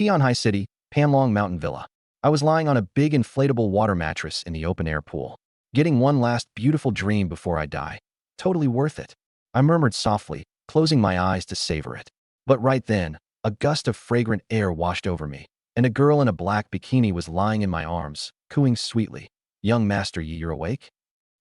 High City, Panlong Mountain Villa. I was lying on a big inflatable water mattress in the open-air pool, getting one last beautiful dream before I die. Totally worth it. I murmured softly, closing my eyes to savor it. But right then, a gust of fragrant air washed over me, and a girl in a black bikini was lying in my arms, cooing sweetly. "Young Master Yi, you're awake?"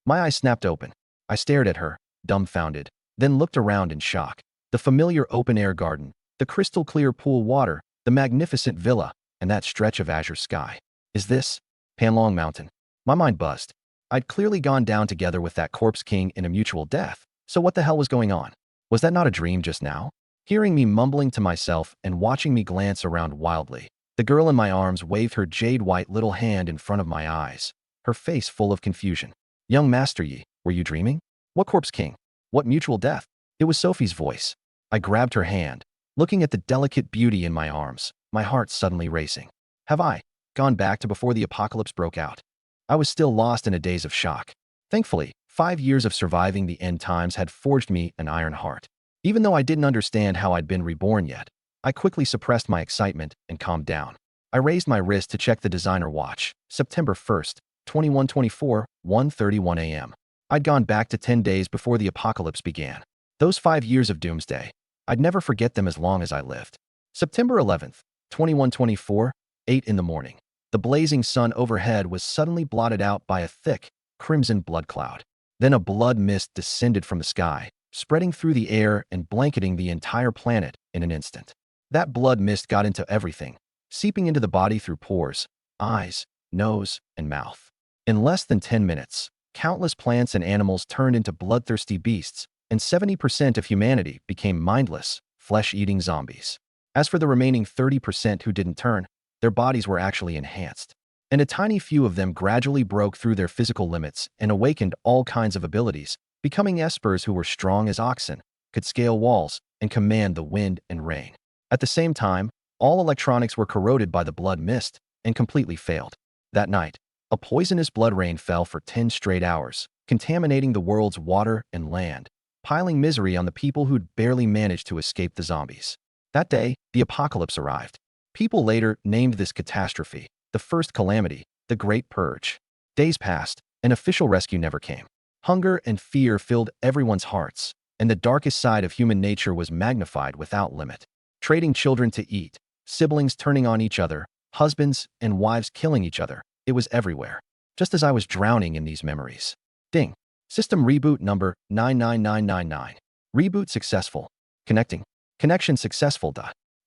My eyes snapped open. I stared at her, dumbfounded, then looked around in shock. The familiar open-air garden, the crystal-clear pool water, the magnificent villa, and that stretch of azure sky. Is this Panlong Mountain? My mind buzzed. I'd clearly gone down together with that corpse king in a mutual death, so what the hell was going on? Was that not a dream just now? Hearing me mumbling to myself and watching me glance around wildly, the girl in my arms waved her jade-white little hand in front of my eyes, her face full of confusion. "Young Master Yi, were you dreaming? What corpse king? What mutual death?" It was Sophie's voice. I grabbed her hand, looking at the delicate beauty in my arms, my heart suddenly racing. Have I gone back to before the apocalypse broke out? I was still lost in a daze of shock. Thankfully, 5 years of surviving the end times had forged me an iron heart. Even though I didn't understand how I'd been reborn yet, I quickly suppressed my excitement and calmed down. I raised my wrist to check the designer watch, September 1st, 2124, 1:31 a.m. I'd gone back to 10 days before the apocalypse began. Those 5 years of doomsday, I'd never forget them as long as I lived. September 11th, 2124, 8 in the morning. The blazing sun overhead was suddenly blotted out by a thick, crimson blood cloud. Then a blood mist descended from the sky, spreading through the air and blanketing the entire planet in an instant. That blood mist got into everything, seeping into the body through pores, eyes, nose, and mouth. In less than 10 minutes, countless plants and animals turned into bloodthirsty beasts, and 70% of humanity became mindless, flesh-eating zombies. As for the remaining 30% who didn't turn, their bodies were actually enhanced. And a tiny few of them gradually broke through their physical limits and awakened all kinds of abilities, becoming espers who were strong as oxen, could scale walls, and command the wind and rain. At the same time, all electronics were corroded by the blood mist and completely failed. That night, a poisonous blood rain fell for 10 straight hours, contaminating the world's water and land, piling misery on the people who'd barely managed to escape the zombies. That day, the apocalypse arrived. People later named this catastrophe, the first calamity, the Great Purge. Days passed, and official rescue never came. Hunger and fear filled everyone's hearts, and the darkest side of human nature was magnified without limit. Trading children to eat, siblings turning on each other, husbands and wives killing each other, it was everywhere. Just as I was drowning in these memories. Ding. System reboot number 99999. Reboot successful. Connecting. Connection successful.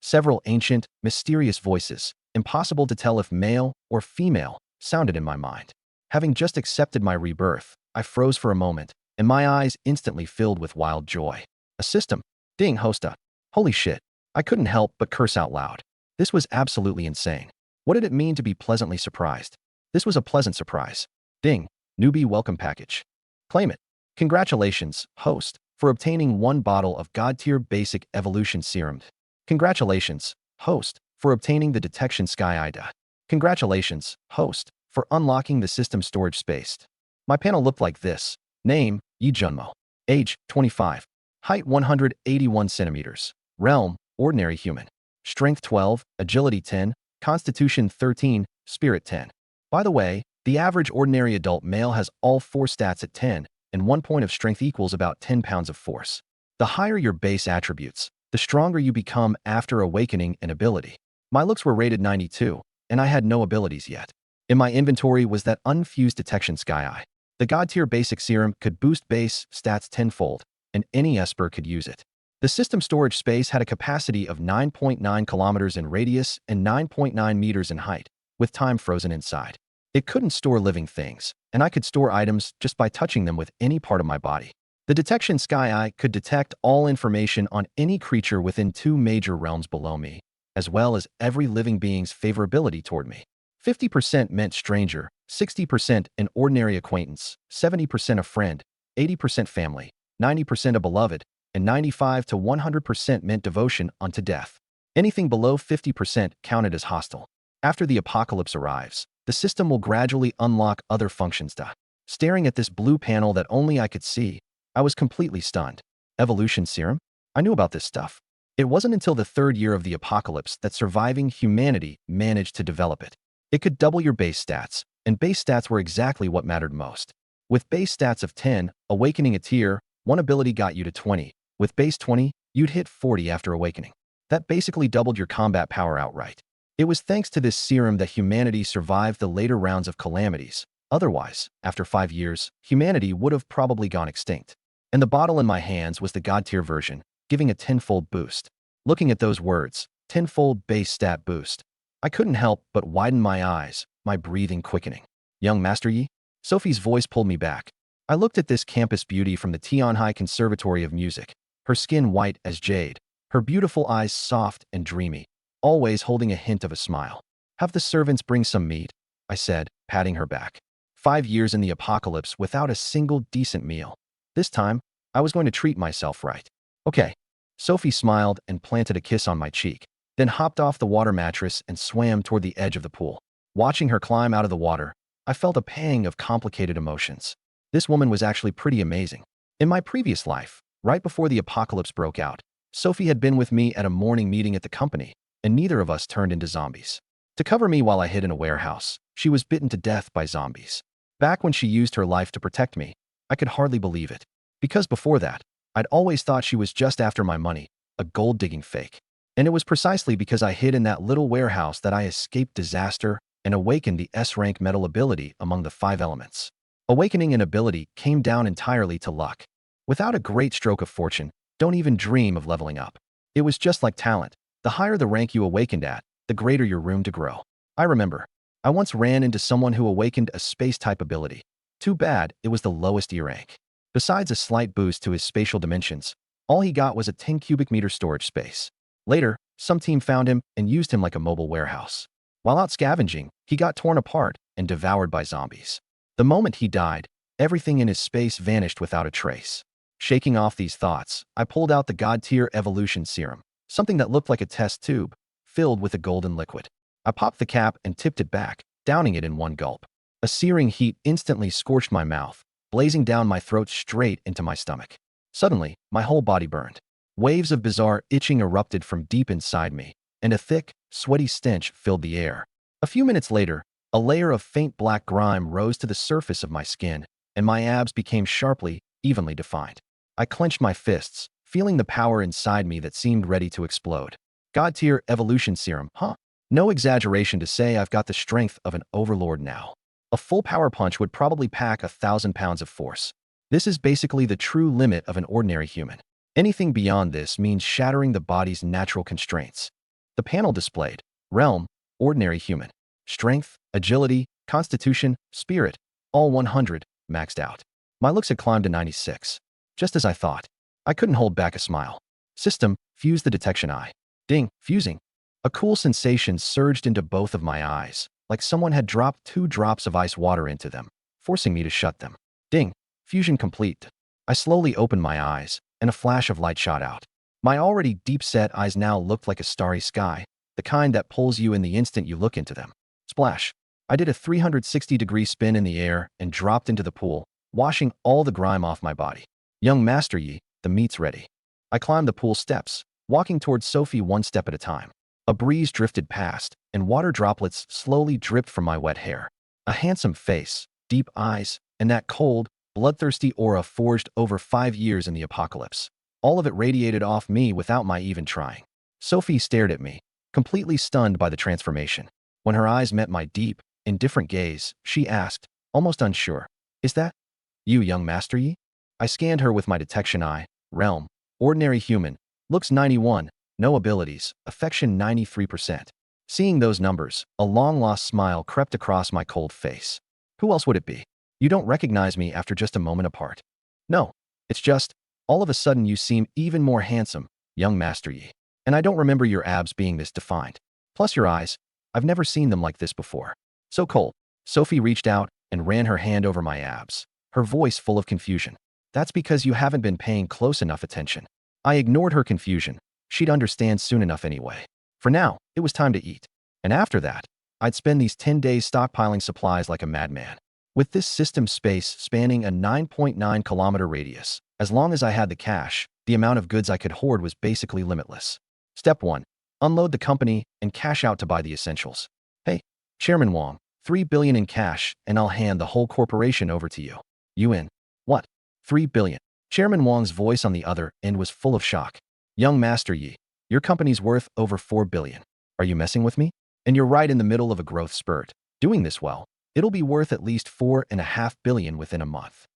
Several ancient, mysterious voices, impossible to tell if male or female, sounded in my mind. Having just accepted my rebirth, I froze for a moment, and my eyes instantly filled with wild joy. A system. Ding hosta. Holy shit. I couldn't help but curse out loud. This was absolutely insane. What did it mean to be pleasantly surprised? This was a pleasant surprise. Ding. Newbie welcome package. Claim it. Congratulations, host, for obtaining 1 bottle of God-tier basic evolution serum. Congratulations, host, for obtaining the detection sky ida. Congratulations, host, for unlocking the system storage space. My panel looked like this. Name, Yi Junmo. Age, 25. Height, 181 centimeters. Realm, ordinary human. Strength, 12. Agility, 10. Constitution, 13. Spirit, 10. By the way, the average ordinary adult male has all 4 stats at 10, and 1 point of strength equals about 10 pounds of force. The higher your base attributes, the stronger you become after awakening an ability. My looks were rated 92, and I had no abilities yet. In my inventory was that unfused detection sky eye. The God-tier basic serum could boost base stats 10-fold, and any esper could use it. The system storage space had a capacity of 9.9 kilometers in radius and 9.9 meters in height, with time frozen inside. It couldn't store living things, and I could store items just by touching them with any part of my body. The detection sky eye could detect all information on any creature within 2 major realms below me, as well as every living being's favorability toward me. 50% meant stranger, 60% an ordinary acquaintance, 70% a friend, 80% family, 90% a beloved, and 95 to 100% meant devotion unto death. Anything below 50% counted as hostile. After the apocalypse arrives, the system will gradually unlock other functions. Staring at this blue panel that only I could see, I was completely stunned. Evolution serum? I knew about this stuff. It wasn't until the third year of the apocalypse that surviving humanity managed to develop it. It could double your base stats, and base stats were exactly what mattered most. With base stats of 10, awakening a tier, one ability got you to 20. With base 20, you'd hit 40 after awakening. That basically doubled your combat power outright. It was thanks to this serum that humanity survived the later rounds of calamities. Otherwise, after 5 years, humanity would have probably gone extinct. And the bottle in my hands was the god tier version, giving a tenfold boost. Looking at those words, tenfold base stat boost, I couldn't help but widen my eyes, my breathing quickening. Young Master Yi? Sophie's voice pulled me back. I looked at this campus beauty from the Tianhai Conservatory of Music, her skin white as jade, her beautiful eyes soft and dreamy, always holding a hint of a smile. Have the servants bring some meat, I said, patting her back. 5 years in the apocalypse without a single decent meal. This time, I was going to treat myself right. Okay. Sophie smiled and planted a kiss on my cheek, then hopped off the water mattress and swam toward the edge of the pool. Watching her climb out of the water, I felt a pang of complicated emotions. This woman was actually pretty amazing. In my previous life, right before the apocalypse broke out, Sophie had been with me at a morning meeting at the company, and neither of us turned into zombies. To cover me while I hid in a warehouse, she was bitten to death by zombies. Back when she used her life to protect me, I could hardly believe it. Because before that, I'd always thought she was just after my money, a gold-digging fake. And it was precisely because I hid in that little warehouse that I escaped disaster and awakened the S-rank metal ability among the 5 elements. Awakening an ability came down entirely to luck. Without a great stroke of fortune, don't even dream of leveling up. It was just like talent. The higher the rank you awakened at, the greater your room to grow. I remember, I once ran into someone who awakened a space-type ability. Too bad it was the lowest E rank. Besides a slight boost to his spatial dimensions, all he got was a 10 cubic meter storage space. Later, some team found him and used him like a mobile warehouse. While out scavenging, he got torn apart and devoured by zombies. The moment he died, everything in his space vanished without a trace. Shaking off these thoughts, I pulled out the God-tier evolution serum, something that looked like a test tube, filled with a golden liquid. I popped the cap and tipped it back, downing it in one gulp. A searing heat instantly scorched my mouth, blazing down my throat straight into my stomach. Suddenly, my whole body burned. Waves of bizarre itching erupted from deep inside me, and a thick, sweaty stench filled the air. A few minutes later, a layer of faint black grime rose to the surface of my skin, and my abs became sharply, evenly defined. I clenched my fists, feeling the power inside me that seemed ready to explode. God-tier evolution serum, huh? No exaggeration to say I've got the strength of an overlord now. A full power punch would probably pack 1,000 pounds of force. This is basically the true limit of an ordinary human. Anything beyond this means shattering the body's natural constraints. The panel displayed: realm, ordinary human. Strength, agility, constitution, spirit, all 100, maxed out. My looks had climbed to 96. Just as I thought. I couldn't hold back a smile. System, fuse the detection eye. Ding, fusing. A cool sensation surged into both of my eyes, like someone had dropped 2 drops of ice water into them, forcing me to shut them. Ding, fusion complete. I slowly opened my eyes, and a flash of light shot out. My already deep-set eyes now looked like a starry sky, the kind that pulls you in the instant you look into them. Splash. I did a 360-degree spin in the air and dropped into the pool, washing all the grime off my body. Young Master Yi, the meat's ready. I climbed the pool steps, walking towards Sophie one step at a time. A breeze drifted past, and water droplets slowly dripped from my wet hair. A handsome face, deep eyes, and that cold, bloodthirsty aura forged over 5 years in the apocalypse. All of it radiated off me without my even trying. Sophie stared at me, completely stunned by the transformation. When her eyes met my deep, indifferent gaze, she asked, almost unsure, "Is that you, young Master Yi?" I scanned her with my detection eye. Realm, ordinary human, looks 91, no abilities, affection 93%. Seeing those numbers, a long-lost smile crept across my cold face. Who else would it be? You don't recognize me after just a moment apart. No, it's just, all of a sudden you seem even more handsome, young Master Yi. And I don't remember your abs being this defined. Plus your eyes, I've never seen them like this before. So cold. Sophie reached out and ran her hand over my abs, her voice full of confusion. That's because you haven't been paying close enough attention. I ignored her confusion. She'd understand soon enough anyway. For now, it was time to eat. And after that, I'd spend these 10 days stockpiling supplies like a madman. With this system space spanning a 9.9 kilometer radius, as long as I had the cash, The amount of goods I could hoard was basically limitless. Step 1. Unload the company and cash out to buy the essentials. Hey, Chairman Wong, 3 billion in cash and I'll hand the whole corporation over to you. You in? What? 3 billion. Chairman Wong's voice on the other end was full of shock. Young Master Yi, your company's worth over 4 billion. Are you messing with me? And you're right in the middle of a growth spurt. Doing this well, it'll be worth at least 4.5 billion within a month.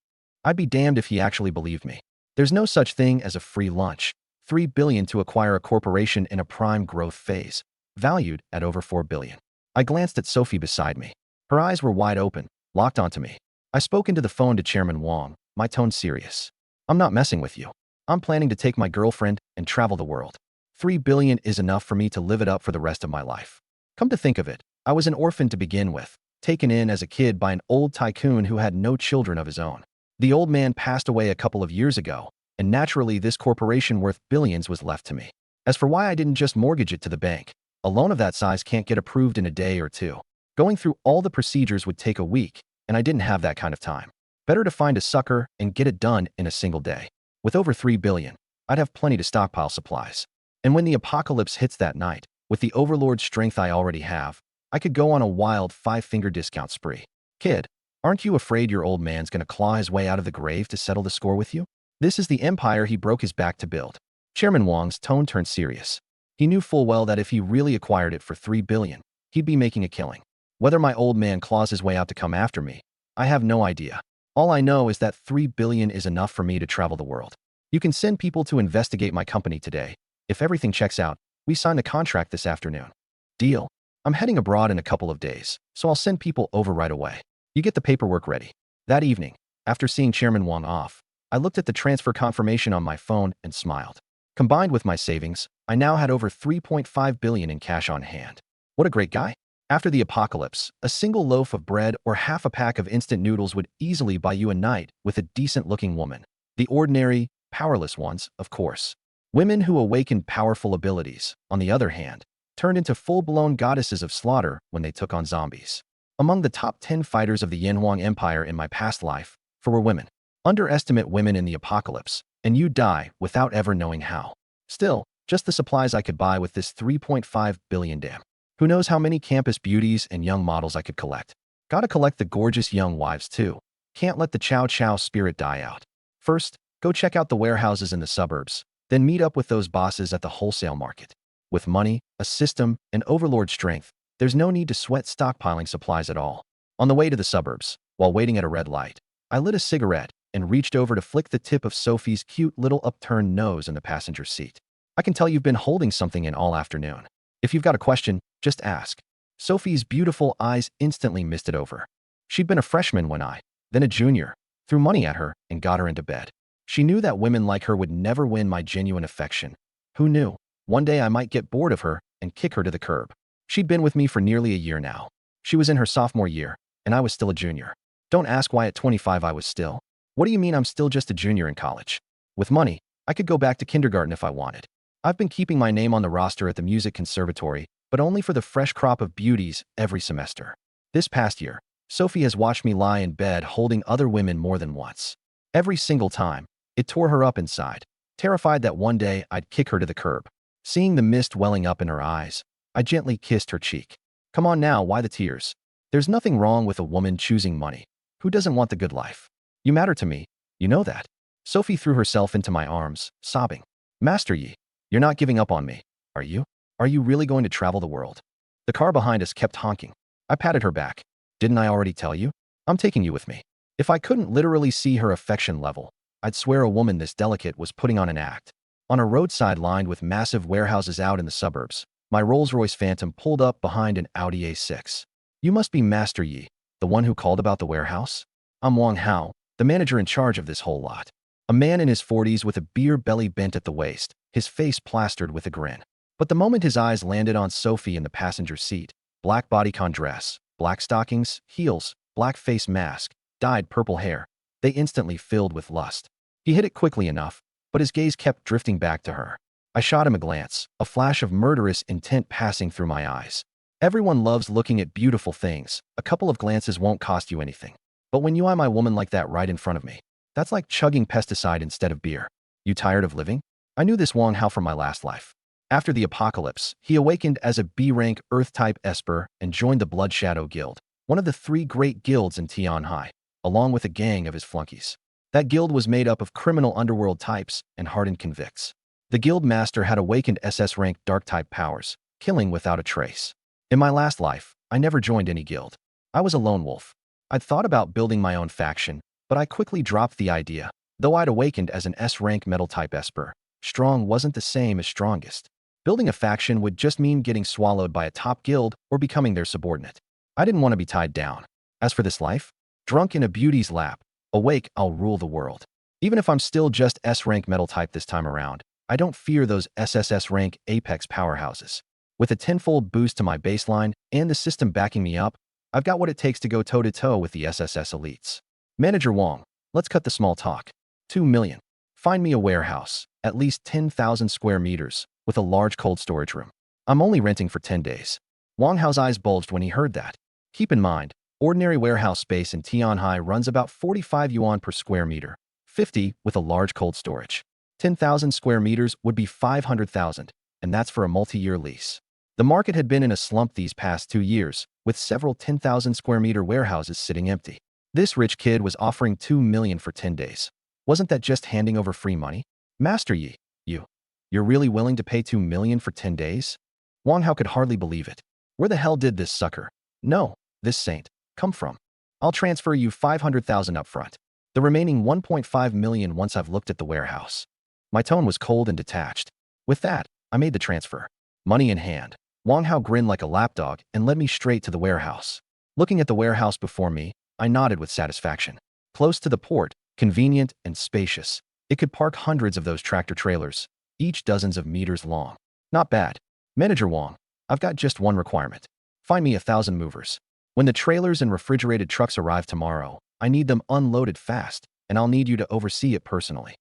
I'd be damned if he actually believed me. There's no such thing as a free lunch. 3 billion to acquire a corporation in a prime growth phase, valued at over 4 billion. I glanced at Sophie beside me. Her eyes were wide open, locked onto me. I spoke into the phone to Chairman Wong, my tone serious. I'm not messing with you. I'm planning to take my girlfriend and travel the world. 3 billion is enough for me to live it up for the rest of my life. Come to think of it, I was an orphan to begin with, taken in as a kid by an old tycoon who had no children of his own. The old man passed away a couple of years ago, and naturally this corporation worth billions was left to me. As for why I didn't just mortgage it to the bank, a loan of that size can't get approved in a day or two. Going through all the procedures would take a week, and I didn't have that kind of time. Better to find a sucker and get it done in a single day. With over 3 billion, I'd have plenty to stockpile supplies. And when the apocalypse hits that night, with the overlord strength I already have, I could go on a wild 5-finger discount spree. Kid, aren't you afraid your old man's gonna claw his way out of the grave to settle the score with you? This is the empire he broke his back to build. Chairman Wong's tone turned serious. He knew full well that if he really acquired it for 3 billion, he'd be making a killing. Whether my old man claws his way out to come after me, I have no idea. All I know is that 3 billion is enough for me to travel the world. You can send people to investigate my company today. If everything checks out, we sign the contract this afternoon. Deal. I'm heading abroad in a couple of days, so I'll send people over right away. You get the paperwork ready. That evening, after seeing Chairman Wong off, I looked at the transfer confirmation on my phone and smiled. Combined with my savings, I now had over 3.5 billion in cash on hand. What a great guy. After the apocalypse, a single loaf of bread or half a pack of instant noodles would easily buy you a night with a decent-looking woman. The ordinary, powerless ones, of course. Women who awakened powerful abilities, on the other hand, turned into full-blown goddesses of slaughter when they took on zombies. Among the top 10 fighters of the Yanhuang Empire in my past life, were women. Underestimate women in the apocalypse, and you die without ever knowing how. Still, just the supplies I could buy with this 3.5 billion damn. Who knows how many campus beauties and young models I could collect. Gotta collect the gorgeous young wives too. Can't let the chow chow spirit die out. First, go check out the warehouses in the suburbs, then meet up with those bosses at the wholesale market. With money, a system, and overlord strength, there's no need to sweat stockpiling supplies at all. On the way to the suburbs, while waiting at a red light, I lit a cigarette and reached over to flick the tip of Sophie's cute little upturned nose in the passenger seat. I can tell you've been holding something in all afternoon. If you've got a question, just ask. Sophie's beautiful eyes instantly misted over. She'd been a freshman when then a junior, threw money at her and got her into bed. She knew that women like her would never win my genuine affection. Who knew? One day I might get bored of her and kick her to the curb. She'd been with me for nearly a year now. She was in her sophomore year, and I was still a junior. Don't ask why at 25 I was still. What do you mean I'm still just a junior in college? With money, I could go back to kindergarten if I wanted. I've been keeping my name on the roster at the music conservatory, but only for the fresh crop of beauties every semester. This past year, Sophie has watched me lie in bed holding other women more than once. Every single time, it tore her up inside, terrified that one day I'd kick her to the curb. Seeing the mist welling up in her eyes, I gently kissed her cheek. Come on now, why the tears? There's nothing wrong with a woman choosing money. Who doesn't want the good life? You matter to me, you know that. Sophie threw herself into my arms, sobbing. Master Yi, you're not giving up on me, are you? Are you really going to travel the world? The car behind us kept honking. I patted her back. Didn't I already tell you? I'm taking you with me. If I couldn't literally see her affection level, I'd swear a woman this delicate was putting on an act. On a roadside lined with massive warehouses out in the suburbs, my Rolls-Royce Phantom pulled up behind an Audi A6. You must be Master Yi, the one who called about the warehouse? I'm Wang Hao, the manager in charge of this whole lot. A man in his 40s with a beer belly bent at the waist, his face plastered with a grin. But the moment his eyes landed on Sophie in the passenger seat, black bodycon dress, black stockings, heels, black face mask, dyed purple hair, they instantly filled with lust. He hit it quickly enough, but his gaze kept drifting back to her. I shot him a glance, a flash of murderous intent passing through my eyes. Everyone loves looking at beautiful things. A couple of glances won't cost you anything. But when you eye my woman like that right in front of me, that's like chugging pesticide instead of beer. You tired of living? I knew this Wang Hao from my last life. After the apocalypse, he awakened as a B-rank Earth-type Esper and joined the Blood Shadow Guild, one of the 3 great guilds in Tianhai, along with a gang of his flunkies. That guild was made up of criminal underworld types and hardened convicts. The guild master had awakened SS-rank Dark-type powers, killing without a trace. In my last life, I never joined any guild. I was a lone wolf. I'd thought about building my own faction, but I quickly dropped the idea. Though I'd awakened as an S-rank metal-type Esper, strong wasn't the same as strongest. Building a faction would just mean getting swallowed by a top guild or becoming their subordinate. I didn't want to be tied down. As for this life, drunk in a beauty's lap, awake, I'll rule the world. Even if I'm still just S-rank metal type this time around, I don't fear those SSS rank apex powerhouses. With a tenfold boost to my baseline and the system backing me up, I've got what it takes to go toe-to-toe with the SSS elites. Manager Wang, let's cut the small talk. 2 million. Find me a warehouse, at least 10,000 square meters, with a large cold storage room. I'm only renting for 10 days. Wang Hao's eyes bulged when he heard that. Keep in mind, ordinary warehouse space in Tianhai runs about 45 yuan per square meter, 50 with a large cold storage. 10,000 square meters would be 500,000, and that's for a multi-year lease. The market had been in a slump these past 2 years, with several 10,000 square meter warehouses sitting empty. This rich kid was offering 2 million for 10 days. Wasn't that just handing over free money? Master Yi, you're really willing to pay 2 million for 10 days? Wang Hao could hardly believe it. Where the hell did this sucker, no, this saint, come from? I'll transfer you 500,000 up front. The remaining 1.5 million once I've looked at the warehouse. My tone was cold and detached. With that, I made the transfer. Money in hand. Wang Hao grinned like a lapdog and led me straight to the warehouse. Looking at the warehouse before me, I nodded with satisfaction. Close to the port, convenient and spacious. It could park hundreds of those tractor trailers, each dozens of meters long. Not bad. Manager Wang, I've got just one requirement. Find me 1,000 movers. When the trailers and refrigerated trucks arrive tomorrow, I need them unloaded fast, and I'll need you to oversee it personally.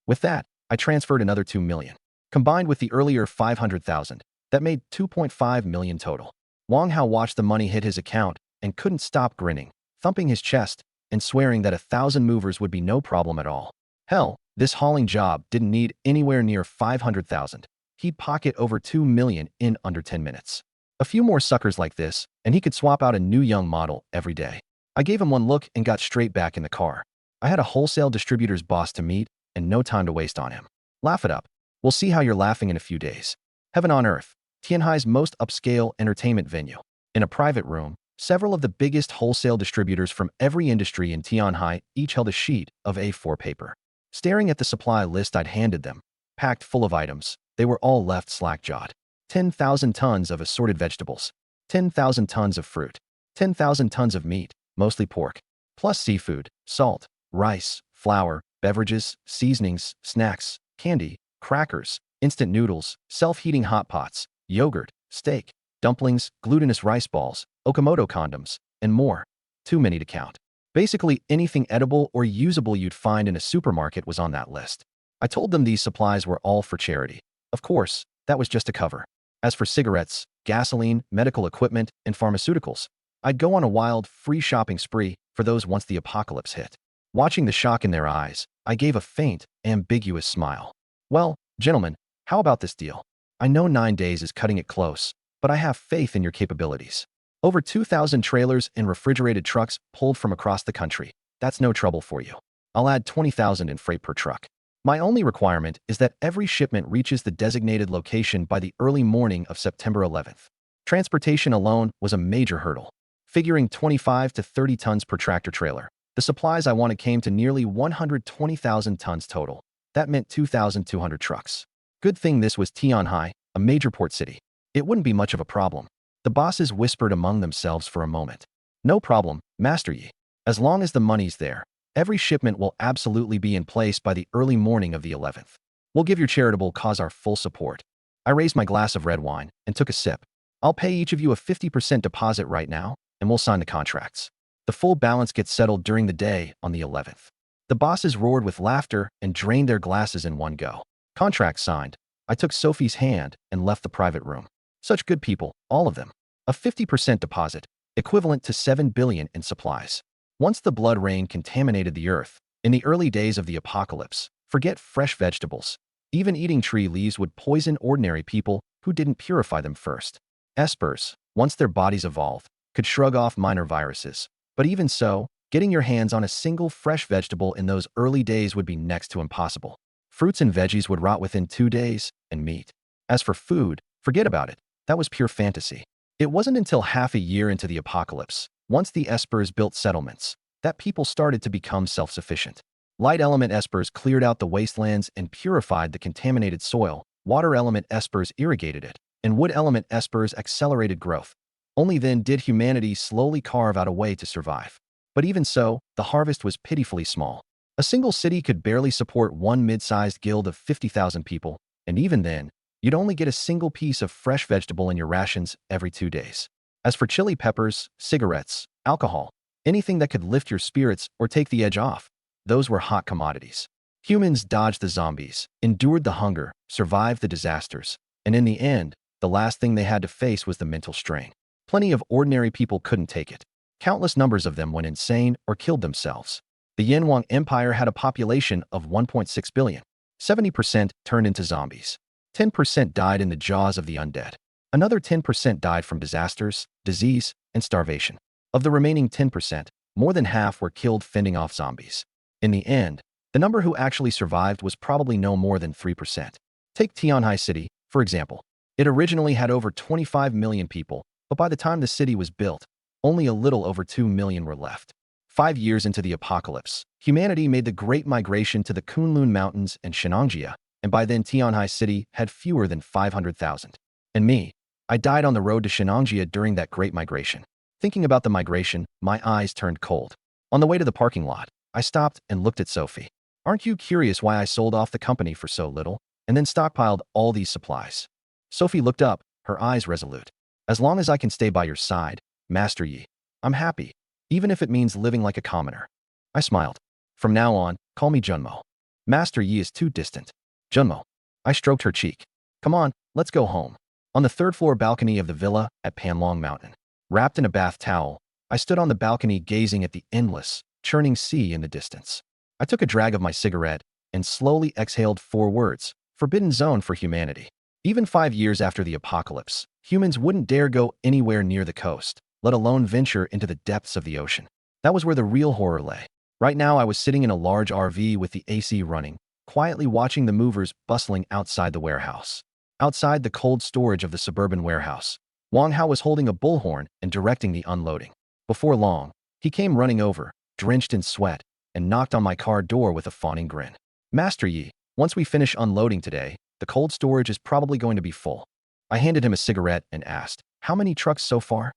With that, I transferred another 2 million. Combined with the earlier 500,000, that made 2.5 million total. Wang Hao watched the money hit his account and couldn't stop grinning, thumping his chest and swearing that 1,000 movers would be no problem at all. Hell, this hauling job didn't need anywhere near 500,000. He'd pocket over 2 million in under 10 minutes. A few more suckers like this, and he could swap out a new young model every day. I gave him one look and got straight back in the car. I had a wholesale distributor's boss to meet and no time to waste on him. Laugh it up. We'll see how you're laughing in a few days. Heaven on earth, Tianhai's most upscale entertainment venue. In a private room, several of the biggest wholesale distributors from every industry in Tianhai each held a sheet of A4 paper. Staring at the supply list I'd handed them, packed full of items, they were all left slack-jawed. 10,000 tons of assorted vegetables, 10,000 tons of fruit, 10,000 tons of meat, mostly pork, plus seafood, salt, rice, flour, beverages, seasonings, snacks, candy, crackers, instant noodles, self-heating hot pots, yogurt, steak, dumplings, glutinous rice balls, Okamoto condoms, and more. Too many to count. Basically, anything edible or usable you'd find in a supermarket was on that list. I told them these supplies were all for charity. Of course, that was just a cover. As for cigarettes, gasoline, medical equipment, and pharmaceuticals, I'd go on a wild, free shopping spree for those once the apocalypse hit. Watching the shock in their eyes, I gave a faint, ambiguous smile. Well, gentlemen, how about this deal? I know 9 days is cutting it close, but I have faith in your capabilities. Over 2,000 trailers and refrigerated trucks pulled from across the country. That's no trouble for you. I'll add 20,000 in freight per truck. My only requirement is that every shipment reaches the designated location by the early morning of September 11th. Transportation alone was a major hurdle. Figuring 25 to 30 tons per tractor trailer, the supplies I wanted came to nearly 120,000 tons total. That meant 2,200 trucks. Good thing this was Tianhai, a major port city. It wouldn't be much of a problem. The bosses whispered among themselves for a moment. No problem, Master Yi. As long as the money's there, every shipment will absolutely be in place by the early morning of the 11th. We'll give your charitable cause our full support. I raised my glass of red wine and took a sip. I'll pay each of you a 50% deposit right now, and we'll sign the contracts. The full balance gets settled during the day on the 11th. The bosses roared with laughter and drained their glasses in one go. Contract signed. I took Sophie's hand and left the private room. Such good people, all of them. A 50% deposit, equivalent to 7 billion in supplies. Once the blood rain contaminated the earth, in the early days of the apocalypse, Forget fresh vegetables. Even eating tree leaves would poison ordinary people who didn't purify them first. Espers, once their bodies evolved, could shrug off minor viruses. But even so, getting your hands on a single fresh vegetable in those early days would be next to impossible. Fruits and veggies would rot within 2 days, and meat. As for food, forget about it. That was pure fantasy. It wasn't until half a year into the apocalypse, once the Espers built settlements, that people started to become self-sufficient. Light element espers cleared out the wastelands and purified the contaminated soil. Water element espers irrigated it, and wood element espers accelerated growth. Only then did humanity slowly carve out a way to survive. But even so, the harvest was pitifully small. A single city could barely support one mid-sized guild of 50,000 people, and even then, you'd only get a single piece of fresh vegetable in your rations every 2 days. As for chili peppers, cigarettes, alcohol, anything that could lift your spirits or take the edge off, those were hot commodities. Humans dodged the zombies, endured the hunger, survived the disasters, and in the end, the last thing they had to face was the mental strain. Plenty of ordinary people couldn't take it. Countless numbers of them went insane or killed themselves. The Yanwang Empire had a population of 1.6 billion. 70% turned into zombies. 10% died in the jaws of the undead. Another 10% died from disasters, disease, and starvation. Of the remaining 10%, more than half were killed fending off zombies. In the end, the number who actually survived was probably no more than 3%. Take Tianhai City, for example. It originally had over 25 million people, but by the time the city was built, only a little over 2 million were left. 5 years into the apocalypse, humanity made the Great Migration to the Kunlun Mountains and Shenangjia, and by then Tianhai City had fewer than 500,000. And me, I died on the road to Shenangjia during that Great Migration. Thinking about the migration, my eyes turned cold. On the way to the parking lot, I stopped and looked at Sophie. Aren't you curious why I sold off the company for so little, and then stockpiled all these supplies? Sophie looked up, her eyes resolute. As long as I can stay by your side, Master Yi, I'm happy, even if it means living like a commoner. I smiled. From now on, call me Junmo. Master Yi is too distant. Junmo. I stroked her cheek. Come on, let's go home. On the third-floor balcony of the villa at Panlong Mountain, wrapped in a bath towel, I stood on the balcony gazing at the endless, churning sea in the distance. I took a drag of my cigarette and slowly exhaled 4 words, forbidden zone for humanity. Even 5 years after the apocalypse, humans wouldn't dare go anywhere near the coast, let alone venture into the depths of the ocean. That was where the real horror lay. Right now, I was sitting in a large RV with the AC running, quietly watching the movers bustling outside the warehouse. Outside the cold storage of the suburban warehouse, Wang Hao was holding a bullhorn and directing the unloading. Before long, he came running over, drenched in sweat, and knocked on my car door with a fawning grin. Master Yi, once we finish unloading today, the cold storage is probably going to be full. I handed him a cigarette and asked, how many trucks so far?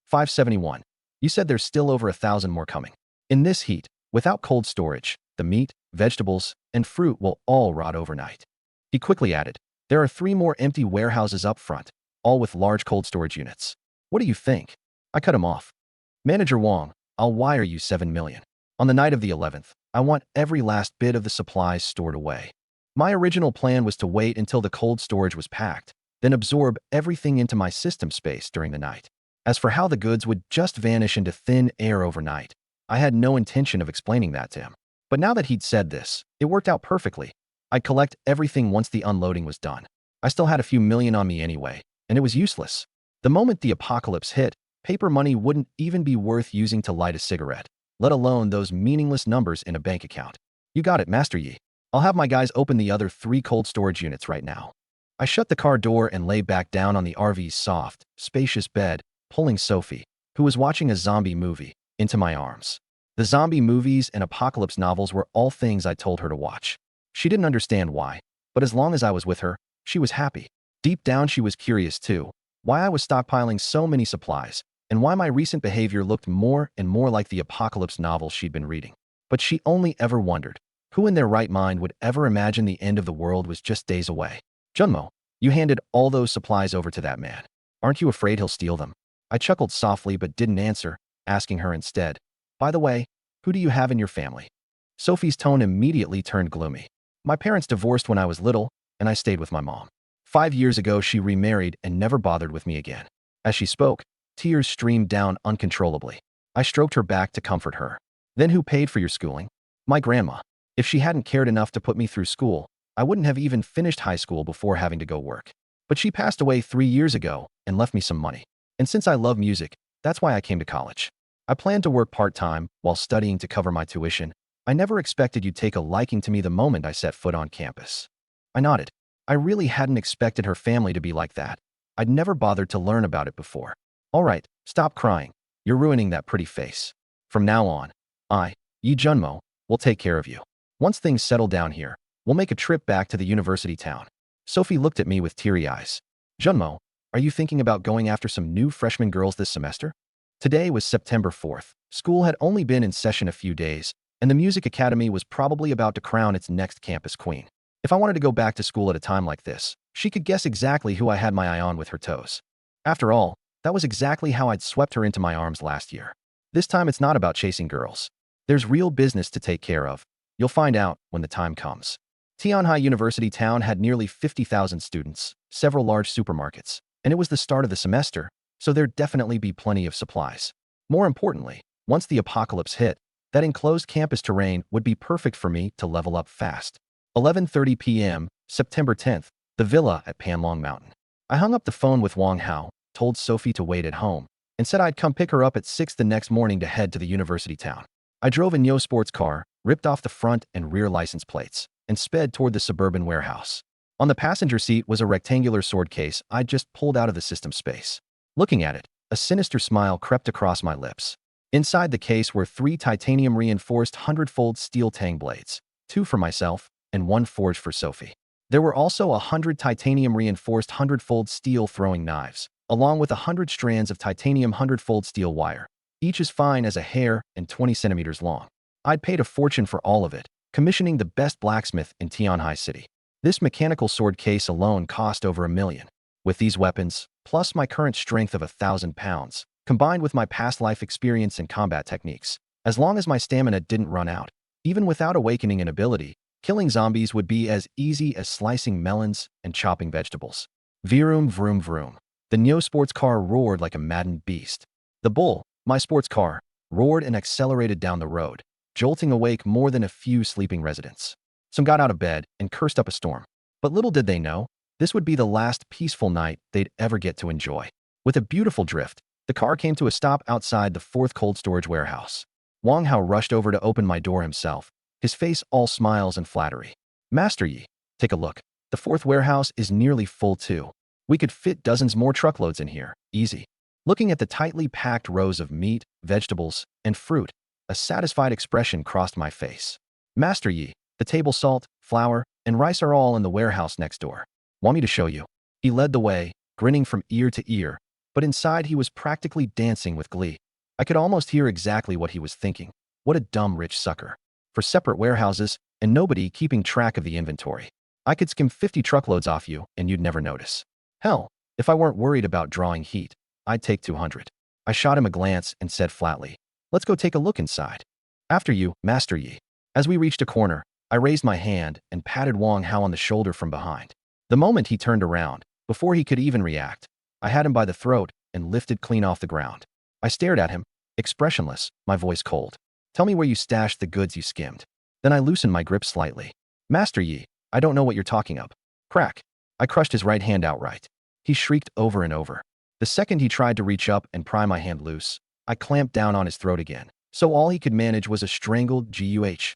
571. You said there's still over 1,000 more coming. In this heat, without cold storage, the meat, vegetables, and fruit will all rot overnight. He quickly added, there are 3 more empty warehouses up front, all with large cold storage units. What do you think? I cut him off. Manager Wang, I'll wire you 7 million. On the night of the 11th, I want every last bit of the supplies stored away. My original plan was to wait until the cold storage was packed, then absorb everything into my system space during the night. As for how the goods would just vanish into thin air overnight, I had no intention of explaining that to him. But now that he'd said this, it worked out perfectly. I'd collect everything once the unloading was done. I still had a few million on me anyway, and it was useless. The moment the apocalypse hit, paper money wouldn't even be worth using to light a cigarette, let alone those meaningless numbers in a bank account. You got it, Master Yi. I'll have my guys open the other 3 cold storage units right now. I shut the car door and lay back down on the RV's soft, spacious bed, pulling Sophie, who was watching a zombie movie, into my arms. The zombie movies and apocalypse novels were all things I told her to watch. She didn't understand why, but as long as I was with her, she was happy. Deep down, she was curious too, why I was stockpiling so many supplies, and why my recent behavior looked more and more like the apocalypse novels she'd been reading. But she only ever wondered, who in their right mind would ever imagine the end of the world was just days away? Junmo, you handed all those supplies over to that man. Aren't you afraid he'll steal them? I chuckled softly but didn't answer, asking her instead, by the way, who do you have in your family? Sophie's tone immediately turned gloomy. My parents divorced when I was little, and I stayed with my mom. 5 years ago, she remarried and never bothered with me again. As she spoke, tears streamed down uncontrollably. I stroked her back to comfort her. Then who paid for your schooling? My grandma. If she hadn't cared enough to put me through school, I wouldn't have even finished high school before having to go work. But she passed away 3 years ago and left me some money. And since I love music, that's why I came to college. I planned to work part-time while studying to cover my tuition. I never expected you'd take a liking to me the moment I set foot on campus. I nodded. I really hadn't expected her family to be like that. I'd never bothered to learn about it before. All right, stop crying. You're ruining that pretty face. From now on, Yi Junmo, will take care of you. Once things settle down here, we'll make a trip back to the university town. Sophie looked at me with teary eyes. Junmo, are you thinking about going after some new freshman girls this semester? Today was September 4th. School had only been in session a few days, and the music academy was probably about to crown its next campus queen. If I wanted to go back to school at a time like this, she could guess exactly who I had my eye on with her toes. After all, that was exactly how I'd swept her into my arms last year. This time it's not about chasing girls. There's real business to take care of. You'll find out when the time comes. Tianhai University Town had nearly 50,000 students, several large supermarkets, and it was the start of the semester, so there'd definitely be plenty of supplies. More importantly, once the apocalypse hit, that enclosed campus terrain would be perfect for me to level up fast. 11:30 p.m., September 10th, the villa at Panlong Mountain. I hung up the phone with Wang Hao, told Sophie to wait at home, and said I'd come pick her up at 6 the next morning to head to the university town. I drove a Neo sports car, ripped off the front and rear license plates, and sped toward the suburban warehouse. On the passenger seat was a rectangular sword case I'd just pulled out of the system space. Looking at it, a sinister smile crept across my lips. Inside the case were 3 titanium-reinforced 100-fold steel tang blades, 2 for myself and 1 forged for Sophie. There were also 100 titanium-reinforced 100-fold steel throwing knives, along with 100 strands of titanium 100-fold steel wire, each as fine as a hair and 20 centimeters long. I'd paid a fortune for all of it, commissioning the best blacksmith in Tianhai City. This mechanical sword case alone cost over $1 million. With these weapons, plus my current strength of 1,000 pounds, combined with my past life experience and combat techniques, as long as my stamina didn't run out, even without awakening an ability, killing zombies would be as easy as slicing melons and chopping vegetables. Vroom vroom vroom. The Neo sports car roared like a maddened beast. The bull, my sports car, roared and accelerated down the road, jolting awake more than a few sleeping residents. Some got out of bed and cursed up a storm. But little did they know, this would be the last peaceful night they'd ever get to enjoy. With a beautiful drift, the car came to a stop outside the 4th cold storage warehouse. Wang Hao rushed over to open my door himself, his face all smiles and flattery. Master Yi, take a look. The 4th warehouse is nearly full too. We could fit dozens more truckloads in here, easy. Looking at the tightly packed rows of meat, vegetables, and fruit, a satisfied expression crossed my face. Master Yi, the table salt, flour, and rice are all in the warehouse next door. Want me to show you? He led the way, grinning from ear to ear, but inside he was practically dancing with glee. I could almost hear exactly what he was thinking. What a dumb rich sucker. For separate warehouses, and nobody keeping track of the inventory. I could skim 50 truckloads off you, and you'd never notice. Hell, if I weren't worried about drawing heat, I'd take 200. I shot him a glance and said flatly, let's go take a look inside. After you, Master Yi. As we reached a corner, I raised my hand and patted Wang Hao on the shoulder from behind. The moment he turned around, before he could even react, I had him by the throat and lifted clean off the ground. I stared at him, expressionless, my voice cold. Tell me where you stashed the goods you skimmed. Then I loosened my grip slightly. Master Yi, I don't know what you're talking of. Crack. I crushed his right hand outright. He shrieked over and over. The second he tried to reach up and pry my hand loose, I clamped down on his throat again, so all he could manage was a strangled G-U-H.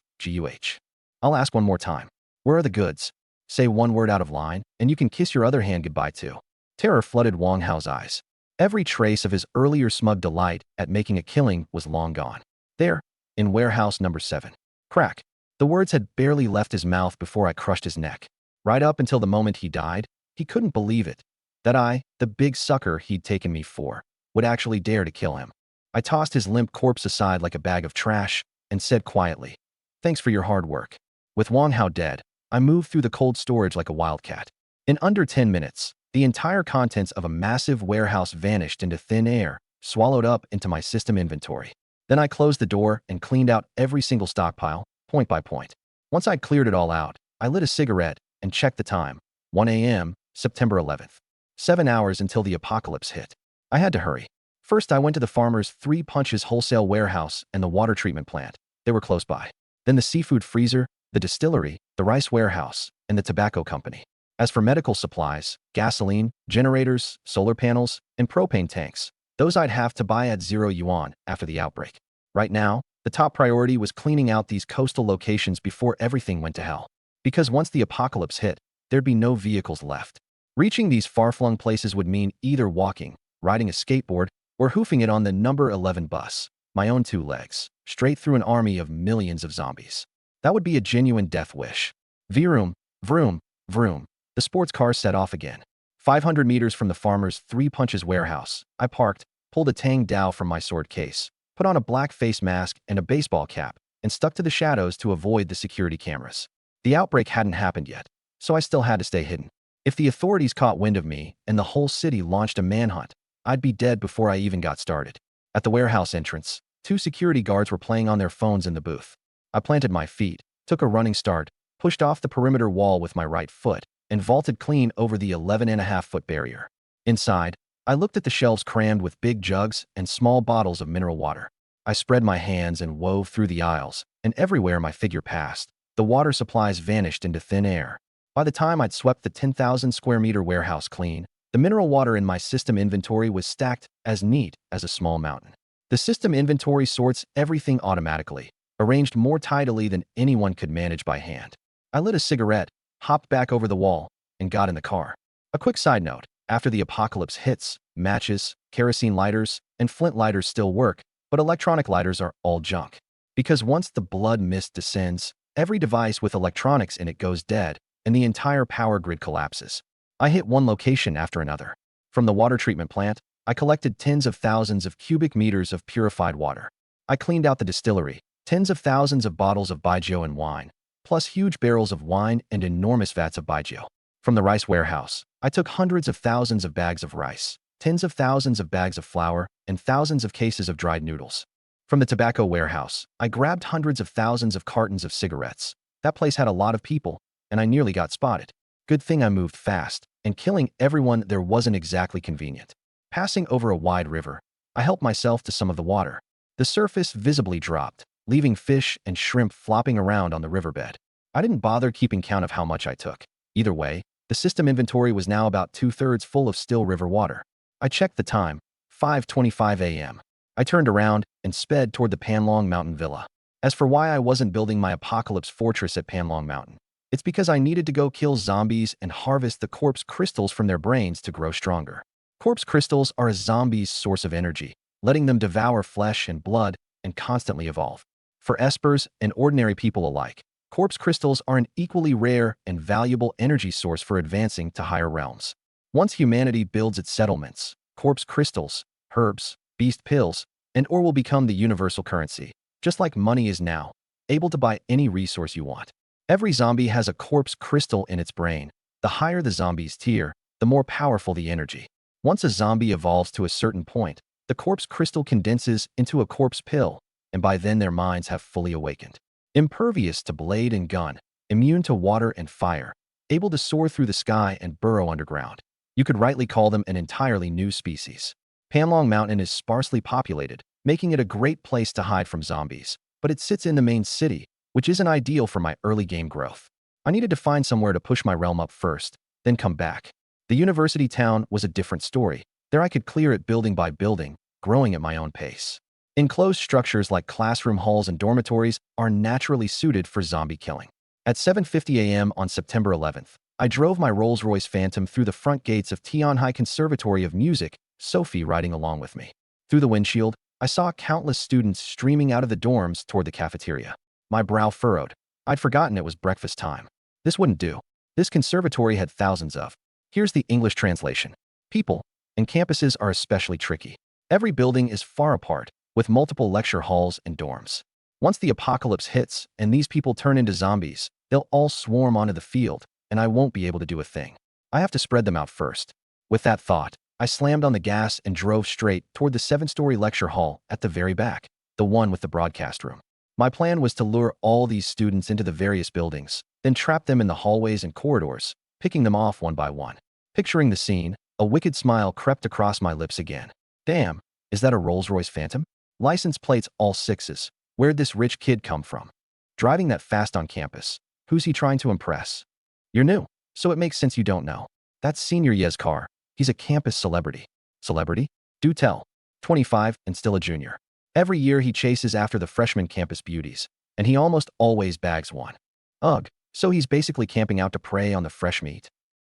I'll ask one more time. Where are the goods? Say one word out of line, and you can kiss your other hand goodbye too. Terror flooded Wang Hao's eyes. Every trace of his earlier smug delight at making a killing was long gone. There, in warehouse number 7. Crack. The words had barely left his mouth before I crushed his neck. Right up until the moment he died, he couldn't believe it. That I, the big sucker he'd taken me for, would actually dare to kill him. I tossed his limp corpse aside like a bag of trash and said quietly, thanks for your hard work. With Wang Hao dead, I moved through the cold storage like a wildcat. In under 10 minutes, the entire contents of a massive warehouse vanished into thin air, swallowed up into my system inventory. Then I closed the door and cleaned out every single stockpile, point by point. Once I'd cleared it all out, I lit a cigarette and checked the time. 1 a.m., September 11th. 7 hours until the apocalypse hit. I had to hurry. First, I went to the farmer's 3 Punches wholesale warehouse and the water treatment plant. They were close by. Then the seafood freezer, the distillery, the rice warehouse, and the tobacco company. As for medical supplies, gasoline, generators, solar panels, and propane tanks, those I'd have to buy at 0 yuan after the outbreak. Right now, the top priority was cleaning out these coastal locations before everything went to hell. Because once the apocalypse hit, there'd be no vehicles left. Reaching these far-flung places would mean either walking, riding a skateboard, or hoofing it on the number 11 bus, my own 2 legs, straight through an army of millions of zombies. That would be a genuine death wish. Vroom, vroom, vroom. The sports car set off again. 500 meters from the farmer's Three Punches warehouse, I parked, pulled a Tang Dao from my sword case, put on a black face mask and a baseball cap, and stuck to the shadows to avoid the security cameras. The outbreak hadn't happened yet, so I still had to stay hidden. If the authorities caught wind of me and the whole city launched a manhunt, I'd be dead before I even got started. At the warehouse entrance, 2 security guards were playing on their phones in the booth. I planted my feet, took a running start, pushed off the perimeter wall with my right foot, and vaulted clean over the 11.5-foot barrier. Inside, I looked at the shelves crammed with big jugs and small bottles of mineral water. I spread my hands and wove through the aisles, and everywhere my figure passed, the water supplies vanished into thin air. By the time I'd swept the 10,000 square meter warehouse clean, the mineral water in my system inventory was stacked as neat as a small mountain. The system inventory sorts everything automatically, arranged more tidily than anyone could manage by hand. I lit a cigarette, hopped back over the wall, and got in the car. A quick side note, after the apocalypse hits, matches, kerosene lighters, and flint lighters still work, but electronic lighters are all junk. Because once the blood mist descends, every device with electronics in it goes dead, and the entire power grid collapses. I hit one location after another. From the water treatment plant, I collected tens of thousands of cubic meters of purified water. I cleaned out the distillery, tens of thousands of bottles of baijiu and wine, plus huge barrels of wine and enormous vats of baijiu. From the rice warehouse, I took hundreds of thousands of bags of rice, tens of thousands of bags of flour, and thousands of cases of dried noodles. From the tobacco warehouse, I grabbed hundreds of thousands of cartons of cigarettes. That place had a lot of people, and I nearly got spotted. Good thing I moved fast, and killing everyone there wasn't exactly convenient. Passing over a wide river, I helped myself to some of the water. The surface visibly dropped, leaving fish and shrimp flopping around on the riverbed. I didn't bother keeping count of how much I took. Either way, the system inventory was now about 2/3 full of still river water. I checked the time, 5:25 a.m. I turned around and sped toward the Panlong Mountain Villa. As for why I wasn't building my apocalypse fortress at Panlong Mountain, it's because I needed to go kill zombies and harvest the corpse crystals from their brains to grow stronger. Corpse crystals are a zombie's source of energy, letting them devour flesh and blood and constantly evolve. For espers and ordinary people alike, corpse crystals are an equally rare and valuable energy source for advancing to higher realms. Once humanity builds its settlements, corpse crystals, herbs, beast pills, and ore will become the universal currency, just like money is now, able to buy any resource you want. Every zombie has a corpse crystal in its brain. The higher the zombie's tier, the more powerful the energy. Once a zombie evolves to a certain point, the corpse crystal condenses into a corpse pill, and by then their minds have fully awakened. Impervious to blade and gun, immune to water and fire, able to soar through the sky and burrow underground. You could rightly call them an entirely new species. Panlong Mountain is sparsely populated, making it a great place to hide from zombies, but it sits in the main city, which isn't ideal for my early game growth. I needed to find somewhere to push my realm up first, then come back. The university town was a different story. There I could clear it building by building, growing at my own pace. Enclosed structures like classroom halls and dormitories are naturally suited for zombie killing. At 7:50 a.m. on September 11th, I drove my Rolls-Royce Phantom through the front gates of Tianhai Conservatory of Music, Sophie riding along with me. Through the windshield, I saw countless students streaming out of the dorms toward the cafeteria. My brow furrowed. I'd forgotten it was breakfast time. This wouldn't do. This conservatory had thousands of. Here's the English translation. People, and campuses are especially tricky. Every building is far apart, with multiple lecture halls and dorms. Once the apocalypse hits and these people turn into zombies, they'll all swarm onto the field, and I won't be able to do a thing. I have to spread them out first. With that thought, I slammed on the gas and drove straight toward the 7-story lecture hall at the very back, the one with the broadcast room. My plan was to lure all these students into the various buildings, then trap them in the hallways and corridors, picking them off one by one. Picturing the scene, a wicked smile crept across my lips again. Damn, is that a Rolls-Royce Phantom? License plates all 6s. Where'd this rich kid come from? driving that fast on campus. Who's he trying to impress? You're new, so it makes sense you don't know. That's Senior Ye's car. He's a campus celebrity. Celebrity? Do tell. 25 and still a junior. Every year he chases after the freshman campus beauties, and he almost always bags one. Ugh, so he's basically camping out to prey on the fresh meat.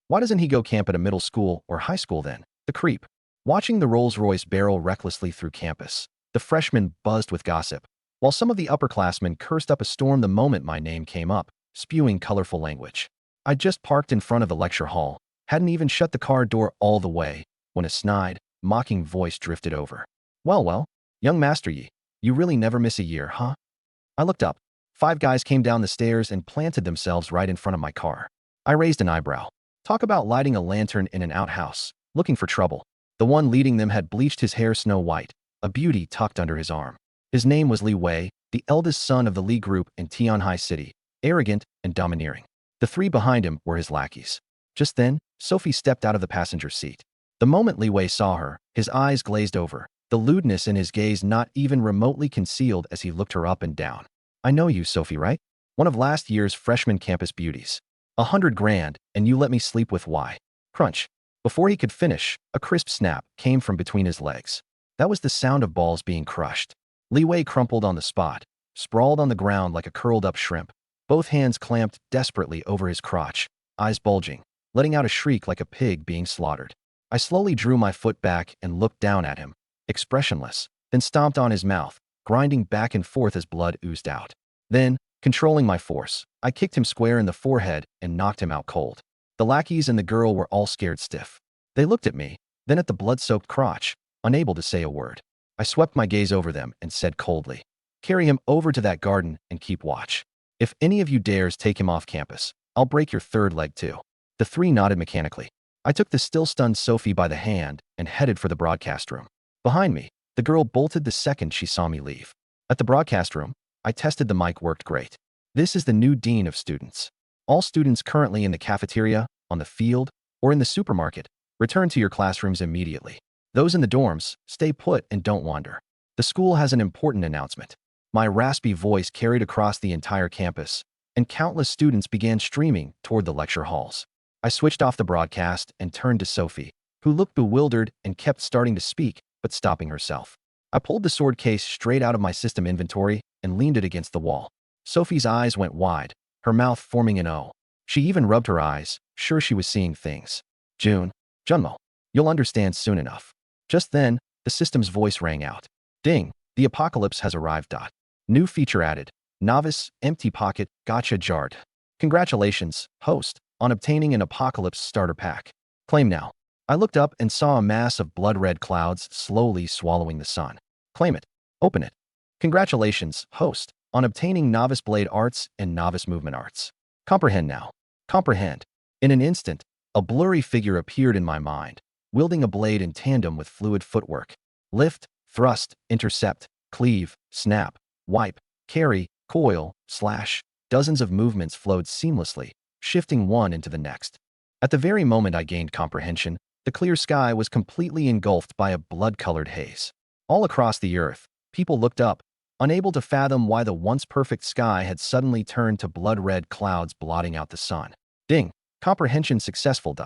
Why doesn't he go camp at a middle school or high school then? The creep. Watching the Rolls-Royce barrel recklessly through campus, the freshmen buzzed with gossip, while some of the upperclassmen cursed up a storm the moment my name came up, spewing colorful language. I just parked in front of the lecture hall, hadn't even shut the car door all the way, when a snide, mocking voice drifted over. Well, young Master Yi, you really never miss a year, huh? I looked up. 5 guys came down the stairs and planted themselves right in front of my car. I raised an eyebrow. Talk about lighting a lantern in an outhouse, looking for trouble. The one leading them had bleached his hair snow white, a beauty tucked under his arm. His name was Li Wei, the eldest son of the Li group in Tianhai City, arrogant and domineering. The 3 behind him were his lackeys. Just then, Sophie stepped out of the passenger seat. The moment Li Wei saw her, his eyes glazed over, the lewdness in his gaze not even remotely concealed as he looked her up and down. I know you, Sophie, right? One of last year's freshman campus beauties. 100 grand, and you let me sleep with why? Crunch. Before he could finish, a crisp snap came from between his legs. That was the sound of balls being crushed. Li Wei crumpled on the spot, sprawled on the ground like a curled-up shrimp, both hands clamped desperately over his crotch, eyes bulging, letting out a shriek like a pig being slaughtered. I slowly drew my foot back and looked down at him, expressionless, then stomped on his mouth, grinding back and forth as blood oozed out. Then, controlling my force, I kicked him square in the forehead and knocked him out cold. The lackeys and the girl were all scared stiff. They looked at me, then at the blood-soaked crotch, unable to say a word. I swept my gaze over them and said coldly, "Carry him over to that garden and keep watch. If any of you dares take him off campus, I'll break your 3rd leg too." The 3 nodded mechanically. I took the still-stunned Sophie by the hand and headed for the broadcast room. Behind me, the girl bolted the second she saw me leave. At the broadcast room, I tested the mic worked great. This is the new dean of students. All students currently in the cafeteria, on the field, or in the supermarket, return to your classrooms immediately. Those in the dorms, stay put and don't wander. The school has an important announcement. My raspy voice carried across the entire campus, and countless students began streaming toward the lecture halls. I switched off the broadcast and turned to Sophie, who looked bewildered and kept starting to speak, but stopping herself. I pulled the sword case straight out of my system inventory and leaned it against the wall. Sophie's eyes went wide, her mouth forming an O. She even rubbed her eyes, sure she was seeing things. Junmo, you'll understand soon enough. Just then, the system's voice rang out. Ding, the apocalypse has arrived. New feature added. Novice, empty pocket, gotcha jarred. Congratulations, host, on obtaining an apocalypse starter pack. Claim now. I looked up and saw a mass of blood-red clouds slowly swallowing the sun. Claim it. Open it. Congratulations, host, on obtaining Novice Blade Arts and Novice Movement Arts. Comprehend now. Comprehend. In an instant, a blurry figure appeared in my mind, wielding a blade in tandem with fluid footwork. Lift, thrust, intercept, cleave, snap, wipe, carry, coil, slash. Dozens of movements flowed seamlessly, shifting one into the next. At the very moment I gained comprehension, the clear sky was completely engulfed by a blood-colored haze. All across the earth, people looked up, unable to fathom why the once perfect sky had suddenly turned to blood-red clouds blotting out the sun. Ding! Comprehension successful.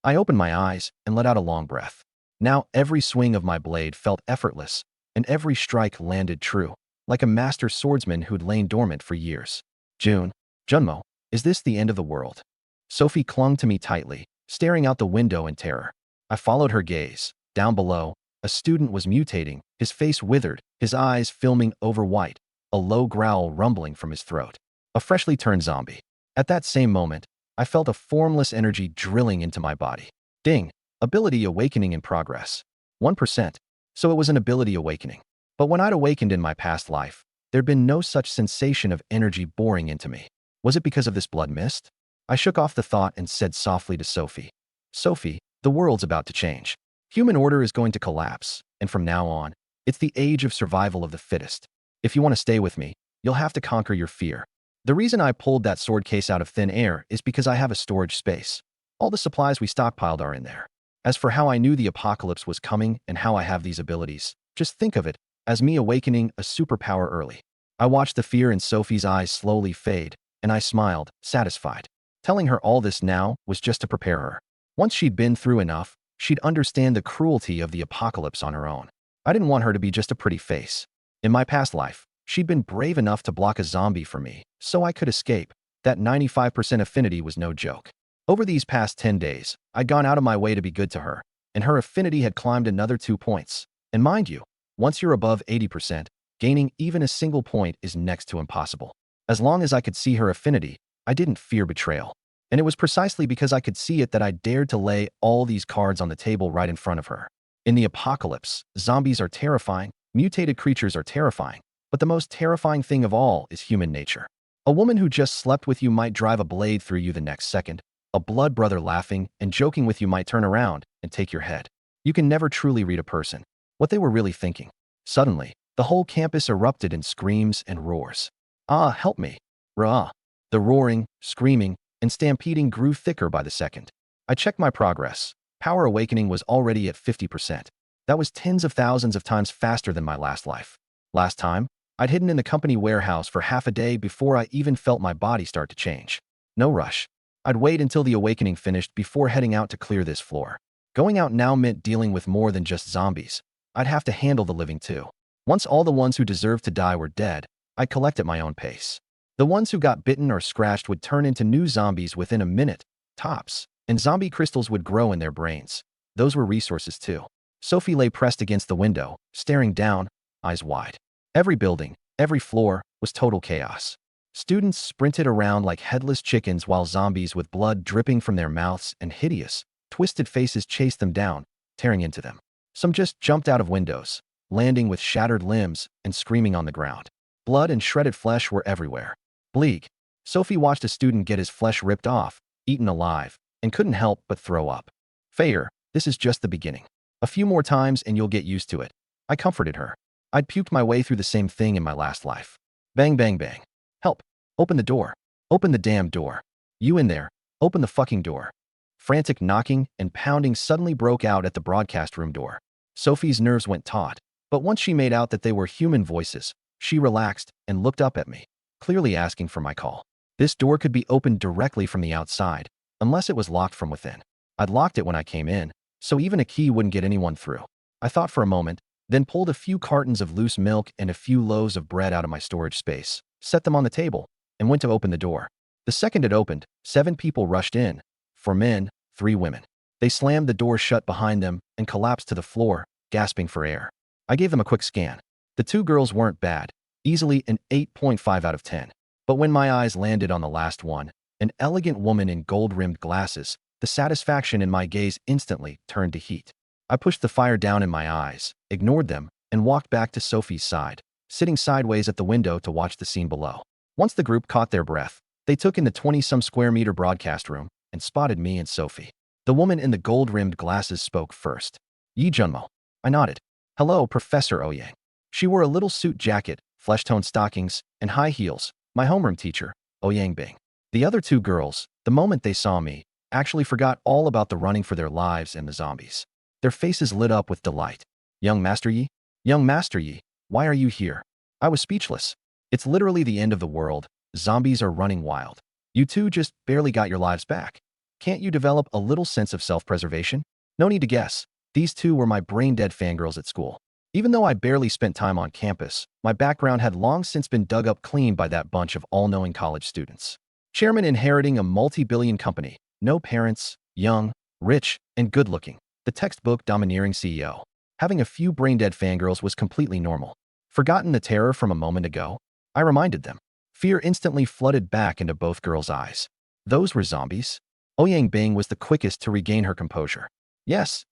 I opened my eyes and let out a long breath. Now every swing of my blade felt effortless, and every strike landed true, like a master swordsman who'd lain dormant for years. Junmo, is this the end of the world? Sophie clung to me tightly, staring out the window in terror. I followed her gaze. Down below, a student was mutating, his face withered, his eyes filming over white, a low growl rumbling from his throat. A freshly turned zombie. At that same moment, I felt a formless energy drilling into my body. Ding! Ability awakening in progress. 1%. So it was an ability awakening. But when I'd awakened in my past life, there'd been no such sensation of energy boring into me. Was it because of this blood mist? I shook off the thought and said softly to Sophie, Sophie, the world's about to change. Human order is going to collapse, and from now on, it's the age of survival of the fittest. If you want to stay with me, you'll have to conquer your fear. The reason I pulled that sword case out of thin air is because I have a storage space. All the supplies we stockpiled are in there. As for how I knew the apocalypse was coming and how I have these abilities, just think of it as me awakening a superpower early. I watched the fear in Sophie's eyes slowly fade, and I smiled, satisfied. Telling her all this now was just to prepare her. Once she'd been through enough, she'd understand the cruelty of the apocalypse on her own. I didn't want her to be just a pretty face. In my past life, she'd been brave enough to block a zombie for me, so I could escape. That 95% affinity was no joke. Over these past 10 days, I'd gone out of my way to be good to her, and her affinity had climbed another 2 points. And mind you, once you're above 80%, gaining even a single point is next to impossible. As long as I could see her affinity, I didn't fear betrayal. And it was precisely because I could see it that I dared to lay all these cards on the table right in front of her. In the apocalypse, zombies are terrifying, mutated creatures are terrifying, but the most terrifying thing of all is human nature. A woman who just slept with you might drive a blade through you the next second. A blood brother laughing and joking with you might turn around and take your head. You can never truly read a person, what they were really thinking. Suddenly, the whole campus erupted in screams and roars. Ah, help me. Rah. The roaring, screaming, and stampeding grew thicker by the second. I checked my progress. Power awakening was already at 50%. That was tens of thousands of times faster than my last life. Last time, I'd hidden in the company warehouse for half a day before I even felt my body start to change. No rush. I'd wait until the awakening finished before heading out to clear this floor. Going out now meant dealing with more than just zombies. I'd have to handle the living too. Once all the ones who deserved to die were dead, I'd collect at my own pace. The ones who got bitten or scratched would turn into new zombies within a minute, tops, and zombie crystals would grow in their brains. Those were resources too. Sophie lay pressed against the window, staring down, eyes wide. Every building, every floor, was total chaos. Students sprinted around like headless chickens while zombies with blood dripping from their mouths and hideous, twisted faces chased them down, tearing into them. Some just jumped out of windows, landing with shattered limbs and screaming on the ground. Blood and shredded flesh were everywhere. Bleak. Sophie watched a student get his flesh ripped off, eaten alive, and couldn't help but throw up. Fair, this is just the beginning. A few more times and you'll get used to it. I comforted her. I'd puked my way through the same thing in my last life. Bang, bang, bang. Help. Open the door. Open the damn door. You in there. Open the fucking door. Frantic knocking and pounding suddenly broke out at the broadcast room door. Sophie's nerves went taut, but once she made out that they were human voices, she relaxed and looked up at me, clearly asking for my call. This door could be opened directly from the outside, unless it was locked from within. I'd locked it when I came in, so even a key wouldn't get anyone through. I thought for a moment, then pulled a few cartons of loose milk and a few loaves of bread out of my storage space, set them on the table, and went to open the door. The second it opened, 7 people rushed in. 4 men, 3 women. They slammed the door shut behind them and collapsed to the floor, gasping for air. I gave them a quick scan. The 2 girls weren't bad, easily an 8.5 out of 10. But when my eyes landed on the last one, an elegant woman in gold-rimmed glasses, the satisfaction in my gaze instantly turned to heat. I pushed the fire down in my eyes, ignored them, and walked back to Sophie's side, sitting sideways at the window to watch the scene below. Once the group caught their breath, they took in the 20-some square meter broadcast room and spotted me and Sophie. The woman in the gold-rimmed glasses spoke first. Yi Junmo. I nodded. Hello, Professor Ouyang. She wore a little suit jacket, flesh-toned stockings, and high heels, my homeroom teacher, Ouyang Bing. The other 2 girls, the moment they saw me, actually forgot all about the running for their lives and the zombies. Their faces lit up with delight. Young Master Yi? Young Master Yi, why are you here? I was speechless. It's literally the end of the world. Zombies are running wild. You 2 just barely got your lives back. Can't you develop a little sense of self-preservation? No need to guess. These 2 were my brain-dead fangirls at school. Even though I barely spent time on campus, my background had long since been dug up clean by that bunch of all-knowing college students. Chairman inheriting a multi-billion company, no parents, young, rich, and good-looking. The textbook domineering CEO. Having a few brain-dead fangirls was completely normal. Forgotten the terror from a moment ago? I reminded them. Fear instantly flooded back into both girls' eyes. Those were zombies. Ouyang Bing was the quickest to regain her composure. Yes,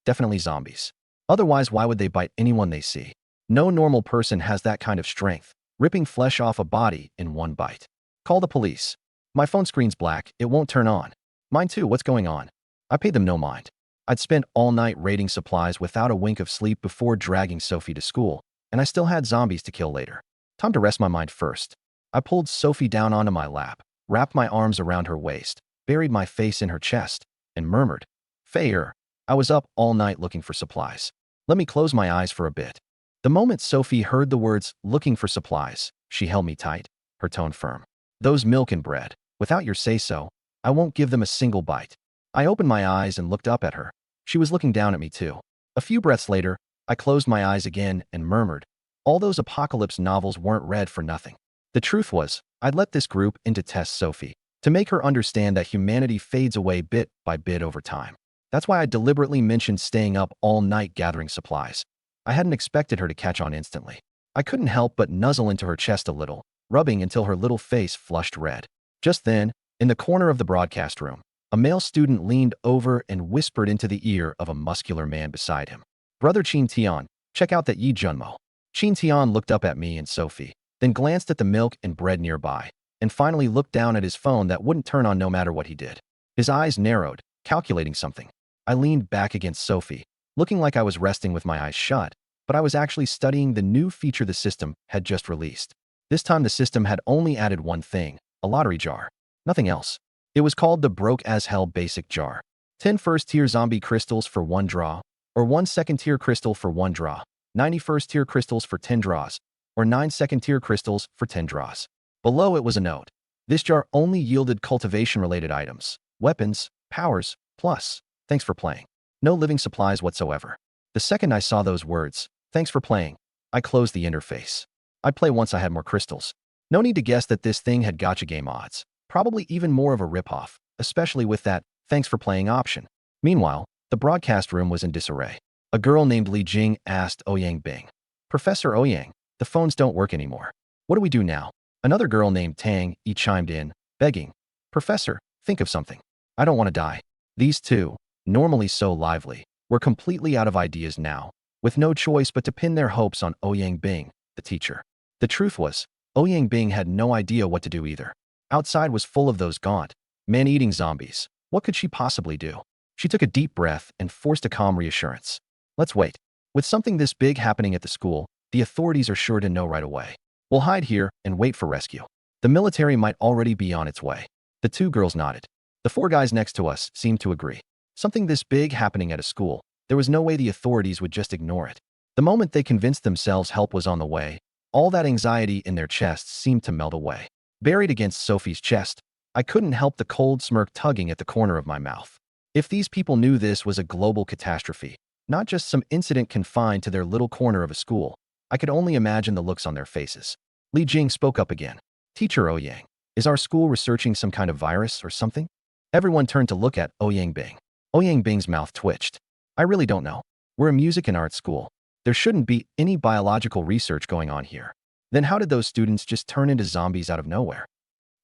definitely zombies. Otherwise, why would they bite anyone they see? No normal person has that kind of strength, ripping flesh off a body in one bite. Call the police. My phone screen's black, it won't turn on. Mine too, what's going on? I paid them no mind. I'd spent all night raiding supplies without a wink of sleep before dragging Sophie to school, and I still had zombies to kill later. Time to rest my mind first. I pulled Sophie down onto my lap, wrapped my arms around her waist, buried my face in her chest, and murmured, Fair, I was up all night looking for supplies. Let me close my eyes for a bit. The moment Sophie heard the words, looking for supplies, She held me tight, her tone firm. Those milk and bread. Without your say-so, I won't give them a single bite. I opened my eyes and looked up at her. She was looking down at me too. A few breaths later, I closed my eyes again and murmured, all those apocalypse novels weren't read for nothing. The truth was, I'd let this group in to test Sophie, to make her understand that humanity fades away bit by bit over time. That's why I deliberately mentioned staying up all night gathering supplies. I hadn't expected her to catch on instantly. I couldn't help but nuzzle into her chest a little, rubbing until her little face flushed red. Just then, in the corner of the broadcast room, a male student leaned over and whispered into the ear of a muscular man beside him. Brother Chin Tian, check out that Yi Junmo. Chin Tian looked up at me and Sophie, then glanced at the milk and bread nearby, and finally looked down at his phone that wouldn't turn on no matter what he did. His eyes narrowed, calculating something. I leaned back against Sophie, looking like I was resting with my eyes shut, but I was actually studying the new feature the system had just released. This time the system had only added one thing, a lottery jar. Nothing else. It was called the Broke as Hell Basic Jar. 10 first-tier zombie crystals for 1 draw, or 1 second-tier crystal for 1 draw, 90 first-tier crystals for 10 draws, or 9 second-tier crystals for 10 draws. Below it was a note. This jar only yielded cultivation-related items, weapons, powers, plus, thanks for playing. No living supplies whatsoever. The second I saw those words, thanks for playing, I closed the interface. I'd play once I had more crystals. No need to guess that this thing had gacha game odds. Probably even more of a ripoff, especially with that thanks for playing option. Meanwhile, the broadcast room was in disarray. A girl named Li Jing asked Ouyang Bing, Professor Ouyang, the phones don't work anymore. What do we do now? Another girl named Tang Yi chimed in, begging, Professor, think of something. I don't want to die. These two, normally so lively, were completely out of ideas now, with no choice but to pin their hopes on Ouyang Bing, the teacher. The truth was, Ouyang Bing had no idea what to do either. Outside was full of those gaunt, man-eating zombies. What could she possibly do? She took a deep breath and forced a calm reassurance. Let's wait. With something this big happening at the school, the authorities are sure to know right away. We'll hide here and wait for rescue. The military might already be on its way. The 2 girls nodded. The 4 guys next to us seemed to agree. Something this big happening at a school, there was no way the authorities would just ignore it. The moment they convinced themselves help was on the way, all that anxiety in their chests seemed to melt away. Buried against Sophie's chest, I couldn't help the cold smirk tugging at the corner of my mouth. If these people knew this was a global catastrophe, not just some incident confined to their little corner of a school, I could only imagine the looks on their faces. Li Jing spoke up again. Teacher Ouyang, is our school researching some kind of virus or something? Everyone turned to look at Ouyang Bing. Ouyang Bing's mouth twitched. I really don't know. We're a music and art school. There shouldn't be any biological research going on here. Then how did those students just turn into zombies out of nowhere?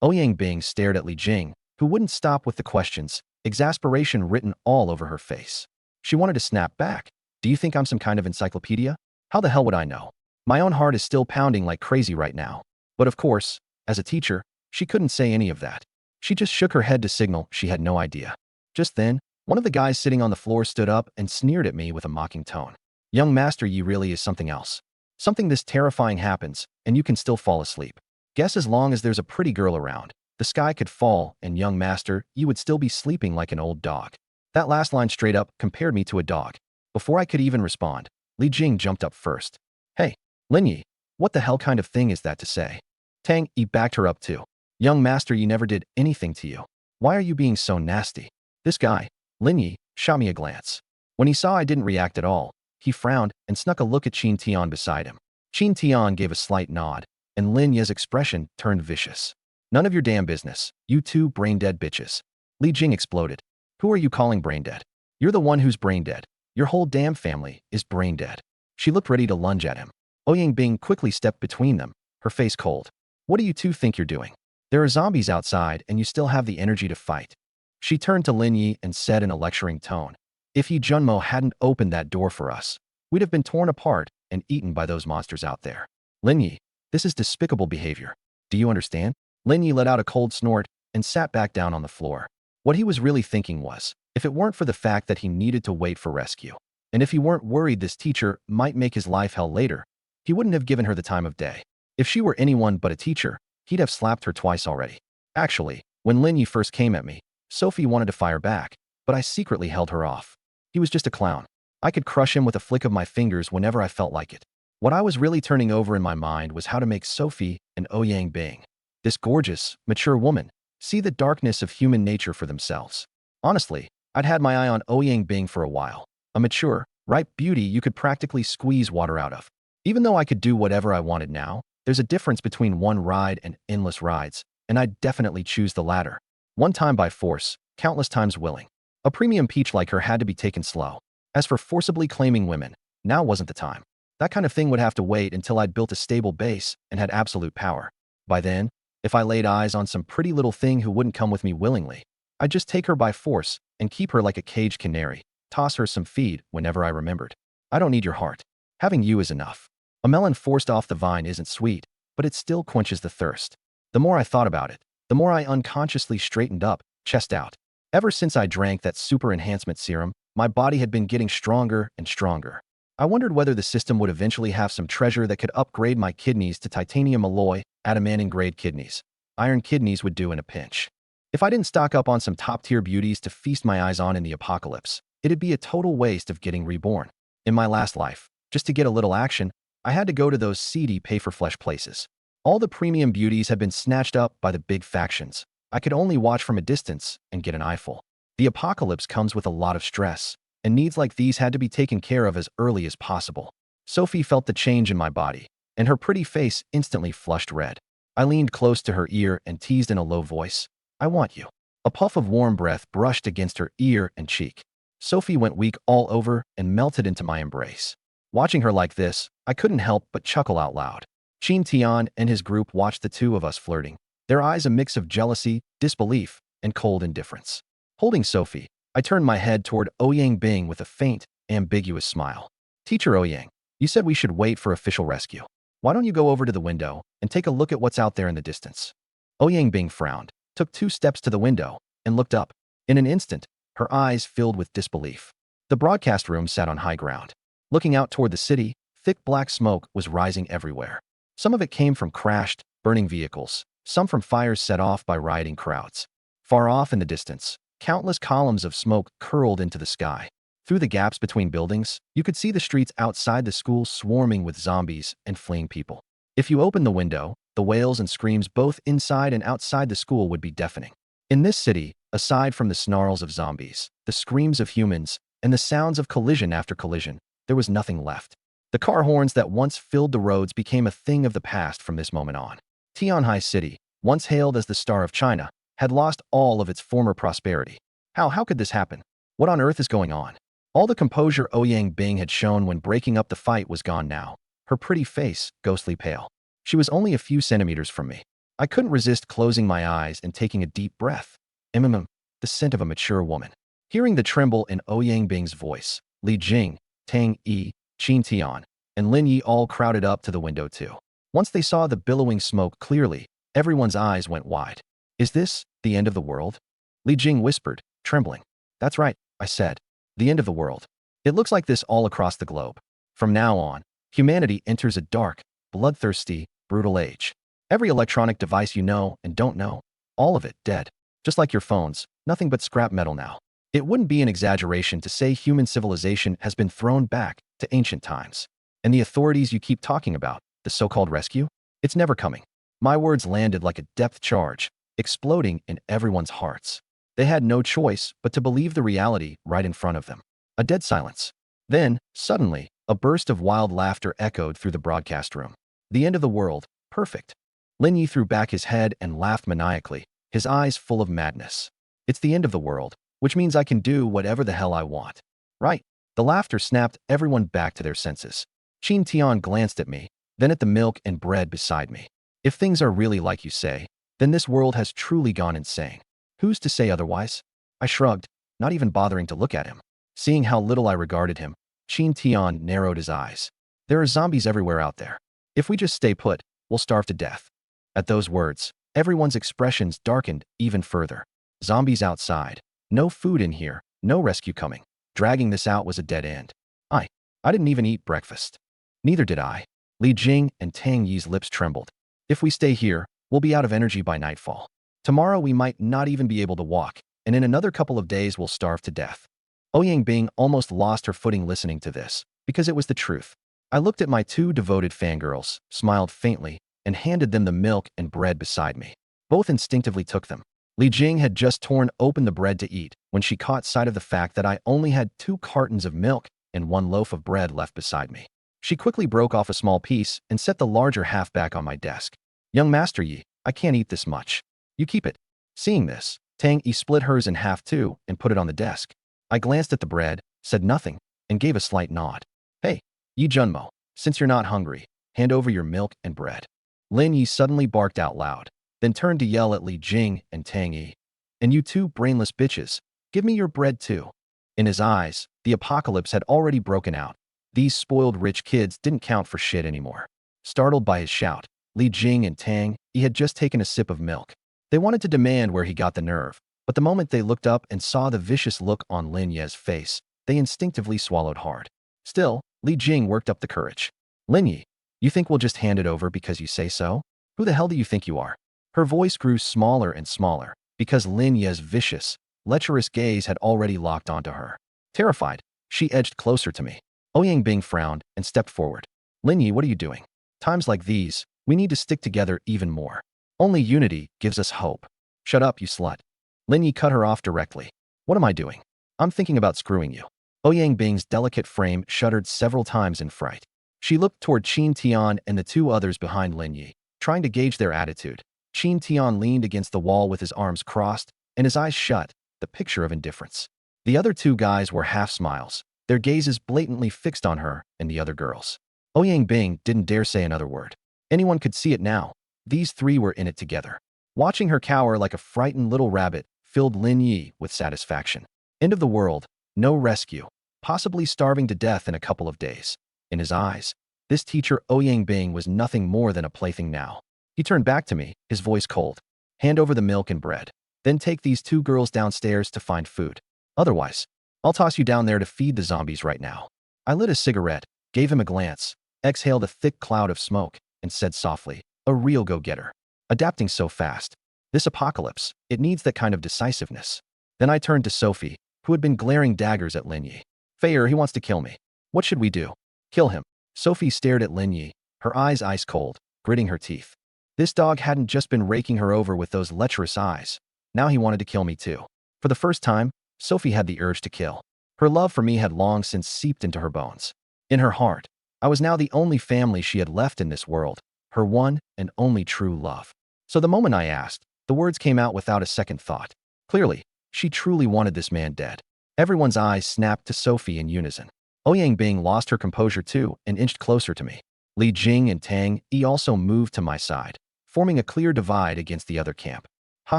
Ouyang Bing stared at Li Jing, who wouldn't stop with the questions, exasperation written all over her face. She wanted to snap back. Do you think I'm some kind of encyclopedia? How the hell would I know? My own heart is still pounding like crazy right now. But of course, as a teacher, she couldn't say any of that. She just shook her head to signal she had no idea. Just then, one of the guys sitting on the floor stood up and sneered at me with a mocking tone. Young master, you really is something else. Something this terrifying happens, and you can still fall asleep. Guess as long as there's a pretty girl around, the sky could fall, and young master, you would still be sleeping like an old dog. That last line straight up compared me to a dog. Before I could even respond, Li Jing jumped up first. Hey, Lin Yi, what the hell kind of thing is that to say? Tang Yi backed her up too. Young master, you never did anything to you. Why are you being so nasty? This guy, Lin Yi, shot me a glance. When he saw I didn't react at all, he frowned and snuck a look at Chin Tian beside him. Chin Tian gave a slight nod, and Lin Yi's expression turned vicious. None of your damn business, you 2 brain-dead bitches. Li Jing exploded. Who are you calling brain-dead? You're the one who's brain-dead. Your whole damn family is brain-dead. She looked ready to lunge at him. Ouyang Bing quickly stepped between them, her face cold. What do you 2 think you're doing? There are zombies outside and you still have the energy to fight. She turned to Lin Yi and said in a lecturing tone, if Yi Junmo hadn't opened that door for us, we'd have been torn apart and eaten by those monsters out there. Lin Yi, this is despicable behavior. Do you understand? Lin Yi let out a cold snort and sat back down on the floor. What he was really thinking was, if it weren't for the fact that he needed to wait for rescue, and if he weren't worried this teacher might make his life hell later, he wouldn't have given her the time of day. If she were anyone but a teacher, he'd have slapped her twice already. Actually, when Lin Yi first came at me, Sophie wanted to fire back, but I secretly held her off. He was just a clown. I could crush him with a flick of my fingers whenever I felt like it. What I was really turning over in my mind was how to make Sophie and Ouyang Bing, this gorgeous, mature woman, see the darkness of human nature for themselves. Honestly, I'd had my eye on Ouyang Bing for a while, a mature, ripe beauty you could practically squeeze water out of. Even though I could do whatever I wanted now, there's a difference between one ride and endless rides, and I'd definitely choose the latter. One time by force, countless times willing. A premium peach like her had to be taken slow. As for forcibly claiming women, now wasn't the time. That kind of thing would have to wait until I'd built a stable base and had absolute power. By then, if I laid eyes on some pretty little thing who wouldn't come with me willingly, I'd just take her by force and keep her like a caged canary, toss her some feed whenever I remembered. I don't need your heart. Having you is enough. A melon forced off the vine isn't sweet, but it still quenches the thirst. The more I thought about it, the more I unconsciously straightened up, chest out. Ever since I drank that super enhancement serum, my body had been getting stronger and stronger. I wondered whether the system would eventually have some treasure that could upgrade my kidneys to titanium alloy, adamantine-grade kidneys. Iron kidneys would do in a pinch. If I didn't stock up on some top-tier beauties to feast my eyes on in the apocalypse, it'd be a total waste of getting reborn. In my last life, just to get a little action, I had to go to those seedy pay-for-flesh places. All the premium beauties had been snatched up by the big factions. I could only watch from a distance and get an eyeful. The apocalypse comes with a lot of stress, and needs like these had to be taken care of as early as possible. Sophie felt the change in my body, and her pretty face instantly flushed red. I leaned close to her ear and teased in a low voice, "I want you." A puff of warm breath brushed against her ear and cheek. Sophie went weak all over and melted into my embrace. Watching her like this, I couldn't help but chuckle out loud. Qin Tian and his group watched the two of us flirting, their eyes a mix of jealousy, disbelief, and cold indifference. Holding Sophie, I turned my head toward Ouyang Bing with a faint, ambiguous smile. "Teacher Ouyang, you said we should wait for official rescue. Why don't you go over to the window and take a look at what's out there in the distance?" Ouyang Bing frowned, took 2 steps to the window, and looked up. In an instant, her eyes filled with disbelief. The broadcast room sat on high ground. Looking out toward the city, thick black smoke was rising everywhere. Some of it came from crashed, burning vehicles, some from fires set off by rioting crowds. Far off in the distance, countless columns of smoke curled into the sky. Through the gaps between buildings, you could see the streets outside the school swarming with zombies and fleeing people. If you opened the window, the wails and screams both inside and outside the school would be deafening. In this city, aside from the snarls of zombies, the screams of humans, and the sounds of collision after collision, there was nothing left. The car horns that once filled the roads became a thing of the past from this moment on. Tianhai City, once hailed as the Star of China, had lost all of its former prosperity. How could this happen? What on earth is going on? All the composure Ouyang Bing had shown when breaking up the fight was gone now, her pretty face ghostly pale. She was only a few centimeters from me. I couldn't resist closing my eyes and taking a deep breath. The scent of a mature woman. Hearing the tremble in Ouyang Bing's voice, Li Jing, Tang Yi, Qin Tian, and Lin Yi all crowded up to the window too. Once they saw the billowing smoke clearly, everyone's eyes went wide. "Is this the end of the world?" Li Jing whispered, trembling. "That's right," I said. "The end of the world. It looks like this all across the globe. From now on, humanity enters a dark, bloodthirsty, brutal age. Every electronic device you know and don't know, all of it dead. Just like your phones, nothing but scrap metal now. It wouldn't be an exaggeration to say human civilization has been thrown back to ancient times. And the authorities you keep talking about, the so-called rescue, it's never coming." My words landed like a depth charge, exploding in everyone's hearts. They had no choice but to believe the reality right in front of them. A dead silence. Then, suddenly, a burst of wild laughter echoed through the broadcast room. "The end of the world, perfect." Lin Yi threw back his head and laughed maniacally, his eyes full of madness. "It's the end of the world, which means I can do whatever the hell I want. Right?" The laughter snapped everyone back to their senses. Qin Tian glanced at me, then at the milk and bread beside me. "If things are really like you say, then this world has truly gone insane. Who's to say otherwise?" I shrugged, not even bothering to look at him. Seeing how little I regarded him, Qin Tian narrowed his eyes. "There are zombies everywhere out there. If we just stay put, we'll starve to death." At those words, everyone's expressions darkened even further. Zombies outside. No food in here, no rescue coming. Dragging this out was a dead end. I didn't even eat breakfast. Neither did I. Li Jing and Tang Yi's lips trembled. "If we stay here, we'll be out of energy by nightfall. Tomorrow we might not even be able to walk, and in another couple of days we'll starve to death." Ouyang Bing almost lost her footing listening to this, because it was the truth. I looked at my two devoted fangirls, smiled faintly, and handed them the milk and bread beside me. Both instinctively took them. Li Jing had just torn open the bread to eat when she caught sight of the fact that I only had 2 cartons of milk and 1 loaf of bread left beside me. She quickly broke off a small piece and set the larger half back on my desk. "Young Master Yi, I can't eat this much. You keep it." Seeing this, Tang Yi split hers in half too and put it on the desk. I glanced at the bread, said nothing, and gave a slight nod. "Hey, Yi Junmo, since you're not hungry, hand over your milk and bread." Lin Yi suddenly barked out loud, then turned to yell at Li Jing and Tang Yi. "And you two brainless bitches, give me your bread too." In his eyes, the apocalypse had already broken out. These spoiled rich kids didn't count for shit anymore. Startled by his shout, Li Jing and Tang Yi had just taken a sip of milk. They wanted to demand where he got the nerve, but the moment they looked up and saw the vicious look on Lin Ye's face, they instinctively swallowed hard. Still, Li Jing worked up the courage. "Lin Yi, you think we'll just hand it over because you say so? Who the hell do you think you are?" Her voice grew smaller and smaller, because Lin Ye's vicious, lecherous gaze had already locked onto her. Terrified, she edged closer to me. Ouyang Bing frowned and stepped forward. "Lin Yi, what are you doing? Times like these, we need to stick together even more. Only unity gives us hope." "Shut up, you slut." Lin Yi cut her off directly. "What am I doing? I'm thinking about screwing you." Ouyang Bing's delicate frame shuddered several times in fright. She looked toward Qin Tian and the 2 others behind Lin Yi, trying to gauge their attitude. Qin Tian leaned against the wall with his arms crossed and his eyes shut, the picture of indifference. The other 2 guys were half smiles, their gazes blatantly fixed on her and the other girls. Ouyang Bing didn't dare say another word. Anyone could see it now. These 3 were in it together. Watching her cower like a frightened little rabbit filled Lin Yi with satisfaction. End of the world, no rescue, possibly starving to death in a couple of days. In his eyes, this teacher Ouyang Bing was nothing more than a plaything now. He turned back to me, his voice cold. "Hand over the milk and bread. Then take these 2 girls downstairs to find food. Otherwise, I'll toss you down there to feed the zombies right now." I lit a cigarette, gave him a glance, exhaled a thick cloud of smoke, and said softly, "A real go-getter. Adapting so fast. This apocalypse, it needs that kind of decisiveness." Then I turned to Sophie, who had been glaring daggers at Lin Yi. "Feier, he wants to kill me. What should we do?" "Kill him." Sophie stared at Lin Yi, her eyes ice cold, gritting her teeth. This dog hadn't just been raking her over with those lecherous eyes. Now he wanted to kill me too. For the first time, Sophie had the urge to kill. Her love for me had long since seeped into her bones. In her heart, I was now the only family she had left in this world, her one and only true love. So the moment I asked, the words came out without a second thought. Clearly, she truly wanted this man dead. Everyone's eyes snapped to Sophie in unison. Ouyang Bing lost her composure too and inched closer to me. Li Jing and Tang Yi also moved to my side, forming a clear divide against the other camp. "Ha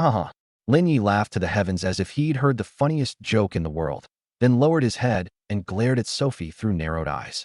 ha ha." Lin Yi laughed to the heavens as if he'd heard the funniest joke in the world, then lowered his head and glared at Sophie through narrowed eyes.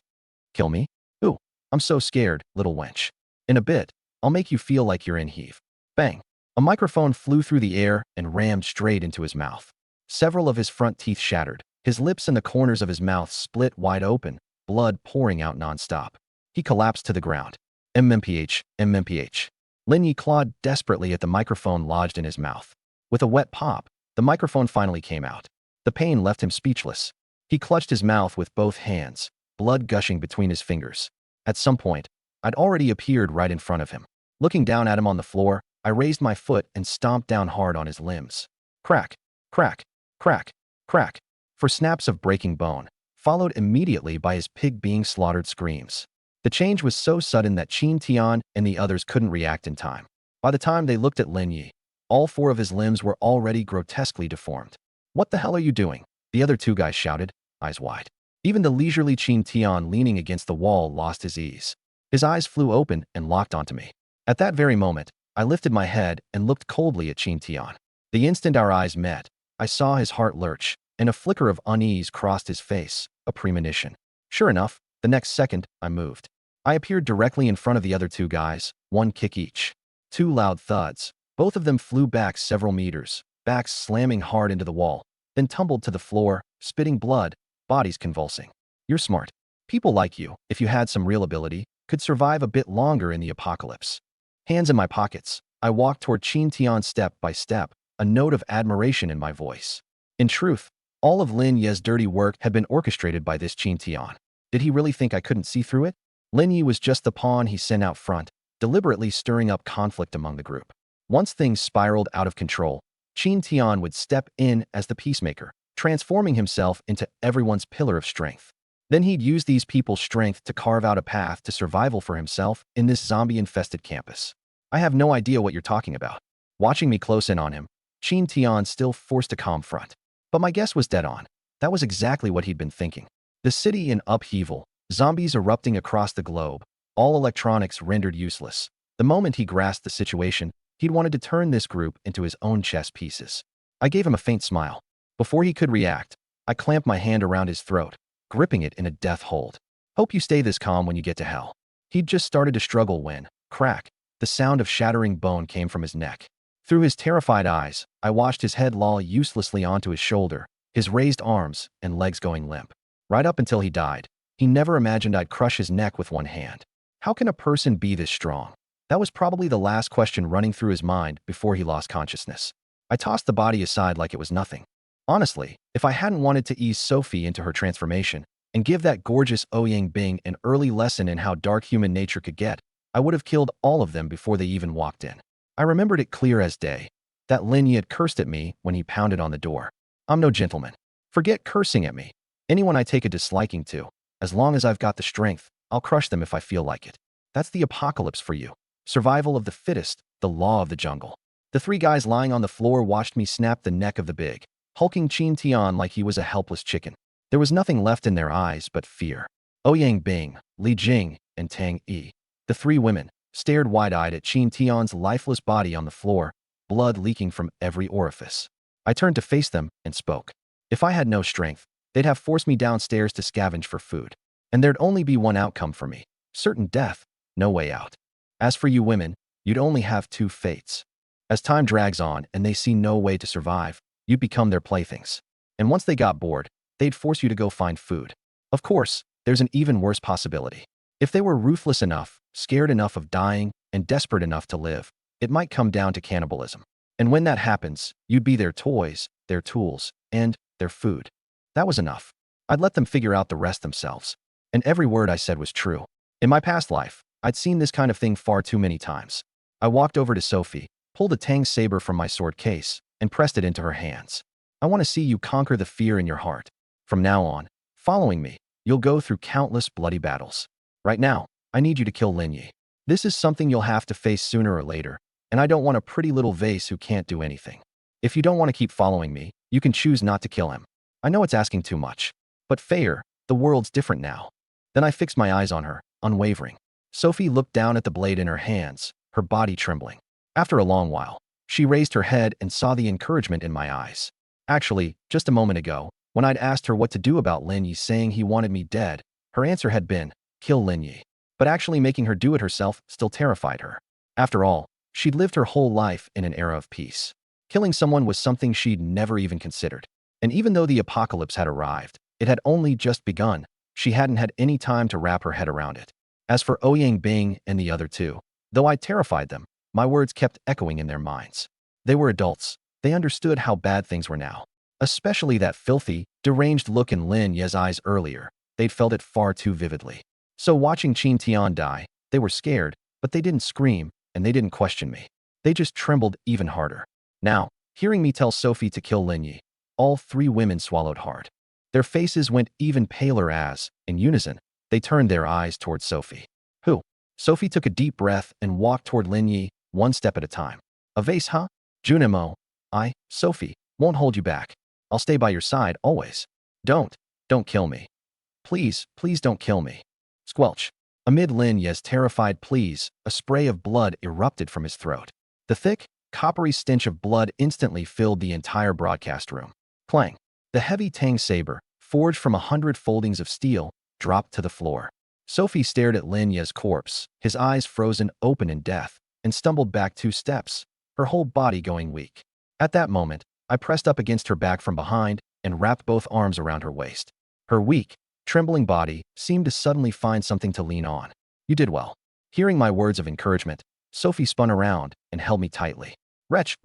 "Kill me? Ooh, I'm so scared, little wench. In a bit, I'll make you feel like you're in heave." Bang! A microphone flew through the air and rammed straight into his mouth. Several of his front teeth shattered, his lips and the corners of his mouth split wide open, blood pouring out nonstop. He collapsed to the ground. MMPH, MMPH. Lin Yi clawed desperately at the microphone lodged in his mouth. With a wet pop, the microphone finally came out. The pain left him speechless. He clutched his mouth with both hands, blood gushing between his fingers. At some point, I'd already appeared right in front of him. Looking down at him on the floor, I raised my foot and stomped down hard on his limbs. Crack, crack, crack, crack, for snaps of breaking bone, followed immediately by his pig being slaughtered screams. The change was so sudden that Qin Tian and the others couldn't react in time. By the time they looked at Lin Yi, all 4 of his limbs were already grotesquely deformed. "What the hell are you doing?" the other 2 guys shouted, eyes wide. Even the leisurely Qin Tian leaning against the wall lost his ease. His eyes flew open and locked onto me. At that very moment, I lifted my head and looked coldly at Qin Tian. The instant our eyes met, I saw his heart lurch, and a flicker of unease crossed his face, a premonition. Sure enough, the next second, I moved. I appeared directly in front of the other 2 guys, 1 kick each. 2 loud thuds. Both of them flew back several meters, backs slamming hard into the wall, then tumbled to the floor, spitting blood, bodies convulsing. "You're smart. People like you, if you had some real ability, could survive a bit longer in the apocalypse." Hands in my pockets, I walked toward Qin Tian step by step, a note of admiration in my voice. In truth, all of Lin Ye's dirty work had been orchestrated by this Qin Tian. Did he really think I couldn't see through it? Lin Yi was just the pawn he sent out front, deliberately stirring up conflict among the group. Once things spiraled out of control, Qin Tian would step in as the peacemaker, transforming himself into everyone's pillar of strength. Then he'd use these people's strength to carve out a path to survival for himself in this zombie-infested campus. I have no idea what you're talking about. Watching me close in on him, Qin Tian still forced a calm front. But my guess was dead on. That was exactly what he'd been thinking. The city in upheaval, zombies erupting across the globe, all electronics rendered useless. The moment he grasped the situation, he'd wanted to turn this group into his own chess pieces. I gave him a faint smile. Before he could react, I clamped my hand around his throat, gripping it in a death hold. Hope you stay this calm when you get to hell. He'd just started to struggle when, crack, the sound of shattering bone came from his neck. Through his terrified eyes, I watched his head loll uselessly onto his shoulder, his raised arms and legs going limp. Right up until he died, he never imagined I'd crush his neck with one hand. How can a person be this strong? That was probably the last question running through his mind before he lost consciousness. I tossed the body aside like it was nothing. Honestly, if I hadn't wanted to ease Sophie into her transformation and give that gorgeous Ouyang Bing an early lesson in how dark human nature could get, I would have killed all of them before they even walked in. I remembered it clear as day. That Lin Yi had cursed at me when he pounded on the door. I'm no gentleman. Forget cursing at me. Anyone I take a disliking to, as long as I've got the strength, I'll crush them if I feel like it. That's the apocalypse for you. Survival of the fittest, the law of the jungle. The three guys lying on the floor watched me snap the neck of the big, hulking Qin Tian like he was a helpless chicken. There was nothing left in their eyes but fear. Ouyang Bing, Li Jing, and Tang Yi. The three women stared wide-eyed at Qin Tian's lifeless body on the floor, blood leaking from every orifice. I turned to face them and spoke. If I had no strength, they'd have forced me downstairs to scavenge for food. And there'd only be one outcome for me. Certain death, no way out. As for you women, you'd only have two fates. As time drags on and they see no way to survive, you'd become their playthings. And once they got bored, they'd force you to go find food. Of course, there's an even worse possibility. If they were ruthless enough, scared enough of dying, and desperate enough to live, it might come down to cannibalism. And when that happens, you'd be their toys, their tools, and their food. That was enough. I'd let them figure out the rest themselves. And every word I said was true. In my past life, I'd seen this kind of thing far too many times. I walked over to Sophie, pulled a Tang saber from my sword case, and pressed it into her hands. I want to see you conquer the fear in your heart. From now on, following me, you'll go through countless bloody battles. Right now, I need you to kill Lin Yi. This is something you'll have to face sooner or later, and I don't want a pretty little vase who can't do anything. If you don't want to keep following me, you can choose not to kill him. I know it's asking too much. But fair, the world's different now. Then I fixed my eyes on her, unwavering. Sophie looked down at the blade in her hands, her body trembling. After a long while, she raised her head and saw the encouragement in my eyes. Actually, just a moment ago, when I'd asked her what to do about Lin Yi saying he wanted me dead, her answer had been, kill Lin Yi. But actually making her do it herself still terrified her. After all, she'd lived her whole life in an era of peace. Killing someone was something she'd never even considered. And even though the apocalypse had arrived, it had only just begun. She hadn't had any time to wrap her head around it. As for Ouyang Bing and the other two, though I terrified them, my words kept echoing in their minds. They were adults. They understood how bad things were now. Especially that filthy, deranged look in Lin Yi's eyes earlier. They'd felt it far too vividly. So watching Qin Tian die, they were scared, but they didn't scream, and they didn't question me. They just trembled even harder. Now, hearing me tell Sophie to kill Lin Yi, all three women swallowed hard. Their faces went even paler as, in unison, they turned their eyes toward Sophie. Who? Sophie took a deep breath and walked toward Lin Yi, one step at a time. A vase, huh? Junimo. Sophie, won't hold you back. I'll stay by your side, always. Don't kill me. Please don't kill me. Squelch. Amid Lin Yi's terrified pleas, a spray of blood erupted from his throat. The thick, coppery stench of blood instantly filled the entire broadcast room. Clang. The heavy Tang saber, forged from 100 foldings of steel, dropped to the floor. Sophie stared at Lin Yi's corpse, his eyes frozen open in death, and stumbled back 2 steps, her whole body going weak. At that moment, I pressed up against her back from behind and wrapped both arms around her waist. Her weak, trembling body seemed to suddenly find something to lean on. You did well. Hearing my words of encouragement, Sophie spun around and held me tightly. Wretch.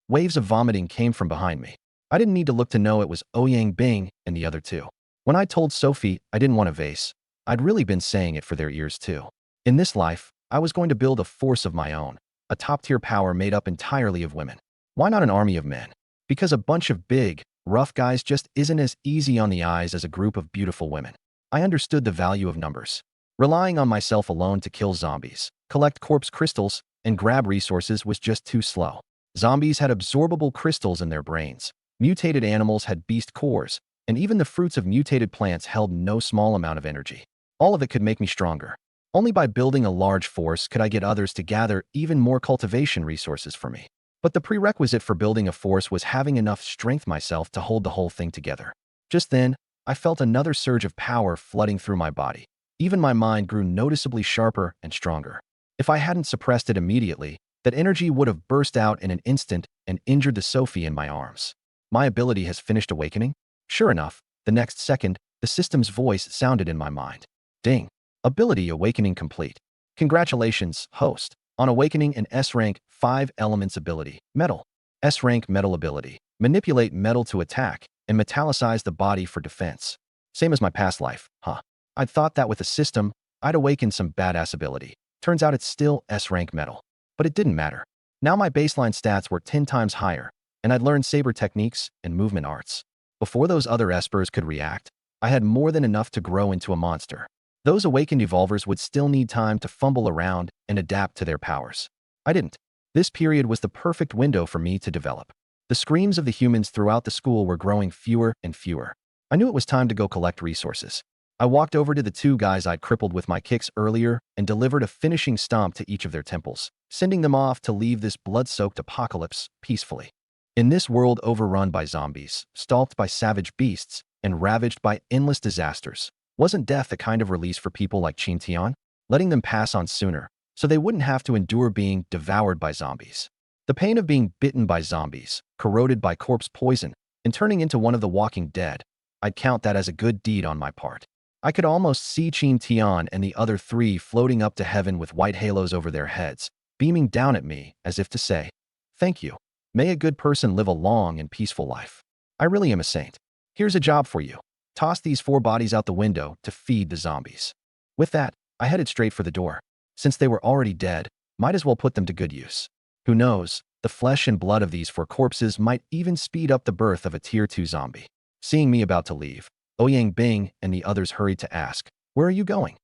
Waves of vomiting came from behind me. I didn't need to look to know it was Ouyang Bing and the other two. When I told Sophie I didn't want a vase, I'd really been saying it for their ears too. In this life, I was going to build a force of my own, a top-tier power made up entirely of women. Why not an army of men? Because a bunch of big, rough guys just isn't as easy on the eyes as a group of beautiful women. I understood the value of numbers. Relying on myself alone to kill zombies, collect corpse crystals, and grab resources was just too slow. Zombies had absorbable crystals in their brains. Mutated animals had beast cores, and even the fruits of mutated plants held no small amount of energy. All of it could make me stronger. Only by building a large force could I get others to gather even more cultivation resources for me. But the prerequisite for building a force was having enough strength myself to hold the whole thing together. Just then, I felt another surge of power flooding through my body. Even my mind grew noticeably sharper and stronger. If I hadn't suppressed it immediately, that energy would have burst out in an instant and injured the Sophie in my arms. My ability has finished awakening? Sure enough, the next second, the system's voice sounded in my mind. Ding. Ability awakening complete. Congratulations, host, on awakening an S-rank 5 elements ability, metal. S-rank metal ability. Manipulate metal to attack and metallicize the body for defense. Same as my past life, huh? I'd thought that with a system, I'd awaken some badass ability. Turns out it's still S-rank metal. But it didn't matter. Now my baseline stats were 10 times higher, and I'd learned saber techniques and movement arts. Before those other espers could react, I had more than enough to grow into a monster. Those awakened evolvers would still need time to fumble around and adapt to their powers. I didn't. This period was the perfect window for me to develop. The screams of the humans throughout the school were growing fewer and fewer. I knew it was time to go collect resources. I walked over to the two guys I'd crippled with my kicks earlier and delivered a finishing stomp to each of their temples, sending them off to leave this blood-soaked apocalypse peacefully. In this world overrun by zombies, stalked by savage beasts, and ravaged by endless disasters, wasn't death a kind of release for people like Chin Tian? Letting them pass on sooner, so they wouldn't have to endure being devoured by zombies. The pain of being bitten by zombies, corroded by corpse poison, and turning into one of the walking dead, I'd count that as a good deed on my part. I could almost see Chin Tian and the other three floating up to heaven with white halos over their heads, beaming down at me as if to say, "Thank you. May a good person live a long and peaceful life. I really am a saint. Here's a job for you. Toss these 4 bodies out the window to feed the zombies." With that, I headed straight for the door. Since they were already dead, might as well put them to good use. Who knows, the flesh and blood of these 4 corpses might even speed up the birth of a Tier 2 zombie. Seeing me about to leave, Ouyang Bing and the others hurried to ask, "Where are you going?"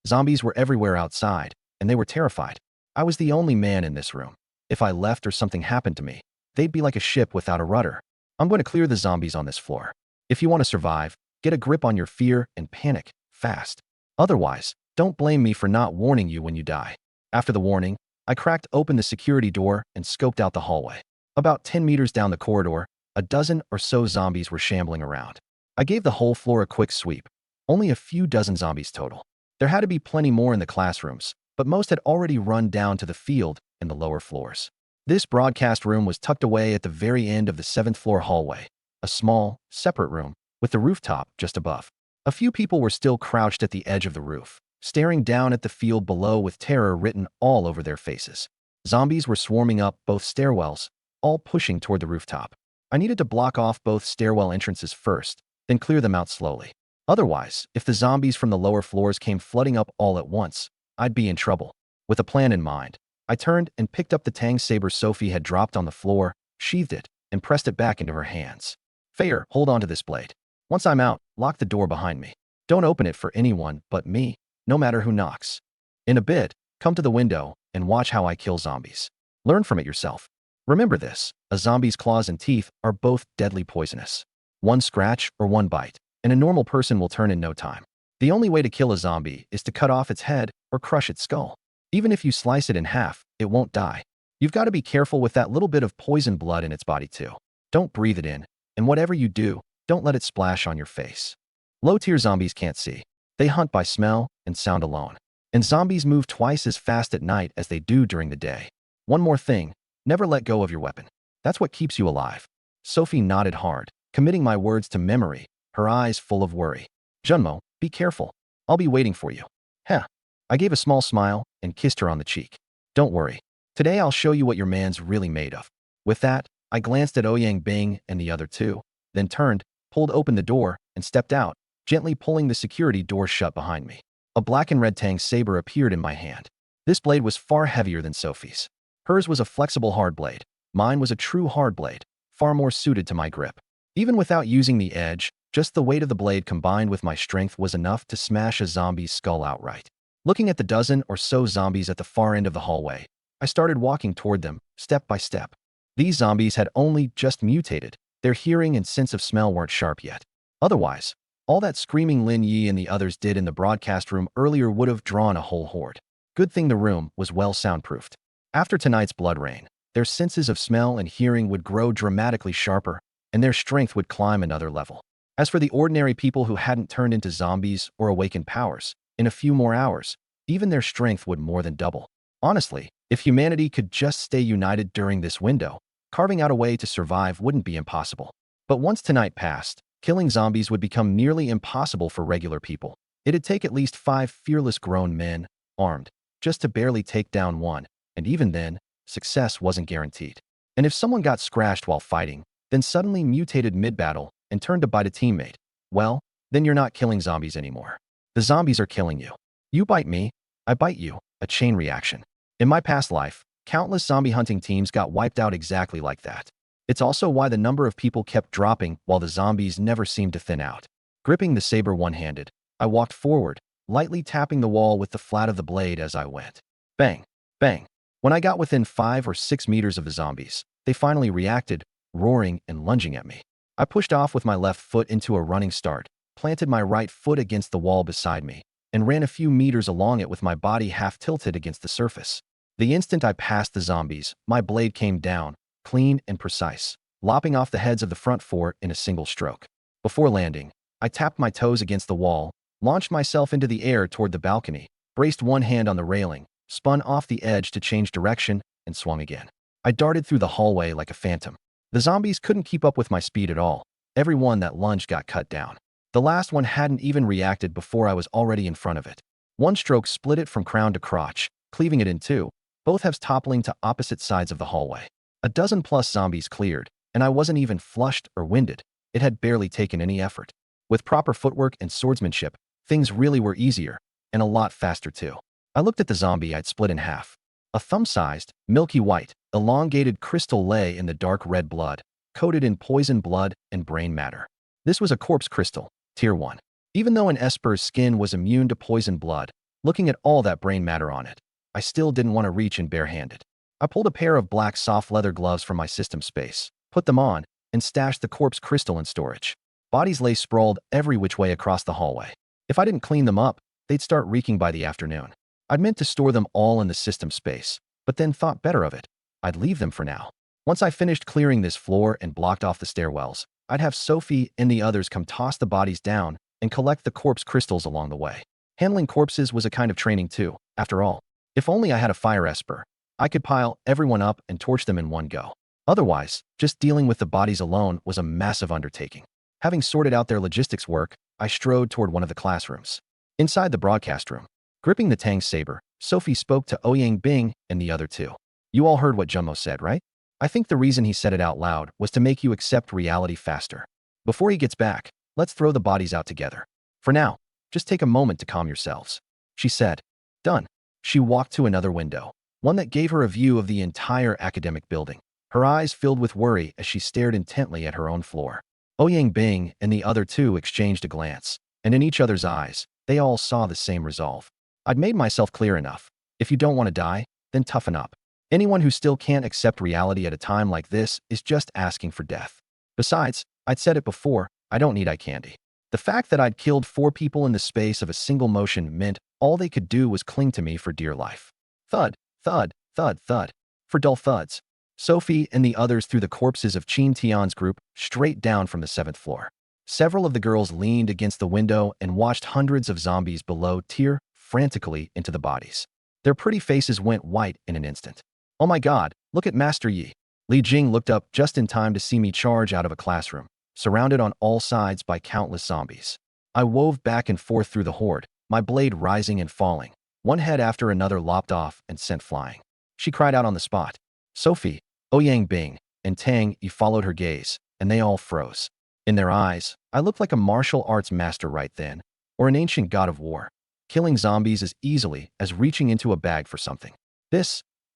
Zombies were everywhere outside, and they were terrified. I was the only man in this room. If I left or something happened to me, they'd be like a ship without a rudder. I'm going to clear the zombies on this floor. If you want to survive, get a grip on your fear and panic, fast. Otherwise, don't blame me for not warning you when you die. After the warning, I cracked open the security door and scoped out the hallway. About 10 meters down the corridor, a dozen or so zombies were shambling around. I gave the whole floor a quick sweep. Only a few dozen zombies total. There had to be plenty more in the classrooms, but most had already run down to the field in the lower floors. This broadcast room was tucked away at the very end of the 7th floor hallway, a small, separate room with the rooftop just above. A few people were still crouched at the edge of the roof, staring down at the field below with terror written all over their faces. Zombies were swarming up both stairwells, all pushing toward the rooftop. I needed to block off both stairwell entrances first, then clear them out slowly. Otherwise, if the zombies from the lower floors came flooding up all at once, I'd be in trouble. With a plan in mind, I turned and picked up the Tang saber Sophie had dropped on the floor, sheathed it, and pressed it back into her hands. "Fair, hold on to this blade. Once I'm out, lock the door behind me. Don't open it for anyone but me, no matter who knocks. In a bit, come to the window and watch how I kill zombies. Learn from it yourself. Remember this, a zombie's claws and teeth are both deadly poisonous. One scratch or one bite, and a normal person will turn in no time. The only way to kill a zombie is to cut off its head or crush its skull. Even if you slice it in half, it won't die. You've got to be careful with that little bit of poison blood in its body too. Don't breathe it in, and whatever you do, don't let it splash on your face. Low-tier zombies can't see. They hunt by smell and sound alone. And zombies move twice as fast at night as they do during the day. One more thing, never let go of your weapon. That's what keeps you alive." Sophie nodded hard, committing my words to memory, her eyes full of worry. "Junmo, be careful. I'll be waiting for you." Heh. I gave a small smile and kissed her on the cheek. "Don't worry. Today I'll show you what your man's really made of." With that, I glanced at Ouyang Bing and the other two, then turned, pulled open the door, and stepped out, gently pulling the security door shut behind me. A black and red tang saber appeared in my hand. This blade was far heavier than Sophie's. Hers was a flexible hard blade. Mine was a true hard blade, far more suited to my grip. Even without using the edge, just the weight of the blade combined with my strength was enough to smash a zombie's skull outright. Looking at the dozen or so zombies at the far end of the hallway, I started walking toward them, step by step. These zombies had only just mutated. Their hearing and sense of smell weren't sharp yet. Otherwise, all that screaming Lin Yi and the others did in the broadcast room earlier would have drawn a whole horde. Good thing the room was well soundproofed. After tonight's blood rain, their senses of smell and hearing would grow dramatically sharper, and their strength would climb another level. As for the ordinary people who hadn't turned into zombies or awakened powers, in a few more hours, even their strength would more than double. Honestly, if humanity could just stay united during this window, carving out a way to survive wouldn't be impossible. But once tonight passed, killing zombies would become nearly impossible for regular people. It'd take at least 5 fearless grown men, armed, just to barely take down one, and even then, success wasn't guaranteed. And if someone got scratched while fighting, then suddenly mutated mid-battle and turned to bite a teammate, well, then you're not killing zombies anymore. The zombies are killing you. You bite me, I bite you, a chain reaction. In my past life, countless zombie hunting teams got wiped out exactly like that. It's also why the number of people kept dropping while the zombies never seemed to thin out. Gripping the saber one-handed, I walked forward, lightly tapping the wall with the flat of the blade as I went. Bang, bang. When I got within 5 or 6 meters of the zombies, they finally reacted, roaring and lunging at me. I pushed off with my left foot into a running start, planted my right foot against the wall beside me, and ran a few meters along it with my body half tilted against the surface. The instant I passed the zombies, my blade came down, clean and precise, lopping off the heads of the front 4 in a single stroke. Before landing, I tapped my toes against the wall, launched myself into the air toward the balcony, braced one hand on the railing, spun off the edge to change direction, and swung again. I darted through the hallway like a phantom. The zombies couldn't keep up with my speed at all. Every one that lunged got cut down. The last one hadn't even reacted before I was already in front of it. One stroke split it from crown to crotch, cleaving it in two, both halves toppling to opposite sides of the hallway. A dozen plus zombies cleared, and I wasn't even flushed or winded. It had barely taken any effort. With proper footwork and swordsmanship, things really were easier, and a lot faster too. I looked at the zombie I'd split in half. A thumb-sized, milky white, elongated crystal lay in the dark red blood, coated in poison blood and brain matter. This was a corpse crystal, tier 1. Even though an Esper's skin was immune to poison blood, looking at all that brain matter on it, I still didn't want to reach in barehanded. I pulled a pair of black soft leather gloves from my system space, put them on, and stashed the corpse crystal in storage. Bodies lay sprawled every which way across the hallway. If I didn't clean them up, they'd start reeking by the afternoon. I'd meant to store them all in the system space, but then thought better of it. I'd leave them for now. Once I finished clearing this floor and blocked off the stairwells, I'd have Sophie and the others come toss the bodies down and collect the corpse crystals along the way. Handling corpses was a kind of training too, after all. If only I had a fire esper, I could pile everyone up and torch them in one go. Otherwise, just dealing with the bodies alone was a massive undertaking. Having sorted out their logistics work, I strode toward one of the classrooms. Inside the broadcast room, gripping the Tang saber, Sophie spoke to Ouyang Bing and the other two. You all heard what Junmo said, right? I think the reason he said it out loud was to make you accept reality faster. Before he gets back, let's throw the bodies out together. For now, just take a moment to calm yourselves. She said. Done. She walked to another window, one that gave her a view of the entire academic building. Her eyes filled with worry as she stared intently at her own floor. Ouyang Bing and the other two exchanged a glance, and in each other's eyes, they all saw the same resolve. I'd made myself clear enough. If you don't want to die, then toughen up. Anyone who still can't accept reality at a time like this is just asking for death. Besides, I'd said it before, I don't need eye candy. The fact that I'd killed 4 people in the space of a single motion meant all they could do was cling to me for dear life. Thud, thud, thud, thud. For dull thuds, Sophie and the others threw the corpses of Qin Tian's group straight down from the 7th floor. Several of the girls leaned against the window and watched hundreds of zombies below tear frantically into the bodies. Their pretty faces went white in an instant. Oh my God, look at Master Yi. Li Jing looked up just in time to see me charge out of a classroom, surrounded on all sides by countless zombies. I wove back and forth through the horde, my blade rising and falling, one head after another lopped off and sent flying. She cried out on the spot. Sophie, Ouyang Bing, and Tang Yi followed her gaze, and they all froze. In their eyes, I looked like a martial arts master right then, or an ancient god of war. killing zombies as easily as reaching into a bag for something.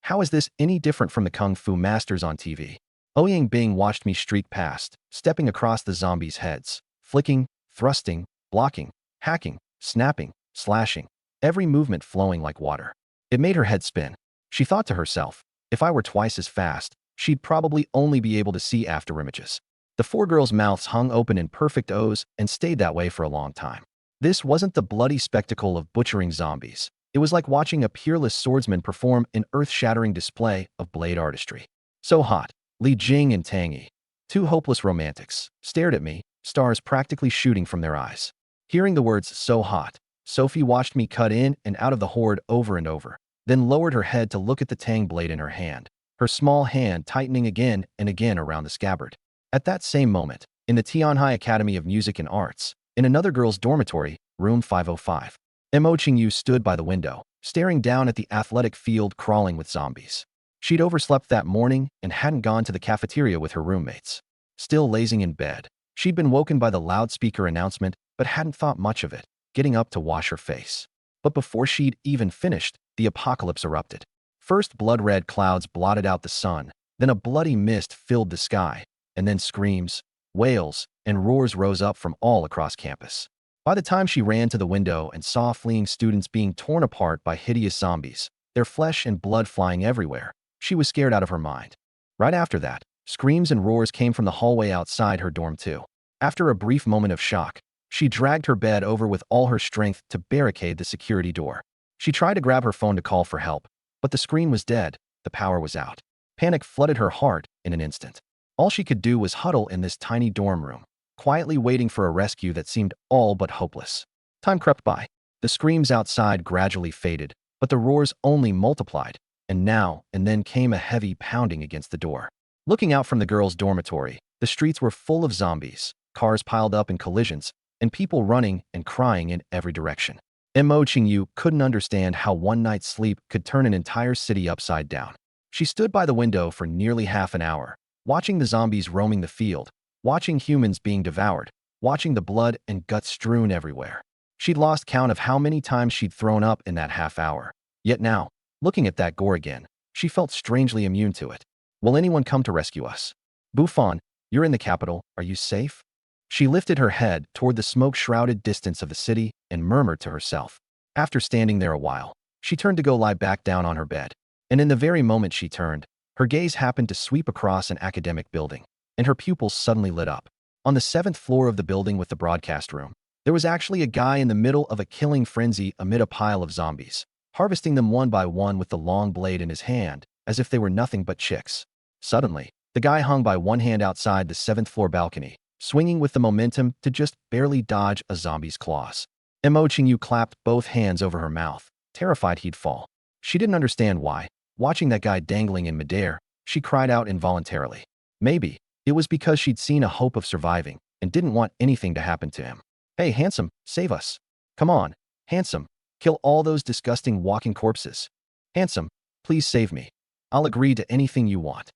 How is this any different from the Kung Fu masters on TV? Ouyang Bing watched me streak past, stepping across the zombies' heads, flicking, thrusting, blocking, hacking, snapping, slashing, every movement flowing like water. It made her head spin. She thought to herself, if I were twice as fast, she'd probably only be able to see after images. The four girls' mouths hung open in perfect O's and stayed that way for a long time. This wasn't the bloody spectacle of butchering zombies. It was like watching a peerless swordsman perform an earth-shattering display of blade artistry. So hot, Li Jing and Tang Yi, two hopeless romantics, stared at me, stars practically shooting from their eyes. Hearing the words "so hot," Sophie watched me cut in and out of the horde over and over, then lowered her head to look at the tang blade in her hand, her small hand tightening again and again around the scabbard. At that same moment, in the Tianhai Academy of Music and Arts, in another girl's dormitory, room 505, Mo Qingyu stood by the window, staring down at the athletic field crawling with zombies. She'd overslept that morning and hadn't gone to the cafeteria with her roommates. Still lazing in bed, she'd been woken by the loudspeaker announcement but hadn't thought much of it, getting up to wash her face. But before she'd even finished, the apocalypse erupted. First, blood-red clouds blotted out the sun, then a bloody mist filled the sky, and then screams, wails, and roars rose up from all across campus. By the time she ran to the window and saw fleeing students being torn apart by hideous zombies, their flesh and blood flying everywhere, she was scared out of her mind. Right after that, screams and roars came from the hallway outside her dorm too. After a brief moment of shock, she dragged her bed over with all her strength to barricade the security door. She tried to grab her phone to call for help, but the screen was dead, the power was out. Panic flooded her heart in an instant. All she could do was huddle in this tiny dorm room, quietly waiting for a rescue that seemed all but hopeless. Time crept by. The screams outside gradually faded, but the roars only multiplied, and now and then came a heavy pounding against the door. Looking out from the girls' dormitory, the streets were full of zombies, cars piled up in collisions, and people running and crying in every direction. Mo Qingyu couldn't understand how one night's sleep could turn an entire city upside down. She stood by the window for nearly half an hour, watching the zombies roaming the field, watching humans being devoured, watching the blood and guts strewn everywhere. She'd lost count of how many times she'd thrown up in that half hour. Yet now, looking at that gore again, she felt strangely immune to it. Will anyone come to rescue us? Buffon, you're in the capital, are you safe? She lifted her head toward the smoke-shrouded distance of the city and murmured to herself. After standing there a while, she turned to go lie back down on her bed. And in the very moment she turned, her gaze happened to sweep across an academic building, and her pupils suddenly lit up. On the 7th floor of the building with the broadcast room, there was actually a guy in the middle of a killing frenzy amid a pile of zombies, harvesting them one by one with the long blade in his hand, as if they were nothing but chicks. Suddenly, the guy hung by one hand outside the 7th floor balcony, swinging with the momentum to just barely dodge a zombie's claws. Mo Qingyu clapped both hands over her mouth, terrified he'd fall. She didn't understand why. Watching that guy dangling in midair, she cried out involuntarily. Maybe it was because she'd seen a hope of surviving and didn't want anything to happen to him. Hey, handsome, save us. Come on, handsome, kill all those disgusting walking corpses. Handsome, please save me. I'll agree to anything you want.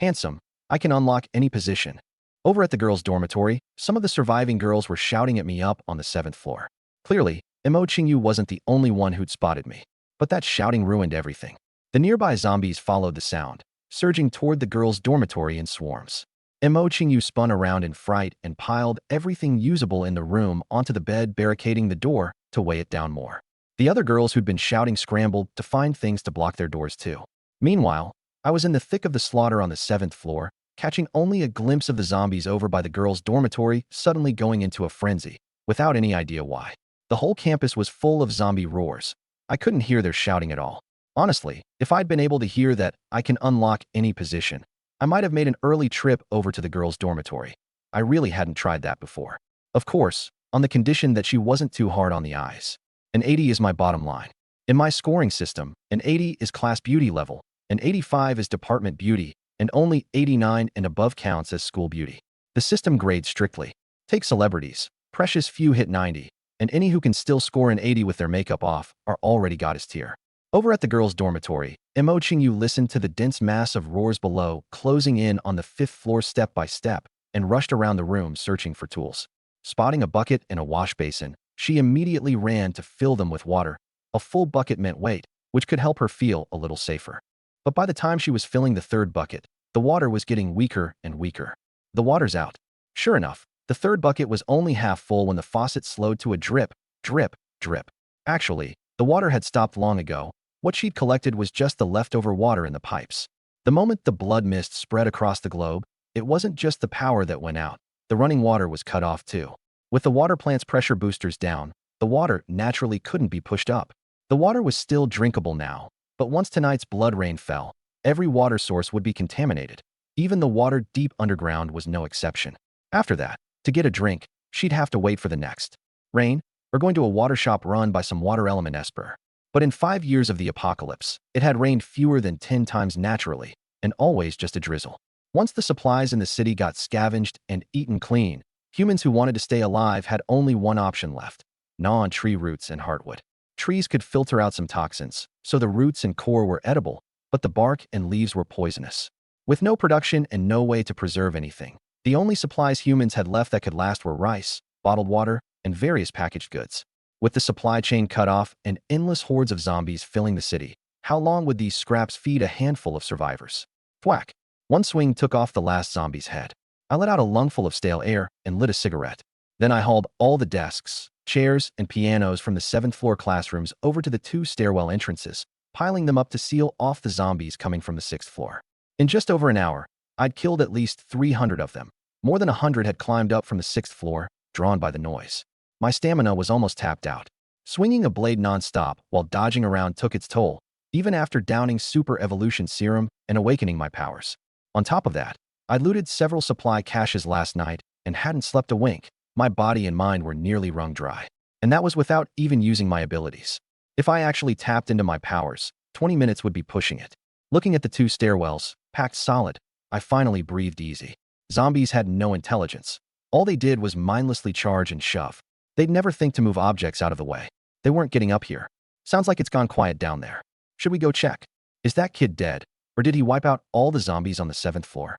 Handsome, I can unlock any position. Over at the girls' dormitory, some of the surviving girls were shouting at me up on the 7th floor. Clearly, Mo Qingyu wasn't the only one who'd spotted me. But that shouting ruined everything. The nearby zombies followed the sound, surging toward the girls' dormitory in swarms. Mo Qingyu spun around in fright and piled everything usable in the room onto the bed, barricading the door to weigh it down more. The other girls who'd been shouting scrambled to find things to block their doors too. Meanwhile, I was in the thick of the slaughter on the 7th floor, catching only a glimpse of the zombies over by the girls' dormitory suddenly going into a frenzy, without any idea why. The whole campus was full of zombie roars. I couldn't hear their shouting at all. Honestly, if I'd been able to hear that I can unlock any position, I might have made an early trip over to the girls' dormitory. I really hadn't tried that before. Of course, on the condition that she wasn't too hard on the eyes. An 80 is my bottom line. In my scoring system, an 80 is class beauty level, an 85 is department beauty, and only 89 and above counts as school beauty. The system grades strictly. Take celebrities. Precious few hit 90, and any who can still score an 80 with their makeup off are already goddess tier. Over at the girls' dormitory, Mo Qingyu listened to the dense mass of roars below, closing in on the 5th floor step by step, and rushed around the room searching for tools. Spotting a bucket and a wash basin, She immediately ran to fill them with water. A full bucket meant weight, which could help her feel a little safer. But by the time she was filling the third bucket, the water was getting weaker and weaker. The water's out. Sure enough, the third bucket was only half full when the faucet slowed to a drip, drip, drip. Actually, the water had stopped long ago. What she'd collected was just the leftover water in the pipes. The moment the blood mist spread across the globe, it wasn't just the power that went out. The running water was cut off too. With the water plant's pressure boosters down, the water naturally couldn't be pushed up. The water was still drinkable now, but once tonight's blood rain fell, every water source would be contaminated. Even the water deep underground was no exception. After that, to get a drink, she'd have to wait for the next rain or going to a water shop run by some water element expert. But in 5 years of the apocalypse, it had rained fewer than 10 times naturally, and always just a drizzle. Once the supplies in the city got scavenged and eaten clean, humans who wanted to stay alive had only one option left: gnaw on tree roots and heartwood. Trees could filter out some toxins, so the roots and core were edible, but the bark and leaves were poisonous. With no production and no way to preserve anything, the only supplies humans had left that could last were rice, bottled water, and various packaged goods. With the supply chain cut off and endless hordes of zombies filling the city, how long would these scraps feed a handful of survivors? Thwack! One swing took off the last zombie's head. I let out a lungful of stale air and lit a cigarette. Then I hauled all the desks, chairs, and pianos from the 7th floor classrooms over to the 2 stairwell entrances, piling them up to seal off the zombies coming from the 6th floor. In just over an hour, I'd killed at least 300 of them. More than 100 had climbed up from the 6th floor, drawn by the noise. My stamina was almost tapped out. Swinging a blade non-stop while dodging around took its toll, even after downing super evolution serum and awakening my powers. On top of that, I looted several supply caches last night and hadn't slept a wink. My body and mind were nearly wrung dry. And that was without even using my abilities. If I actually tapped into my powers, 20 minutes would be pushing it. Looking at the 2 stairwells, packed solid, I finally breathed easy. Zombies had no intelligence. All they did was mindlessly charge and shove. They'd never think to move objects out of the way. They weren't getting up here. Sounds like it's gone quiet down there. Should we go check? Is that kid dead, or did he wipe out all the zombies on the 7th floor?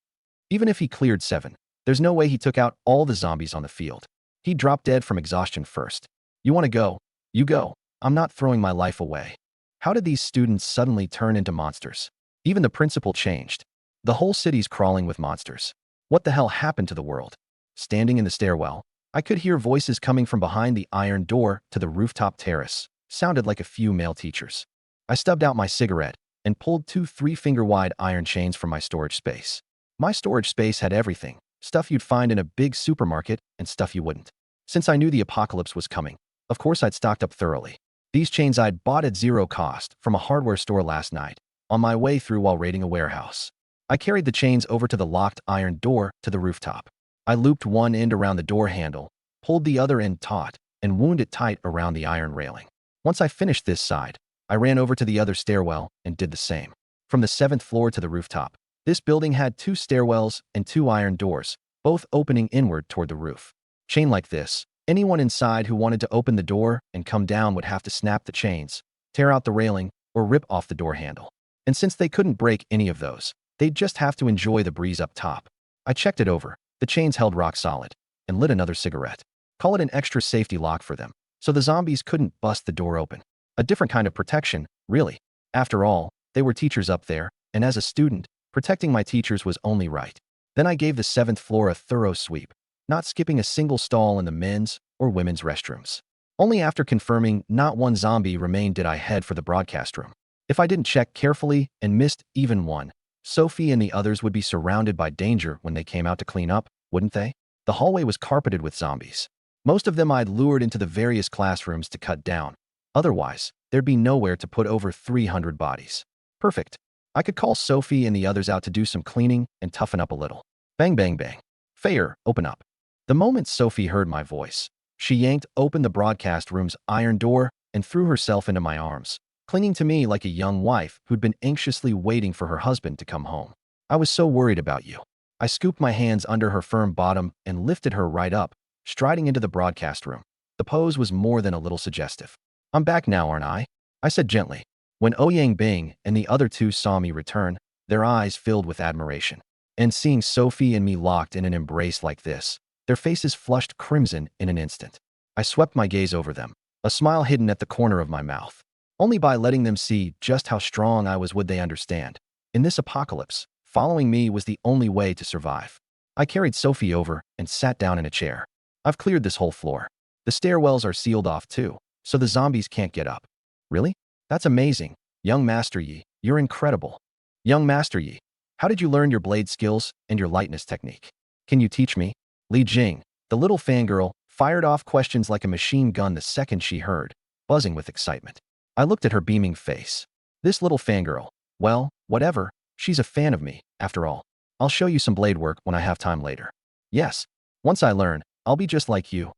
Even if he cleared 7, there's no way he took out all the zombies on the field. He dropped dead from exhaustion first. You want to go? You go. I'm not throwing my life away. How did these students suddenly turn into monsters? Even the principal changed. The whole city's crawling with monsters. What the hell happened to the world? Standing in the stairwell, I could hear voices coming from behind the iron door to the rooftop terrace. Sounded like a few male teachers. I stubbed out my cigarette and pulled 2 3-finger-wide iron chains from my storage space. My storage space had everything, stuff you'd find in a big supermarket and stuff you wouldn't. Since I knew the apocalypse was coming, of course I'd stocked up thoroughly. These chains I'd bought at zero cost from a hardware store last night, on my way through while raiding a warehouse. I carried the chains over to the locked iron door to the rooftop. I looped one end around the door handle, pulled the other end taut, and wound it tight around the iron railing. Once I finished this side, I ran over to the other stairwell and did the same. From the 7th floor to the rooftop, this building had 2 stairwells and 2 iron doors, both opening inward toward the roof. Chain like this, anyone inside who wanted to open the door and come down would have to snap the chains, tear out the railing, or rip off the door handle. And since they couldn't break any of those, they'd just have to enjoy the breeze up top. I checked it over. The chains held rock solid, and lit another cigarette. Call it an extra safety lock for them, so the zombies couldn't bust the door open. A different kind of protection, really. After all, they were teachers up there, and as a student, protecting my teachers was only right. Then I gave the 7th floor a thorough sweep, not skipping a single stall in the men's or women's restrooms. Only after confirming not one zombie remained did I head for the broadcast room. If I didn't check carefully and missed even one, Sophie and the others would be surrounded by danger when they came out to clean up, wouldn't they? The hallway was carpeted with zombies. Most of them I'd lured into the various classrooms to cut down. Otherwise, there'd be nowhere to put over 300 bodies. Perfect. I could call Sophie and the others out to do some cleaning and toughen up a little. Bang, bang, bang. Fair, open up. The moment Sophie heard my voice, she yanked open the broadcast room's iron door and threw herself into my arms, clinging to me like a young wife who'd been anxiously waiting for her husband to come home. I was so worried about you. I scooped my hands under her firm bottom and lifted her right up, striding into the broadcast room. The pose was more than a little suggestive. I'm back now, aren't I? I said gently. When Ouyang Bing and the other 2 saw me return, their eyes filled with admiration. And seeing Sophie and me locked in an embrace like this, their faces flushed crimson in an instant. I swept my gaze over them, a smile hidden at the corner of my mouth. Only by letting them see just how strong I was would they understand. In this apocalypse, following me was the only way to survive. I carried Sophie over and sat down in a chair. I've cleared this whole floor. The stairwells are sealed off too, so the zombies can't get up. Really? That's amazing. Young Master Yi, you're incredible. Young Master Yi, how did you learn your blade skills and your lightness technique? Can you teach me? Li Jing, the little fangirl, fired off questions like a machine gun the second she heard, buzzing with excitement. I looked at her beaming face. This little fangirl, well, whatever, she's a fan of me, after all. I'll show you some blade work when I have time later. Yes, once I learn, I'll be just like you.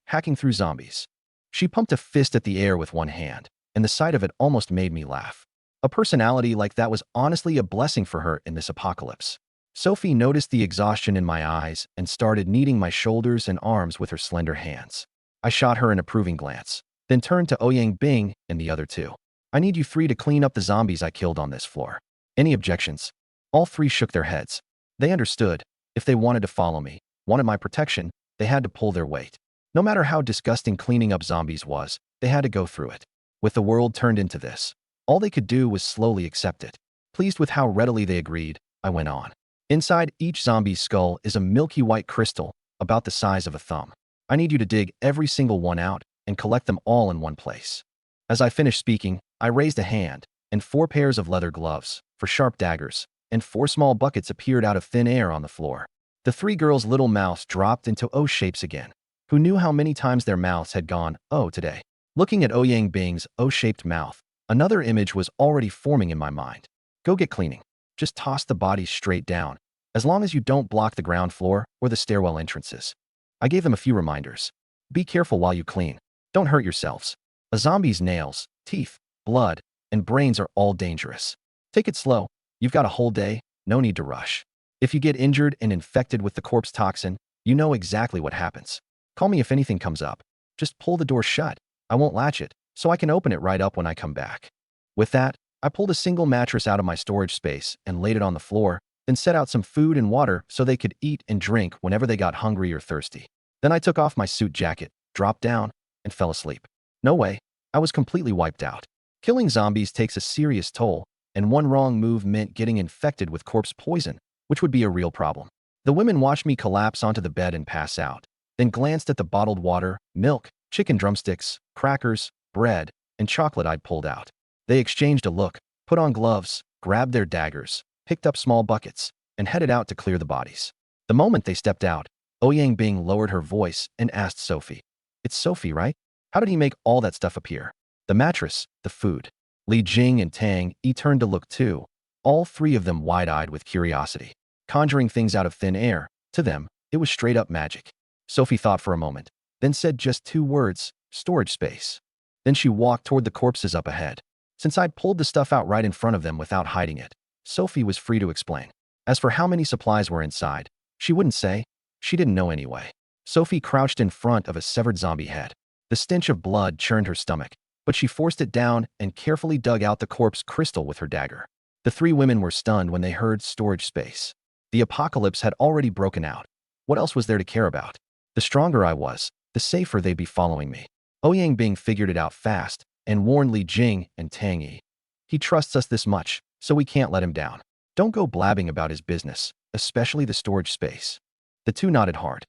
Hacking through zombies. She pumped a fist at the air with one hand, and the sight of it almost made me laugh. A personality like that was honestly a blessing for her in this apocalypse. Sophie noticed the exhaustion in my eyes and started kneading my shoulders and arms with her slender hands. I shot her an approving glance, then turned to Ouyang Bing and the other two. I need you three to clean up the zombies I killed on this floor. Any objections? All three shook their heads. They understood. If they wanted to follow me, wanted my protection, they had to pull their weight. No matter how disgusting cleaning up zombies was, they had to go through it. With the world turned into this, all they could do was slowly accept it. Pleased with how readily they agreed, I went on. Inside each zombie's skull is a milky white crystal, about the size of a thumb. I need you to dig every single one out and collect them all in one place. As I finished speaking, I raised a hand, and 4 pairs of leather gloves, for sharp daggers, and 4 small buckets appeared out of thin air on the floor. The 3 girls' little mouths dropped into O shapes again. Who knew how many times their mouths had gone O today? Looking at Ouyang Bing's O-shaped mouth, another image was already forming in my mind. Go get cleaning. Just toss the bodies straight down, as long as you don't block the ground floor or the stairwell entrances. I gave them a few reminders. Be careful while you clean. Don't hurt yourselves. A zombie's nails, teeth, blood, and brains are all dangerous. Take it slow. You've got a whole day, no need to rush. If you get injured and infected with the corpse toxin, you know exactly what happens. Call me if anything comes up. Just pull the door shut. I won't latch it, so I can open it right up when I come back. With that, I pulled a single mattress out of my storage space and laid it on the floor, then set out some food and water so they could eat and drink whenever they got hungry or thirsty. Then I took off my suit jacket, dropped down, and fell asleep. No way, I was completely wiped out. Killing zombies takes a serious toll, and one wrong move meant getting infected with corpse poison, which would be a real problem. The women watched me collapse onto the bed and pass out, then glanced at the bottled water, milk, chicken drumsticks, crackers, bread, and chocolate I'd pulled out. They exchanged a look, put on gloves, grabbed their daggers, picked up small buckets, and headed out to clear the bodies. The moment they stepped out, Ouyang Bing lowered her voice and asked Sophie. It's Sophie, right? How did he make all that stuff appear? The mattress, the food. Li Jing and Tang Yi turned to look too, all 3 of them wide-eyed with curiosity. Conjuring things out of thin air, to them, it was straight-up magic. Sophie thought for a moment, then said just 2 words, storage space. Then she walked toward the corpses up ahead. Since I'd pulled the stuff out right in front of them without hiding it, Sophie was free to explain. As for how many supplies were inside, she wouldn't say. She didn't know anyway. Sophie crouched in front of a severed zombie head. The stench of blood churned her stomach, but she forced it down and carefully dug out the corpse crystal with her dagger. The 3 women were stunned when they heard storage space. The apocalypse had already broken out. What else was there to care about? The stronger I was, the safer they'd be following me. Ouyang Bing figured it out fast and warned Li Jing and Tang Yi. He trusts us this much, so we can't let him down. Don't go blabbing about his business, especially the storage space. The 2 nodded hard.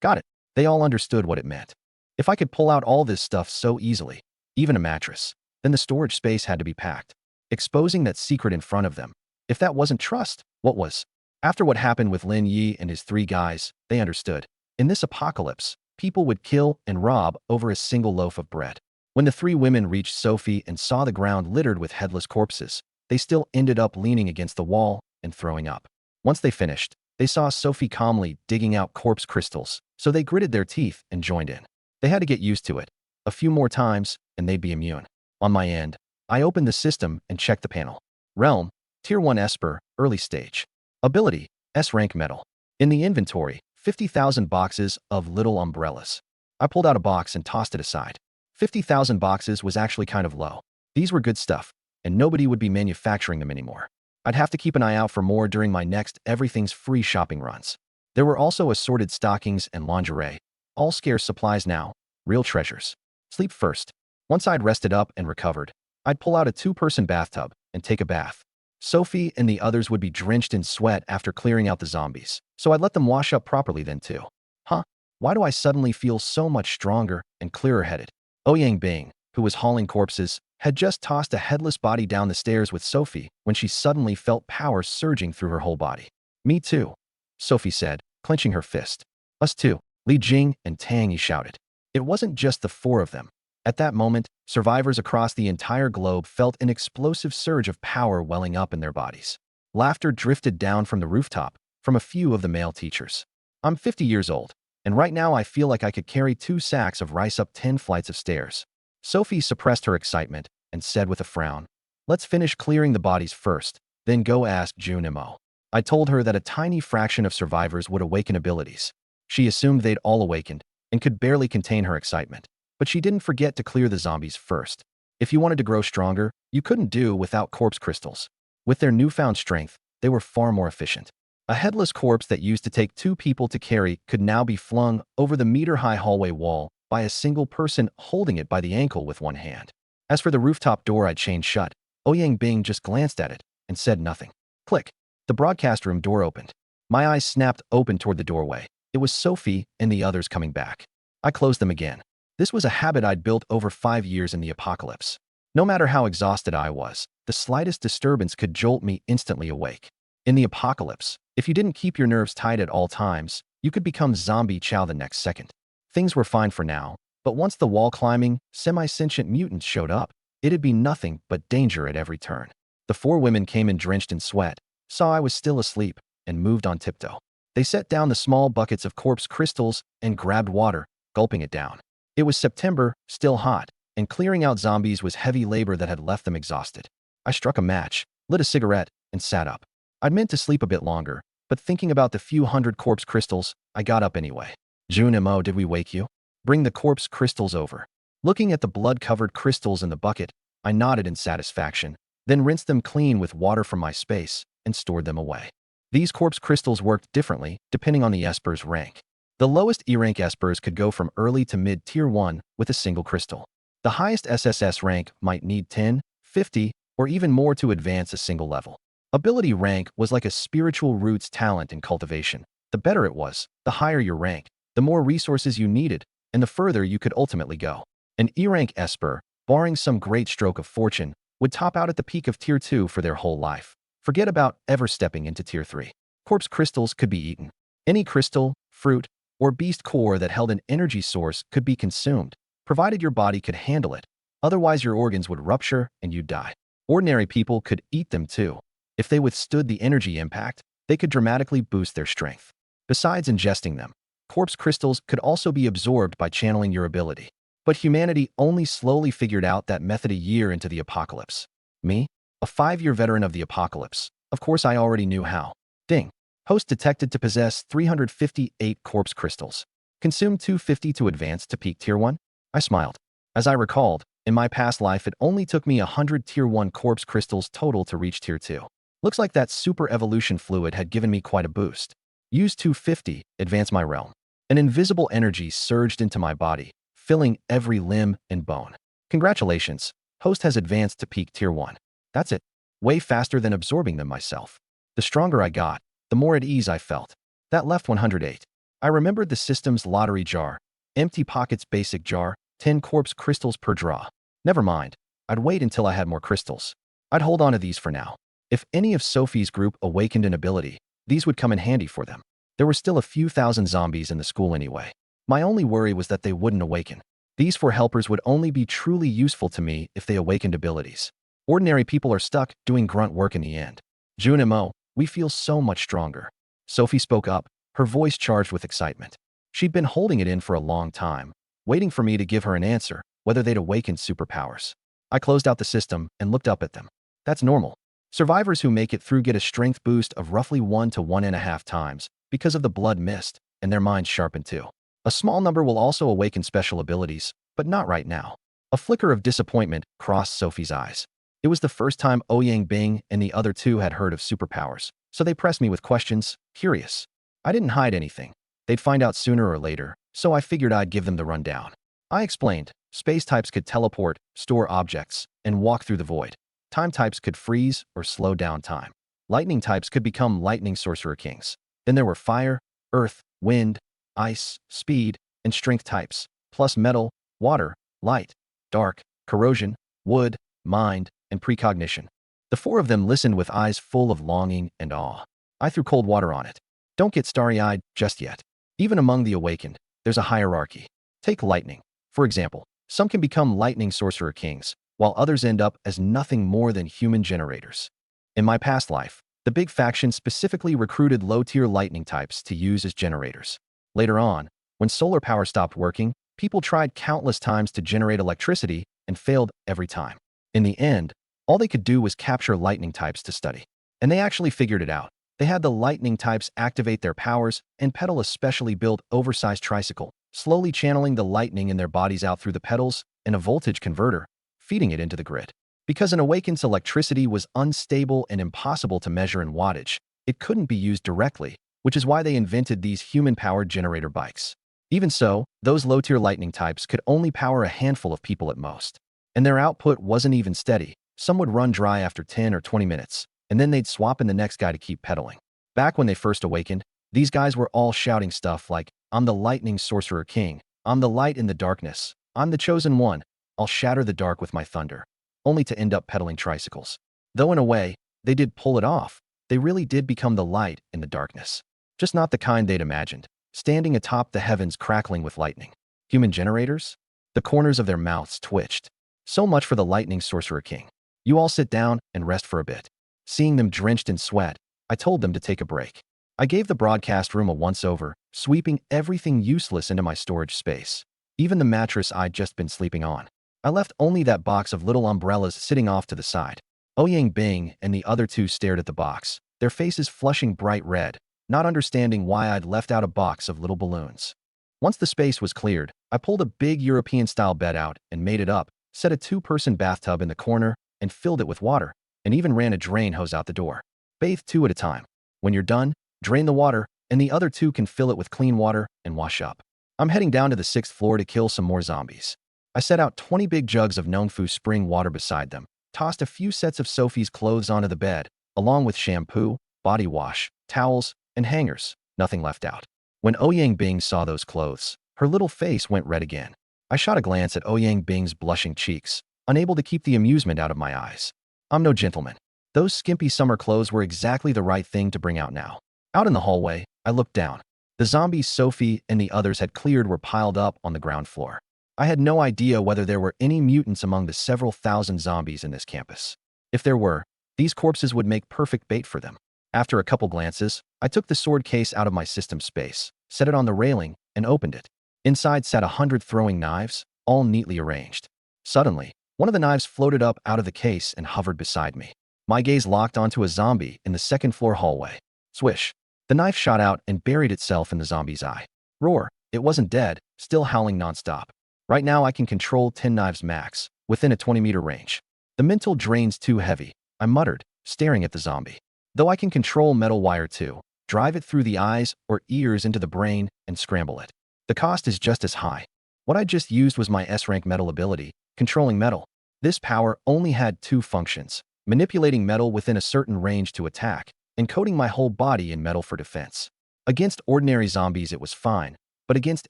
Got it. They all understood what it meant. If I could pull out all this stuff so easily, even a mattress, then the storage space had to be packed, exposing that secret in front of them. If that wasn't trust, what was? After what happened with Lin Yi and his 3 guys, they understood. In this apocalypse, people would kill and rob over a single loaf of bread. When the 3 women reached Sophie and saw the ground littered with headless corpses, they still ended up leaning against the wall and throwing up. Once they finished, they saw Sophie calmly digging out corpse crystals, so they gritted their teeth and joined in. They had to get used to it. A few more times, and they'd be immune. On my end, I opened the system and checked the panel. Realm, Tier 1 Esper, early stage. Ability, S-rank metal. In the inventory, 50,000 boxes of little umbrellas. I pulled out a box and tossed it aside. 50,000 boxes was actually kind of low. These were good stuff, and nobody would be manufacturing them anymore. I'd have to keep an eye out for more during my next everything's free shopping runs. There were also assorted stockings and lingerie, All scarce supplies now. Real treasures. Sleep first. Once I'd rested up and recovered, I'd pull out a two-person bathtub and take a bath. Sophie and the others would be drenched in sweat after clearing out the zombies, so I'd let them wash up properly then too. Huh? Why do I suddenly feel so much stronger and clearer-headed? Ouyang Bing, who was hauling corpses, had just tossed a headless body down the stairs with Sophie when she suddenly felt power surging through her whole body. Me too, Sophie said, clenching her fist. Us too, Li Jing and Tang Yi shouted. It wasn't just the four of them. At that moment, survivors across the entire globe felt an explosive surge of power welling up in their bodies. Laughter drifted down from the rooftop from a few of the male teachers. I'm 50 years old, and right now I feel like I could carry 2 sacks of rice up 10 flights of stairs. Sophie suppressed her excitement and said with a frown, let's finish clearing the bodies first, then go ask Junimo. I told her that a tiny fraction of survivors would awaken abilities. She assumed they'd all awakened and could barely contain her excitement. But she didn't forget to clear the zombies first. If you wanted to grow stronger, you couldn't do without corpse crystals. With their newfound strength, they were far more efficient. A headless corpse that used to take 2 people to carry could now be flung over the meter-high hallway wall by a single person holding it by the ankle with one hand. As for the rooftop door I'd chained shut, Ouyang Bing just glanced at it and said nothing. Click. The broadcast room door opened. My eyes snapped open toward the doorway. It was Sophie and the others coming back. I closed them again. This was a habit I'd built over 5 years in the apocalypse. No matter how exhausted I was, the slightest disturbance could jolt me instantly awake. In the apocalypse, if you didn't keep your nerves tight at all times, you could become zombie chow the next second. Things were fine for now, but once the wall-climbing, semi-sentient mutants showed up, it'd be nothing but danger at every turn. The 4 women came in drenched in sweat, saw I was still asleep, and moved on tiptoe. They set down the small buckets of corpse crystals and grabbed water, gulping it down. It was September, still hot, and clearing out zombies was heavy labor that had left them exhausted. I struck a match, lit a cigarette, and sat up. I'd meant to sleep a bit longer, but thinking about the few hundred corpse crystals, I got up anyway. Junimo, did we wake you? Bring the corpse crystals over. Looking at the blood-covered crystals in the bucket, I nodded in satisfaction, then rinsed them clean with water from my space and stored them away. These corpse crystals worked differently depending on the Esper's rank. The lowest E-rank Espers could go from early to mid-tier 1 with a single crystal. The highest SSS rank might need 10, 50, or even more to advance a single level. Ability rank was like a spiritual roots talent in cultivation. The better it was, the higher your rank, the more resources you needed, and the further you could ultimately go. An E-rank Esper, barring some great stroke of fortune, would top out at the peak of Tier 2 for their whole life. Forget about ever stepping into Tier 3. Corpse crystals could be eaten. Any crystal, fruit, or beast core that held an energy source could be consumed, provided your body could handle it. Otherwise, your organs would rupture and you'd die. Ordinary people could eat them too. If they withstood the energy impact, they could dramatically boost their strength. Besides ingesting them, corpse crystals could also be absorbed by channeling your ability. But humanity only slowly figured out that method a year into the apocalypse. Me? A 5-year veteran of the apocalypse. Of course I already knew how. Ding. Host detected to possess 358 corpse crystals. Consumed 250 to advance to peak Tier 1? I smiled. As I recalled, in my past life it only took me 100 Tier 1 corpse crystals total to reach Tier 2. Looks like that super evolution fluid had given me quite a boost. Use 250, advance my realm. An invisible energy surged into my body, filling every limb and bone. Congratulations, host has advanced to peak Tier 1. That's it. Way faster than absorbing them myself. The stronger I got, the more at ease I felt. That left 108. I remembered the system's lottery jar. Empty pockets basic jar, 10 corpse crystals per draw. Never mind. I'd wait until I had more crystals. I'd hold on to these for now. If any of Sophie's group awakened an ability, these would come in handy for them. There were still a few thousand zombies in the school anyway. My only worry was that they wouldn't awaken. These 4 helpers would only be truly useful to me if they awakened abilities. Ordinary people are stuck doing grunt work in the end. Junimo, we feel so much stronger. Sophie spoke up, her voice charged with excitement. She'd been holding it in for a long time, waiting for me to give her an answer, whether they'd awakened superpowers. I closed out the system and looked up at them. That's normal. Survivors who make it through get a strength boost of roughly 1 to 1.5 times because of the blood mist, and their minds sharpen too. A small number will also awaken special abilities, but not right now. A flicker of disappointment crossed Sophie's eyes. It was the first time Ouyang Bing and the other 2 had heard of superpowers, so they pressed me with questions, curious. I didn't hide anything. They'd find out sooner or later, so I figured I'd give them the rundown. I explained, space types could teleport, store objects, and walk through the void. Time types could freeze or slow down time. Lightning types could become lightning sorcerer kings. Then there were fire, earth, wind, ice, speed, and strength types, plus metal, water, light, dark, corrosion, wood, mind, and precognition. The four of them listened with eyes full of longing and awe. I threw cold water on it. Don't get starry-eyed just yet. Even among the awakened, there's a hierarchy. Take lightning, for example. Some can become lightning sorcerer kings, while others end up as nothing more than human generators. In my past life, the big faction specifically recruited low-tier lightning types to use as generators. Later on, when solar power stopped working, people tried countless times to generate electricity and failed every time. In the end, all they could do was capture lightning types to study. And they actually figured it out. They had the lightning types activate their powers and pedal a specially built oversized tricycle, slowly channeling the lightning in their bodies out through the pedals and a voltage converter, feeding it into the grid. Because an awakened's electricity was unstable and impossible to measure in wattage, it couldn't be used directly, which is why they invented these human-powered generator bikes. Even so, those low-tier lightning types could only power a handful of people at most. And their output wasn't even steady. Some would run dry after 10 or 20 minutes, and then they'd swap in the next guy to keep pedaling. Back when they first awakened, these guys were all shouting stuff like, "I'm the lightning sorcerer king. I'm the light in the darkness. I'm the chosen one. I'll shatter the dark with my thunder," only to end up pedaling tricycles. Though in a way, they did pull it off. They really did become the light in the darkness. Just not the kind they'd imagined, standing atop the heavens crackling with lightning. Human generators? The corners of their mouths twitched. So much for the lightning sorcerer king. You all sit down and rest for a bit. Seeing them drenched in sweat, I told them to take a break. I gave the broadcast room a once-over, sweeping everything useless into my storage space. Even the mattress I'd just been sleeping on. I left only that box of little umbrellas sitting off to the side. Ouyang Bing and the other two stared at the box, their faces flushing bright red, not understanding why I'd left out a box of little balloons. Once the space was cleared, I pulled a big European-style bed out and made it up, set a two-person bathtub in the corner, and filled it with water, and even ran a drain hose out the door. Bathe two at a time. When you're done, drain the water, and the other two can fill it with clean water and wash up. I'm heading down to the 6th floor to kill some more zombies. I set out 20 big jugs of Nongfu spring water beside them, tossed a few sets of Sophie's clothes onto the bed, along with shampoo, body wash, towels, and hangers, nothing left out. When Ouyang Bing saw those clothes, her little face went red again. I shot a glance at Ouyang Bing's blushing cheeks, unable to keep the amusement out of my eyes. I'm no gentleman. Those skimpy summer clothes were exactly the right thing to bring out now. Out in the hallway, I looked down. The zombies Sophie and the others had cleared were piled up on the ground floor. I had no idea whether there were any mutants among the several thousand zombies in this campus. If there were, these corpses would make perfect bait for them. After a couple glances, I took the sword case out of my system space, set it on the railing, and opened it. Inside sat 100 throwing knives, all neatly arranged. Suddenly, one of the knives floated up out of the case and hovered beside me. My gaze locked onto a zombie in the 2nd floor hallway. Swish. The knife shot out and buried itself in the zombie's eye. Roar. It wasn't dead, still howling nonstop. Right now I can control 10 knives max, within a 20-meter range. The mental drain's too heavy, I muttered, staring at the zombie. Though I can control metal wire too, drive it through the eyes or ears into the brain and scramble it. The cost is just as high. What I just used was my S-rank metal ability, controlling metal. This power only had two functions: manipulating metal within a certain range to attack, and coating my whole body in metal for defense. Against ordinary zombies it was fine, but against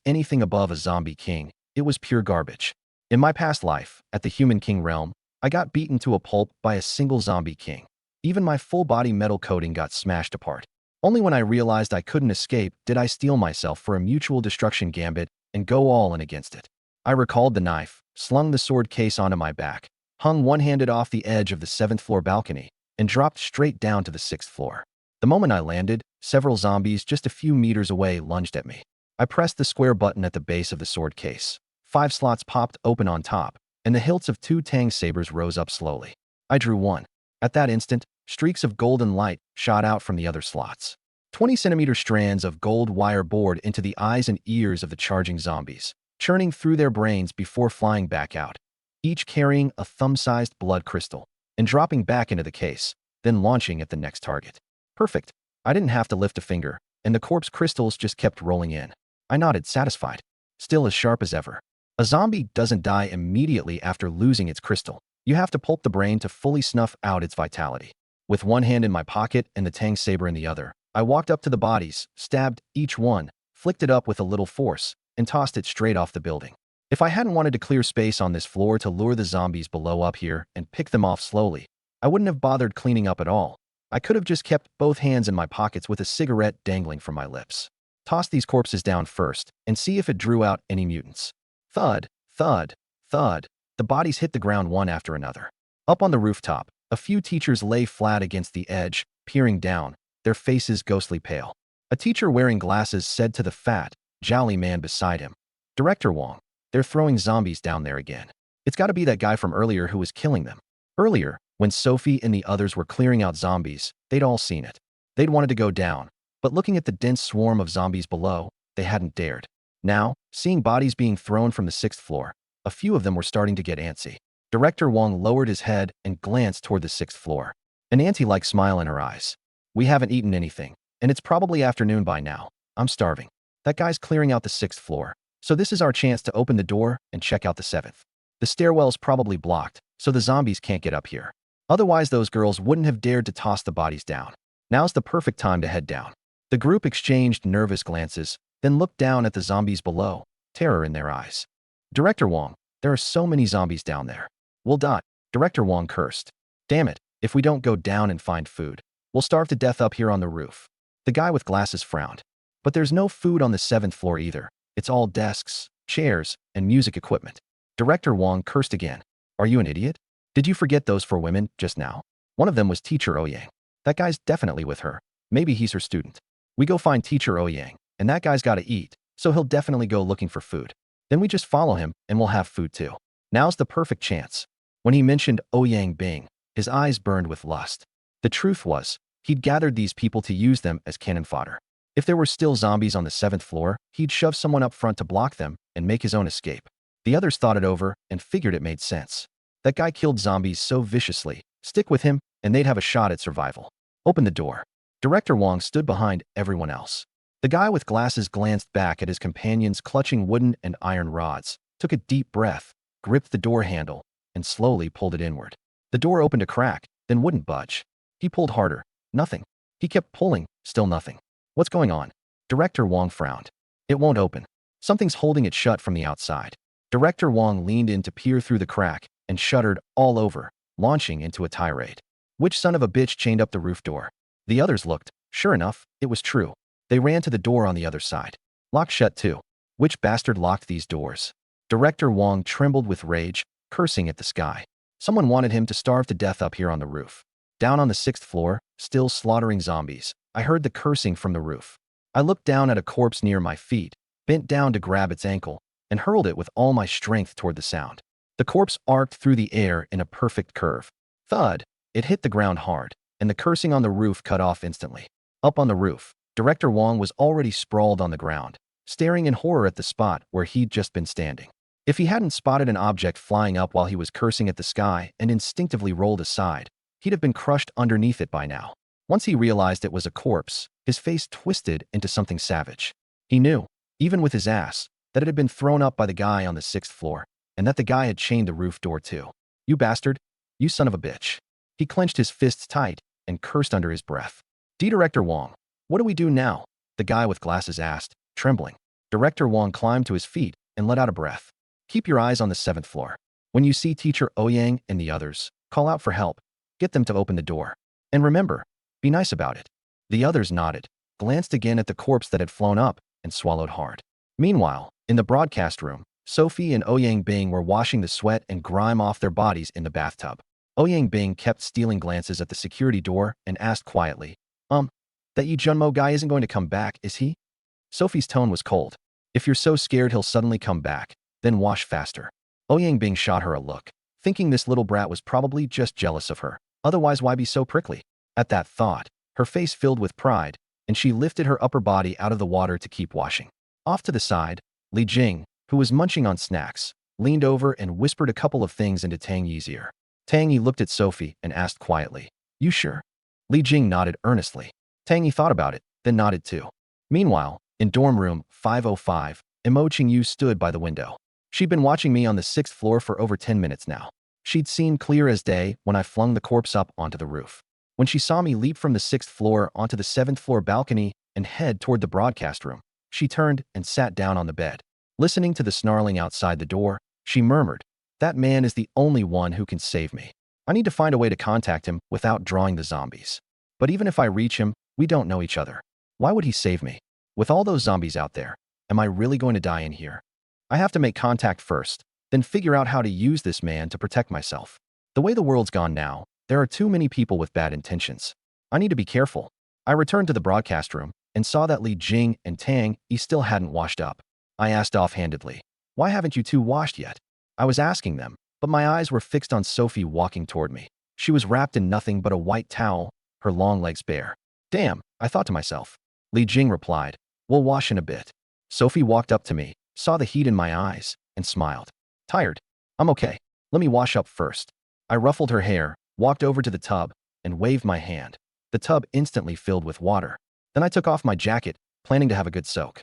anything above a zombie king, it was pure garbage. In my past life, at the Human King realm, I got beaten to a pulp by a single zombie king. Even my full-body metal coating got smashed apart. Only when I realized I couldn't escape did I steel myself for a mutual destruction gambit and go all in against it. I recalled the knife, slung the sword case onto my back, hung one-handed off the edge of the 7th floor balcony, and dropped straight down to the 6th floor. The moment I landed, several zombies just a few meters away lunged at me. I pressed the square button at the base of the sword case. 5 slots popped open on top, and the hilts of 2 tang sabers rose up slowly. I drew one. At that instant, streaks of golden light shot out from the other slots. 20-centimeter strands of gold wire bored into the eyes and ears of the charging zombies, churning through their brains before flying back out, each carrying a thumb-sized blood crystal, and dropping back into the case, then launching at the next target. Perfect. I didn't have to lift a finger, and the corpse crystals just kept rolling in. I nodded, satisfied. still as sharp as ever. A zombie doesn't die immediately after losing its crystal. You have to pulp the brain to fully snuff out its vitality. With one hand in my pocket and the Tang saber in the other, I walked up to the bodies, stabbed each one, flicked it up with a little force, and tossed it straight off the building. If I hadn't wanted to clear space on this floor to lure the zombies below up here and pick them off slowly, I wouldn't have bothered cleaning up at all. I could have just kept both hands in my pockets with a cigarette dangling from my lips. Toss these corpses down first and see if it drew out any mutants. Thud, thud, thud. The bodies hit the ground one after another. Up on the rooftop, a few teachers lay flat against the edge, peering down, their faces ghostly pale. A teacher wearing glasses said to the fat, jowly man beside him, "Director Wong, they're throwing zombies down there again. It's got to be that guy from earlier who was killing them." Earlier, when Sophie and the others were clearing out zombies, they'd all seen it. They'd wanted to go down, but looking at the dense swarm of zombies below, they hadn't dared. Now, seeing bodies being thrown from the 6th floor, a few of them were starting to get antsy. Director Wong lowered his head and glanced toward the 6th floor. An antsy-like smile in her eyes. "We haven't eaten anything, and it's probably afternoon by now. I'm starving. That guy's clearing out the 6th floor, so this is our chance to open the door and check out the 7th. The stairwell's probably blocked, so the zombies can't get up here. Otherwise, those girls wouldn't have dared to toss the bodies down. Now's the perfect time to head down." The group exchanged nervous glances, then looked down at the zombies below, terror in their eyes. "Director Wong, there are so many zombies down there. We'll die." Director Wong cursed. "Damn it, if we don't go down and find food, we'll starve to death up here on the roof." The guy with glasses frowned. "But there's no food on the 7th floor either. It's all desks, chairs, and music equipment." Director Wong cursed again. "Are you an idiot? Did you forget those 4 women just now? One of them was Teacher Ouyang. That guy's definitely with her. Maybe he's her student. We go find Teacher Ouyang, and that guy's got to eat, so he'll definitely go looking for food. Then we just follow him, and we'll have food too. Now's the perfect chance." When he mentioned Ouyang Bing, his eyes burned with lust. The truth was, he'd gathered these people to use them as cannon fodder. If there were still zombies on the 7th floor, he'd shove someone up front to block them and make his own escape. The others thought it over and figured it made sense. That guy killed zombies so viciously. Stick with him, and they'd have a shot at survival. "Open the door." Director Wong stood behind everyone else. The guy with glasses glanced back at his companions clutching wooden and iron rods, took a deep breath, gripped the door handle, and slowly pulled it inward. The door opened a crack, then wouldn't budge. He pulled harder. Nothing. He kept pulling, still nothing. "What's going on?" Director Wong frowned. "It won't open. Something's holding it shut from the outside." Director Wong leaned in to peer through the crack and shuddered all over, launching into a tirade. "Which son of a bitch chained up the roof door?" The others looked. Sure enough, it was true. They ran to the door on the other side. "Locked shut too. Which bastard locked these doors?" Director Wong trembled with rage, cursing at the sky. Someone wanted him to starve to death up here on the roof. Down on the 6th floor, still slaughtering zombies, I heard the cursing from the roof. I looked down at a corpse near my feet, bent down to grab its ankle, and hurled it with all my strength toward the sound. The corpse arced through the air in a perfect curve. Thud! It hit the ground hard, and the cursing on the roof cut off instantly. Up on the roof, Director Wong was already sprawled on the ground, staring in horror at the spot where he'd just been standing. If he hadn't spotted an object flying up while he was cursing at the sky and instinctively rolled aside, he'd have been crushed underneath it by now. Once he realized it was a corpse, his face twisted into something savage. He knew, even with his ass, that it had been thrown up by the guy on the 6th floor, and that the guy had chained the roof door too. "You bastard! You son of a bitch!" He clenched his fists tight and cursed under his breath. "Director Wong, what do we do now?" the guy with glasses asked, trembling. Director Wong climbed to his feet and let out a breath. "Keep your eyes on the 7th floor. When you see Teacher Ouyang and the others, call out for help. Get them to open the door. And remember, be nice about it." The others nodded, glanced again at the corpse that had flown up, and swallowed hard. Meanwhile, in the broadcast room, Sophie and Ouyang Bing were washing the sweat and grime off their bodies in the bathtub. Ouyang Bing kept stealing glances at the security door and asked quietly, "That Yi Junmo guy isn't going to come back, is he?" Sophie's tone was cold. "If you're so scared he'll suddenly come back, then wash faster." Ouyang Bing shot her a look, thinking this little brat was probably just jealous of her. Otherwise, why be so prickly? At that thought, her face filled with pride, and she lifted her upper body out of the water to keep washing. Off to the side, Li Jing, who was munching on snacks, leaned over and whispered a couple of things into Tang Yi's ear. Tang Yi looked at Sophie and asked quietly, "You sure?" Li Jing nodded earnestly. Tang Yi thought about it, then nodded too. Meanwhile, in dorm room 505, Emo Yu stood by the window. She'd been watching me on the 6th floor for over 10 minutes now. She'd seen clear as day when I flung the corpse up onto the roof. When she saw me leap from the 6th floor onto the 7th floor balcony and head toward the broadcast room, she turned and sat down on the bed. Listening to the snarling outside the door, she murmured, "That man is the only one who can save me. I need to find a way to contact him without drawing the zombies. But even if I reach him, we don't know each other. Why would he save me? With all those zombies out there, am I really going to die in here? I have to make contact first, then figure out how to use this man to protect myself. The way the world's gone now, there are too many people with bad intentions. I need to be careful." I returned to the broadcast room and saw that Li Jing and Tang Yi still hadn't washed up. I asked offhandedly, "Why haven't you two washed yet?" I was asking them, but my eyes were fixed on Sophie walking toward me. She was wrapped in nothing but a white towel, her long legs bare. "Damn," I thought to myself. Li Jing replied, "We'll wash in a bit." Sophie walked up to me, saw the heat in my eyes, and smiled. "Tired? I'm okay. Let me wash up first." I ruffled her hair, walked over to the tub, and waved my hand. The tub instantly filled with water. Then I took off my jacket, planning to have a good soak.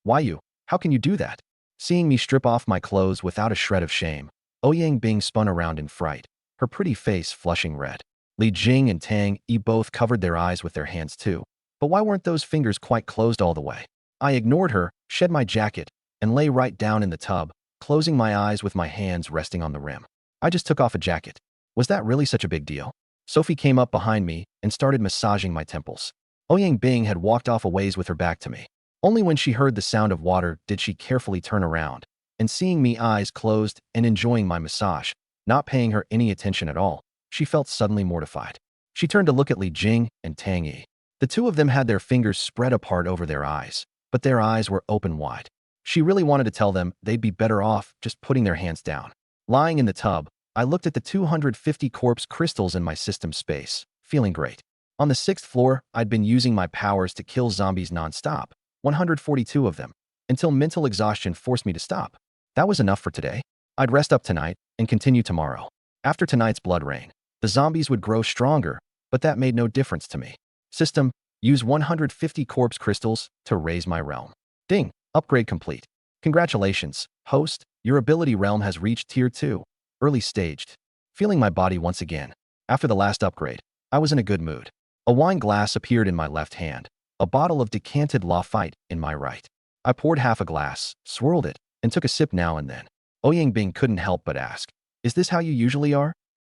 Why you? How can you do that?" Seeing me strip off my clothes without a shred of shame, Ouyang Bing spun around in fright, her pretty face flushing red. Li Jing and Tang Yi both covered their eyes with their hands too. But why weren't those fingers quite closed all the way? I ignored her, shed my jacket, and lay right down in the tub, closing my eyes with my hands resting on the rim. I just took off a jacket. Was that really such a big deal? Sophie came up behind me and started massaging my temples. Ouyang Bing had walked off a ways with her back to me. Only when she heard the sound of water did she carefully turn around, and seeing me eyes closed and enjoying my massage, not paying her any attention at all, she felt suddenly mortified. She turned to look at Li Jing and Tang Yi. The two of them had their fingers spread apart over their eyes, but their eyes were open wide. She really wanted to tell them they'd be better off just putting their hands down. Lying in the tub, I looked at the 250 corpse crystals in my system space, feeling great. On the 6th floor, I'd been using my powers to kill zombies non-stop, 142 of them, until mental exhaustion forced me to stop. That was enough for today. I'd rest up tonight and continue tomorrow. After tonight's blood rain, the zombies would grow stronger, but that made no difference to me. System, use 150 corpse crystals to raise my realm. Ding, upgrade complete. Congratulations, host, your ability realm has reached tier 2. Early staged. Feeling my body once again. After the last upgrade, I was in a good mood. A wine glass appeared in my left hand, a bottle of decanted Lafite in my right. I poured half a glass, swirled it, and took a sip now and then. Ouyang Bing couldn't help but ask, "Is this how you usually are?"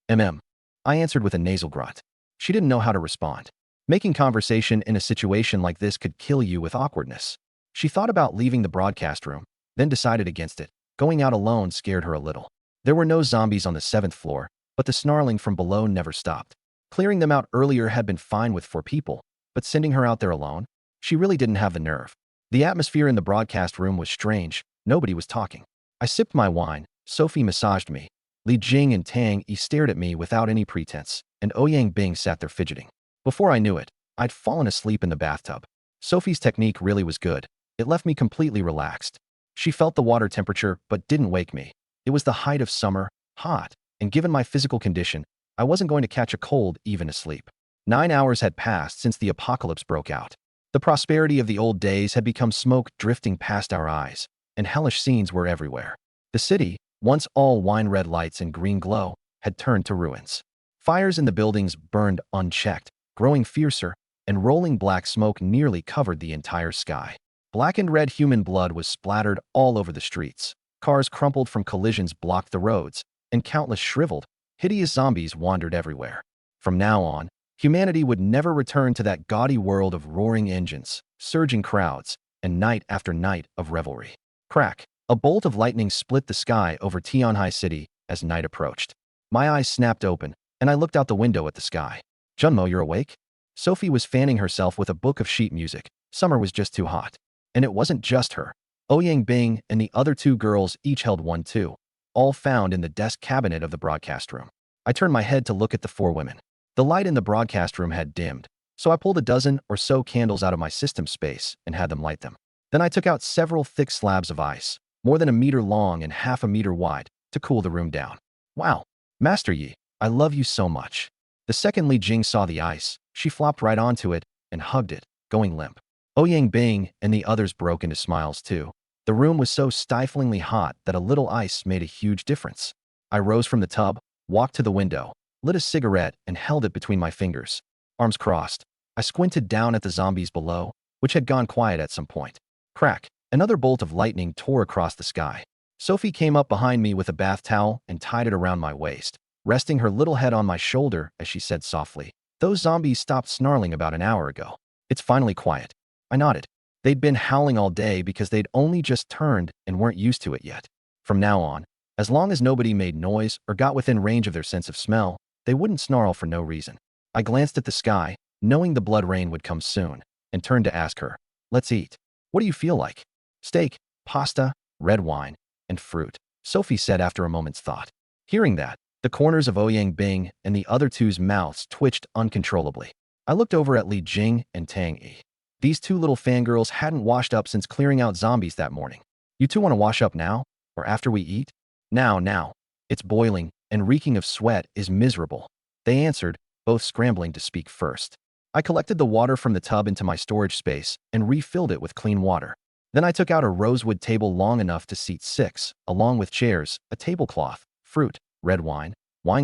I answered with a nasal grunt. She didn't know how to respond. Making conversation in a situation like this could kill you with awkwardness. She thought about leaving the broadcast room, then decided against it. Going out alone scared her a little. There were no zombies on the 7th floor, but the snarling from below never stopped. Clearing them out earlier had been fine with 4 people, but sending her out there alone? She really didn't have the nerve. The atmosphere in the broadcast room was strange. Nobody was talking. I sipped my wine, Sophie massaged me. Li Jing and Tang Yi stared at me without any pretense, and Ouyang Bing sat there fidgeting. Before I knew it, I'd fallen asleep in the bathtub. Sophie's technique really was good. It left me completely relaxed. She felt the water temperature but didn't wake me. It was the height of summer, hot, and given my physical condition, I wasn't going to catch a cold even asleep. 9 hours had passed since the apocalypse broke out. The prosperity of the old days had become smoke drifting past our eyes, and hellish scenes were everywhere. The city, once all wine-red lights and green glow, had turned to ruins. Fires in the buildings burned unchecked, growing fiercer, and rolling black smoke nearly covered the entire sky. Blackened red human blood was splattered all over the streets. Cars crumpled from collisions blocked the roads, and countless shriveled, hideous zombies wandered everywhere. From now on, humanity would never return to that gaudy world of roaring engines, surging crowds, and night after night of revelry. Crack! A bolt of lightning split the sky over Tianhai City as night approached. My eyes snapped open, and I looked out the window at the sky. "Junmo, you're awake?" Sophie was fanning herself with a book of sheet music. Summer was just too hot. And it wasn't just her. Ouyang Bing and the other 2 girls each held one too, all found in the desk cabinet of the broadcast room. I turned my head to look at the 4 women. The light in the broadcast room had dimmed, so I pulled a dozen or so candles out of my system space and had them light them. Then I took out several thick slabs of ice, more than a meter long and half a meter wide, to cool the room down. "Wow, Master Yi, I love you so much." The second Li Jing saw the ice, she flopped right onto it and hugged it, going limp. Ouyang Bing and the others broke into smiles too. The room was so stiflingly hot that a little ice made a huge difference. I rose from the tub, walked to the window, lit a cigarette, and held it between my fingers. Arms crossed, I squinted down at the zombies below, which had gone quiet at some point. Crack! Another bolt of lightning tore across the sky. Sophie came up behind me with a bath towel and tied it around my waist, resting her little head on my shoulder as she said softly, "Those zombies stopped snarling about an hour ago. It's finally quiet." I nodded. They'd been howling all day because they'd only just turned and weren't used to it yet. From now on, as long as nobody made noise or got within range of their sense of smell, they wouldn't snarl for no reason. I glanced at the sky, knowing the blood rain would come soon, and turned to ask her, "Let's eat. What do you feel like?" "Steak, pasta, red wine, and fruit," Sophie said after a moment's thought. Hearing that, the corners of Ouyang Bing and the other two's mouths twitched uncontrollably. I looked over at Li Jing and Tang Yi. These two little fangirls hadn't washed up since clearing out zombies that morning. "You two want to wash up now? Or after we eat?" Now. It's boiling, and reeking of sweat is miserable," they answered, both scrambling to speak first. I collected the water from the tub into my storage space and refilled it with clean water. Then I took out a rosewood table long enough to seat 6, along with chairs, a tablecloth, fruit, red wine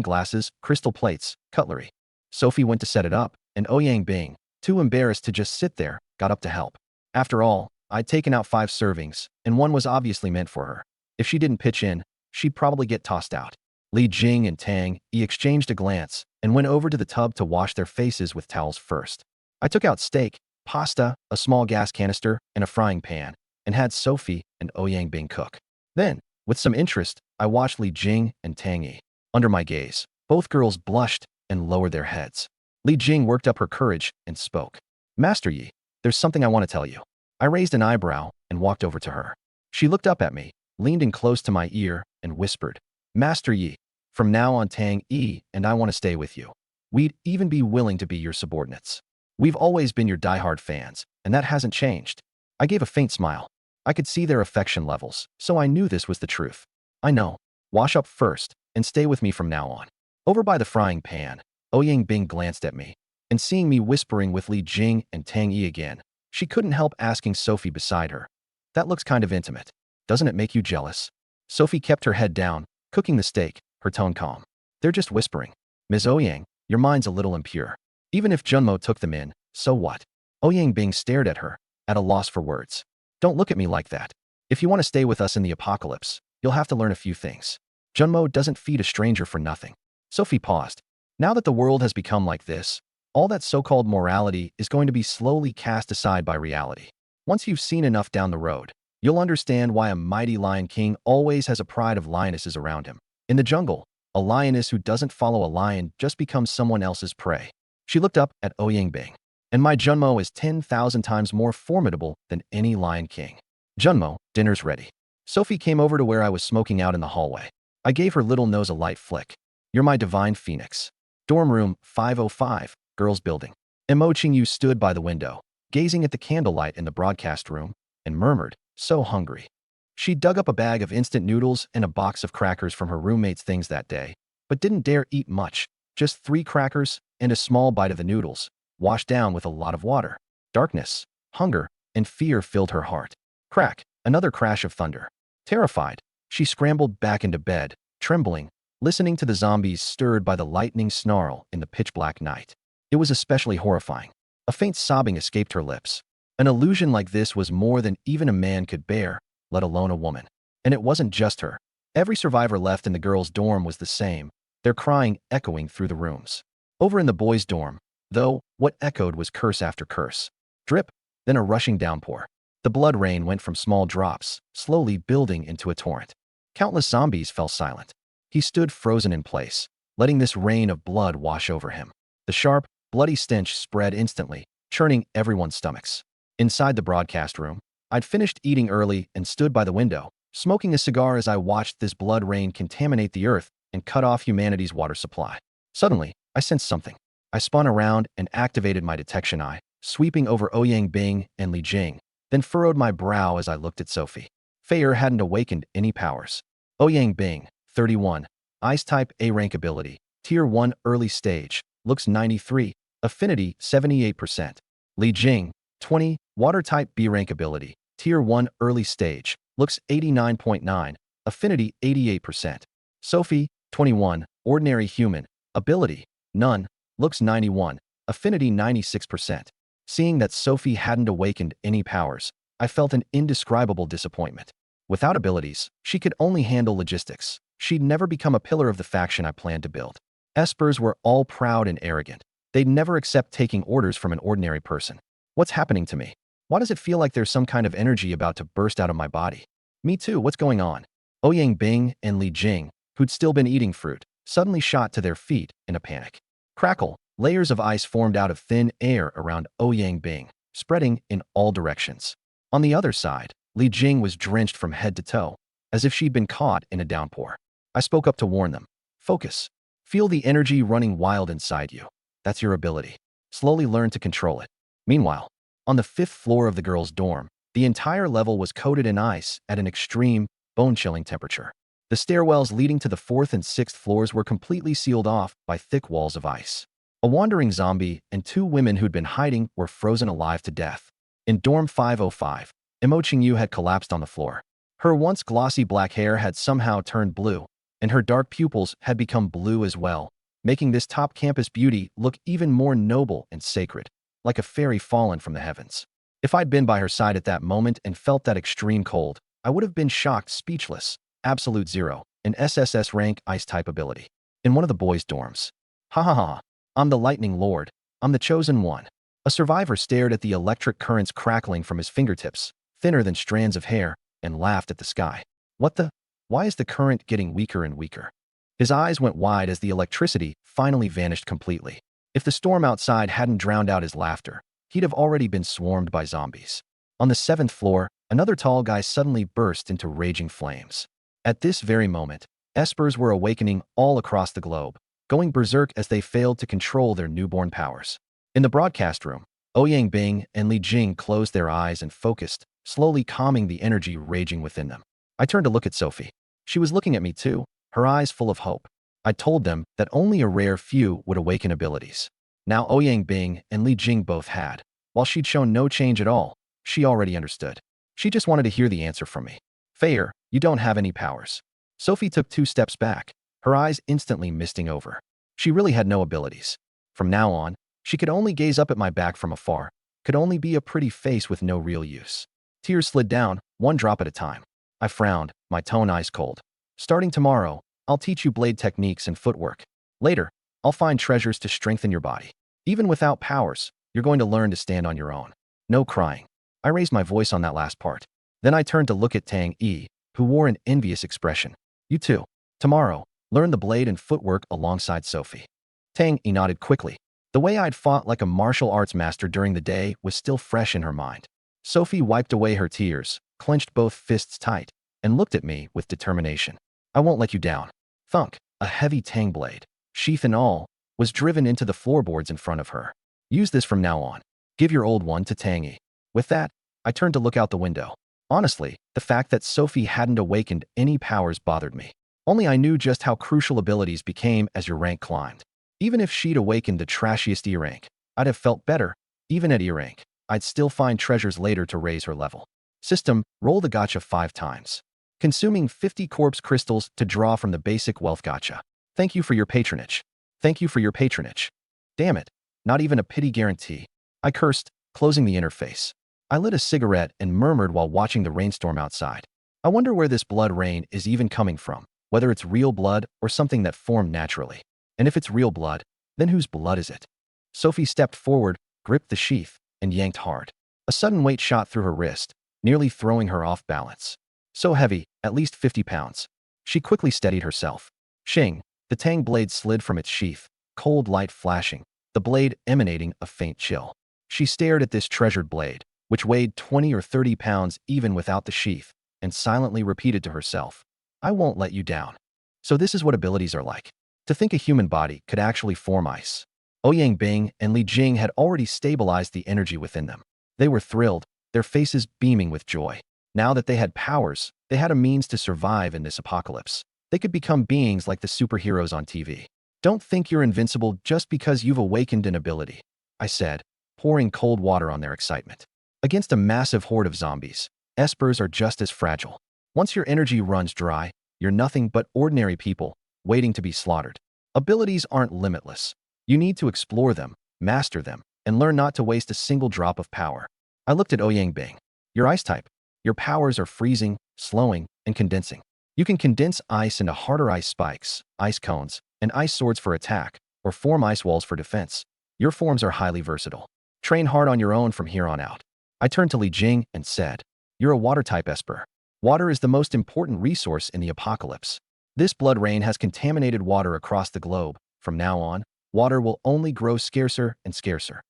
glasses, crystal plates, cutlery. Sophie went to set it up, and Ouyang Bing, too embarrassed to just sit there, got up to help. After all, I'd taken out 5 servings, and one was obviously meant for her. If she didn't pitch in, she'd probably get tossed out. Li Jing and Tang Yi exchanged a glance and went over to the tub to wash their faces with towels first. I took out steak, pasta, a small gas canister, and a frying pan, and had Sophie and Ouyang Bing cook. Then, with some interest, I watched Li Jing and Tang Yi. Under my gaze, both girls blushed and lowered their heads. Li Jing worked up her courage and spoke. "Master Yi, there's something I want to tell you." I raised an eyebrow and walked over to her. She looked up at me, leaned in close to my ear, and whispered, "Master Yi, from now on Tang Yi and I want to stay with you. We'd even be willing to be your subordinates. We've always been your diehard fans, and that hasn't changed." I gave a faint smile. I could see their affection levels, so I knew this was the truth. "I know. Wash up first, and stay with me from now on." Over by the frying pan, Ouyang Bing glanced at me, and seeing me whispering with Li Jing and Tang Yi again, she couldn't help asking Sophie beside her, "That looks kind of intimate. Doesn't it make you jealous?" Sophie kept her head down, cooking the steak, her tone calm. "They're just whispering. Ms. Ouyang, your mind's a little impure. Even if Junmo took them in, so what?" Ouyang Bing stared at her, at a loss for words. "Don't look at me like that. If you want to stay with us in the apocalypse, you'll have to learn a few things. Junmo doesn't feed a stranger for nothing." Sophie paused. Now that the world has become like this, all that so-called morality is going to be slowly cast aside by reality. Once you've seen enough down the road, you'll understand why a mighty lion king always has a pride of lionesses around him. In the jungle, a lioness who doesn't follow a lion just becomes someone else's prey. She looked up at Ouyang Bing. "And my Junmo is 10,000 times more formidable than any lion king." "Junmo, dinner's ready." Sophie came over to where I was smoking out in the hallway. I gave her little nose a light flick. "You're my divine phoenix." Dorm room 505, girls' building. Mo Qingyu stood by the window, gazing at the candlelight in the broadcast room, and murmured, "So hungry." She dug up a bag of instant noodles and a box of crackers from her roommate's things that day, but didn't dare eat much, just 3 crackers and a small bite of the noodles, washed down with a lot of water. Darkness, hunger, and fear filled her heart. Crack, another crash of thunder. Terrified, she scrambled back into bed, trembling, listening to the zombies stirred by the lightning snarl in the pitch-black night. It was especially horrifying. A faint sobbing escaped her lips. An illusion like this was more than even a man could bear, let alone a woman. And it wasn't just her. Every survivor left in the girls' dorm was the same, their crying echoing through the rooms. Over in the boys' dorm, though, what echoed was curse after curse. Drip, then a rushing downpour. The blood rain went from small drops, slowly building into a torrent. Countless zombies fell silent. He stood frozen in place, letting this rain of blood wash over him. The sharp, bloody stench spread instantly, churning everyone's stomachs. Inside the broadcast room, I'd finished eating early and stood by the window, smoking a cigar as I watched this blood rain contaminate the earth and cut off humanity's water supply. Suddenly, I sensed something. I spun around and activated my detection eye, sweeping over Ouyang Bing and Li Jing, then furrowed my brow as I looked at Sophie. Feyre hadn't awakened any powers. Ouyang Bing, 31, Ice-type A-rank ability, Tier 1 early stage, looks 93, affinity 78%. Li Jing, 20, Water-type B-rank ability, Tier 1 early stage, looks 89.9, affinity 88%. Sophie, 21, ordinary human, ability, none, looks 91, affinity 96%. Seeing that Sophie hadn't awakened any powers, I felt an indescribable disappointment. Without abilities, she could only handle logistics. She'd never become a pillar of the faction I planned to build. Espers were all proud and arrogant. They'd never accept taking orders from an ordinary person. What's happening to me? Why does it feel like there's some kind of energy about to burst out of my body? Me too, what's going on? Ouyang Bing and Li Jing, who'd still been eating fruit, suddenly shot to their feet in a panic. Crackle, layers of ice formed out of thin air around Ouyang Bing, spreading in all directions. On the other side, Li Jing was drenched from head to toe, as if she'd been caught in a downpour. I spoke up to warn them. Focus. Feel the energy running wild inside you. That's your ability. Slowly learn to control it. Meanwhile, on the 5th floor of the girls' dorm, the entire level was coated in ice at an extreme, bone-chilling temperature. The stairwells leading to the 4th and 6th floors were completely sealed off by thick walls of ice. A wandering zombie and 2 women who'd been hiding were frozen alive to death. In dorm 505, Imo Qingyu had collapsed on the floor. Her once glossy black hair had somehow turned blue, and her dark pupils had become blue as well, making this top campus beauty look even more noble and sacred, like a fairy fallen from the heavens. If I'd been by her side at that moment and felt that extreme cold, I would have been shocked, speechless. Absolute zero, an SSS rank ice-type ability. In one of the boys' dorms. Ha ha ha, I'm the Lightning Lord. I'm the chosen one. A survivor stared at the electric currents crackling from his fingertips, thinner than strands of hair, and laughed at the sky. What the? Why is the current getting weaker and weaker? His eyes went wide as the electricity finally vanished completely. If the storm outside hadn't drowned out his laughter, he'd have already been swarmed by zombies. On the 7th floor, another tall guy suddenly burst into raging flames. At this very moment, Espers were awakening all across the globe, going berserk as they failed to control their newborn powers. In the broadcast room, Ouyang Bing and Li Jing closed their eyes and focused, slowly calming the energy raging within them. I turned to look at Sophie. She was looking at me too, her eyes full of hope. I told them that only a rare few would awaken abilities. Now Ouyang Bing and Li Jing both had. While she'd shown no change at all, she already understood. She just wanted to hear the answer from me. Fair, you don't have any powers. Sophie took 2 steps back, her eyes instantly misting over. She really had no abilities. From now on, she could only gaze up at my back from afar, could only be a pretty face with no real use. Tears slid down, 1 drop at a time. I frowned, my tone ice cold. Starting tomorrow, I'll teach you blade techniques and footwork. Later, I'll find treasures to strengthen your body. Even without powers, you're going to learn to stand on your own. No crying. I raised my voice on that last part. Then I turned to look at Tang Yi, who wore an envious expression. You too. Tomorrow, learn the blade and footwork alongside Sophie. Tang Yi nodded quickly. The way I'd fought like a martial arts master during the day was still fresh in her mind. Sophie wiped away her tears, clenched both fists tight, and looked at me with determination. I won't let you down. Thunk, a heavy tang blade, sheath and all, was driven into the floorboards in front of her. Use this from now on. Give your old one to Tangy. With that, I turned to look out the window. Honestly, the fact that Sophie hadn't awakened any powers bothered me. Only I knew just how crucial abilities became as your rank climbed. Even if she'd awakened the trashiest E rank, I'd have felt better. Even at E rank, I'd still find treasures later to raise her level. System, roll the gacha 5 times. Consuming 50 corpse crystals to draw from the basic wealth gacha. Thank you for your patronage. Thank you for your patronage. Damn it, not even a pity guarantee. I cursed, closing the interface. I lit a cigarette and murmured while watching the rainstorm outside. I wonder where this blood rain is even coming from, whether it's real blood or something that formed naturally. And if it's real blood, then whose blood is it? Sophie stepped forward, gripped the sheath, and yanked hard. A sudden weight shot through her wrist, nearly throwing her off balance. So heavy, at least 50 pounds. She quickly steadied herself. Shing, the tang blade slid from its sheath, cold light flashing, the blade emanating a faint chill. She stared at this treasured blade, which weighed 20 or 30 pounds even without the sheath, and silently repeated to herself, I won't let you down. So this is what abilities are like. To think a human body could actually form ice. Ouyang Bing and Li Jing had already stabilized the energy within them. They were thrilled, their faces beaming with joy. Now that they had powers, they had a means to survive in this apocalypse. They could become beings like the superheroes on TV. Don't think you're invincible just because you've awakened an ability, I said, pouring cold water on their excitement. Against a massive horde of zombies, espers are just as fragile. Once your energy runs dry, you're nothing but ordinary people, waiting to be slaughtered. Abilities aren't limitless. You need to explore them, master them, and learn not to waste a single drop of power. I looked at Ouyang Bing. Your ice type. Your powers are freezing, slowing, and condensing. You can condense ice into harder ice spikes, ice cones, and ice swords for attack, or form ice walls for defense. Your forms are highly versatile. Train hard on your own from here on out. I turned to Li Jing and said, you're a water-type Esper. Water is the most important resource in the apocalypse. This blood rain has contaminated water across the globe. From now on, water will only grow scarcer and scarcer.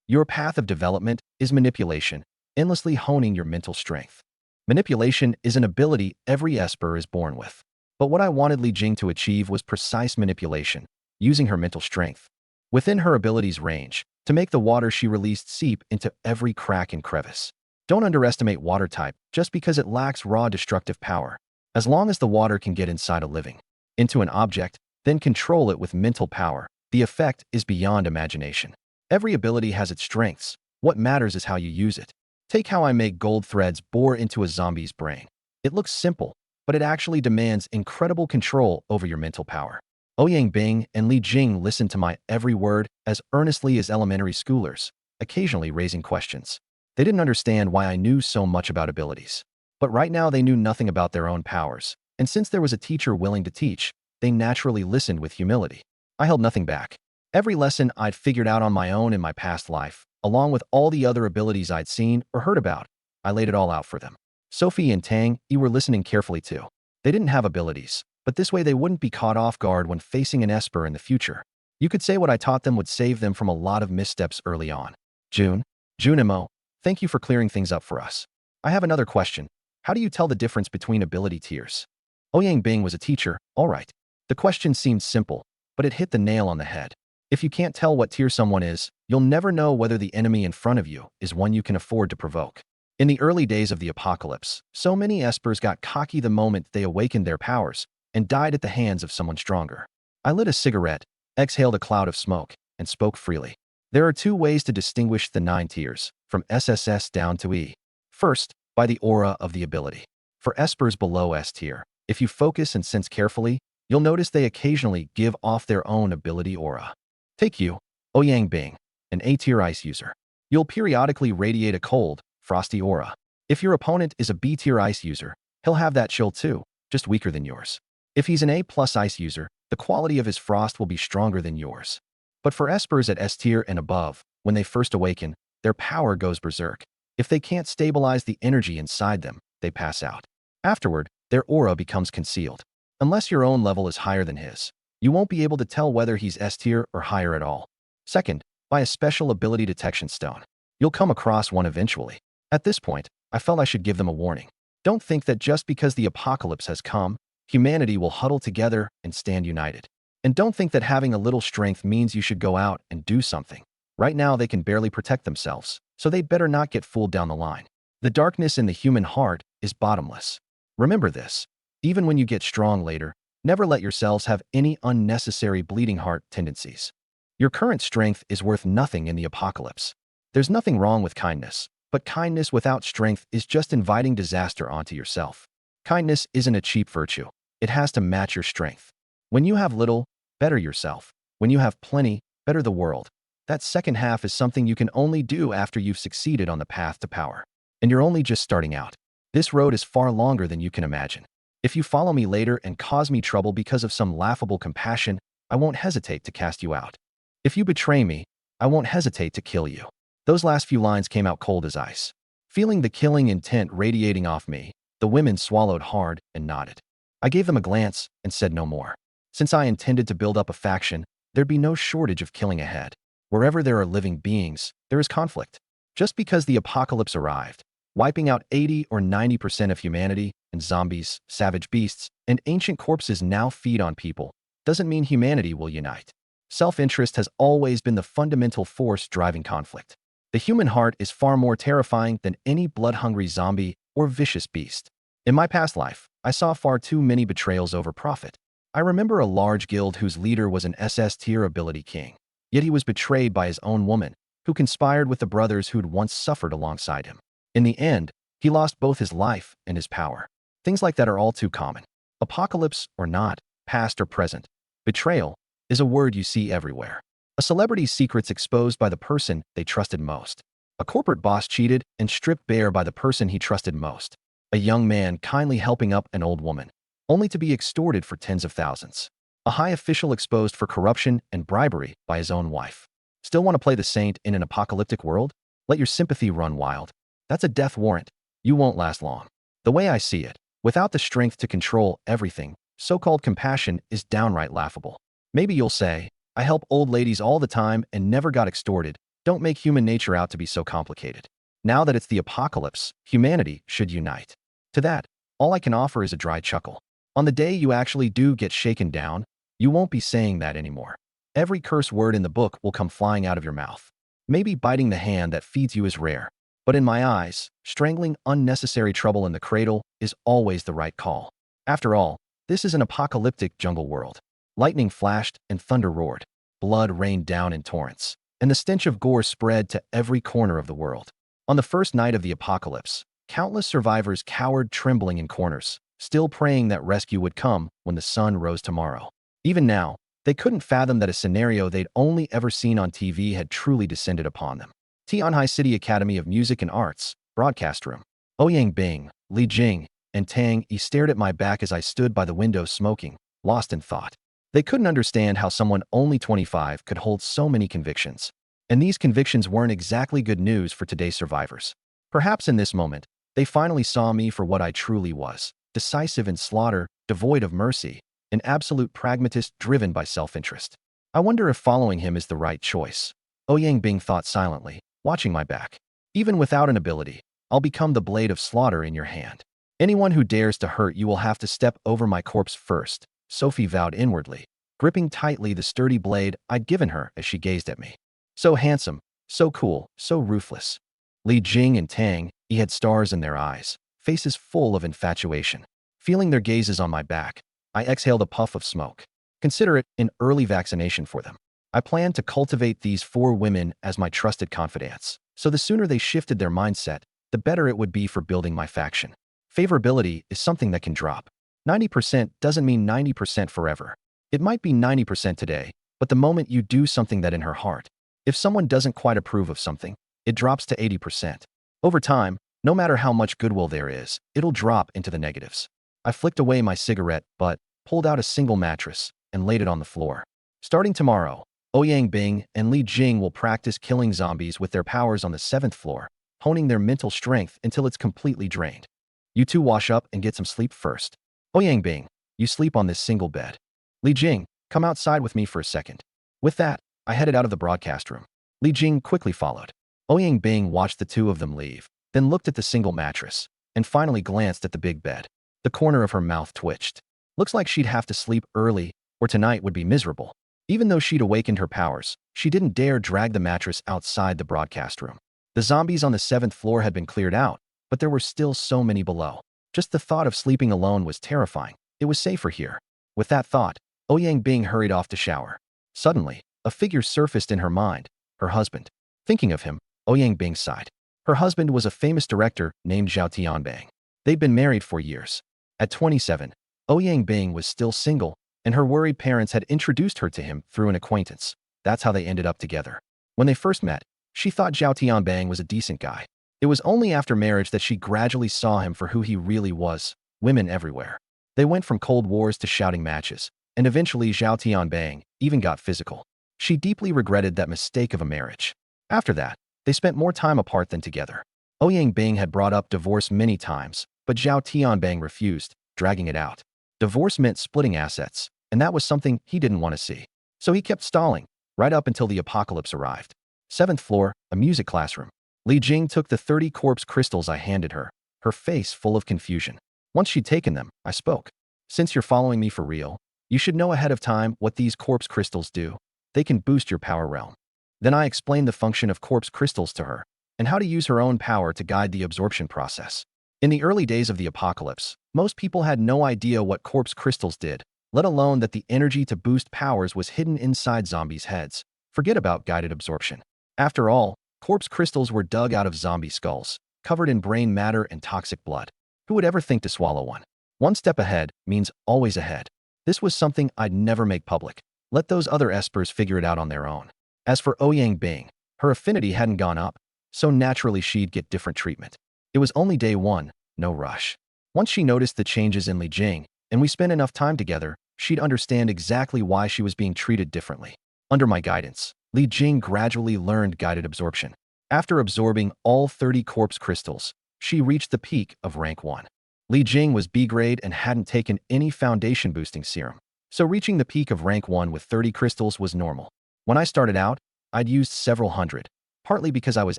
Your path of development is manipulation, endlessly honing your mental strength. Manipulation is an ability every Esper is born with. But what I wanted Li Jing to achieve was precise manipulation, using her mental strength, within her ability's range, to make the water she released seep into every crack and crevice. Don't underestimate water type just because it lacks raw destructive power. As long as the water can get inside a living, into an object, then control it with mental power, the effect is beyond imagination. Every ability has its strengths. What matters is how you use it. Take how I make gold threads bore into a zombie's brain. It looks simple, but it actually demands incredible control over your mental power. Ouyang Bing and Li Jing listened to my every word as earnestly as elementary schoolers, occasionally raising questions. They didn't understand why I knew so much about abilities. But right now they knew nothing about their own powers, and since there was a teacher willing to teach, they naturally listened with humility. I held nothing back. Every lesson I'd figured out on my own in my past life, along with all the other abilities I'd seen or heard about, I laid it all out for them. Sophie and Tang, you were listening carefully too. They didn't have abilities, but this way they wouldn't be caught off guard when facing an Esper in the future. You could say what I taught them would save them from a lot of missteps early on. Junimo, thank you for clearing things up for us. I have another question. How do you tell the difference between ability tiers? Ouyang Bing was a teacher, all right. The question seemed simple, but it hit the nail on the head. If you can't tell what tier someone is, you'll never know whether the enemy in front of you is one you can afford to provoke. In the early days of the apocalypse, so many Espers got cocky the moment they awakened their powers and died at the hands of someone stronger. I lit a cigarette, exhaled a cloud of smoke, and spoke freely. There are two ways to distinguish the 9 tiers, from SSS down to E. First, by the aura of the ability. For Espers below S tier, if you focus and sense carefully, you'll notice they occasionally give off their own ability aura. Take you, Ouyang Bing, an A-tier ice user. You'll periodically radiate a cold, frosty aura. If your opponent is a B-tier ice user, he'll have that chill too, just weaker than yours. If he's an A+ ice user, the quality of his frost will be stronger than yours. But for Espers at S tier and above, when they first awaken, their power goes berserk. If they can't stabilize the energy inside them, they pass out. Afterward, their aura becomes concealed. Unless your own level is higher than his, you won't be able to tell whether he's S tier or higher at all. Second, by a special ability detection stone. You'll come across one eventually. At this point, I felt I should give them a warning. Don't think that just because the apocalypse has come, humanity will huddle together and stand united. And don't think that having a little strength means you should go out and do something. Right now they can barely protect themselves, so they'd better not get fooled down the line. The darkness in the human heart is bottomless. Remember this. Even when you get strong later, never let yourselves have any unnecessary bleeding heart tendencies. Your current strength is worth nothing in the apocalypse. There's nothing wrong with kindness, but kindness without strength is just inviting disaster onto yourself. Kindness isn't a cheap virtue. It has to match your strength. When you have little, better yourself. When you have plenty, better the world. That second half is something you can only do after you've succeeded on the path to power. And you're only just starting out. This road is far longer than you can imagine. If you follow me later and cause me trouble because of some laughable compassion, I won't hesitate to cast you out. If you betray me, I won't hesitate to kill you. Those last few lines came out cold as ice. Feeling the killing intent radiating off me, the women swallowed hard and nodded. I gave them a glance and said no more. Since I intended to build up a faction, there'd be no shortage of killing ahead. Wherever there are living beings, there is conflict. Just because the apocalypse arrived, wiping out 80 or 90% of humanity, and zombies, savage beasts, and ancient corpses now feed on people, doesn't mean humanity will unite. Self-interest has always been the fundamental force driving conflict. The human heart is far more terrifying than any blood-hungry zombie or vicious beast. In my past life, I saw far too many betrayals over profit. I remember a large guild whose leader was an SS-tier ability king. Yet he was betrayed by his own woman, who conspired with the brothers who'd once suffered alongside him. In the end, he lost both his life and his power. Things like that are all too common. Apocalypse or not, past or present. Betrayal is a word you see everywhere. A celebrity's secrets exposed by the person they trusted most. A corporate boss cheated and stripped bare by the person he trusted most. A young man kindly helping up an old woman, only to be extorted for tens of thousands. A high official exposed for corruption and bribery by his own wife. Still want to play the saint in an apocalyptic world? Let your sympathy run wild. That's a death warrant. You won't last long. The way I see it, without the strength to control everything, so-called compassion is downright laughable. Maybe you'll say, I help old ladies all the time and never got extorted. Don't make human nature out to be so complicated. Now that it's the apocalypse, humanity should unite. To that, all I can offer is a dry chuckle. On the day you actually do get shaken down, you won't be saying that anymore. Every curse word in the book will come flying out of your mouth. Maybe biting the hand that feeds you is rare. But in my eyes, strangling unnecessary trouble in the cradle is always the right call. After all, this is an apocalyptic jungle world. Lightning flashed and thunder roared. Blood rained down in torrents, and the stench of gore spread to every corner of the world. On the first night of the apocalypse, countless survivors cowered trembling in corners, still praying that rescue would come when the sun rose tomorrow. Even now, they couldn't fathom that a scenario they'd only ever seen on TV had truly descended upon them. Tianhai City Academy of Music and Arts, broadcast room. Ouyang Bing, Li Jing, and Tang Yi stared at my back as I stood by the window smoking, lost in thought. They couldn't understand how someone only 25 could hold so many convictions. And these convictions weren't exactly good news for today's survivors. Perhaps in this moment, they finally saw me for what I truly was, decisive in slaughter, devoid of mercy, an absolute pragmatist driven by self-interest. I wonder if following him is the right choice. Ouyang Bing thought silently, watching my back. Even without an ability, I'll become the blade of slaughter in your hand. Anyone who dares to hurt you will have to step over my corpse first, Sophie vowed inwardly, gripping tightly the sturdy blade I'd given her as she gazed at me. So handsome, so cool, so ruthless. Li Jing and Tang Yi had stars in their eyes, faces full of infatuation. Feeling their gazes on my back, I exhaled a puff of smoke. Consider it an early vaccination for them. I planned to cultivate these 4 women as my trusted confidants, so the sooner they shifted their mindset, the better it would be for building my faction. Favorability is something that can drop. 90% doesn't mean 90% forever. It might be 90% today, but the moment you do something that in her heart, if someone doesn't quite approve of something, it drops to 80%. Over time, no matter how much goodwill there is, it'll drop into the negatives. I flicked away my cigarette butt, pulled out a single mattress, and laid it on the floor. Starting tomorrow, Ouyang Bing and Li Jing will practice killing zombies with their powers on the 7th floor, honing their mental strength until it's completely drained. You two wash up and get some sleep first. Ouyang Bing, you sleep on this single bed. Li Jing, come outside with me for a second. With that, I headed out of the broadcast room. Li Jing quickly followed. Ouyang Bing watched the two of them leave, then looked at the single mattress, and finally glanced at the big bed. The corner of her mouth twitched. Looks like she'd have to sleep early, or tonight would be miserable. Even though she'd awakened her powers, she didn't dare drag the mattress outside the broadcast room. The zombies on the 7th floor had been cleared out, but there were still so many below. Just the thought of sleeping alone was terrifying. It was safer here. With that thought, Ouyang Bing hurried off to shower. Suddenly, a figure surfaced in her mind, her husband. Thinking of him, Ouyang Bing sighed. Her husband was a famous director named Zhao Tianbang. They'd been married for years. At 27, Ouyang Bing was still single, and her worried parents had introduced her to him through an acquaintance. That's how they ended up together. When they first met, she thought Zhao Tianbang was a decent guy. It was only after marriage that she gradually saw him for who he really was, women everywhere. They went from cold wars to shouting matches, and eventually Zhao Tianbang even got physical. She deeply regretted that mistake of a marriage. After that, they spent more time apart than together. Ouyang Bing had brought up divorce many times, but Zhao Tianbang refused, dragging it out. Divorce meant splitting assets, and that was something he didn't want to see. So he kept stalling, right up until the apocalypse arrived. 7th floor, a music classroom. Li Jing took the 30 corpse crystals I handed her, her face full of confusion. Once she'd taken them, I spoke. Since you're following me for real, you should know ahead of time what these corpse crystals do. They can boost your power realm. Then I explained the function of corpse crystals to her, and how to use her own power to guide the absorption process. In the early days of the apocalypse, most people had no idea what corpse crystals did, let alone that the energy to boost powers was hidden inside zombies' heads. Forget about guided absorption. After all, corpse crystals were dug out of zombie skulls, covered in brain matter and toxic blood. Who would ever think to swallow one? One step ahead means always ahead. This was something I'd never make public. Let those other espers figure it out on their own. As for Ouyang Bing, her affinity hadn't gone up, so naturally she'd get different treatment. It was only day one, no rush. Once she noticed the changes in Li Jing, and we spent enough time together, she'd understand exactly why she was being treated differently. Under my guidance, Li Jing gradually learned guided absorption. After absorbing all 30 corpse crystals, she reached the peak of rank 1. Li Jing was B-grade and hadn't taken any foundation-boosting serum, so reaching the peak of rank 1 with 30 crystals was normal. When I started out, I'd used several hundred, partly because I was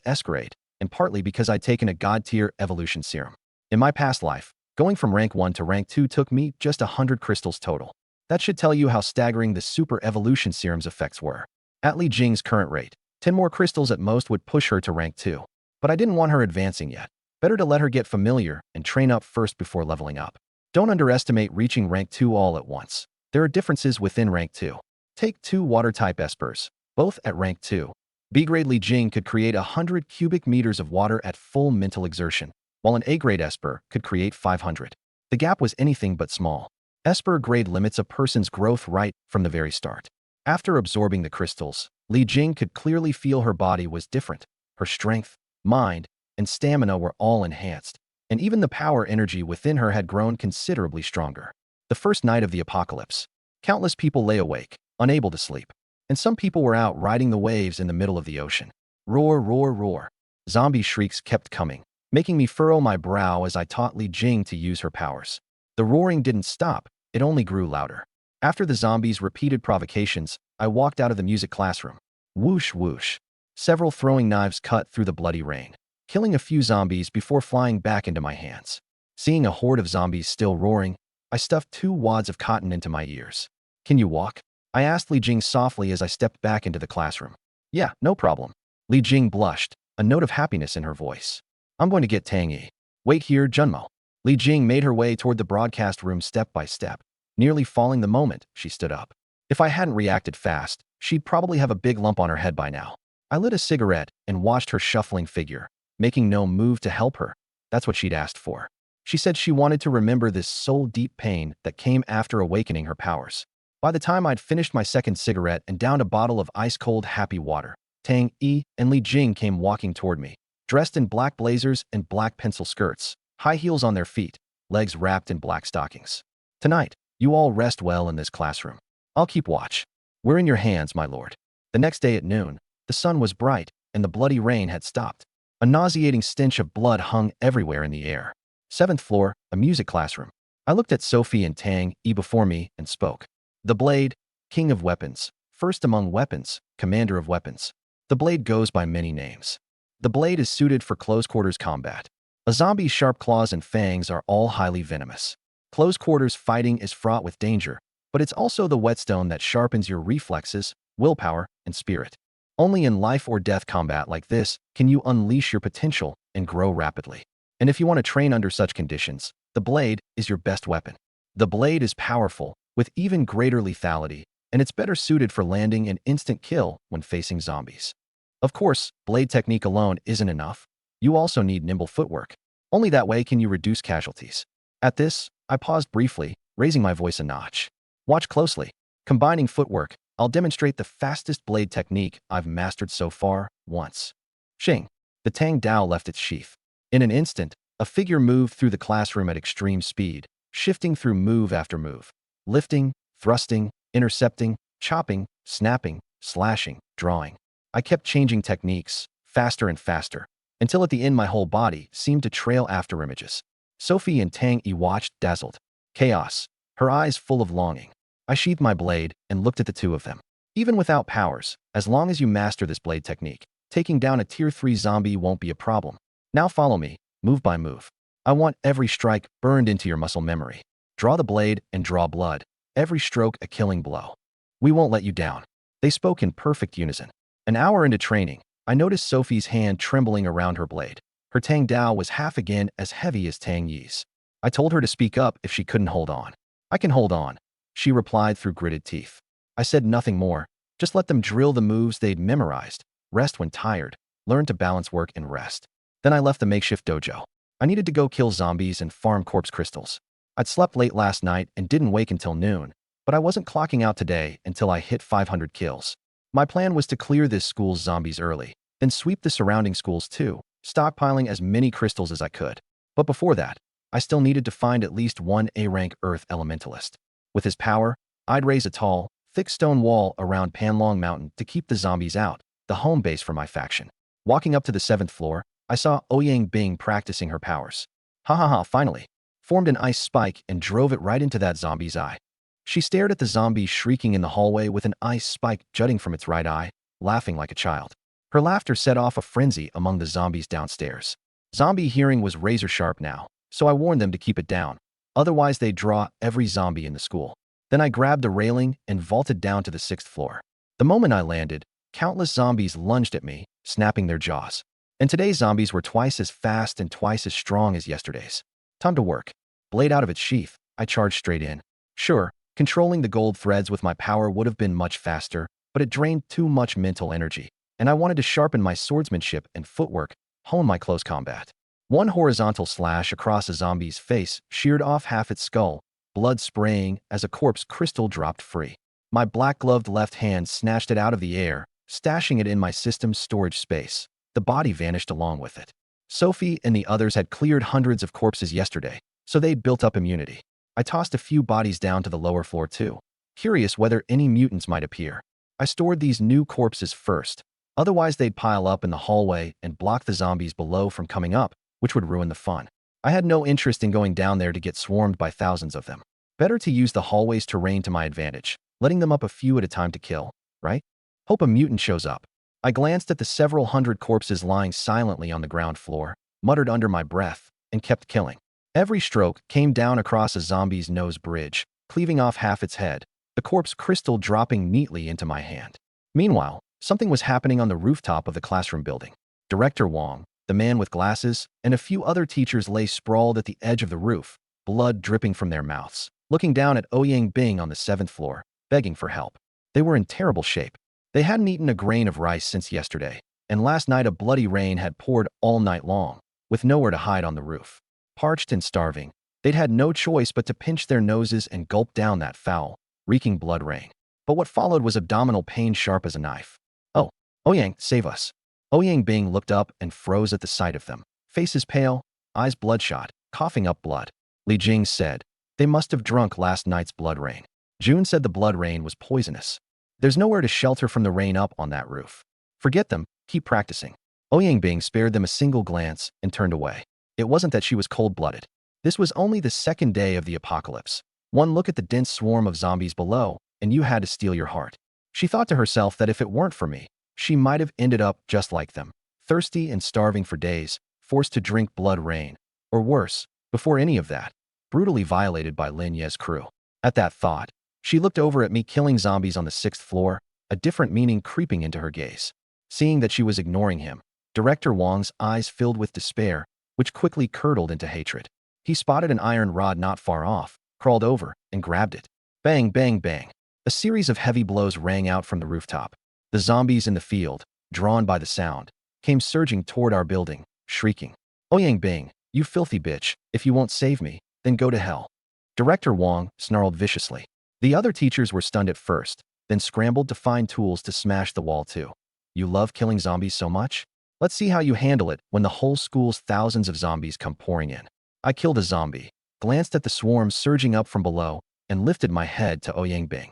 S-grade, and partly because I'd taken a God-tier evolution serum. In my past life, going from rank 1 to rank 2 took me just 100 crystals total. That should tell you how staggering the super evolution serum's effects were. At Li Jing's current rate, 10 more crystals at most would push her to rank 2. But I didn't want her advancing yet. Better to let her get familiar and train up first before leveling up. Don't underestimate reaching rank 2 all at once. There are differences within rank 2. Take 2 water-type espers, both at rank 2. B-grade Li Jing could create 100 cubic meters of water at full mental exertion, while an A-grade esper could create 500. The gap was anything but small. Esper grade limits a person's growth right from the very start. After absorbing the crystals, Li Jing could clearly feel her body was different. Her strength, mind, and stamina were all enhanced, and even the power energy within her had grown considerably stronger. The first night of the apocalypse, countless people lay awake, unable to sleep, and some people were out riding the waves in the middle of the ocean. Roar, roar, roar. Zombie shrieks kept coming, making me furrow my brow as I taught Li Jing to use her powers. The roaring didn't stop, it only grew louder. After the zombies' repeated provocations, I walked out of the music classroom. Whoosh, whoosh. Several throwing knives cut through the bloody rain, killing a few zombies before flying back into my hands. Seeing a horde of zombies still roaring, I stuffed 2 wads of cotton into my ears. Can you walk? I asked Li Jing softly as I stepped back into the classroom. Yeah, no problem. Li Jing blushed, a note of happiness in her voice. I'm going to get Tang Yi. Wait here, Junmo. Li Jing made her way toward the broadcast room step by step, nearly falling the moment she stood up. If I hadn't reacted fast, she'd probably have a big lump on her head by now. I lit a cigarette and watched her shuffling figure, making no move to help her. That's what she'd asked for. She said she wanted to remember this soul-deep pain that came after awakening her powers. By the time I'd finished my second cigarette and downed a bottle of ice-cold happy water, Tang Yi and Li Jing came walking toward me, dressed in black blazers and black pencil skirts, high heels on their feet, legs wrapped in black stockings. Tonight, you all rest well in this classroom. I'll keep watch. We're in your hands, my lord. The next day at noon, the sun was bright and the bloody rain had stopped. A nauseating stench of blood hung everywhere in the air. 7th floor, a music classroom. I looked at Sophie and Tang Yi before me and spoke. The blade, king of weapons, first among weapons, commander of weapons. The blade goes by many names. The blade is suited for close quarters combat. A zombie's sharp claws and fangs are all highly venomous. Close quarters fighting is fraught with danger, but it's also the whetstone that sharpens your reflexes, willpower, and spirit. Only in life or death combat like this can you unleash your potential and grow rapidly. And if you want to train under such conditions, the blade is your best weapon. The blade is powerful, with even greater lethality, and it's better suited for landing an instant kill when facing zombies. Of course, blade technique alone isn't enough. You also need nimble footwork. Only that way can you reduce casualties. At this, I paused briefly, raising my voice a notch. Watch closely. Combining footwork, I'll demonstrate the fastest blade technique I've mastered so far, once. Shing. The Tang Dao left its sheath. In an instant, a figure moved through the classroom at extreme speed, shifting through move after move. Lifting, thrusting, intercepting, chopping, snapping, slashing, drawing. I kept changing techniques, faster and faster, until at the end my whole body seemed to trail after images. Sophie and Tang Yi watched, dazzled. Chaos, her eyes full of longing. I sheathed my blade and looked at the two of them. Even without powers, as long as you master this blade technique, taking down a tier 3 zombie won't be a problem. Now follow me, move by move. I want every strike burned into your muscle memory. Draw the blade and draw blood. Every stroke a killing blow. We won't let you down. They spoke in perfect unison. An hour into training, I noticed Sophie's hand trembling around her blade. Her Tang Dao was half again as heavy as Tang Yi's. I told her to speak up if she couldn't hold on. I can hold on, she replied through gritted teeth. I said nothing more. Just let them drill the moves they'd memorized, rest when tired, learn to balance work and rest. Then I left the makeshift dojo. I needed to go kill zombies and farm corpse crystals. I'd slept late last night and didn't wake until noon, but I wasn't clocking out today until I hit 500 kills. My plan was to clear this school's zombies early, then sweep the surrounding schools too, stockpiling as many crystals as I could. But before that, I still needed to find at least one A-rank Earth Elementalist. With his power, I'd raise a tall, thick stone wall around Panlong Mountain to keep the zombies out, the home base for my faction. Walking up to the 7th floor, I saw Ouyang Bing practicing her powers. Ha ha ha, finally. Formed an ice spike and drove it right into that zombie's eye. She stared at the zombie shrieking in the hallway with an ice spike jutting from its right eye, laughing like a child. Her laughter set off a frenzy among the zombies downstairs. Zombie hearing was razor sharp now, so I warned them to keep it down. Otherwise, they'd draw every zombie in the school. Then I grabbed the railing and vaulted down to the 6th floor. The moment I landed, countless zombies lunged at me, snapping their jaws. And today's zombies were twice as fast and twice as strong as yesterday's. Time to work. Blade out of its sheath, I charged straight in. Sure, controlling the gold threads with my power would have been much faster, but it drained too much mental energy, and I wanted to sharpen my swordsmanship and footwork, hone my close combat. One horizontal slash across a zombie's face sheared off half its skull, blood spraying as a corpse crystal dropped free. My black-gloved left hand snatched it out of the air, stashing it in my system's storage space. The body vanished along with it. Sophie and the others had cleared hundreds of corpses yesterday, so they'd built up immunity. I tossed a few bodies down to the lower floor too, curious whether any mutants might appear. I stored these new corpses first, otherwise they'd pile up in the hallway and block the zombies below from coming up, which would ruin the fun. I had no interest in going down there to get swarmed by thousands of them. Better to use the hallway's terrain to my advantage, letting them up a few at a time to kill, right? Hope a mutant shows up. I glanced at the several hundred corpses lying silently on the ground floor, muttered under my breath, and kept killing. Every stroke came down across a zombie's nose bridge, cleaving off half its head, the corpse crystal dropping neatly into my hand. Meanwhile, something was happening on the rooftop of the classroom building. Director Wong, the man with glasses, and a few other teachers lay sprawled at the edge of the roof, blood dripping from their mouths, looking down at Ouyang Bing on the 7th floor, begging for help. They were in terrible shape. They hadn't eaten a grain of rice since yesterday, and last night a bloody rain had poured all night long, with nowhere to hide on the roof. Parched and starving, they'd had no choice but to pinch their noses and gulp down that foul, reeking blood rain. But what followed was abdominal pain sharp as a knife. Oh, Ouyang, save us. Ouyang Bing looked up and froze at the sight of them. Faces pale, eyes bloodshot, coughing up blood. Li Jing said, they must have drunk last night's blood rain. June said the blood rain was poisonous. There's nowhere to shelter from the rain up on that roof. Forget them, keep practicing. Ouyang Bing spared them a single glance and turned away. It wasn't that she was cold-blooded. This was only the second day of the apocalypse. One look at the dense swarm of zombies below, and you had to steel your heart. She thought to herself that if it weren't for me, she might have ended up just like them, thirsty and starving for days, forced to drink blood rain, or worse, before any of that, brutally violated by Lin Ye's crew. At that thought, she looked over at me killing zombies on the 6th floor, a different meaning creeping into her gaze. Seeing that she was ignoring him, Director Wong's eyes filled with despair, which quickly curdled into hatred. He spotted an iron rod not far off, crawled over, and grabbed it. Bang, bang, bang. A series of heavy blows rang out from the rooftop. The zombies in the field, drawn by the sound, came surging toward our building, shrieking. Ouyang Bing, you filthy bitch, if you won't save me, then go to hell. Director Wong snarled viciously. The other teachers were stunned at first, then scrambled to find tools to smash the wall too. You love killing zombies so much? Let's see how you handle it when the whole school's thousands of zombies come pouring in. I killed a zombie, glanced at the swarm surging up from below, and lifted my head to Ouyang Bing.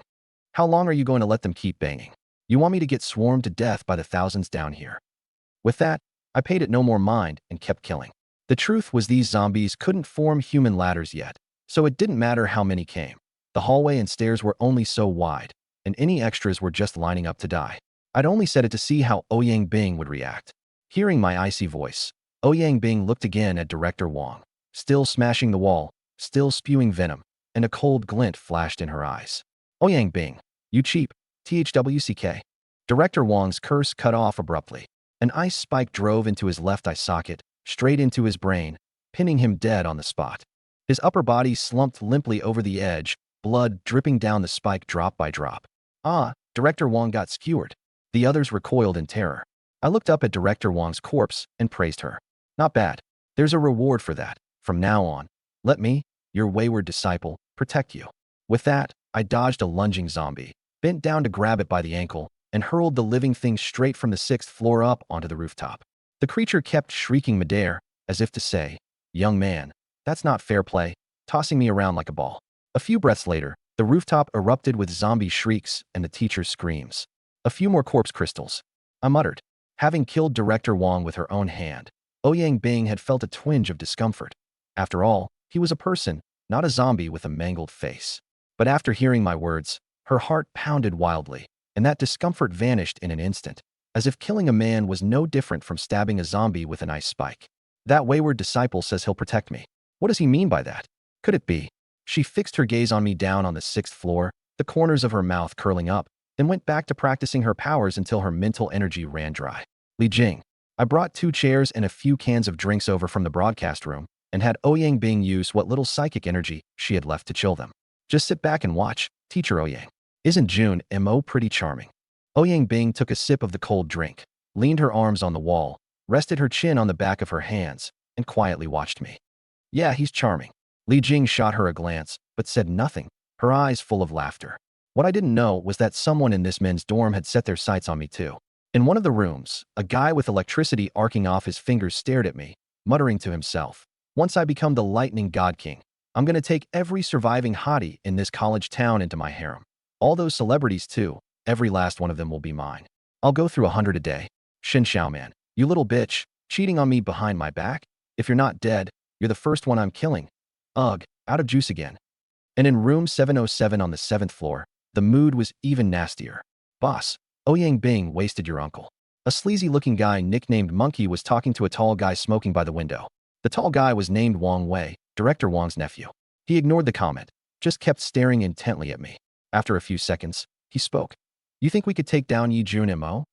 How long are you going to let them keep banging? You want me to get swarmed to death by the thousands down here? With that, I paid it no more mind and kept killing. The truth was these zombies couldn't form human ladders yet, so it didn't matter how many came. The hallway and stairs were only so wide, and any extras were just lining up to die. I'd only said it to see how Ouyang Bing would react. Hearing my icy voice, Ouyang Bing looked again at Director Wong, still smashing the wall, still spewing venom, and a cold glint flashed in her eyes. Ouyang Bing, you cheap, THWCK. Director Wong's curse cut off abruptly. An ice spike drove into his left eye socket, straight into his brain, pinning him dead on the spot. His upper body slumped limply over the edge, blood dripping down the spike drop by drop. Ah, Director Wong got skewered. The others recoiled in terror. I looked up at Director Wong's corpse and praised her. Not bad. There's a reward for that. From now on, let me, your wayward disciple, protect you." With that, I dodged a lunging zombie, bent down to grab it by the ankle, and hurled the living thing straight from the 6th floor up onto the rooftop. The creature kept shrieking midair, as if to say, "Young man, that's not fair play," tossing me around like a ball. A few breaths later, the rooftop erupted with zombie shrieks and the teacher's screams. "A few more corpse crystals," I muttered. Having killed Director Wong with her own hand, Ouyang Bing had felt a twinge of discomfort. After all, he was a person, not a zombie with a mangled face. But after hearing my words, her heart pounded wildly, and that discomfort vanished in an instant, as if killing a man was no different from stabbing a zombie with an ice spike. "That wayward disciple says he'll protect me. What does he mean by that? Could it be?" She fixed her gaze on me down on the 6th floor, the corners of her mouth curling up, then went back to practicing her powers until her mental energy ran dry. "Li Jing." I brought 2 chairs and a few cans of drinks over from the broadcast room and had Ouyang Bing use what little psychic energy she had left to chill them. "Just sit back and watch, Teacher Ouyang. Isn't June Mo pretty charming?" Ouyang Bing took a sip of the cold drink, leaned her arms on the wall, rested her chin on the back of her hands, and quietly watched me. "Yeah, he's charming." Li Jing shot her a glance, but said nothing, her eyes full of laughter. What I didn't know was that someone in this men's dorm had set their sights on me too. In one of the rooms, a guy with electricity arcing off his fingers stared at me, muttering to himself, "Once I become the lightning god king, I'm gonna take every surviving hottie in this college town into my harem. All those celebrities too, every last one of them will be mine. I'll go through 100 a day. Shin Xiaoman, you little bitch, cheating on me behind my back? If you're not dead, you're the first one I'm killing. Ugh, out of juice again." And in room 707 on the 7th floor, the mood was even nastier. "Boss, Ouyang Bing wasted your uncle." A sleazy-looking guy nicknamed Monkey was talking to a tall guy smoking by the window. The tall guy was named Wang Wei, Director Wang's nephew. He ignored the comment, just kept staring intently at me. After a few seconds, he spoke. "You think we could take down Yi Jun Mo?"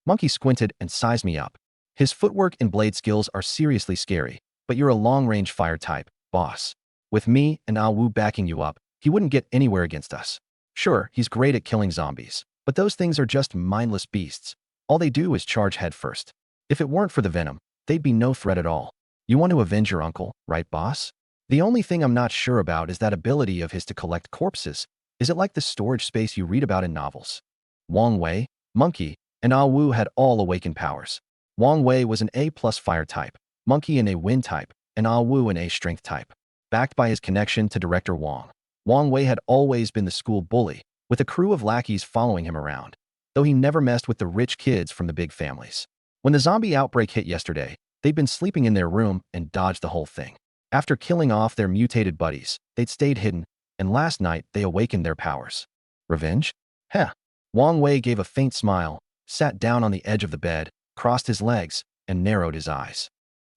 Monkey squinted and sized me up. "His footwork and blade skills are seriously scary, but you're a long-range fire type, boss. With me and Ah Wu backing you up, he wouldn't get anywhere against us. Sure, he's great at killing zombies, but those things are just mindless beasts. All they do is charge headfirst. If it weren't for the venom, they'd be no threat at all. You want to avenge your uncle, right, boss? The only thing I'm not sure about is that ability of his to collect corpses. Is it like the storage space you read about in novels?" Wang Wei, Monkey, and Ah Wu had all awakened powers. Wang Wei was an A+ fire type, Monkey an A wind type, and Ah Wu an A strength type. Backed by his connection to Director Wang, Wang Wei had always been the school bully, with a crew of lackeys following him around, though he never messed with the rich kids from the big families. When the zombie outbreak hit yesterday, they'd been sleeping in their room and dodged the whole thing. After killing off their mutated buddies, they'd stayed hidden, and last night they awakened their powers. Revenge? Heh. Wang Wei gave a faint smile, sat down on the edge of the bed, crossed his legs, and narrowed his eyes.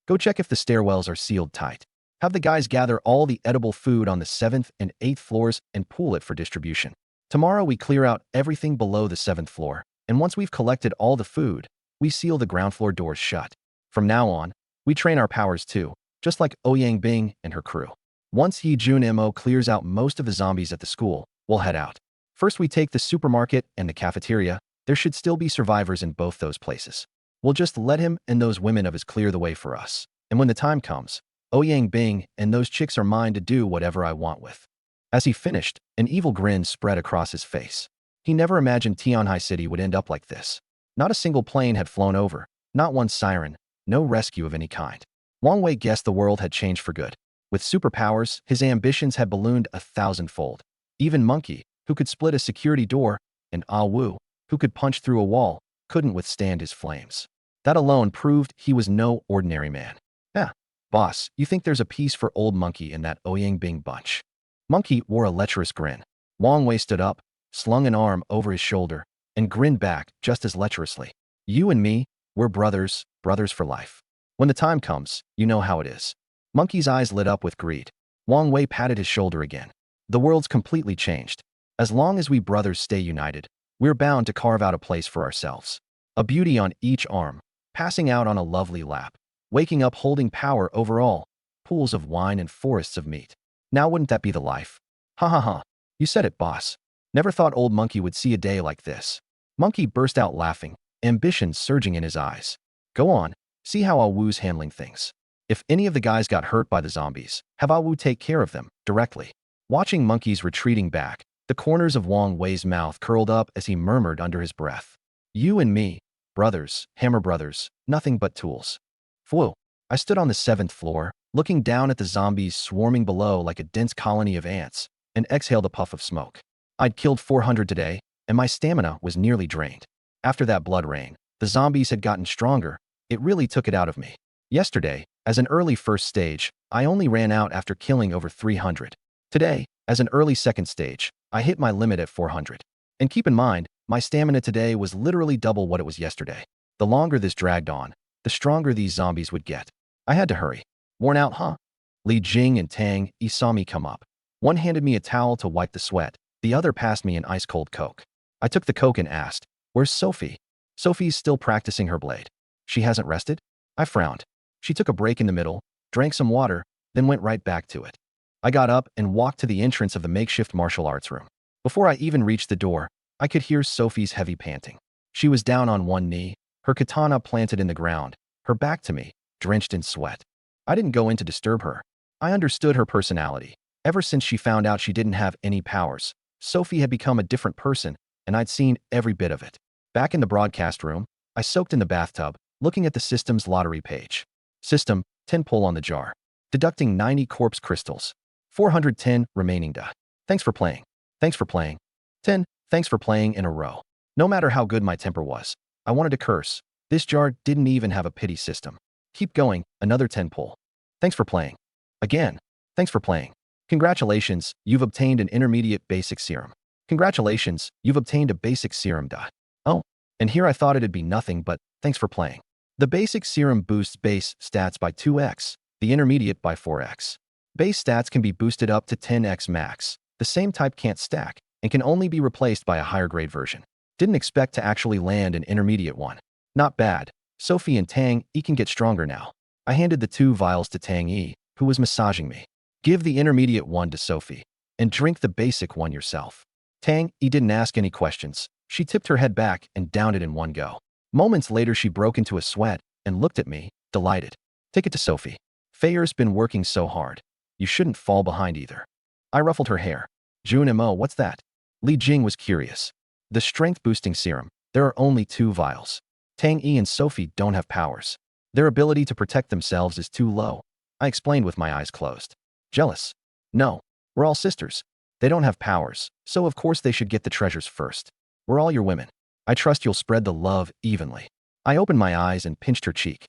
"Go check if the stairwells are sealed tight. Have the guys gather all the edible food on the 7th and 8th floors and pool it for distribution. Tomorrow we clear out everything below the 7th floor, and once we've collected all the food, we seal the ground floor doors shut. From now on, we train our powers too, just like Ouyang Bing and her crew. Once Yi Jun Mo clears out most of the zombies at the school, we'll head out. First we take the supermarket and the cafeteria. There should still be survivors in both those places. We'll just let him and those women of his clear the way for us. And when the time comes, Ouyang Bing and those chicks are mine to do whatever I want with." As he finished, an evil grin spread across his face. He never imagined Tianhai City would end up like this. Not a single plane had flown over, not one siren, no rescue of any kind. Wang Wei guessed the world had changed for good. With superpowers, his ambitions had ballooned 1,000-fold. Even Monkey, who could split a security door, and Ah Wu, who could punch through a wall, couldn't withstand his flames. That alone proved he was no ordinary man. "Yeah, boss, you think there's a piece for old Monkey in that Ouyang Bing bunch?" Monkey wore a lecherous grin. Wang Wei stood up, slung an arm over his shoulder, and grinned back just as lecherously. "You and me, we're brothers, brothers for life. When the time comes, you know how it is." Monkey's eyes lit up with greed. Wang Wei patted his shoulder again. "The world's completely changed. As long as we brothers stay united, we're bound to carve out a place for ourselves. A beauty on each arm, passing out on a lovely lap, waking up holding power over all, pools of wine and forests of meat. Now wouldn't that be the life?" "Ha ha ha. You said it, boss. Never thought old Monkey would see a day like this." Monkey burst out laughing, ambition surging in his eyes. "Go on, see how Ah Wu's handling things. If any of the guys got hurt by the zombies, have Awu take care of them directly. Watching monkeys retreating back, the corners of Wang Wei's mouth curled up as he murmured under his breath. You and me, brothers, hammer brothers, nothing but tools. Phew. I stood on the 7th floor, looking down at the zombies swarming below like a dense colony of ants, and exhaled a puff of smoke. I'd killed 400 today, and my stamina was nearly drained. After that blood rain, the zombies had gotten stronger. It really took it out of me. Yesterday, as an early first stage, I only ran out after killing over 300. Today, as an early second stage, I hit my limit at 400. And keep in mind, my stamina today was literally double what it was yesterday. The longer this dragged on, the stronger these zombies would get. I had to hurry. Worn out, huh? Li Jing and Tang Yi saw me come up. One handed me a towel to wipe the sweat. The other passed me an ice-cold Coke. I took the Coke and asked, "Where's Sophie?" "Sophie's still practicing her blade. She hasn't rested?" I frowned. She took a break in the middle, drank some water, then went right back to it. I got up and walked to the entrance of the makeshift martial arts room. Before I even reached the door, I could hear Sophie's heavy panting. She was down on one knee, her katana planted in the ground, her back to me, drenched in sweat. I didn't go in to disturb her. I understood her personality. Ever since she found out she didn't have any powers, Sophie had become a different person, and I'd seen every bit of it. Back in the broadcast room, I soaked in the bathtub, looking at the system's lottery page. System, 10 pull on the jar. Deducting 90 corpse crystals. 410 remaining da. Thanks for playing. Thanks for playing. 10, thanks for playing in a row. No matter how good my temper was, I wanted to curse. This jar didn't even have a pity system. Keep going, another 10 pull. Thanks for playing. Again. Thanks for playing. Congratulations, you've obtained an intermediate basic serum. Congratulations, you've obtained a basic serum da. Oh, and here I thought it'd be nothing but, thanks for playing. The basic serum boosts base stats by 2x, the intermediate by 4x. Base stats can be boosted up to 10x max. The same type can't stack, and can only be replaced by a higher grade version. Didn't expect to actually land an intermediate one. Not bad. Sophie and Tang Yi can get stronger now. I handed the 2 vials to Tang Yi, who was massaging me. Give the intermediate one to Sophie, and drink the basic one yourself. Tang Yi didn't ask any questions. She tipped her head back and downed it in one go. Moments later, she broke into a sweat and looked at me, delighted. Take it to Sophie. Feyer's been working so hard. You shouldn't fall behind either. I ruffled her hair. Jun Mo, what's that? Li Jing was curious. The strength-boosting serum. There are only 2 vials. Tang Yi and Sophie don't have powers. Their ability to protect themselves is too low. I explained with my eyes closed. Jealous? No. We're all sisters. They don't have powers, so of course they should get the treasures first. We're all your women. I trust you'll spread the love evenly. I opened my eyes and pinched her cheek.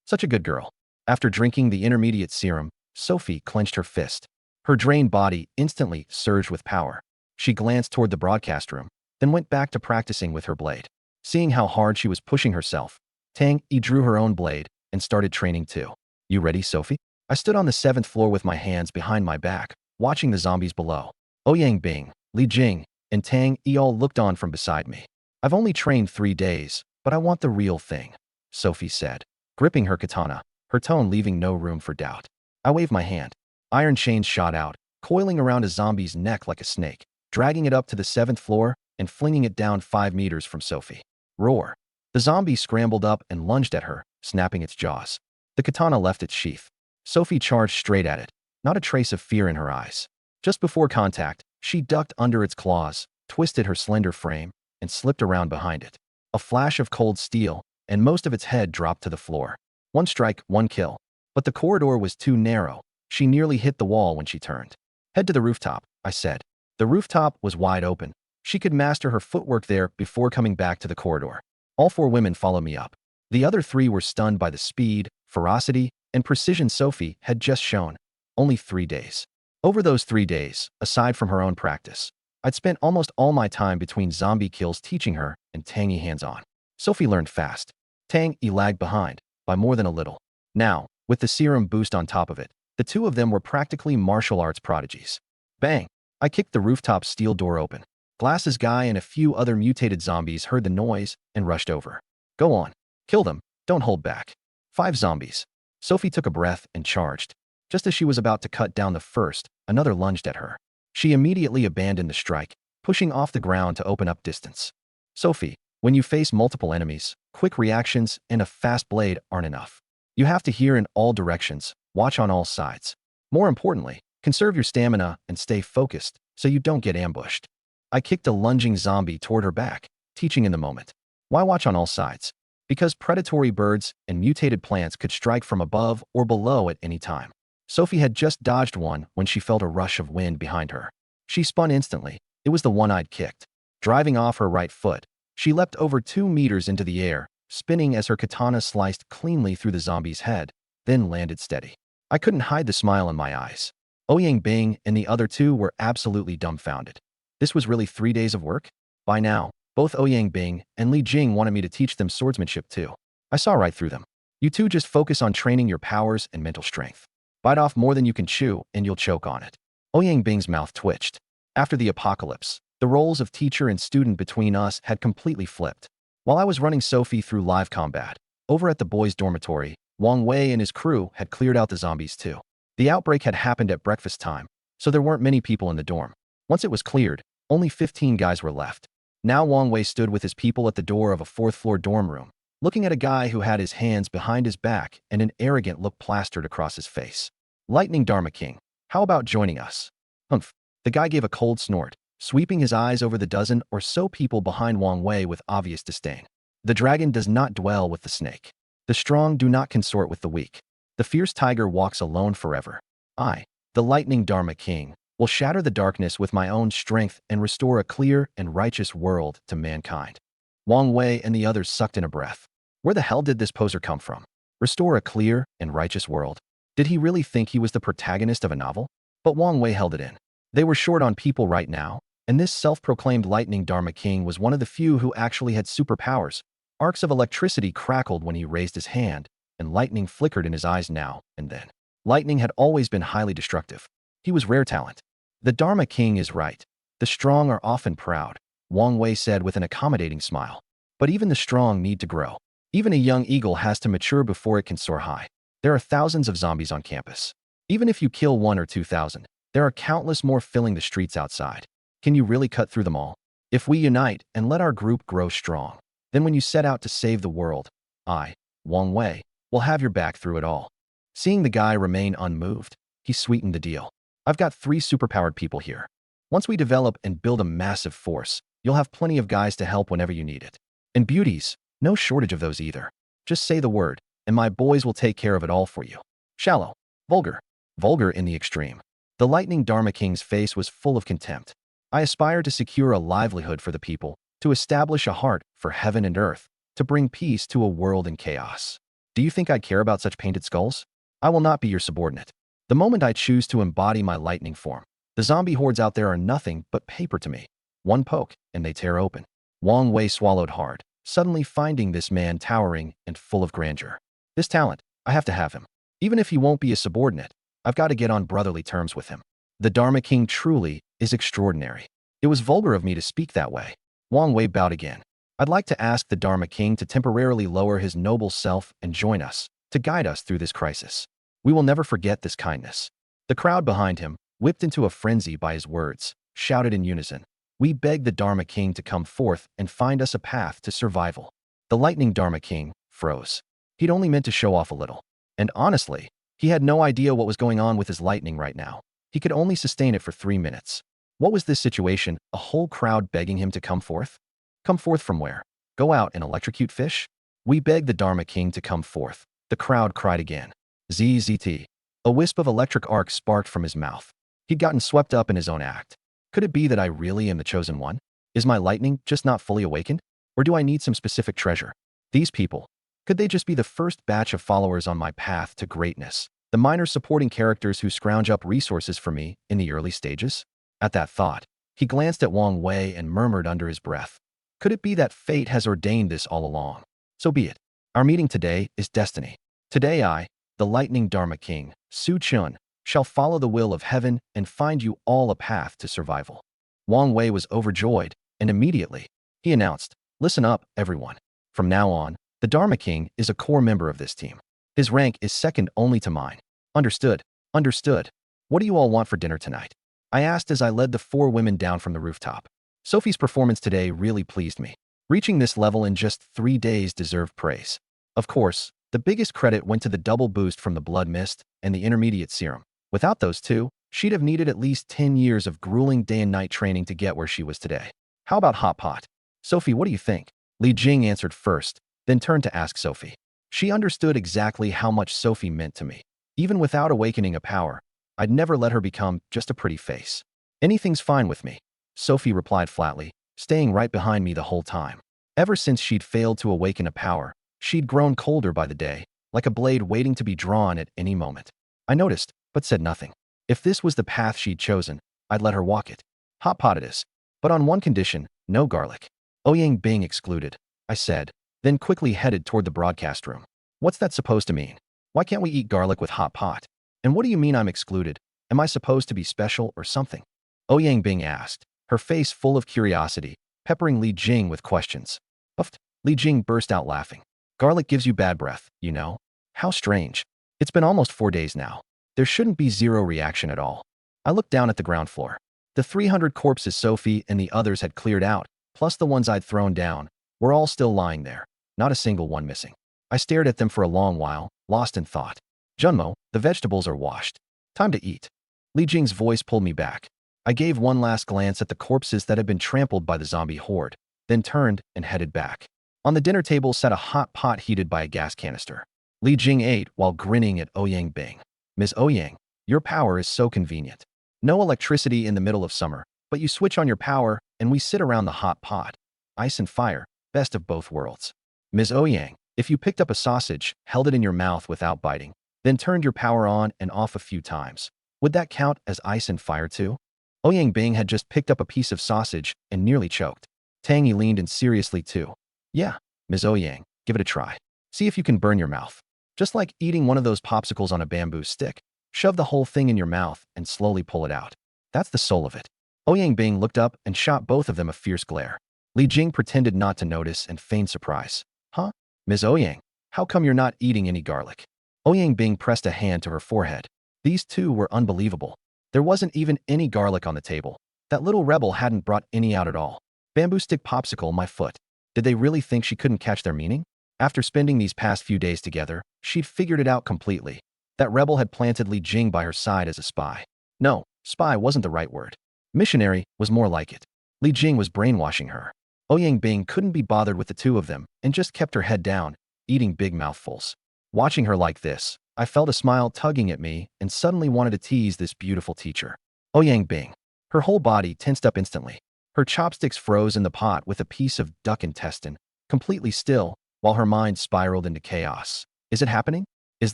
Such a good girl. After drinking the intermediate serum, Sophie clenched her fist. Her drained body instantly surged with power. She glanced toward the broadcast room, then went back to practicing with her blade. Seeing how hard she was pushing herself, Tang Yi drew her own blade and started training too. You ready, Sophie? I stood on the 7th floor with my hands behind my back, watching the zombies below. Ouyang Bing, Li Jing, and Tang Yi all looked on from beside me. I've only trained 3 days, but I want the real thing, Sophie said, gripping her katana, her tone leaving no room for doubt. I waved my hand. Iron chains shot out, coiling around a zombie's neck like a snake, dragging it up to the 7th floor and flinging it down 5 meters from Sophie. Roar. The zombie scrambled up and lunged at her, snapping its jaws. The katana left its sheath. Sophie charged straight at it, not a trace of fear in her eyes. Just before contact, she ducked under its claws, twisted her slender frame, and slipped around behind it. A flash of cold steel, and most of its head dropped to the floor. 1 strike, 1 kill. But the corridor was too narrow. She nearly hit the wall when she turned. Head to the rooftop, I said. The rooftop was wide open. She could master her footwork there before coming back to the corridor. All 4 women followed me up. The other 3 were stunned by the speed, ferocity, and precision Sophie had just shown. Only 3 days. Over those 3 days, aside from her own practice, I'd spent almost all my time between zombie kills teaching her and Tang Yi hands-on. Sophie learned fast. Tang Yi lagged behind, by more than a little. Now, with the serum boost on top of it, the 2 of them were practically martial arts prodigies. Bang! I kicked the rooftop steel door open. Glasses Guy and a few other mutated zombies heard the noise and rushed over. Go on. Kill them. Don't hold back. 5 zombies. Sophie took a breath and charged. Just as she was about to cut down the first, another lunged at her. She immediately abandoned the strike, pushing off the ground to open up distance. Sophie, when you face multiple enemies, quick reactions and a fast blade aren't enough. You have to hear in all directions, watch on all sides. More importantly, conserve your stamina and stay focused so you don't get ambushed. I kicked a lunging zombie toward her back, teaching in the moment. Why watch on all sides? Because predatory birds and mutated plants could strike from above or below at any time. Sophie had just dodged one when she felt a rush of wind behind her. She spun instantly. It was the one I'd kicked. Driving off her right foot, she leapt over 2 meters into the air, spinning as her katana sliced cleanly through the zombie's head, then landed steady. I couldn't hide the smile in my eyes. Ouyang Bing and the other two were absolutely dumbfounded. This was really 3 days of work? By now, both Ouyang Bing and Li Jing wanted me to teach them swordsmanship too. I saw right through them. You two just focus on training your powers and mental strength. Bite off more than you can chew and you'll choke on it. Ouyang Bing's mouth twitched. After the apocalypse, the roles of teacher and student between us had completely flipped. While I was running Sophie through live combat, over at the boys' dormitory, Wang Wei and his crew had cleared out the zombies too. The outbreak had happened at breakfast time, so there weren't many people in the dorm. Once it was cleared, only 15 guys were left. Now Wang Wei stood with his people at the door of a 4th-floor dorm room, looking at a guy who had his hands behind his back and an arrogant look plastered across his face. Lightning Dharma King, how about joining us? Humph. The guy gave a cold snort, sweeping his eyes over the dozen or so people behind Wang Wei with obvious disdain. The dragon does not dwell with the snake. The strong do not consort with the weak. The fierce tiger walks alone forever. I, the Lightning Dharma King, will shatter the darkness with my own strength and restore a clear and righteous world to mankind. Wang Wei and the others sucked in a breath. Where the hell did this poser come from? Restore a clear and righteous world? Did he really think he was the protagonist of a novel? But Wang Wei held it in. They were short on people right now, and this self-proclaimed Lightning Dharma King was one of the few who actually had superpowers. Arcs of electricity crackled when he raised his hand, and lightning flickered in his eyes now and then. Lightning had always been highly destructive. He was rare talent. The Dharma King is right. The strong are often proud, Wang Wei said with an accommodating smile. But even the strong need to grow. Even a young eagle has to mature before it can soar high. There are thousands of zombies on campus. Even if you kill 1 or 2,000, there are countless more filling the streets outside. Can you really cut through them all? If we unite and let our group grow strong, then when you set out to save the world, I, Wang Wei, will have your back through it all. Seeing the guy remain unmoved, he sweetened the deal. I've got 3 superpowered people here. Once we develop and build a massive force, you'll have plenty of guys to help whenever you need it. And beauties, no shortage of those either. Just say the word, and my boys will take care of it all for you. Shallow. Vulgar. Vulgar in the extreme. The Lightning Dharma King's face was full of contempt. I aspire to secure a livelihood for the people, to establish a heart for heaven and earth, to bring peace to a world in chaos. Do you think I'd care about such painted skulls? I will not be your subordinate. The moment I choose to embody my lightning form, the zombie hordes out there are nothing but paper to me. One poke, and they tear open. Wang Wei swallowed hard, suddenly finding this man towering and full of grandeur. This talent, I have to have him. Even if he won't be a subordinate, I've got to get on brotherly terms with him. The Dharma King truly is extraordinary. It was vulgar of me to speak that way. Wang Wei bowed again. I'd like to ask the Dharma King to temporarily lower his noble self and join us, to guide us through this crisis. We will never forget this kindness. The crowd behind him, whipped into a frenzy by his words, shouted in unison. We beg the Dharma King to come forth and find us a path to survival. The Lightning Dharma King froze. He'd only meant to show off a little. And honestly, he had no idea what was going on with his lightning right now. He could only sustain it for 3 minutes. What was this situation? A whole crowd begging him to come forth? Come forth from where? Go out and electrocute fish? We beg the Dharma King to come forth. The crowd cried again. ZZT. A wisp of electric arc sparked from his mouth. He'd gotten swept up in his own act. Could it be that I really am the chosen one? Is my lightning just not fully awakened? Or do I need some specific treasure? These people, could they just be the first batch of followers on my path to greatness? The minor supporting characters who scrounge up resources for me in the early stages? At that thought, he glanced at Wang Wei and murmured under his breath. Could it be that fate has ordained this all along? So be it. Our meeting today is destiny. Today I, the Lightning Dharma King, Su Chun, shall follow the will of heaven and find you all a path to survival. Wang Wei was overjoyed, and immediately, he announced, listen up, everyone. From now on, the Dharma King is a core member of this team. His rank is second only to mine. Understood. Understood. What do you all want for dinner tonight? I asked as I led the 4 women down from the rooftop. Sophie's performance today really pleased me. Reaching this level in just 3 days deserved praise. Of course, The biggest credit went to the double boost from the blood mist and the intermediate serum. Without those two, she'd have needed at least 10 years of grueling day and night training to get where she was today. How about hot pot? Sophie, what do you think? Li Jing answered first, then turned to ask Sophie. She understood exactly how much Sophie meant to me. Even without awakening a power, I'd never let her become just a pretty face. Anything's fine with me, Sophie replied flatly, staying right behind me the whole time. Ever since she'd failed to awaken a power, she'd grown colder by the day, like a blade waiting to be drawn at any moment. I noticed, but said nothing. If this was the path she'd chosen, I'd let her walk it. Hot pot it is. But on one condition, no garlic. Ouyang Bing excluded, I said, then quickly headed toward the broadcast room. What's that supposed to mean? Why can't we eat garlic with hot pot? And what do you mean I'm excluded? Am I supposed to be special or something? Ouyang Bing asked, her face full of curiosity, peppering Li Jing with questions. Uffed. Li Jing burst out laughing. Garlic gives you bad breath, you know? How strange. It's been almost 4 days now. There shouldn't be zero reaction at all. I looked down at the ground floor. The 300 corpses Sophie and the others had cleared out, plus the ones I'd thrown down, were all still lying there, not a single one missing. I stared at them for a long while, lost in thought. Junmo, the vegetables are washed. Time to eat. Li Jing's voice pulled me back. I gave one last glance at the corpses that had been trampled by the zombie horde, then turned and headed back. On the dinner table sat a hot pot heated by a gas canister. Li Jing ate while grinning at Ouyang Bing. Ms. Ouyang, your power is so convenient. No electricity in the middle of summer, but you switch on your power and we sit around the hot pot. Ice and fire, best of both worlds. Ms. Ouyang, if you picked up a sausage, held it in your mouth without biting, then turned your power on and off a few times, would that count as ice and fire too? Ouyang Bing had just picked up a piece of sausage and nearly choked. Tangy leaned in seriously too. Yeah, Ms. Ouyang, give it a try. See if you can burn your mouth. Just like eating one of those popsicles on a bamboo stick. Shove the whole thing in your mouth and slowly pull it out. That's the soul of it. Ouyang Bing looked up and shot both of them a fierce glare. Li Jing pretended not to notice and feigned surprise. Huh? Ms. Ouyang, how come you're not eating any garlic? Ouyang Bing pressed a hand to her forehead. These two were unbelievable. There wasn't even any garlic on the table. That little rebel hadn't brought any out at all. Bamboo stick popsicle, my foot. Did they really think she couldn't catch their meaning? After spending these past few days together, she'd figured it out completely. That rebel had planted Li Jing by her side as a spy. No, spy wasn't the right word. Missionary was more like it. Li Jing was brainwashing her. Ouyang Bing couldn't be bothered with the two of them and just kept her head down, eating big mouthfuls. Watching her like this, I felt a smile tugging at me and suddenly wanted to tease this beautiful teacher. Ouyang Bing. Her whole body tensed up instantly. Her chopsticks froze in the pot with a piece of duck intestine, completely still, while her mind spiraled into chaos. Is it happening? Is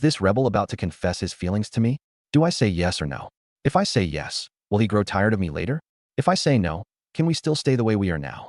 this rebel about to confess his feelings to me? Do I say yes or no? If I say yes, will he grow tired of me later? If I say no, can we still stay the way we are now?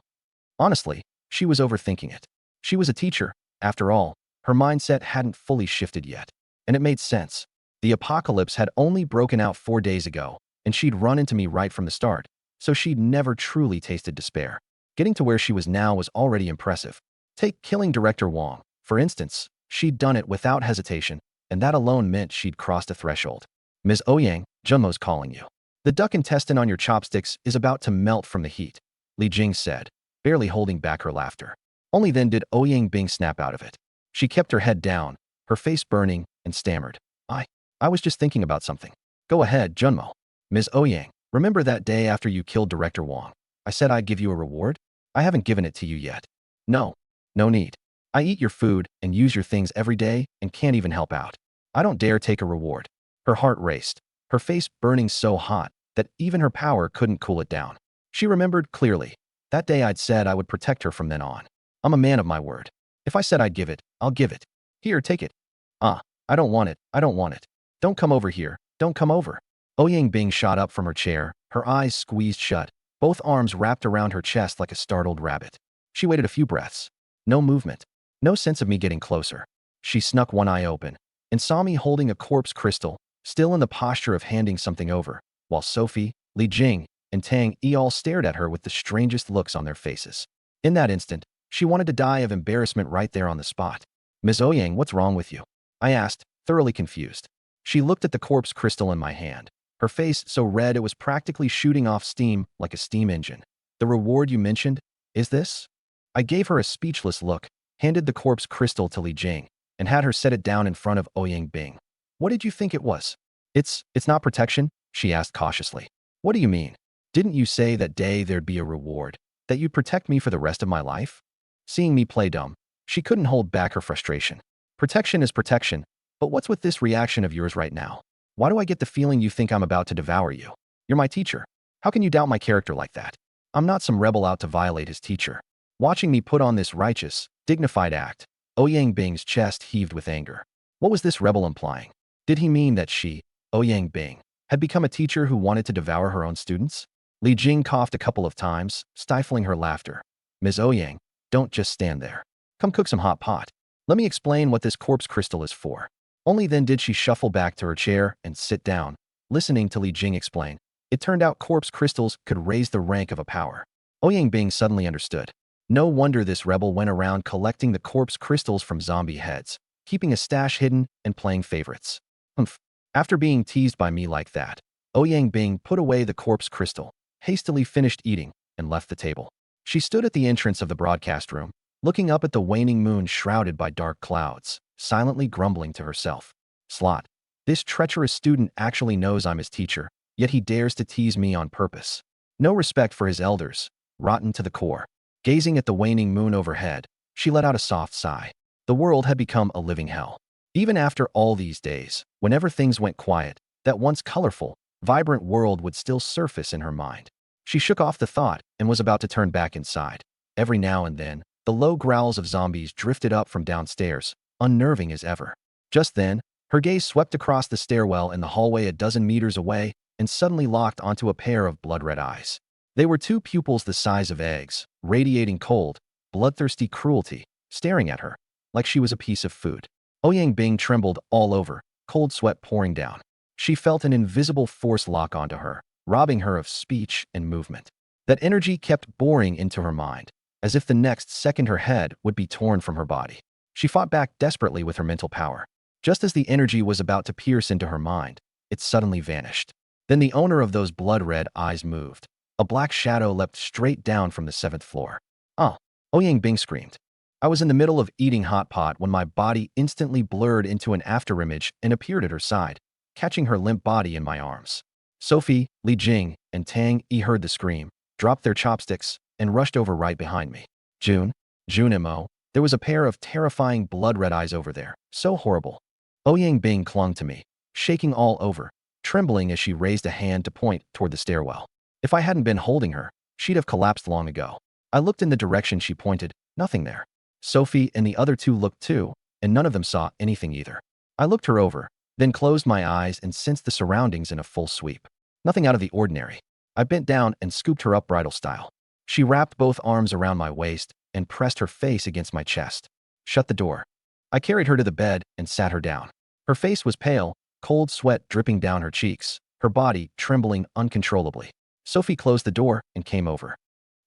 Honestly, she was overthinking it. She was a teacher. After all, her mindset hadn't fully shifted yet. And it made sense. The apocalypse had only broken out 4 days ago, and she'd run into me right from the start, so she'd never truly tasted despair. Getting to where she was now was already impressive. Take killing Director Wong, for instance. She'd done it without hesitation, and that alone meant she'd crossed a threshold. Ms. Ouyang, Junmo's calling you. The duck intestine on your chopsticks is about to melt from the heat, Li Jing said, barely holding back her laughter. Only then did Ouyang Bing snap out of it. She kept her head down, her face burning, and stammered. I was just thinking about something. Go ahead, Junmo. Ms. Ouyang, remember that day after you killed Director Wong? I said I'd give you a reward? I haven't given it to you yet. No need. I eat your food and use your things every day and can't even help out. I don't dare take a reward. Her heart raced, her face burning so hot that even her power couldn't cool it down. She remembered clearly. That day I'd said I would protect her from then on. I'm a man of my word. If I said I'd give it, I'll give it. Here, take it. I don't want it. I don't want it. Don't come over here. Don't come over. Ouyang Bing shot up from her chair, her eyes squeezed shut, both arms wrapped around her chest like a startled rabbit. She waited a few breaths. No movement. No sense of me getting closer. She snuck one eye open and saw me holding a corpse crystal, still in the posture of handing something over, while Sophie, Li Jing, and Tang Yi all stared at her with the strangest looks on their faces. In that instant, she wanted to die of embarrassment right there on the spot. Ms. Ouyang, what's wrong with you? I asked, thoroughly confused. She looked at the corpse crystal in my hand, her face so red it was practically shooting off steam like a steam engine. The reward you mentioned, is this? I gave her a speechless look, handed the corpse crystal to Li Jing, and had her set it down in front of Ouyang Bing. What did you think it was? It's not protection, she asked cautiously. What do you mean? Didn't you say that day there'd be a reward, that you'd protect me for the rest of my life? Seeing me play dumb, she couldn't hold back her frustration. Protection is protection, but what's with this reaction of yours right now? Why do I get the feeling you think I'm about to devour you? You're my teacher. How can you doubt my character like that? I'm not some rebel out to violate his teacher. Watching me put on this righteous, dignified act, Ouyang Bing's chest heaved with anger. What was this rebel implying? Did he mean that she, Ouyang Bing, had become a teacher who wanted to devour her own students? Li Jing coughed a couple of times, stifling her laughter. Ms. Ouyang, don't just stand there. Come cook some hot pot. Let me explain what this corpse crystal is for. Only then did she shuffle back to her chair and sit down, listening to Li Jing explain. It turned out corpse crystals could raise the rank of a power. Ouyang Bing suddenly understood. No wonder this rebel went around collecting the corpse crystals from zombie heads, keeping a stash hidden and playing favorites. Humph. After being teased by me like that, Ouyang Bing put away the corpse crystal, hastily finished eating, and left the table. She stood at the entrance of the broadcast room, looking up at the waning moon shrouded by dark clouds, silently grumbling to herself. Slot. This treacherous student actually knows I'm his teacher, yet he dares to tease me on purpose. No respect for his elders, rotten to the core. Gazing at the waning moon overhead, she let out a soft sigh. The world had become a living hell. Even after all these days, whenever things went quiet, that once colorful, vibrant world would still surface in her mind. She shook off the thought and was about to turn back inside. Every now and then, the low growls of zombies drifted up from downstairs, unnerving as ever. Just then, her gaze swept across the stairwell in the hallway a dozen meters away and suddenly locked onto a pair of blood-red eyes. They were two pupils the size of eggs, radiating cold, bloodthirsty cruelty, staring at her like she was a piece of food. Ouyang Bing trembled all over, cold sweat pouring down. She felt an invisible force lock onto her, robbing her of speech and movement. That energy kept boring into her mind, as if the next second her head would be torn from her body. She fought back desperately with her mental power. Just as the energy was about to pierce into her mind, it suddenly vanished. Then the owner of those blood-red eyes moved. A black shadow leapt straight down from the 7th floor. Oh, Ouyang Bing screamed. I was in the middle of eating hot pot when my body instantly blurred into an afterimage and appeared at her side, catching her limp body in my arms. Sophie, Li Jing, and Tang Yi heard the scream, dropped their chopsticks, and rushed over right behind me. June Mo, there was a pair of terrifying blood-red eyes over there, so horrible. Ouyang Bing clung to me, shaking all over, trembling as she raised a hand to point toward the stairwell. If I hadn't been holding her, she'd have collapsed long ago. I looked in the direction she pointed, nothing there. Sophie and the other two looked too, and none of them saw anything either. I looked her over, then closed my eyes and sensed the surroundings in a full sweep. Nothing out of the ordinary. I bent down and scooped her up bridal style. She wrapped both arms around my waist and pressed her face against my chest. Shut the door. I carried her to the bed and sat her down. Her face was pale, cold sweat dripping down her cheeks, her body trembling uncontrollably. Sophie closed the door and came over.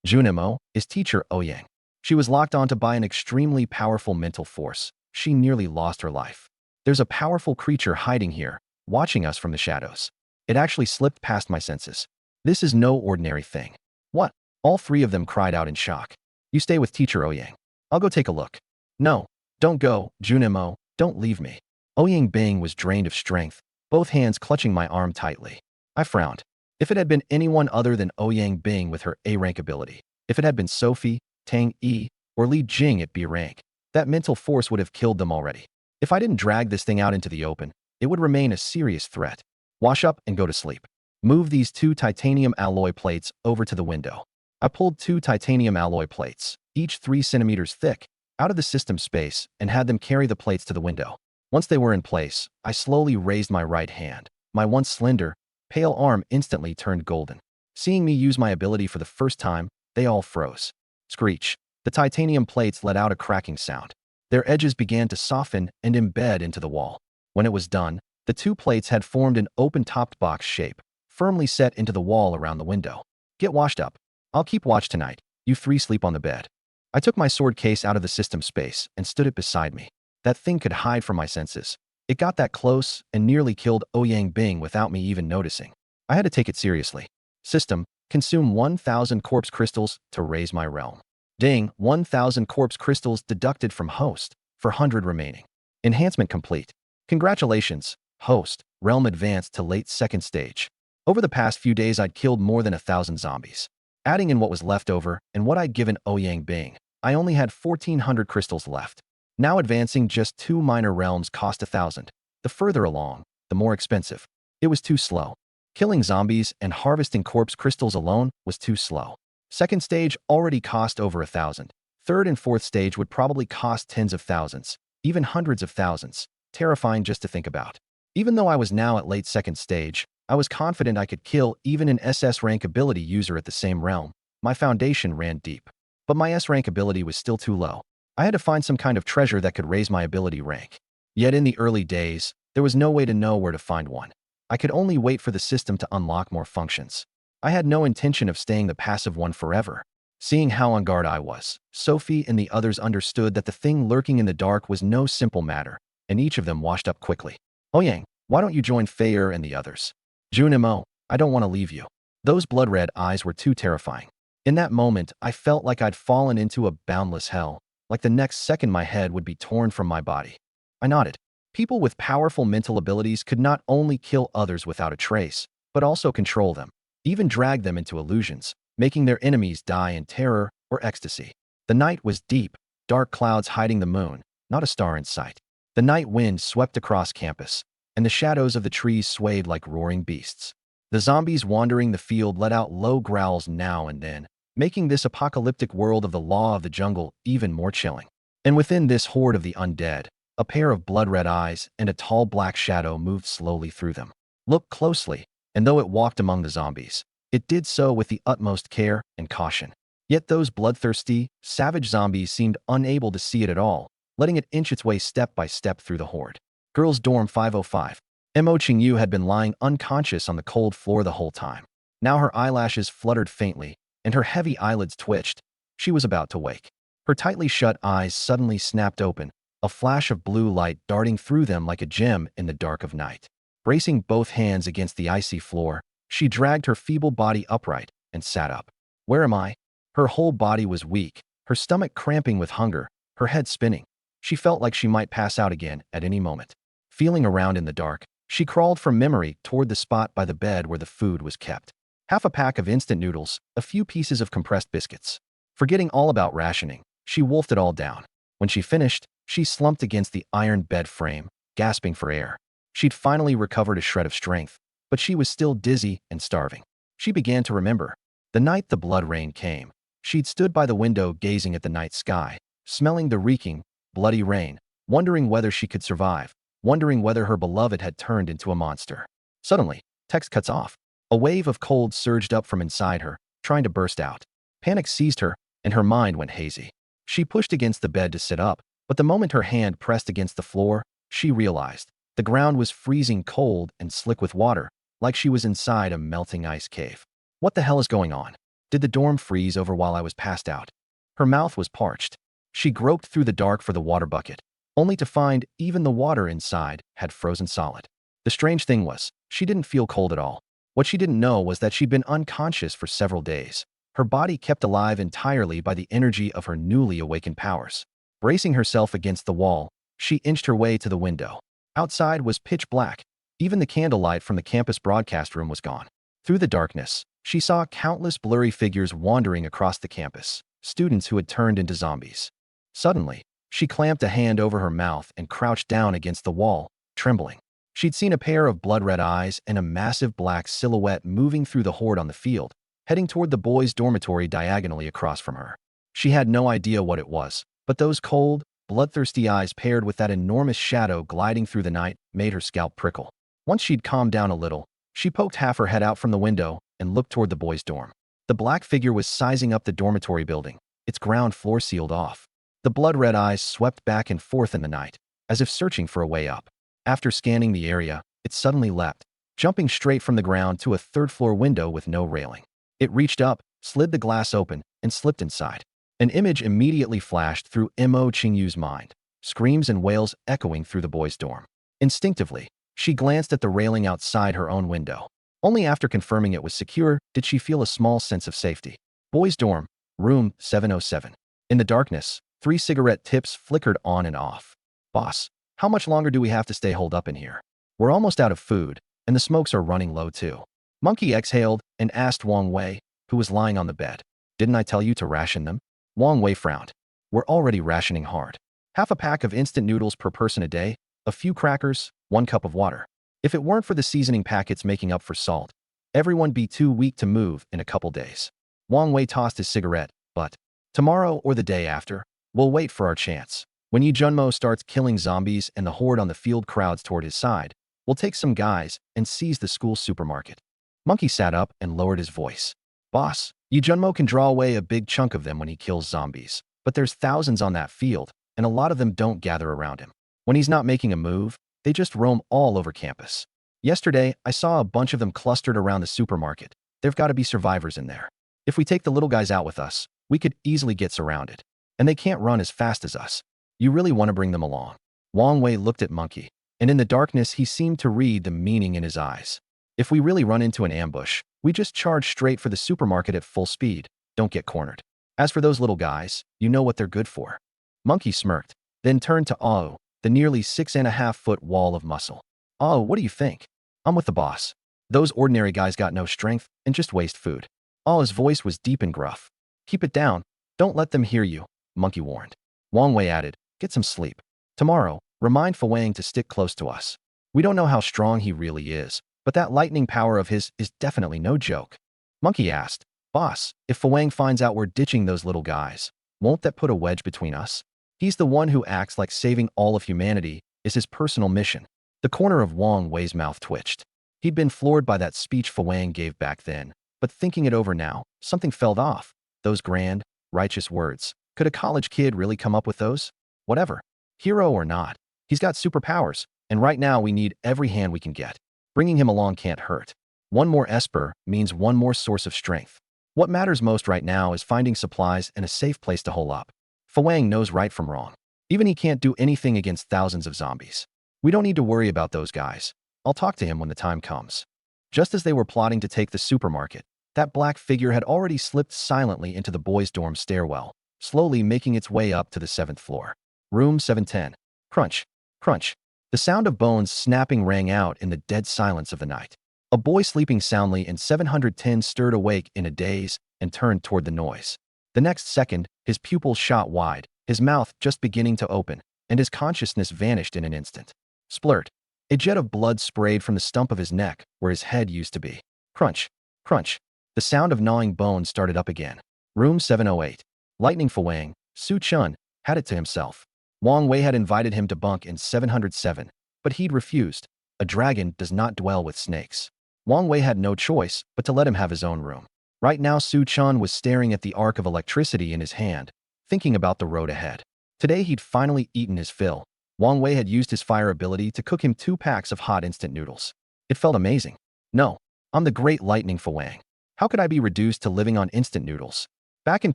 Junimo is teacher Ouyang. She was locked onto by an extremely powerful mental force. She nearly lost her life. There's a powerful creature hiding here, watching us from the shadows. It actually slipped past my senses. This is no ordinary thing. What? All three of them cried out in shock. You stay with teacher Ouyang. I'll go take a look. No, don't go, Junimo, don't leave me. Ouyang Bing was drained of strength, both hands clutching my arm tightly. I frowned. If it had been anyone other than Ouyang Bing with her A-rank ability, if it had been Sophie, Tang Yi, or Li Jing at B-rank, that mental force would have killed them already. If I didn't drag this thing out into the open, it would remain a serious threat. Wash up and go to sleep. Move these 2 titanium alloy plates over to the window. I pulled 2 titanium alloy plates, each 3 centimeters thick, out of the system space and had them carry the plates to the window. Once they were in place, I slowly raised my right hand. My once slender, pale arm instantly turned golden. Seeing me use my ability for the first time, they all froze. Screech. The titanium plates let out a cracking sound. Their edges began to soften and embed into the wall. When it was done, the 2 plates had formed an open-topped box shape, firmly set into the wall around the window. Get washed up. I'll keep watch tonight. You 3 sleep on the bed. I took my sword case out of the system space and stood it beside me. That thing could hide from my senses. It got that close and nearly killed Ouyang Bing without me even noticing. I had to take it seriously. System, consume 1,000 corpse crystals to raise my realm. Ding, 1,000 corpse crystals deducted from host, for 100 remaining. Enhancement complete. Congratulations, host. Realm advanced to late second stage. Over the past few days, I'd killed more than 1,000 zombies. Adding in what was left over and what I'd given Ouyang Bing, I only had 1,400 crystals left. Now advancing just 2 minor realms cost 1,000. The further along, the more expensive. It was too slow. Killing zombies and harvesting corpse crystals alone was too slow. Second stage already cost over 1,000. Third and fourth stage would probably cost tens of thousands, even hundreds of thousands. Terrifying just to think about. Even though I was now at late second stage, I was confident I could kill even an SS rank ability user at the same realm. My foundation ran deep. But my S rank ability was still too low. I had to find some kind of treasure that could raise my ability rank. Yet in the early days, there was no way to know where to find one. I could only wait for the system to unlock more functions. I had no intention of staying the passive one forever. Seeing how on guard I was, Sophie and the others understood that the thing lurking in the dark was no simple matter, and each of them washed up quickly. Ouyang, why don't you join Feier and the others? Junimo, I don't want to leave you. Those blood-red eyes were too terrifying. In that moment, I felt like I'd fallen into a boundless hell, like the next second my head would be torn from my body. I nodded. People with powerful mental abilities could not only kill others without a trace, but also control them, even drag them into illusions, making their enemies die in terror or ecstasy. The night was deep, dark clouds hiding the moon, not a star in sight. The night wind swept across campus, and the shadows of the trees swayed like roaring beasts. The zombies wandering the field let out low growls now and then, making this apocalyptic world of the law of the jungle even more chilling. And within this horde of the undead, a pair of blood-red eyes and a tall black shadow moved slowly through them. Look closely, and though it walked among the zombies, it did so with the utmost care and caution. Yet those bloodthirsty, savage zombies seemed unable to see it at all, letting it inch its way step by step through the horde. Girls' Dorm 505. Mo Qingyu had been lying unconscious on the cold floor the whole time. Now her eyelashes fluttered faintly, and her heavy eyelids twitched. She was about to wake. Her tightly shut eyes suddenly snapped open, a flash of blue light darting through them like a gem in the dark of night. Bracing both hands against the icy floor, she dragged her feeble body upright and sat up. Where am I? Her whole body was weak, her stomach cramping with hunger, her head spinning. She felt like she might pass out again at any moment. Feeling around in the dark, she crawled from memory toward the spot by the bed where the food was kept. Half a pack of instant noodles, a few pieces of compressed biscuits. Forgetting all about rationing, she wolfed it all down. When she finished, she slumped against the iron bed frame, gasping for air. She'd finally recovered a shred of strength, but she was still dizzy and starving. She began to remember. The night the blood rain came, she'd stood by the window gazing at the night sky, smelling the reeking, bloody rain, wondering whether she could survive, wondering whether her beloved had turned into a monster. Suddenly, text cuts off. A wave of cold surged up from inside her, trying to burst out. Panic seized her, and her mind went hazy. She pushed against the bed to sit up, but the moment her hand pressed against the floor, she realized the ground was freezing cold and slick with water, like she was inside a melting ice cave. What the hell is going on? Did the dorm freeze over while I was passed out? Her mouth was parched. She groped through the dark for the water bucket, only to find even the water inside had frozen solid. The strange thing was, she didn't feel cold at all. What she didn't know was that she'd been unconscious for several days. Her body kept alive entirely by the energy of her newly awakened powers. Bracing herself against the wall, she inched her way to the window. Outside was pitch black. Even the candlelight from the campus broadcast room was gone. Through the darkness, she saw countless blurry figures wandering across the campus, students who had turned into zombies. Suddenly, she clamped a hand over her mouth and crouched down against the wall, trembling. She'd seen a pair of blood-red eyes and a massive black silhouette moving through the horde on the field, heading toward the boys' dormitory diagonally across from her. She had no idea what it was, but those cold, bloodthirsty eyes paired with that enormous shadow gliding through the night made her scalp prickle. Once she'd calmed down a little, she poked half her head out from the window and looked toward the boys' dorm. The black figure was sizing up the dormitory building, its ground floor sealed off. The blood-red eyes swept back and forth in the night, as if searching for a way up. After scanning the area, it suddenly leapt, jumping straight from the ground to a third-floor window with no railing. It reached up, slid the glass open, and slipped inside. An image immediately flashed through Mo Qingyu's mind, screams and wails echoing through the boys' dorm. Instinctively, she glanced at the railing outside her own window. Only after confirming it was secure did she feel a small sense of safety. Boys' dorm, room 707. In the darkness, 3 cigarette tips flickered on and off. Boss, How much longer do we have to stay holed up in here? We're almost out of food, and the smokes are running low too. Monkey exhaled and asked Wang Wei, who was lying on the bed. Didn't I tell you to ration them? Wang Wei frowned. We're already rationing hard. Half a pack of instant noodles per person a day, a few crackers, 1 cup of water. If it weren't for the seasoning packets making up for salt, everyone'd be too weak to move in a couple days. Wang Wei tossed his cigarette, but tomorrow or the day after, we'll wait for our chance. When Yi Junmo starts killing zombies and the horde on the field crowds toward his side, we'll take some guys and seize the school supermarket. Monkey sat up and lowered his voice. Boss, Yi Junmo can draw away a big chunk of them when he kills zombies, but there's thousands on that field, and a lot of them don't gather around him. When he's not making a move, they just roam all over campus. Yesterday, I saw a bunch of them clustered around the supermarket. There've got to be survivors in there. If we take the little guys out with us, we could easily get surrounded. And they can't run as fast as us. You really want to bring them along. Wang Wei looked at Monkey, and in the darkness he seemed to read the meaning in his eyes. If we really run into an ambush, we just charge straight for the supermarket at full speed. Don't get cornered. As for those little guys, you know what they're good for. Monkey smirked, then turned to Ao, the nearly 6.5-foot wall of muscle. Ao, what do you think? I'm with the boss. Those ordinary guys got no strength and just waste food. Ao's voice was deep and gruff. Keep it down. Don't let them hear you, Monkey warned. Wang Wei added, get some sleep. Tomorrow, remind Fu Wang to stick close to us. We don't know how strong he really is, but that lightning power of his is definitely no joke. Monkey asked, Boss, if Fu Wang finds out we're ditching those little guys, won't that put a wedge between us? He's the one who acts like saving all of humanity is his personal mission. The corner of Wang Wei's mouth twitched. He'd been floored by that speech Fu Wang gave back then, but thinking it over now, something fell off. Those grand, righteous words. Could a college kid really come up with those? Whatever. Hero or not, he's got superpowers, and right now we need every hand we can get. Bringing him along can't hurt. One more Esper means one more source of strength. What matters most right now is finding supplies and a safe place to hole up. Fu Wang knows right from wrong. Even he can't do anything against thousands of zombies. We don't need to worry about those guys. I'll talk to him when the time comes. Just as they were plotting to take the supermarket, that black figure had already slipped silently into the boys' dorm stairwell, slowly making its way up to the 7th floor. Room 710. Crunch, crunch. The sound of bones snapping rang out in the dead silence of the night. A boy sleeping soundly in 710 stirred awake in a daze and turned toward the noise. The next second, his pupils shot wide, his mouth just beginning to open, and his consciousness vanished in an instant. Splurt. A jet of blood sprayed from the stump of his neck, where his head used to be. Crunch, crunch. The sound of gnawing bones started up again. Room 708. Lightning Fu Wang, Su Chun, had it to himself. Wang Wei had invited him to bunk in 707, but he'd refused. A dragon does not dwell with snakes. Wang Wei had no choice but to let him have his own room. Right now Su Chun was staring at the arc of electricity in his hand, thinking about the road ahead. Today he'd finally eaten his fill. Wang Wei had used his fire ability to cook him 2 packs of hot instant noodles. It felt amazing. No, I'm the great Lightning Fu Wang. How could I be reduced to living on instant noodles? Back in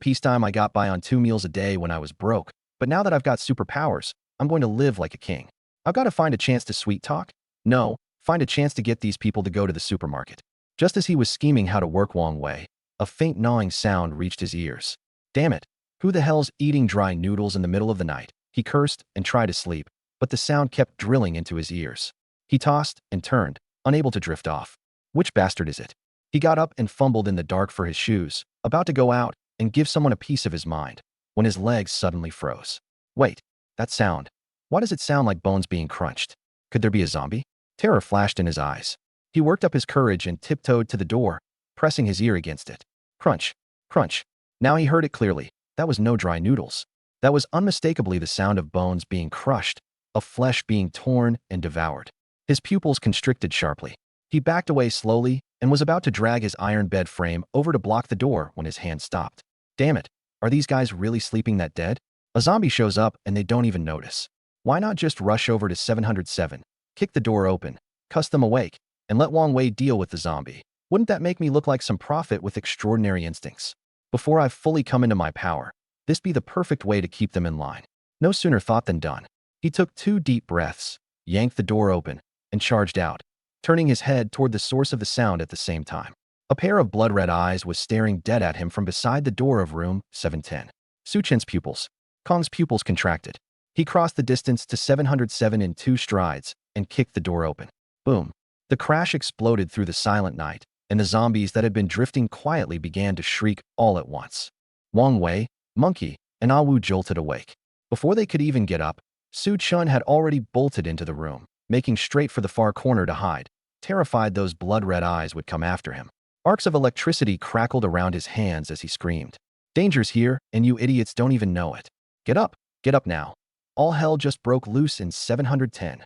peacetime I got by on 2 meals a day when I was broke, but now that I've got superpowers, I'm going to live like a king. I've got to find a chance to sweet talk? No, find a chance to get these people to go to the supermarket. Just as he was scheming how to work Wang Wei, a faint gnawing sound reached his ears. Damn it, who the hell's eating dry noodles in the middle of the night? He cursed and tried to sleep, but the sound kept drilling into his ears. He tossed and turned, unable to drift off. Which bastard is it? He got up and fumbled in the dark for his shoes, about to go out and give someone a piece of his mind, when his legs suddenly froze. Wait, that sound. Why does it sound like bones being crunched? Could there be a zombie? Terror flashed in his eyes. He worked up his courage and tiptoed to the door, pressing his ear against it. Crunch, crunch. Now he heard it clearly. That was no dry noodles. That was unmistakably the sound of bones being crushed, of flesh being torn and devoured. His pupils constricted sharply. He backed away slowly and was about to drag his iron bed frame over to block the door when his hand stopped. Damn it, are these guys really sleeping that dead? A zombie shows up and they don't even notice. Why not just rush over to 707, kick the door open, cuss them awake, and let Wang Wei deal with the zombie? Wouldn't that make me look like some prophet with extraordinary instincts? Before I've fully come into my power, this be the perfect way to keep them in line. No sooner thought than done. He took 2 deep breaths, yanked the door open, and charged out, turning his head toward the source of the sound at the same time. A pair of blood-red eyes was staring dead at him from beside the door of room 710. Su Chen's pupils. Kong's pupils contracted. He crossed the distance to 707 in 2 strides and kicked the door open. Boom. The crash exploded through the silent night, and the zombies that had been drifting quietly began to shriek all at once. Wang Wei, Monkey, and Awu jolted awake. Before they could even get up, Su Chun had already bolted into the room, making straight for the far corner to hide, terrified those blood-red eyes would come after him. Arcs of electricity crackled around his hands as he screamed. Danger's here, and you idiots don't even know it. Get up now. All hell just broke loose in 710.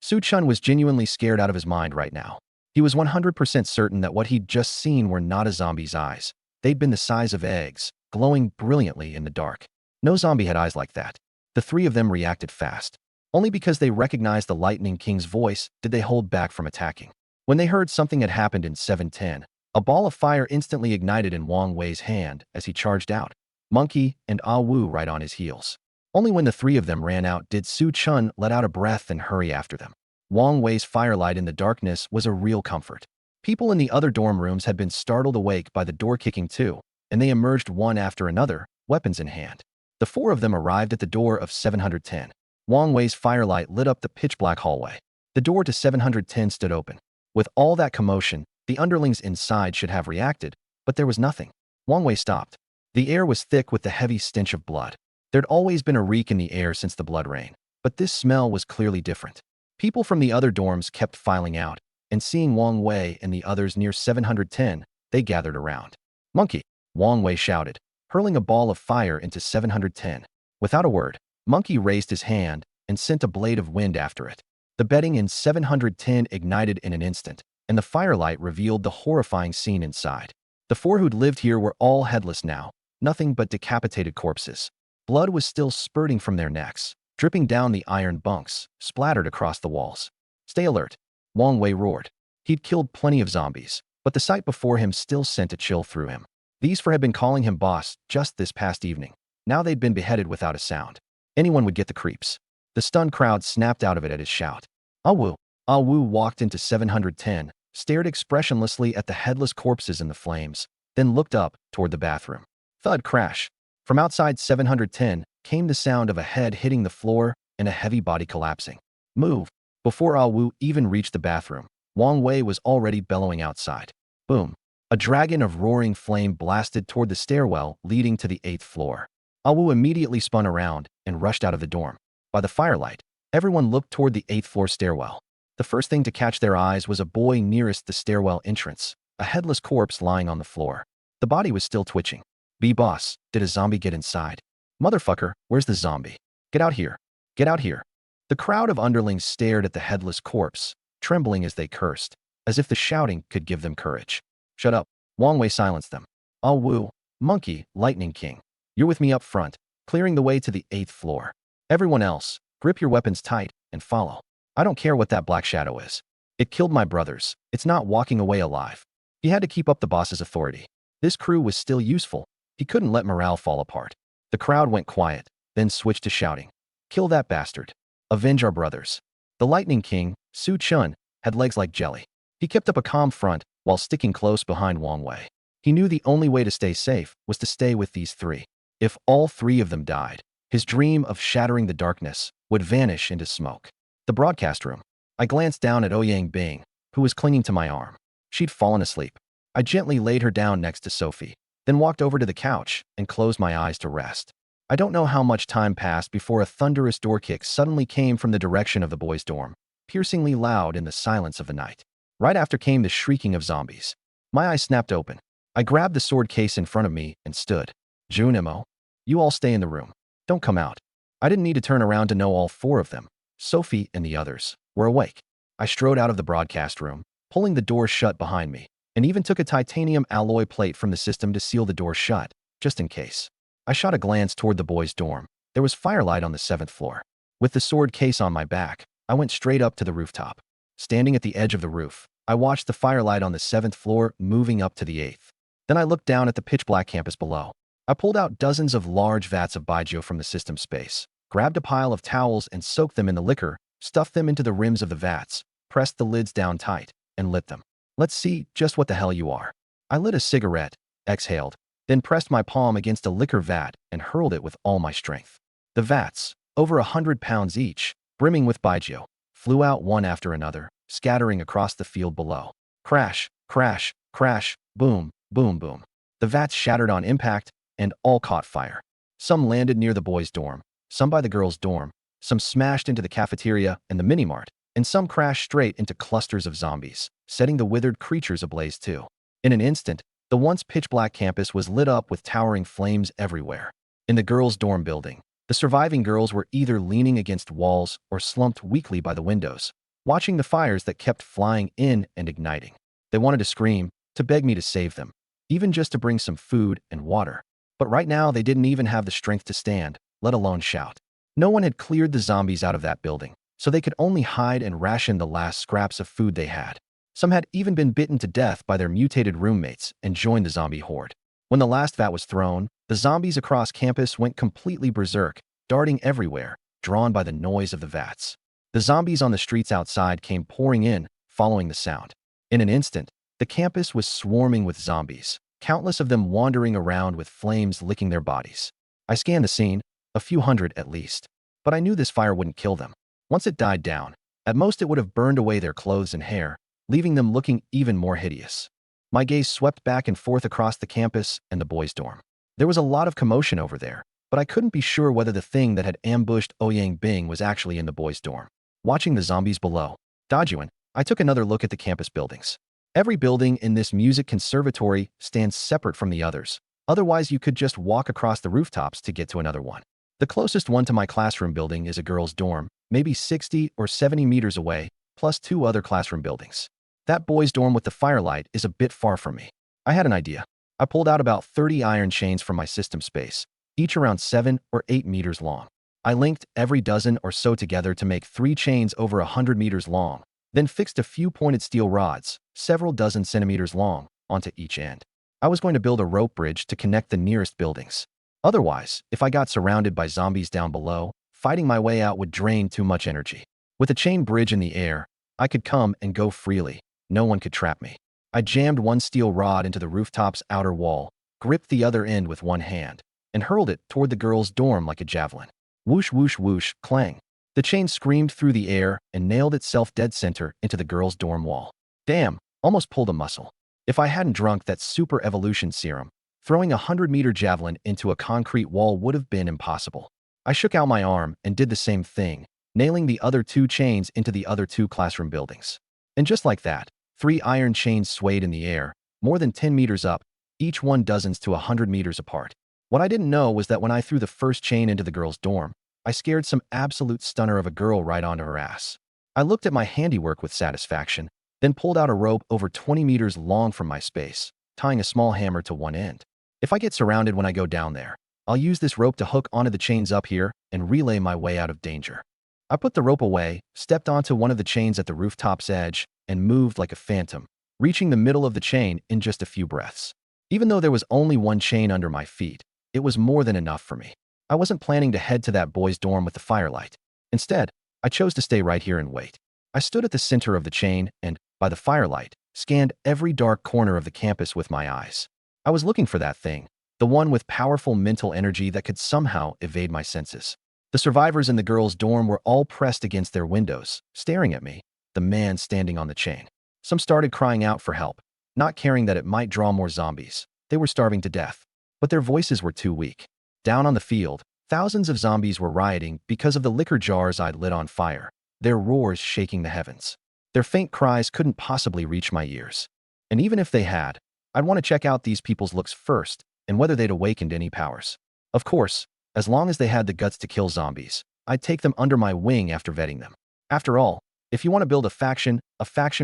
Su Chun was genuinely scared out of his mind right now. He was 100% certain that what he'd just seen were not a zombie's eyes. They'd been the size of eggs, glowing brilliantly in the dark. No zombie had eyes like that. The 3 of them reacted fast. Only because they recognized the Lightning King's voice did they hold back from attacking. When they heard something had happened in 710, a ball of fire instantly ignited in Wang Wei's hand as he charged out, Monkey and Ah Wu right on his heels. Only when the 3 of them ran out did Su Chun let out a breath and hurry after them. Wang Wei's firelight in the darkness was a real comfort. People in the other dorm rooms had been startled awake by the door kicking too, and they emerged one after another, weapons in hand. The 4 of them arrived at the door of 710. Wang Wei's firelight lit up the pitch-black hallway. The door to 710 stood open. With all that commotion, the underlings inside should have reacted, but there was nothing. Wang Wei stopped. The air was thick with the heavy stench of blood. There'd always been a reek in the air since the blood rain, but this smell was clearly different. People from the other dorms kept filing out, and seeing Wang Wei and the others near 710, they gathered around. Monkey, Wang Wei shouted, hurling a ball of fire into 710. Without a word, Monkey raised his hand and sent a blade of wind after it. The bedding in 710 ignited in an instant, and the firelight revealed the horrifying scene inside. The 4 who'd lived here were all headless now, nothing but decapitated corpses. Blood was still spurting from their necks, dripping down the iron bunks, splattered across the walls. Stay alert, Wang Wei roared. He'd killed plenty of zombies, but the sight before him still sent a chill through him. These 4 had been calling him boss just this past evening. Now they'd been beheaded without a sound. Anyone would get the creeps. The stunned crowd snapped out of it at his shout. Ah Wu walked into 710, stared expressionlessly at the headless corpses in the flames, then looked up toward the bathroom. Thud crash. From outside 710 came the sound of a head hitting the floor and a heavy body collapsing. Move. Before Ah Wu even reached the bathroom, Wang Wei was already bellowing outside. Boom. A dragon of roaring flame blasted toward the stairwell leading to the 8th floor. Ah Wu immediately spun around and rushed out of the dorm. By the firelight, everyone looked toward the 8th floor stairwell. The first thing to catch their eyes was a boy nearest the stairwell entrance, a headless corpse lying on the floor. The body was still twitching. B-boss, did a zombie get inside? Motherfucker, where's the zombie? Get out here. Get out here. The crowd of underlings stared at the headless corpse, trembling as they cursed, as if the shouting could give them courage. Shut up. Wang Wei silenced them. Ah Wu, Monkey, Lightning King. You're with me up front, clearing the way to the 8th floor. Everyone else, grip your weapons tight and follow. I don't care what that black shadow is. It killed my brothers. It's not walking away alive. He had to keep up the boss's authority. This crew was still useful. He couldn't let morale fall apart. The crowd went quiet, then switched to shouting. Kill that bastard. Avenge our brothers. The Lightning King, Su Chun, had legs like jelly. He kept up a calm front while sticking close behind Wang Wei. He knew the only way to stay safe was to stay with these 3. If all 3 of them died, his dream of shattering the darkness would vanish into smoke. The broadcast room. I glanced down at Ouyang Bing, who was clinging to my arm. She'd fallen asleep. I gently laid her down next to Sophie, then walked over to the couch and closed my eyes to rest. I don't know how much time passed before a thunderous door kick suddenly came from the direction of the boys' dorm, piercingly loud in the silence of the night. Right after came the shrieking of zombies. My eyes snapped open. I grabbed the sword case in front of me and stood. Junimo, you all stay in the room. Don't come out. I didn't need to turn around to know all 4 of them, Sophie and the others, were awake. I strode out of the broadcast room, pulling the door shut behind me, and even took a titanium alloy plate from the system to seal the door shut, just in case. I shot a glance toward the boys' dorm. There was firelight on the 7th floor. With the sword case on my back, I went straight up to the rooftop. Standing at the edge of the roof, I watched the firelight on the 7th floor moving up to the 8th. Then I looked down at the pitch-black campus below. I pulled out dozens of large vats of baijiu from the system space, grabbed a pile of towels and soaked them in the liquor, stuffed them into the rims of the vats, pressed the lids down tight, and lit them. Let's see just what the hell you are. I lit a cigarette, exhaled, then pressed my palm against a liquor vat and hurled it with all my strength. The vats, over 100 pounds each, brimming with baijiu, flew out one after another, scattering across the field below. Crash, crash, crash, boom, boom, boom. The vats shattered on impact, and all caught fire. Some landed near the boys' dorm, some by the girls' dorm, some smashed into the cafeteria and the mini-mart, and some crashed straight into clusters of zombies, setting the withered creatures ablaze too. In an instant, the once pitch-black campus was lit up with towering flames everywhere. In the girls' dorm building, the surviving girls were either leaning against walls or slumped weakly by the windows, watching the fires that kept flying in and igniting. They wanted to scream, to beg me to save them, even just to bring some food and water. But right now, they didn't even have the strength to stand, let alone shout. No one had cleared the zombies out of that building, so they could only hide and ration the last scraps of food they had. Some had even been bitten to death by their mutated roommates and joined the zombie horde. When the last vat was thrown, the zombies across campus went completely berserk, darting everywhere, drawn by the noise of the vats. The zombies on the streets outside came pouring in, following the sound. In an instant, the campus was swarming with zombies, countless of them wandering around with flames licking their bodies. I scanned the scene, a few hundred at least, but I knew this fire wouldn't kill them. Once it died down, at most it would have burned away their clothes and hair, leaving them looking even more hideous. My gaze swept back and forth across the campus and the boys' dorm. There was a lot of commotion over there, but I couldn't be sure whether the thing that had ambushed Ouyang Bing was actually in the boys' dorm. Watching the zombies below, Dajuan, I took another look at the campus buildings. Every building in this music conservatory stands separate from the others. Otherwise, you could just walk across the rooftops to get to another one. The closest one to my classroom building is a girls' dorm, maybe 60 or 70 meters away, plus 2 other classroom buildings. That boys' dorm with the firelight is a bit far from me. I had an idea. I pulled out about 30 iron chains from my system space, each around 7 or 8 meters long. I linked every dozen or so together to make 3 chains over 100 meters long, then fixed a few pointed steel rods, several dozen centimeters long, onto each end. I was going to build a rope bridge to connect the nearest buildings. Otherwise, if I got surrounded by zombies down below, fighting my way out would drain too much energy. With a chain bridge in the air, I could come and go freely. No one could trap me. I jammed one steel rod into the rooftop's outer wall, gripped the other end with one hand, and hurled it toward the girls' dorm like a javelin. Whoosh, whoosh, whoosh, clang. The chain screamed through the air and nailed itself dead center into the girls' dorm wall. Damn, almost pulled a muscle. If I hadn't drunk that super evolution serum, throwing a 100-meter javelin into a concrete wall would have been impossible. I shook out my arm and did the same thing, nailing the other 2 chains into the other 2 classroom buildings. And just like that, 3 iron chains swayed in the air, more than 10 meters up, each one dozens to 100 meters apart. What I didn't know was that when I threw the first chain into the girls' dorm, I scared some absolute stunner of a girl right onto her ass. I looked at my handiwork with satisfaction, then pulled out a rope over 20 meters long from my space, tying a small hammer to one end. If I get surrounded when I go down there, I'll use this rope to hook onto the chains up here and relay my way out of danger. I put the rope away, stepped onto one of the chains at the rooftop's edge, and moved like a phantom, reaching the middle of the chain in just a few breaths. Even though there was only one chain under my feet, it was more than enough for me. I wasn't planning to head to that boys' dorm with the firelight. Instead, I chose to stay right here and wait. I stood at the center of the chain and, by the firelight, scanned every dark corner of the campus with my eyes. I was looking for that thing, the one with powerful mental energy that could somehow evade my senses. The survivors in the girls' dorm were all pressed against their windows, staring at me, the man standing on the chain. Some started crying out for help, not caring that it might draw more zombies. They were starving to death, but their voices were too weak. Down on the field, thousands of zombies were rioting because of the liquor jars I'd lit on fire, their roars shaking the heavens. Their faint cries couldn't possibly reach my ears. And even if they had, I'd want to check out these people's looks first and whether they'd awakened any powers. Of course, as long as they had the guts to kill zombies, I'd take them under my wing after vetting them. After all, if you want to build a faction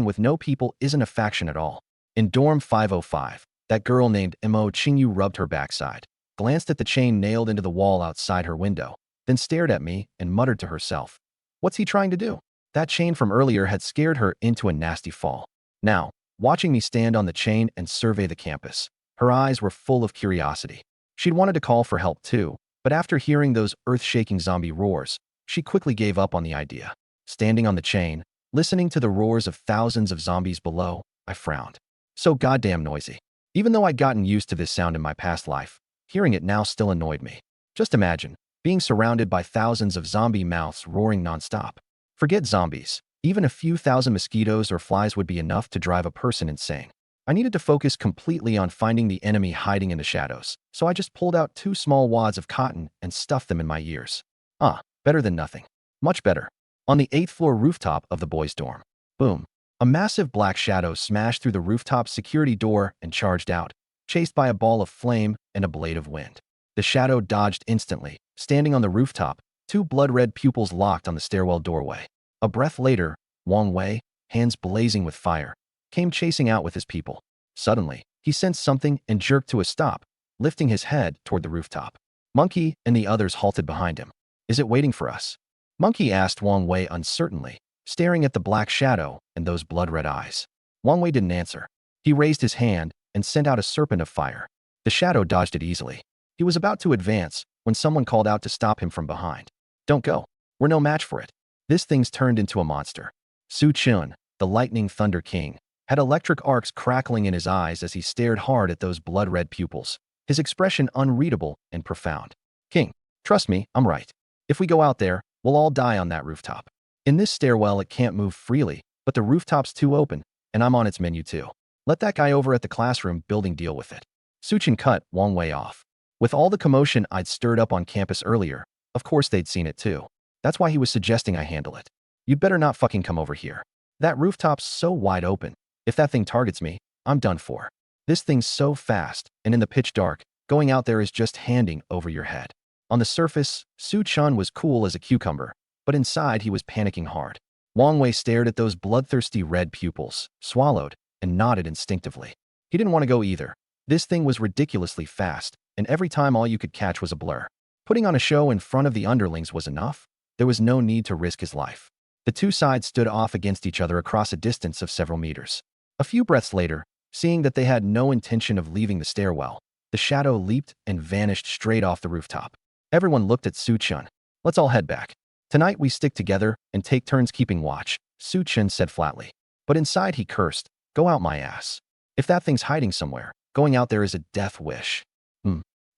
with no people isn't a faction at all. In Dorm 505, that girl named Mo Qingyu rubbed her backside, glanced at the chain nailed into the wall outside her window, then stared at me and muttered to herself, "What's he trying to do?" That chain from earlier had scared her into a nasty fall. Now, watching me stand on the chain and survey the campus, her eyes were full of curiosity. She'd wanted to call for help too, but after hearing those earth-shaking zombie roars, she quickly gave up on the idea. Standing on the chain, listening to the roars of thousands of zombies below, I frowned. So goddamn noisy. Even though I'd gotten used to this sound in my past life, hearing it now still annoyed me. Just imagine, being surrounded by thousands of zombie mouths roaring nonstop. Forget zombies. Even a few thousand mosquitoes or flies would be enough to drive a person insane. I needed to focus completely on finding the enemy hiding in the shadows, so I just pulled out 2 small wads of cotton and stuffed them in my ears. Better than nothing. Much better. On the 8th floor rooftop of the boys' dorm. Boom. A massive black shadow smashed through the rooftop security door and charged out, chased by a ball of flame and a blade of wind. The shadow dodged instantly. Standing on the rooftop, 2 blood-red pupils locked on the stairwell doorway. A breath later, Wang Wei, hands blazing with fire, came chasing out with his people. Suddenly, he sensed something and jerked to a stop, lifting his head toward the rooftop. Monkey and the others halted behind him. Is it waiting for us? Monkey asked Wang Wei uncertainly, staring at the black shadow and those blood-red eyes. Wang Wei didn't answer. He raised his hand and sent out a serpent of fire. The shadow dodged it easily. He was about to advance when someone called out to stop him from behind. Don't go. We're no match for it. This thing's turned into a monster. Su Chun, the lightning thunder king, had electric arcs crackling in his eyes as he stared hard at those blood-red pupils, his expression unreadable and profound. King, trust me, I'm right. If we go out there, we'll all die on that rooftop. In this stairwell, it can't move freely, but the rooftop's too open, and I'm on its menu too. Let that guy over at the classroom building deal with it. Su Chun cut Wang Wei off. With all the commotion I'd stirred up on campus earlier, of course they'd seen it too. That's why he was suggesting I handle it. You'd better not fucking come over here. That rooftop's so wide open. If that thing targets me, I'm done for. This thing's so fast, and in the pitch dark, going out there is just handing over your head. On the surface, Su Chun was cool as a cucumber, but inside he was panicking hard. Wang Wei stared at those bloodthirsty red pupils, swallowed, and nodded instinctively. He didn't want to go either. This thing was ridiculously fast, and every time all you could catch was a blur. Putting on a show in front of the underlings was enough. There was no need to risk his life. The 2 sides stood off against each other across a distance of several meters. A few breaths later, seeing that they had no intention of leaving the stairwell, the shadow leaped and vanished straight off the rooftop. Everyone looked at Su Chun. Let's all head back. Tonight we stick together and take turns keeping watch, Su Chun said flatly. But inside he cursed, go out my ass. If that thing's hiding somewhere, going out there is a death wish.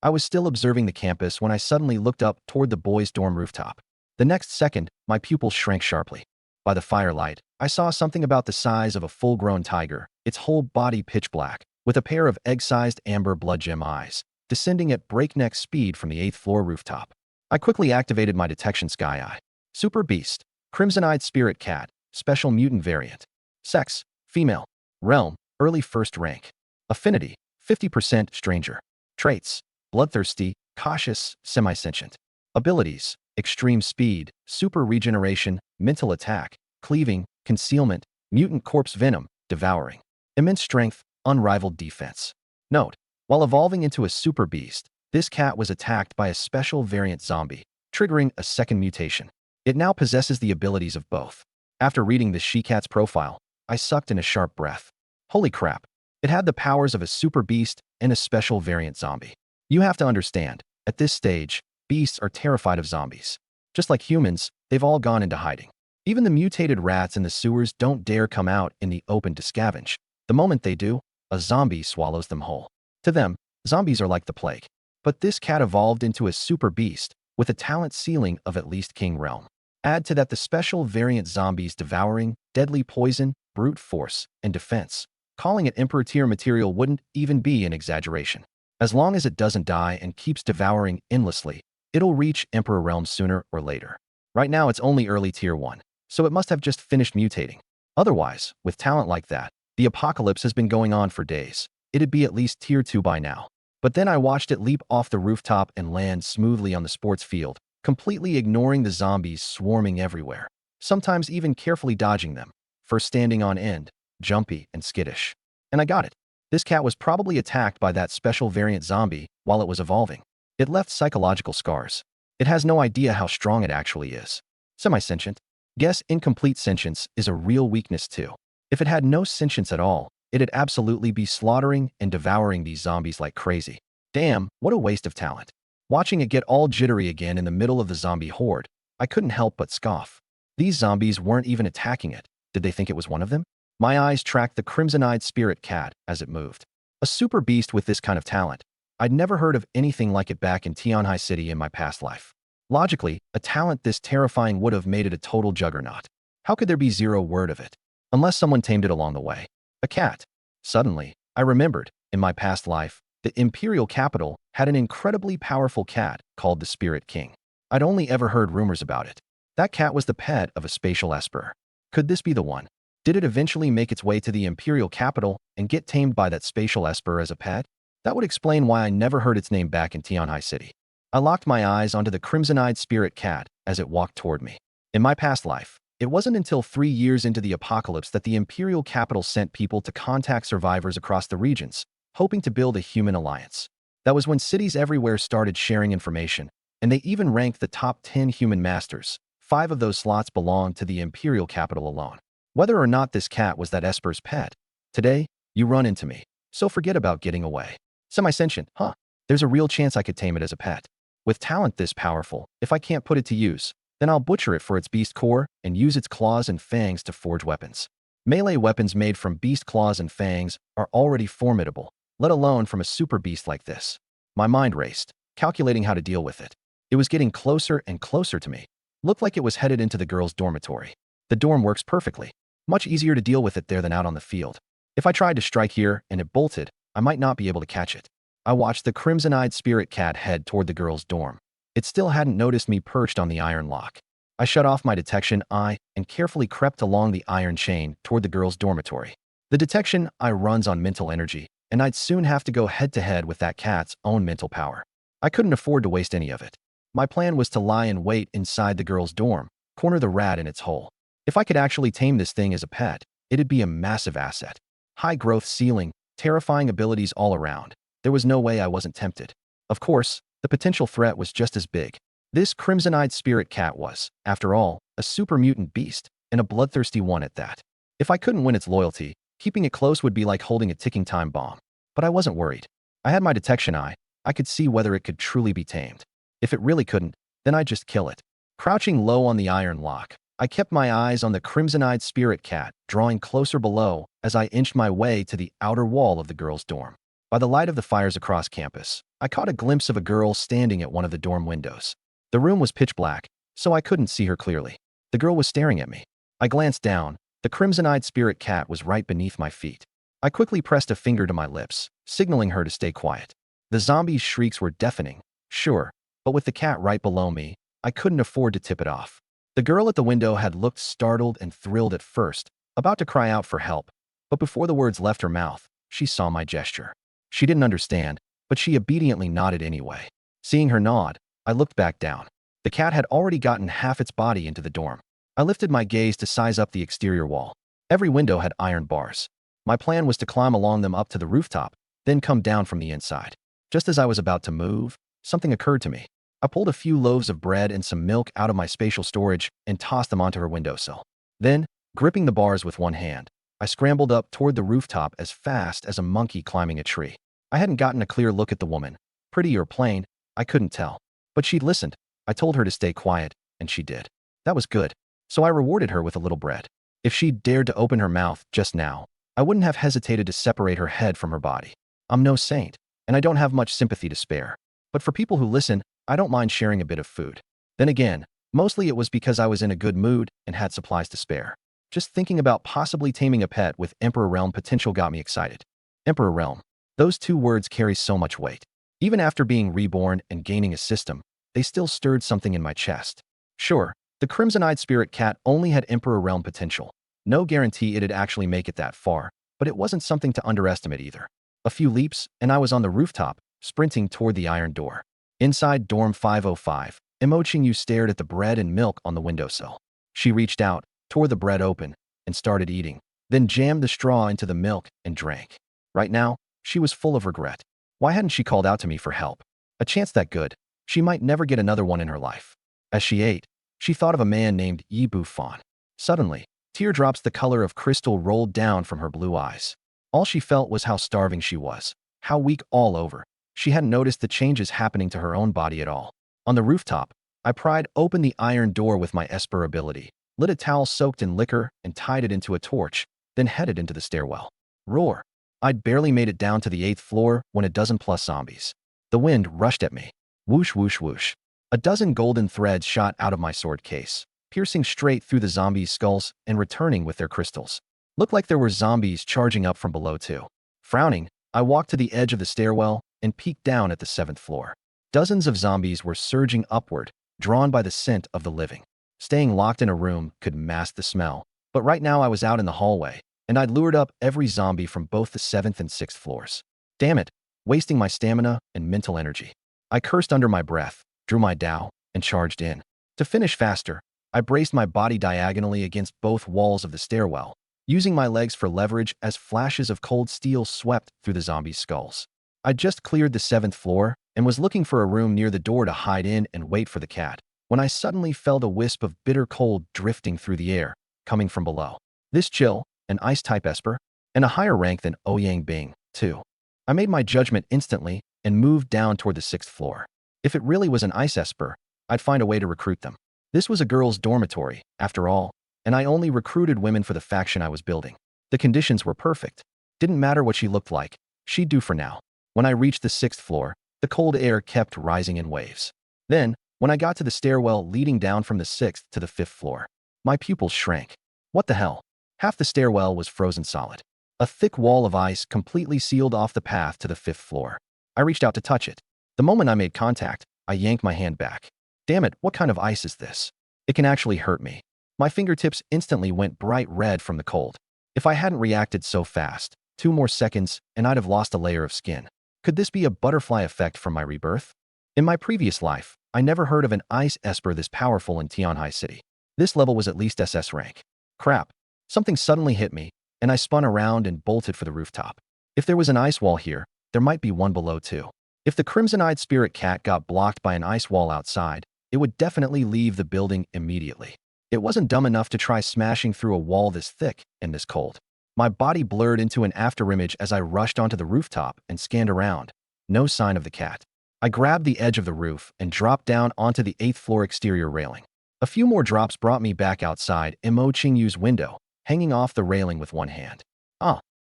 I was still observing the campus when I suddenly looked up toward the boys' dorm rooftop. The next second, my pupils shrank sharply. By the firelight, I saw something about the size of a full-grown tiger, its whole body pitch black, with a pair of egg-sized amber blood gem eyes, descending at breakneck speed from the 8th floor rooftop. I quickly activated my detection sky eye. Super Beast, Crimson-Eyed Spirit Cat, Special Mutant Variant. Sex, female. Realm, early 1st rank. Affinity, 50% stranger. Traits, bloodthirsty, cautious, semi-sentient. Abilities, extreme speed, super regeneration, mental attack, cleaving, concealment, mutant corpse venom, devouring. Immense strength, unrivaled defense. Note, while evolving into a super beast, this cat was attacked by a special variant zombie, triggering a second mutation. It now possesses the abilities of both. After reading this she-cat's profile, I sucked in a sharp breath. Holy crap. It had the powers of a super beast and a special variant zombie. You have to understand, at this stage, beasts are terrified of zombies. Just like humans, they've all gone into hiding. Even the mutated rats in the sewers don't dare come out in the open to scavenge. The moment they do, a zombie swallows them whole. To them, zombies are like the plague. But this cat evolved into a super beast, with a talent ceiling of at least King Realm. Add to that the special variant zombies devouring, deadly poison, brute force, and defense. Calling it Emperor tier material wouldn't even be an exaggeration. As long as it doesn't die and keeps devouring endlessly, it'll reach Emperor Realm sooner or later. Right now it's only early tier 1, so it must have just finished mutating. Otherwise, with talent like that, the apocalypse has been going on for days. It'd be at least tier 2 by now. But then I watched it leap off the rooftop and land smoothly on the sports field, completely ignoring the zombies swarming everywhere, sometimes even carefully dodging them, first standing on end, jumpy and skittish. And I got it. This cat was probably attacked by that special variant zombie while it was evolving. It left psychological scars. It has no idea how strong it actually is. Semi-sentient. Guess incomplete sentience is a real weakness too. If it had no sentience at all, it'd absolutely be slaughtering and devouring these zombies like crazy. Damn, what a waste of talent. Watching it get all jittery again in the middle of the zombie horde, I couldn't help but scoff. These zombies weren't even attacking it. Did they think it was one of them? My eyes tracked the crimson-eyed spirit cat as it moved. A super beast with this kind of talent. I'd never heard of anything like it back in Tianhai City in my past life. Logically, a talent this terrifying would have made it a total juggernaut. How could there be zero word of it? Unless someone tamed it along the way. A cat. Suddenly, I remembered, in my past life, the imperial capital had an incredibly powerful cat called the Spirit King. I'd only ever heard rumors about it. That cat was the pet of a spatial esper. Could this be the one? Did it eventually make its way to the imperial capital and get tamed by that spatial esper as a pet? That would explain why I never heard its name back in Tianhai City. I locked my eyes onto the crimson-eyed spirit cat as it walked toward me. In my past life, it wasn't until 3 years into the apocalypse that the imperial capital sent people to contact survivors across the regions, hoping to build a human alliance. That was when cities everywhere started sharing information, and they even ranked the top 10 human masters. 5 of those slots belonged to the imperial capital alone. Whether or not this cat was that Esper's pet, today, you run into me, so forget about getting away. Semi-sentient, huh? There's a real chance I could tame it as a pet. With talent this powerful, if I can't put it to use, then I'll butcher it for its beast core and use its claws and fangs to forge weapons. Melee weapons made from beast claws and fangs are already formidable, let alone from a super beast like this. My mind raced, calculating how to deal with it. It was getting closer and closer to me. Looked like it was headed into the girls' dormitory. The dorm works perfectly. Much easier to deal with it there than out on the field. If I tried to strike here and it bolted, I might not be able to catch it. I watched the crimson-eyed spirit cat head toward the girls' dorm. It still hadn't noticed me perched on the iron lock. I shut off my detection eye and carefully crept along the iron chain toward the girls' dormitory. The detection eye runs on mental energy, and I'd soon have to go head-to-head with that cat's own mental power. I couldn't afford to waste any of it. My plan was to lie in wait inside the girls' dorm, corner the rat in its hole. If I could actually tame this thing as a pet, it'd be a massive asset. High growth ceiling, terrifying abilities all around. There was no way I wasn't tempted. Of course, the potential threat was just as big. This crimson-eyed spirit cat was, after all, a super mutant beast, and a bloodthirsty one at that. If I couldn't win its loyalty, keeping it close would be like holding a ticking time bomb. But I wasn't worried. I had my detection eye. I could see whether it could truly be tamed. If it really couldn't, then I'd just kill it. Crouching low on the iron lock, I kept my eyes on the crimson-eyed spirit cat, drawing closer below as I inched my way to the outer wall of the girls' dorm. By the light of the fires across campus, I caught a glimpse of a girl standing at one of the dorm windows. The room was pitch black, so I couldn't see her clearly. The girl was staring at me. I glanced down. The crimson-eyed spirit cat was right beneath my feet. I quickly pressed a finger to my lips, signaling her to stay quiet. The zombie's shrieks were deafening, sure, but with the cat right below me, I couldn't afford to tip it off. The girl at the window had looked startled and thrilled at first, about to cry out for help, but before the words left her mouth, she saw my gesture. She didn't understand, but she obediently nodded anyway. Seeing her nod, I looked back down. The cat had already gotten half its body into the dorm. I lifted my gaze to size up the exterior wall. Every window had iron bars. My plan was to climb along them up to the rooftop, then come down from the inside. Just as I was about to move, something occurred to me. I pulled a few loaves of bread and some milk out of my spatial storage and tossed them onto her windowsill. Then, gripping the bars with one hand, I scrambled up toward the rooftop as fast as a monkey climbing a tree. I hadn't gotten a clear look at the woman. Pretty or plain, I couldn't tell. But she'd listened. I told her to stay quiet, and she did. That was good. So I rewarded her with a little bread. If she'd dared to open her mouth just now, I wouldn't have hesitated to separate her head from her body. I'm no saint, and I don't have much sympathy to spare. But for people who listen, I don't mind sharing a bit of food. Then again, mostly it was because I was in a good mood and had supplies to spare. Just thinking about possibly taming a pet with Emperor Realm potential got me excited. Emperor Realm. Those 2 words carry so much weight. Even after being reborn and gaining a system, they still stirred something in my chest. Sure, the crimson-eyed spirit cat only had Emperor Realm potential. No guarantee it'd actually make it that far, but it wasn't something to underestimate either. A few leaps, and I was on the rooftop, sprinting toward the iron door. Inside dorm 505, Imoching stared at the bread and milk on the windowsill. She reached out, tore the bread open, and started eating, then jammed the straw into the milk and drank. Right now, she was full of regret. Why hadn't she called out to me for help? A chance that good. She might never get another one in her life. As she ate, she thought of a man named Yi Buffon. Suddenly, teardrops the color of crystal rolled down from her blue eyes. All she felt was how starving she was, how weak all over. She hadn't noticed the changes happening to her own body at all. On the rooftop, I pried open the iron door with my Esper ability, lit a towel soaked in liquor and tied it into a torch, then headed into the stairwell. Roar! I'd barely made it down to the 8th floor when a dozen plus zombies. The wind rushed at me. Whoosh, whoosh, whoosh. A dozen golden threads shot out of my sword case, piercing straight through the zombies' skulls and returning with their crystals. Looked like there were zombies charging up from below too. Frowning, I walked to the edge of the stairwell and peeked down at the 7th floor. Dozens of zombies were surging upward, drawn by the scent of the living. Staying locked in a room could mask the smell, but right now I was out in the hallway, and I'd lured up every zombie from both the 7th and 6th floors. Damn it, wasting my stamina and mental energy. I cursed under my breath, drew my dao, and charged in. To finish faster, I braced my body diagonally against both walls of the stairwell, using my legs for leverage as flashes of cold steel swept through the zombies' skulls. I'd just cleared the 7th floor and was looking for a room near the door to hide in and wait for the cat, when I suddenly felt a wisp of bitter cold drifting through the air, coming from below. This chill, an ice-type esper, and a higher rank than Ouyang Bing, too. I made my judgment instantly and moved down toward the 6th floor. If it really was an ice esper, I'd find a way to recruit them. This was a girls' dormitory, after all, and I only recruited women for the faction I was building. The conditions were perfect. Didn't matter what she looked like, she'd do for now. When I reached the 6th floor, the cold air kept rising in waves. Then, when I got to the stairwell leading down from the 6th to the 5th floor, my pupils shrank. What the hell? Half the stairwell was frozen solid. A thick wall of ice completely sealed off the path to the 5th floor. I reached out to touch it. The moment I made contact, I yanked my hand back. Damn it, what kind of ice is this? It can actually hurt me. My fingertips instantly went bright red from the cold. If I hadn't reacted so fast, 2 more seconds and I'd have lost a layer of skin. Could this be a butterfly effect from my rebirth? In my previous life, I never heard of an ice esper this powerful in Tianhai City. This level was at least SS rank. Crap. Something suddenly hit me, and I spun around and bolted for the rooftop. If there was an ice wall here, there might be one below too. If the crimson-eyed spirit cat got blocked by an ice wall outside, it would definitely leave the building immediately. It wasn't dumb enough to try smashing through a wall this thick and this cold. My body blurred into an afterimage as I rushed onto the rooftop and scanned around. No sign of the cat. I grabbed the edge of the roof and dropped down onto the 8th floor exterior railing. A few more drops brought me back outside Mo Qingyu's window, hanging off the railing with one hand.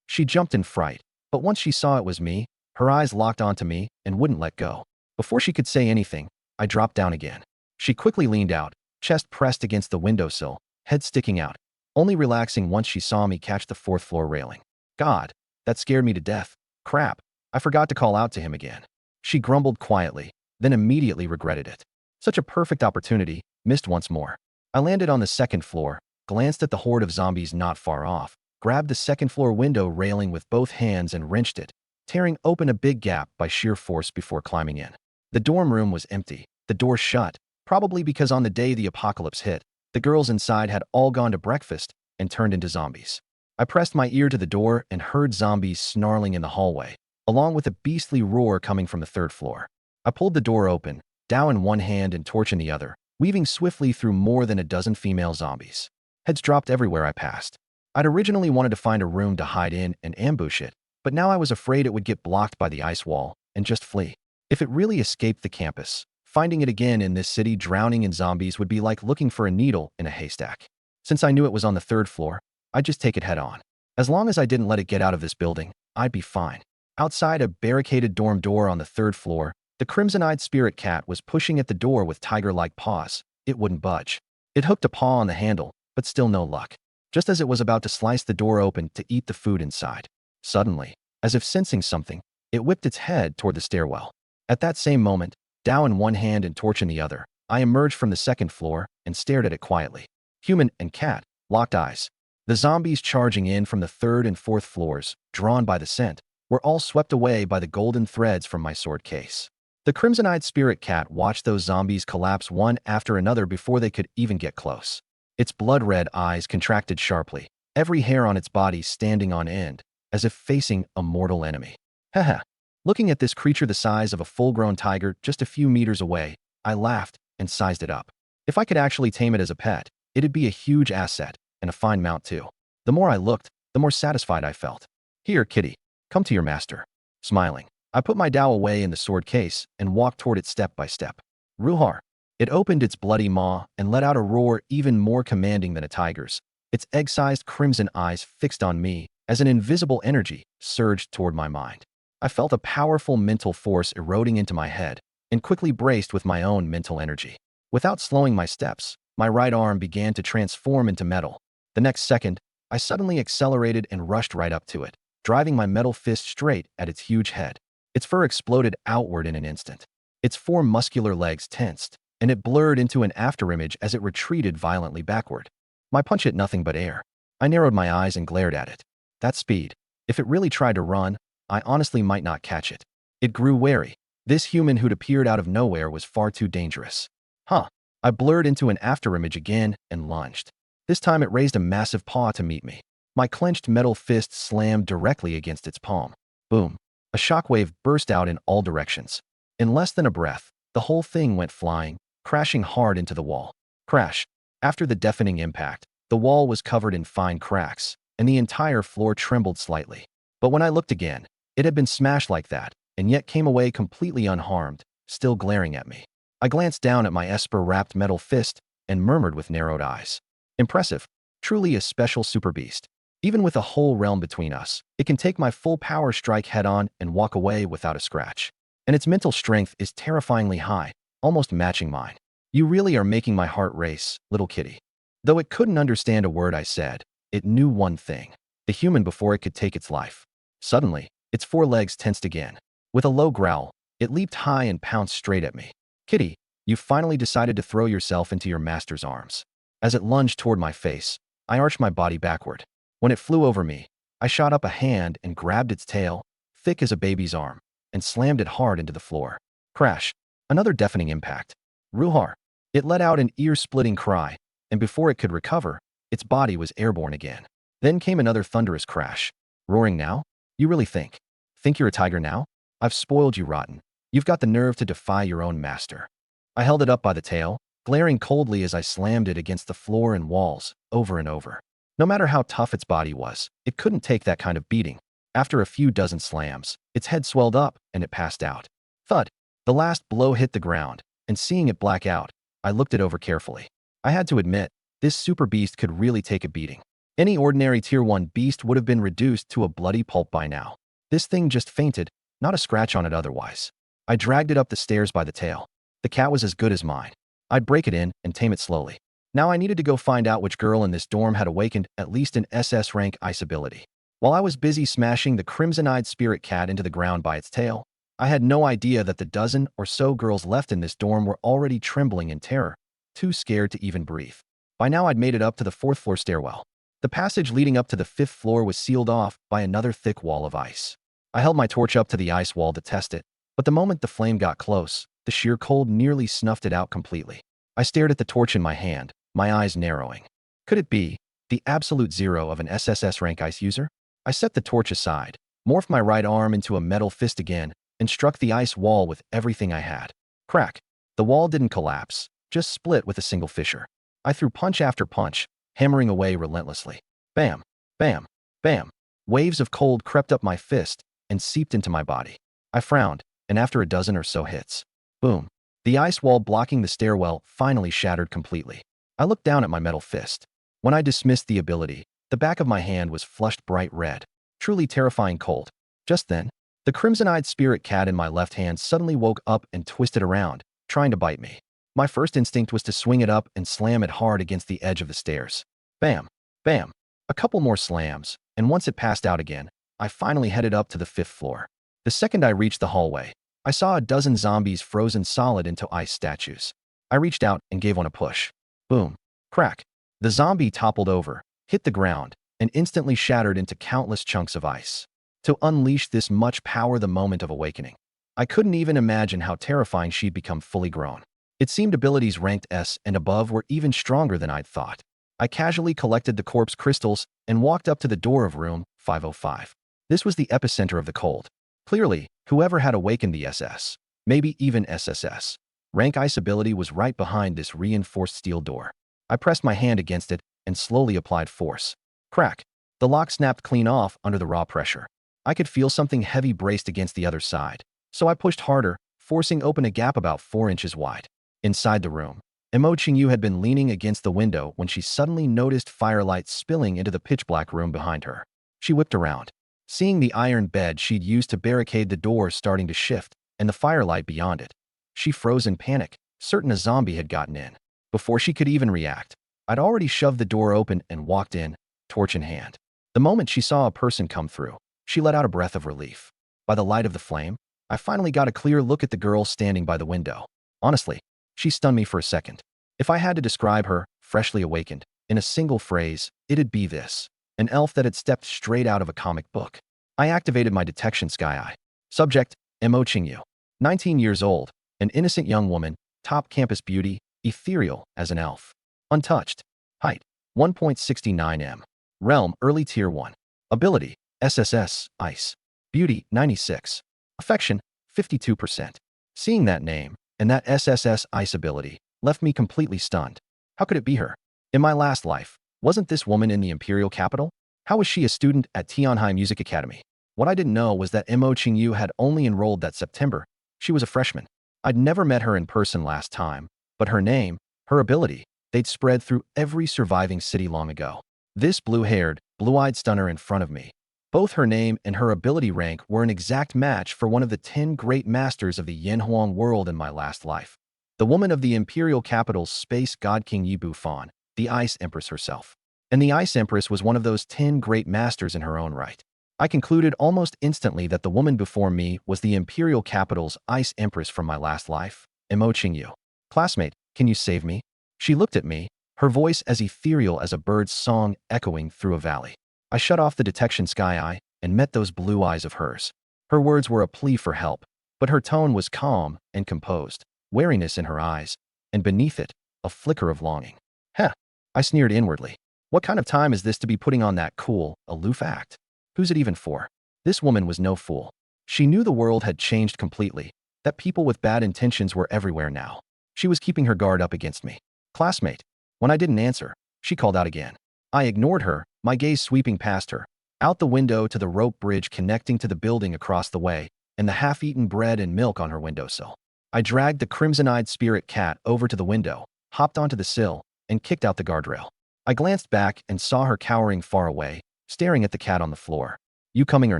She jumped in fright, but once she saw it was me, her eyes locked onto me and wouldn't let go. Before she could say anything, I dropped down again. She quickly leaned out, chest pressed against the windowsill, head sticking out, only relaxing once she saw me catch the 4th floor railing. God, that scared me to death. Crap, I forgot to call out to him again. She grumbled quietly, then immediately regretted it. Such a perfect opportunity, missed once more. I landed on the 2nd floor, glanced at the horde of zombies not far off, grabbed the 2nd floor window railing with both hands and wrenched it, tearing open a big gap by sheer force before climbing in. The dorm room was empty, the door shut, probably because on the day the apocalypse hit, the girls inside had all gone to breakfast and turned into zombies. I pressed my ear to the door and heard zombies snarling in the hallway, along with a beastly roar coming from the 3rd floor. I pulled the door open, dao in one hand and torch in the other, weaving swiftly through more than a dozen female zombies. Heads dropped everywhere I passed. I'd originally wanted to find a room to hide in and ambush it, but now I was afraid it would get blocked by the ice wall and just flee. If it really escaped the campus, finding it again in this city drowning in zombies would be like looking for a needle in a haystack. Since I knew it was on the 3rd floor, I'd just take it head on. As long as I didn't let it get out of this building, I'd be fine. Outside a barricaded dorm door on the 3rd floor, the crimson-eyed spirit cat was pushing at the door with tiger-like paws. It wouldn't budge. It hooked a paw on the handle, but still no luck. Just as it was about to slice the door open to eat the food inside, suddenly, as if sensing something, it whipped its head toward the stairwell. At that same moment, dao in one hand and torch in the other, I emerged from the 2nd floor and stared at it quietly. Human and cat locked eyes. The zombies charging in from the 3rd and 4th floors, drawn by the scent, were all swept away by the golden threads from my sword case. The crimson-eyed spirit cat watched those zombies collapse one after another before they could even get close. Its blood-red eyes contracted sharply, every hair on its body standing on end, as if facing a mortal enemy. Haha. Looking at this creature the size of a full-grown tiger just a few meters away, I laughed and sized it up. If I could actually tame it as a pet, it'd be a huge asset, and a fine mount too. The more I looked, the more satisfied I felt. Here, kitty, come to your master. Smiling, I put my dao away in the sword case and walked toward it step by step. Ruhar. It opened its bloody maw and let out a roar even more commanding than a tiger's, its egg-sized crimson eyes fixed on me as an invisible energy surged toward my mind. I felt a powerful mental force eroding into my head, and quickly braced with my own mental energy. Without slowing my steps, my right arm began to transform into metal. The next second, I suddenly accelerated and rushed right up to it, driving my metal fist straight at its huge head. Its fur exploded outward in an instant. Its four muscular legs tensed, and it blurred into an afterimage as it retreated violently backward. My punch hit nothing but air. I narrowed my eyes and glared at it. That speed. If it really tried to run, I honestly might not catch it. It grew wary. This human who'd appeared out of nowhere was far too dangerous. Huh. I blurred into an afterimage again and lunged. This time it raised a massive paw to meet me. My clenched metal fist slammed directly against its palm. Boom. A shockwave burst out in all directions. In less than a breath, the whole thing went flying, crashing hard into the wall. Crash. After the deafening impact, the wall was covered in fine cracks, and the entire floor trembled slightly. But when I looked again, it had been smashed like that, and yet came away completely unharmed, still glaring at me. I glanced down at my esper-wrapped metal fist and murmured with narrowed eyes. Impressive. Truly a special super beast. Even with a whole realm between us, it can take my full power strike head-on and walk away without a scratch. And its mental strength is terrifyingly high, almost matching mine. You really are making my heart race, little kitty. Though it couldn't understand a word I said, it knew one thing. The human before it could take its life. Suddenly, its four legs tensed again. With a low growl, it leaped high and pounced straight at me. Kitty, you finally decided to throw yourself into your master's arms. As it lunged toward my face, I arched my body backward. When it flew over me, I shot up a hand and grabbed its tail, thick as a baby's arm, and slammed it hard into the floor. Crash. Another deafening impact. Ruhar. It let out an ear-splitting cry, and before it could recover, its body was airborne again. Then came another thunderous crash. Roaring now? You really think? Think you're a tiger now? I've spoiled you rotten. You've got the nerve to defy your own master. I held it up by the tail, glaring coldly as I slammed it against the floor and walls, over and over. No matter how tough its body was, it couldn't take that kind of beating. After a few dozen slams, its head swelled up and it passed out. Thud. The last blow hit the ground, and seeing it black out, I looked it over carefully. I had to admit, this super beast could really take a beating. Any ordinary Tier 1 beast would have been reduced to a bloody pulp by now. This thing just fainted, not a scratch on it otherwise. I dragged it up the stairs by the tail. The cat was as good as mine. I'd break it in and tame it slowly. Now I needed to go find out which girl in this dorm had awakened at least an SS rank ice ability. While I was busy smashing the crimson-eyed spirit cat into the ground by its tail, I had no idea that the dozen or so girls left in this dorm were already trembling in terror, too scared to even breathe. By now I'd made it up to the 4th floor stairwell. The passage leading up to the 5th floor was sealed off by another thick wall of ice. I held my torch up to the ice wall to test it, but the moment the flame got close, the sheer cold nearly snuffed it out completely. I stared at the torch in my hand, my eyes narrowing. Could it be the absolute zero of an SSS rank ice user? I set the torch aside, morphed my right arm into a metal fist again, and struck the ice wall with everything I had. Crack. The wall didn't collapse, just split with a single fissure. I threw punch after punch, hammering away relentlessly. Bam, bam, bam. Waves of cold crept up my fist and seeped into my body. I frowned, and after a dozen or so hits, boom, the ice wall blocking the stairwell finally shattered completely. I looked down at my metal fist. When I dismissed the ability, the back of my hand was flushed bright red, truly terrifying cold. Just then, the crimson-eyed spirit cat in my left hand suddenly woke up and twisted around, trying to bite me. My first instinct was to swing it up and slam it hard against the edge of the stairs. Bam, bam, a couple more slams, and once it passed out again, I finally headed up to the 5th floor. The second I reached the hallway, I saw a dozen zombies frozen solid into ice statues. I reached out and gave one a push. Boom. Crack. The zombie toppled over, hit the ground, and instantly shattered into countless chunks of ice. To unleash this much power the moment of awakening. I couldn't even imagine how terrifying she'd become fully grown. It seemed abilities ranked S and above were even stronger than I'd thought. I casually collected the corpse crystals and walked up to the door of room 505. This was the epicenter of the cold. Clearly, whoever had awakened the SS, maybe even SSS, rank ice ability was right behind this reinforced steel door. I pressed my hand against it and slowly applied force. Crack. The lock snapped clean off under the raw pressure. I could feel something heavy braced against the other side, so I pushed harder, forcing open a gap about 4 inches wide. Inside the room, Emo Chingyu had been leaning against the window when she suddenly noticed firelight spilling into the pitch-black room behind her. She whipped around, seeing the iron bed she'd used to barricade the door starting to shift, and the firelight beyond it. She froze in panic, certain a zombie had gotten in. Before she could even react, I'd already shoved the door open and walked in, torch in hand. The moment she saw a person come through, she let out a breath of relief. By the light of the flame, I finally got a clear look at the girl standing by the window. Honestly, she stunned me for a second. If I had to describe her, freshly awakened, in a single phrase, it'd be this: an elf that had stepped straight out of a comic book. I activated my detection sky eye. Subject, Mo Qingyu. 19 years old, an innocent young woman, top campus beauty, ethereal as an elf. Untouched. Height, 1.69 m. Realm, early tier 1. Ability, SSS, Ice. Beauty, 96. Affection, 52%. Seeing that name, and that SSS Ice ability, left me completely stunned. How could it be her? In my last life, wasn't this woman in the Imperial capital? How was she a student at Tianhai Music Academy? What I didn't know was that Mo Qingyu had only enrolled that September. She was a freshman. I'd never met her in person last time, but her name, her ability, they'd spread through every surviving city long ago. This blue-haired, blue-eyed stunner in front of me. Both her name and her ability rank were an exact match for one of the 10 great masters of the Yanhuang world in my last life. The woman of the Imperial capital's space god King Yi Bufan, the Ice Empress herself. And the Ice Empress was one of those 10 great masters in her own right. I concluded almost instantly that the woman before me was the Imperial capital's Ice Empress from my last life, Mo Qingyu. Classmate, can you save me? She looked at me, her voice as ethereal as a bird's song echoing through a valley. I shut off the detection sky eye and met those blue eyes of hers. Her words were a plea for help, but her tone was calm and composed, wariness in her eyes, and beneath it, a flicker of longing. Heh, I sneered inwardly. What kind of time is this to be putting on that cool, aloof act? Who's it even for? This woman was no fool. She knew the world had changed completely, that people with bad intentions were everywhere now. She was keeping her guard up against me. Classmate. When I didn't answer, she called out again. I ignored her, my gaze sweeping past her, out the window to the rope bridge connecting to the building across the way, and the half-eaten bread and milk on her windowsill. I dragged the crimson-eyed spirit cat over to the window, hopped onto the sill, and kicked out the guardrail. I glanced back and saw her cowering far away, staring at the cat on the floor. You coming or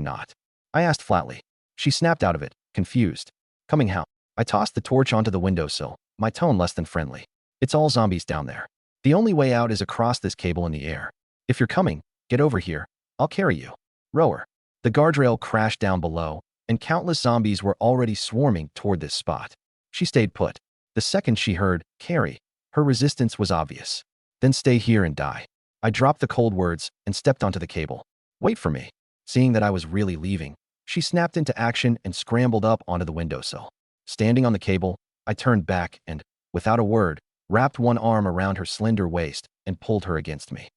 not? I asked flatly. She snapped out of it, confused. Coming how? I tossed the torch onto the windowsill, my tone less than friendly. It's all zombies down there. The only way out is across this cable in the air. If you're coming, get over here. I'll carry you. Rower. The guardrail crashed down below, and countless zombies were already swarming toward this spot. She stayed put. The second she heard, carry, her resistance was obvious. Then stay here and die. I dropped the cold words and stepped onto the cable. Wait for me. Seeing that I was really leaving, she snapped into action and scrambled up onto the windowsill. Standing on the cable, I turned back and, without a word, wrapped one arm around her slender waist and pulled her against me.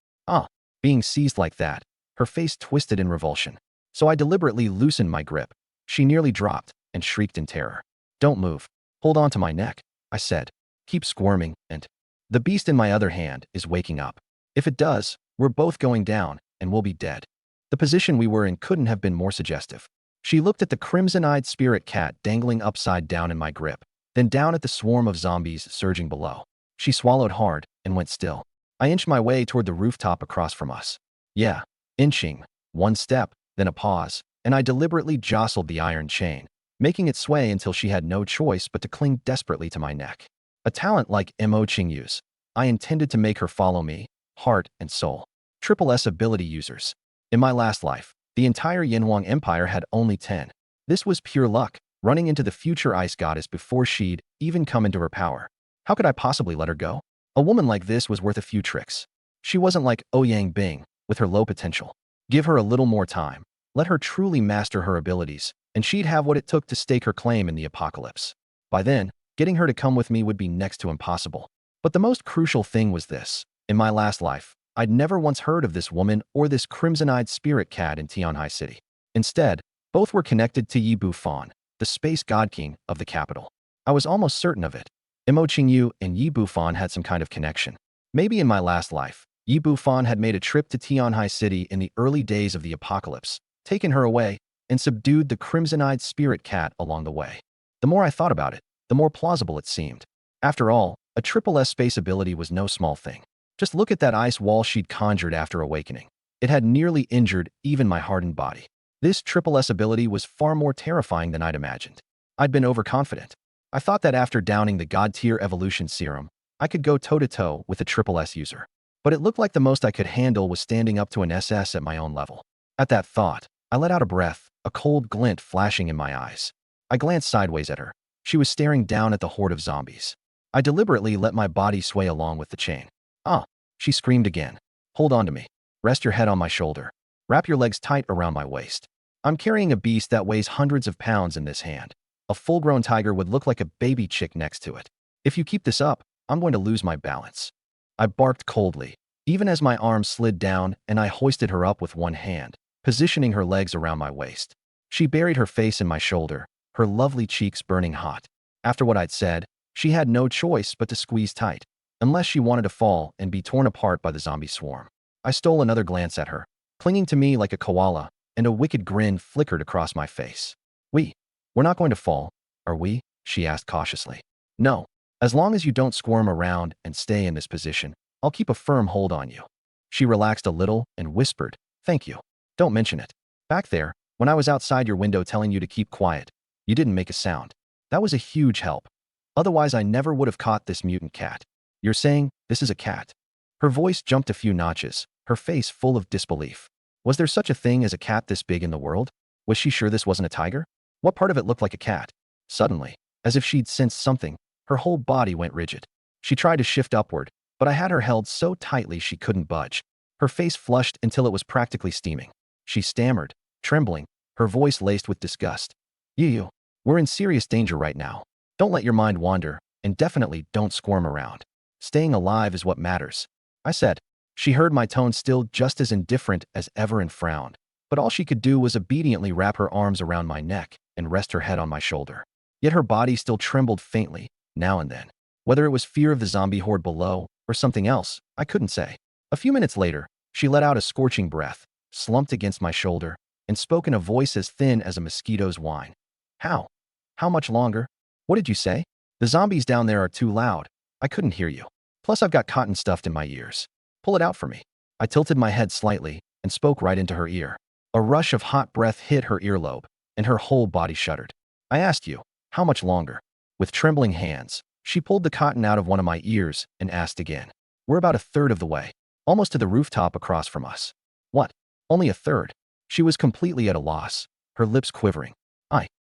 Being seized like that, her face twisted in revulsion. So I deliberately loosened my grip. She nearly dropped and shrieked in terror. Don't move. Hold on to my neck, I said. Keep squirming, and the beast in my other hand is waking up. If it does, we're both going down, and we'll be dead. The position we were in couldn't have been more suggestive. She looked at the crimson-eyed spirit cat dangling upside down in my grip, then down at the swarm of zombies surging below. She swallowed hard and went still. I inched my way toward the rooftop across from us. Yeah, inching. One step, then a pause, and I deliberately jostled the iron chain, making it sway until she had no choice but to cling desperately to my neck. A talent like Mo Qingyu's, I intended to make her follow me, heart and soul. Triple S ability users. In my last life, the entire Yanhuang Empire had only 10. This was pure luck, running into the future ice goddess before she'd even come into her power. How could I possibly let her go? A woman like this was worth a few tricks. She wasn't like Ouyang Bing, with her low potential. Give her a little more time, let her truly master her abilities, and she'd have what it took to stake her claim in the apocalypse. By then, getting her to come with me would be next to impossible. But the most crucial thing was this. In my last life, I'd never once heard of this woman or this crimson-eyed spirit cat in Tianhai City. Instead, both were connected to Yi Bufan, the space god king of the capital. I was almost certain of it. Mo Qingyu and Yi Bufan had some kind of connection. Maybe in my last life, Yi Bufan had made a trip to Tianhai City in the early days of the apocalypse, taken her away, and subdued the crimson-eyed spirit cat along the way. The more I thought about it, the more plausible it seemed. After all, a triple S space ability was no small thing. Just look at that ice wall she'd conjured after awakening. It had nearly injured even my hardened body. This triple S ability was far more terrifying than I'd imagined. I'd been overconfident. I thought that after downing the God-tier evolution serum, I could go toe-to-toe with a triple S user. But it looked like the most I could handle was standing up to an SS at my own level. At that thought, I let out a breath, a cold glint flashing in my eyes. I glanced sideways at her. She was staring down at the horde of zombies. I deliberately let my body sway along with the chain. "Ah!" She screamed again. "Hold on to me. Rest your head on my shoulder. Wrap your legs tight around my waist. I'm carrying a beast that weighs hundreds of pounds in this hand. A full-grown tiger would look like a baby chick next to it. If you keep this up, I'm going to lose my balance." I barked coldly, even as my arms slid down and I hoisted her up with one hand, positioning her legs around my waist. She buried her face in my shoulder, her lovely cheeks burning hot. After what I'd said, she had no choice but to squeeze tight, unless she wanted to fall and be torn apart by the zombie swarm. I stole another glance at her, clinging to me like a koala, and a wicked grin flickered across my face. We're not going to fall, are we?" she asked cautiously. "No. As long as you don't squirm around and stay in this position, I'll keep a firm hold on you." She relaxed a little and whispered, "Thank you. Don't mention it. Back there, when I was outside your window telling you to keep quiet, you didn't make a sound. That was a huge help. Otherwise, I never would have caught this mutant cat." "You're saying this is a cat?" Her voice jumped a few notches, her face full of disbelief. Was there such a thing as a cat this big in the world? Was she sure this wasn't a tiger? What part of it looked like a cat? Suddenly, as if she'd sensed something, her whole body went rigid. She tried to shift upward, but I had her held so tightly she couldn't budge. Her face flushed until it was practically steaming. She stammered, trembling, her voice laced with disgust. We're in serious danger right now. Don't let your mind wander, and definitely don't squirm around. Staying alive is what matters," I said. She heard my tone still just as indifferent as ever and frowned, but all she could do was obediently wrap her arms around my neck and rest her head on my shoulder. Yet her body still trembled faintly, now and then. Whether it was fear of the zombie horde below or something else, I couldn't say. A few minutes later, she let out a scorching breath, slumped against my shoulder, and spoke in a voice as thin as a mosquito's whine. "How? How much longer? What did you say? The zombies down there are too loud. I couldn't hear you. Plus I've got cotton stuffed in my ears. Pull it out for me." I tilted my head slightly and spoke right into her ear. A rush of hot breath hit her earlobe, and her whole body shuddered. "I asked you, how much longer?" With trembling hands, she pulled the cotton out of one of my ears and asked again. "We're about a third of the way, almost to the rooftop across from us." "What? Only a third?" She was completely at a loss, her lips quivering.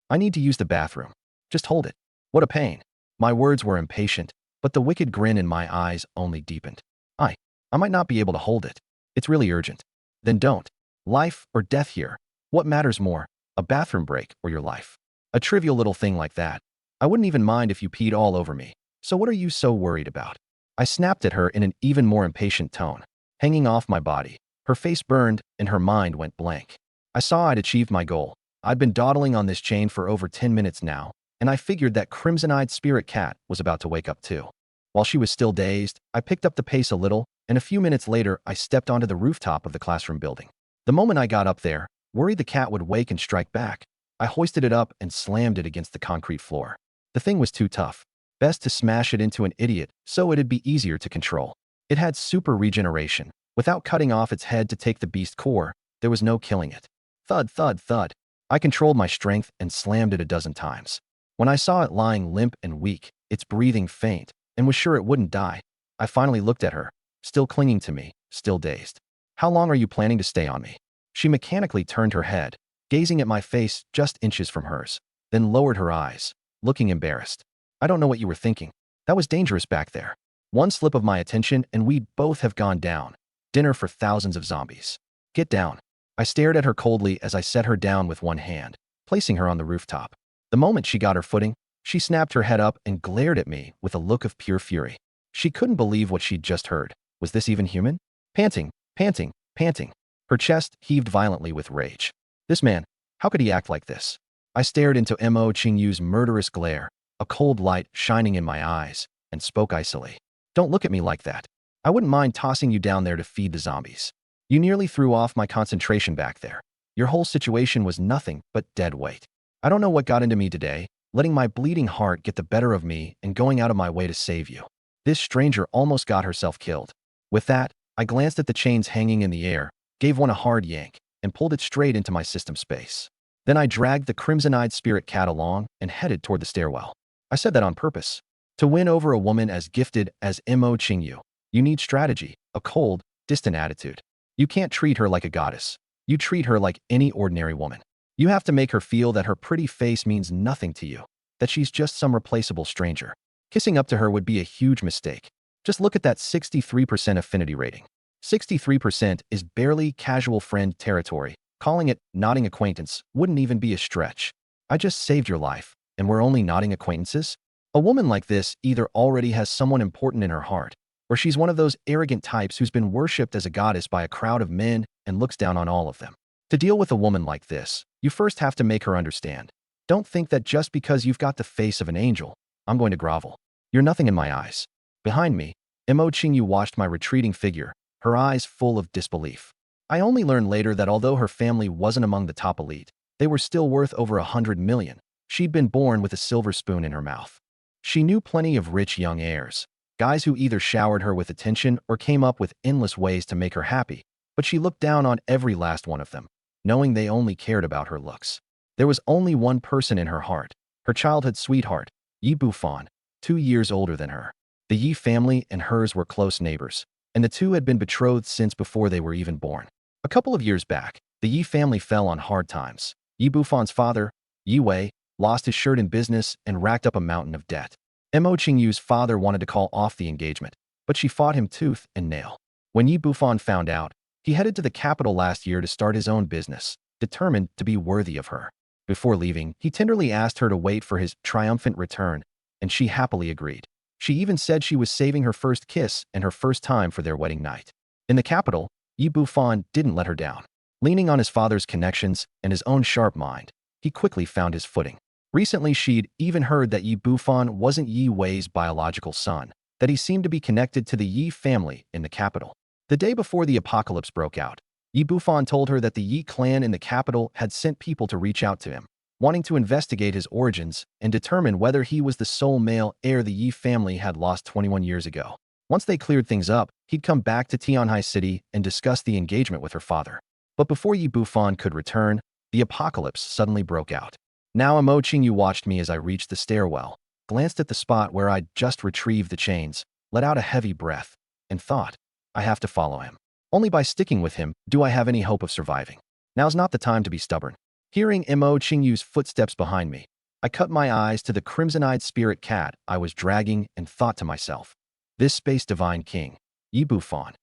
I need to use the bathroom. Just hold it." What a pain. My words were impatient, but the wicked grin in my eyes only deepened. I might not be able to hold it. It's really urgent." "Then don't. Life or death here. What matters more, a bathroom break or your life? A trivial little thing like that. I wouldn't even mind if you peed all over me. So what are you so worried about?" I snapped at her in an even more impatient tone, hanging off my body. Her face burned and her mind went blank. I saw I'd achieved my goal. I'd been dawdling on this chain for over 10 minutes now, and I figured that crimson-eyed spirit cat was about to wake up too. While she was still dazed, I picked up the pace a little, and a few minutes later, I stepped onto the rooftop of the classroom building. The moment I got up there, worried the cat would wake and strike back, I hoisted it up and slammed it against the concrete floor. The thing was too tough. Best to smash it into an idiot so it'd be easier to control. It had super regeneration. Without cutting off its head to take the beast core, there was no killing it. Thud, thud, thud. I controlled my strength and slammed it a dozen times. When I saw it lying limp and weak, its breathing faint, and was sure it wouldn't die, I finally looked at her, still clinging to me, still dazed. "How long are you planning to stay on me?" She mechanically turned her head, gazing at my face just inches from hers, then lowered her eyes, looking embarrassed. "I don't know what you were thinking. That was dangerous back there. One slip of my attention and we'd both have gone down. Dinner for thousands of zombies. Get down." I stared at her coldly as I set her down with one hand, placing her on the rooftop. The moment she got her footing, she snapped her head up and glared at me with a look of pure fury. She couldn't believe what she'd just heard. Was this even human? Panting, panting, panting. Her chest heaved violently with rage. This man, how could he act like this? I stared into Mo Qingyu's murderous glare, a cold light shining in my eyes, and spoke icily. "Don't look at me like that. I wouldn't mind tossing you down there to feed the zombies. You nearly threw off my concentration back there. Your whole situation was nothing but dead weight. I don't know what got into me today, letting my bleeding heart get the better of me and going out of my way to save you. This stranger almost got herself killed." With that, I glanced at the chains hanging in the air, gave one a hard yank, and pulled it straight into my system space. Then I dragged the crimson-eyed spirit cat along and headed toward the stairwell. I said that on purpose. To win over a woman as gifted as Mo Qingyu, you need strategy, a cold, distant attitude. You can't treat her like a goddess. You treat her like any ordinary woman. You have to make her feel that her pretty face means nothing to you, that she's just some replaceable stranger. Kissing up to her would be a huge mistake. Just look at that 63% affinity rating. 63% is barely casual friend territory. Calling it nodding acquaintance wouldn't even be a stretch. I just saved your life, and we're only nodding acquaintances? A woman like this either already has someone important in her heart, or she's one of those arrogant types who's been worshipped as a goddess by a crowd of men and looks down on all of them. To deal with a woman like this, you first have to make her understand. Don't think that just because you've got the face of an angel, I'm going to grovel. You're nothing in my eyes. Behind me, Mo Qingyu watched my retreating figure, her eyes full of disbelief. I only learned later that although her family wasn't among the top elite, they were still worth over 100 million. She'd been born with a silver spoon in her mouth. She knew plenty of rich young heirs, guys who either showered her with attention or came up with endless ways to make her happy, but she looked down on every last one of them, knowing they only cared about her looks. There was only one person in her heart, her childhood sweetheart, Yi Bufan, 2 years older than her. The Yi family and hers were close neighbors, and the two had been betrothed since before they were even born. A couple of years back, the Yi family fell on hard times. Yi Bufan's father, Yi Wei, lost his shirt in business and racked up a mountain of debt. Mo Qingyu's father wanted to call off the engagement, but she fought him tooth and nail. When Yi Bufan found out, he headed to the capital last year to start his own business, determined to be worthy of her. Before leaving, he tenderly asked her to wait for his triumphant return, and she happily agreed. She even said she was saving her first kiss and her first time for their wedding night. In the capital, Yi Bufan didn't let her down. Leaning on his father's connections and his own sharp mind, he quickly found his footing. Recently, she'd even heard that Yi Bufan wasn't Yi Wei's biological son, that he seemed to be connected to the Yi family in the capital. The day before the apocalypse broke out, Yi Bufan told her that the Yi clan in the capital had sent people to reach out to him, wanting to investigate his origins and determine whether he was the sole male heir the Yi family had lost 21 years ago. Once they cleared things up, he'd come back to Tianhai City and discuss the engagement with her father. But before Yi Bufan could return, the apocalypse suddenly broke out. Now Mo Qingyu watched me as I reached the stairwell, glanced at the spot where I'd just retrieved the chains, let out a heavy breath, and thought, I have to follow him. Only by sticking with him do I have any hope of surviving. Now's not the time to be stubborn. Hearing Mo Qingyu's footsteps behind me, I cut my eyes to the crimson-eyed spirit cat I was dragging and thought to myself, this space divine king, Yi Bufan.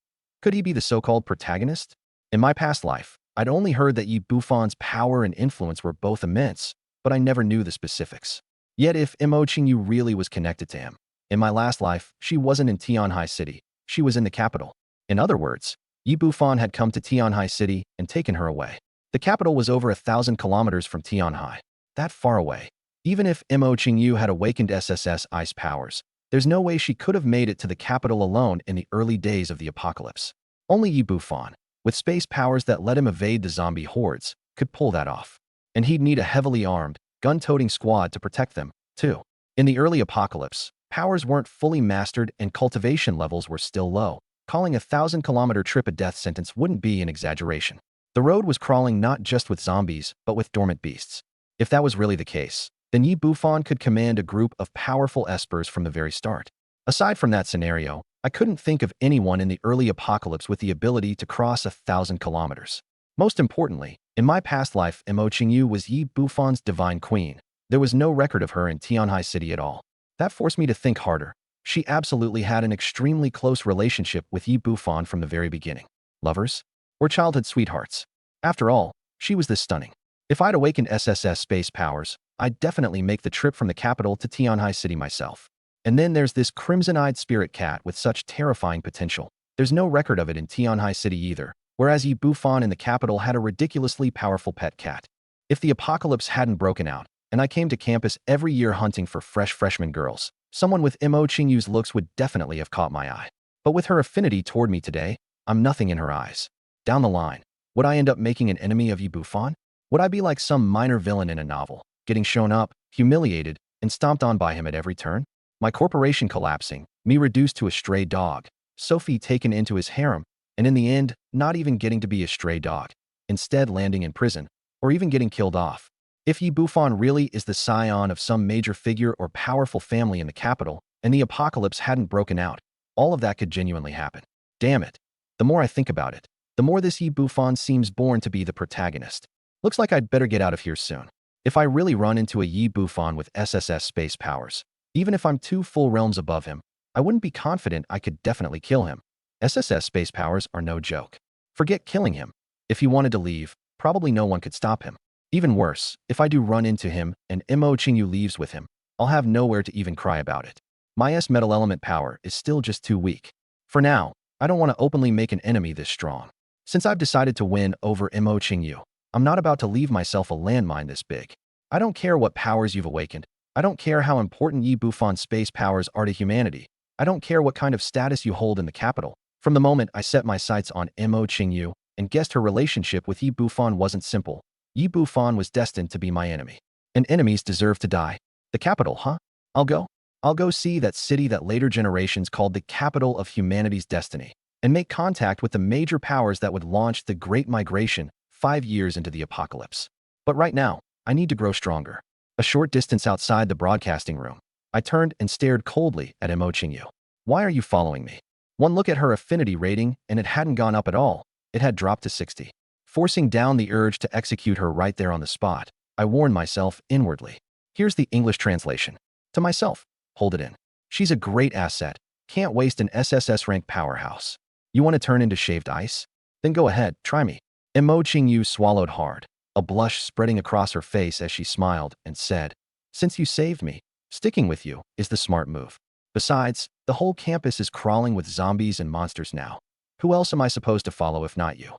Could he be the so-called protagonist? In my past life, I'd only heard that Yi Bufan's power and influence were both immense, but I never knew the specifics. Yet if Mo Qingyu really was connected to him, in my last life, she wasn't in Tianhai City, she was in the capital. In other words, Yi Bufan had come to Tianhai City and taken her away. The capital was over 1,000 kilometers from Tianhai, that far away. Even if Mo Qingyu had awakened SSS ice powers, there's no way she could have made it to the capital alone in the early days of the apocalypse. Only Yi Bufan, with space powers that let him evade the zombie hordes, could pull that off. And he'd need a heavily armed, gun-toting squad to protect them, too. In the early apocalypse, powers weren't fully mastered and cultivation levels were still low. Calling a 1,000-kilometer trip a death sentence wouldn't be an exaggeration. The road was crawling not just with zombies, but with dormant beasts. If that was really the case, then Yi Bufan could command a group of powerful espers from the very start. Aside from that scenario, I couldn't think of anyone in the early apocalypse with the ability to cross 1,000 kilometers. Most importantly, in my past life, Mo Qingyu was Yi Bufan's divine queen. There was no record of her in Tianhai City at all. That forced me to think harder. She absolutely had an extremely close relationship with Yi Bufan from the very beginning. Lovers? Or childhood sweethearts? After all, she was this stunning. If I'd awakened SSS space powers, I'd definitely make the trip from the capital to Tianhai City myself. And then there's this crimson-eyed spirit cat with such terrifying potential. There's no record of it in Tianhai City either, whereas Yi Bufan in the capital had a ridiculously powerful pet cat. If the apocalypse hadn't broken out, and I came to campus every year hunting for fresh freshman girls, someone with Mo Qingyu's looks would definitely have caught my eye. But with her affinity toward me today, I'm nothing in her eyes. Down the line, would I end up making an enemy of Yi Bufan? Would I be like some minor villain in a novel, getting shown up, humiliated, and stomped on by him at every turn? My corporation collapsing, me reduced to a stray dog, Sophie taken into his harem, and in the end, not even getting to be a stray dog, instead landing in prison, or even getting killed off. If Yi Bufan really is the scion of some major figure or powerful family in the capital, and the apocalypse hadn't broken out, all of that could genuinely happen. Damn it. The more I think about it, the more this Yi Bufan seems born to be the protagonist. Looks like I'd better get out of here soon. If I really run into a Yi Bufan with SSS space powers, even if I'm 2 full realms above him, I wouldn't be confident I could definitely kill him. SSS space powers are no joke. Forget killing him. If he wanted to leave, probably no one could stop him. Even worse, if I do run into him and Mo Qingyu leaves with him, I'll have nowhere to even cry about it. My S-metal element power is still just too weak. For now, I don't want to openly make an enemy this strong. Since I've decided to win over Mo Qingyu, I'm not about to leave myself a landmine this big. I don't care what powers you've awakened. I don't care how important Yi Bufan's space powers are to humanity. I don't care what kind of status you hold in the capital. From the moment I set my sights on Mo Qingyu and guessed her relationship with Yi Bufan wasn't simple, Yi Bufan was destined to be my enemy. And enemies deserve to die. The capital, huh? I'll go see that city that later generations called the capital of humanity's destiny, and make contact with the major powers that would launch the Great Migration 5 years into the apocalypse. But right now, I need to grow stronger. A short distance outside the broadcasting room, I turned and stared coldly at Mo Qingyu. Why are you following me? One look at her affinity rating, and it hadn't gone up at all. It had dropped to 60. Forcing down the urge to execute her right there on the spot, I warned myself inwardly. Here's the English translation. To myself, hold it in. She's a great asset. Can't waste an SSS rank powerhouse. You want to turn into shaved ice? Then go ahead, try me. Mo Qingyu swallowed hard, a blush spreading across her face as she smiled and said, since you saved me, sticking with you is the smart move. Besides, the whole campus is crawling with zombies and monsters now. Who else am I supposed to follow if not you?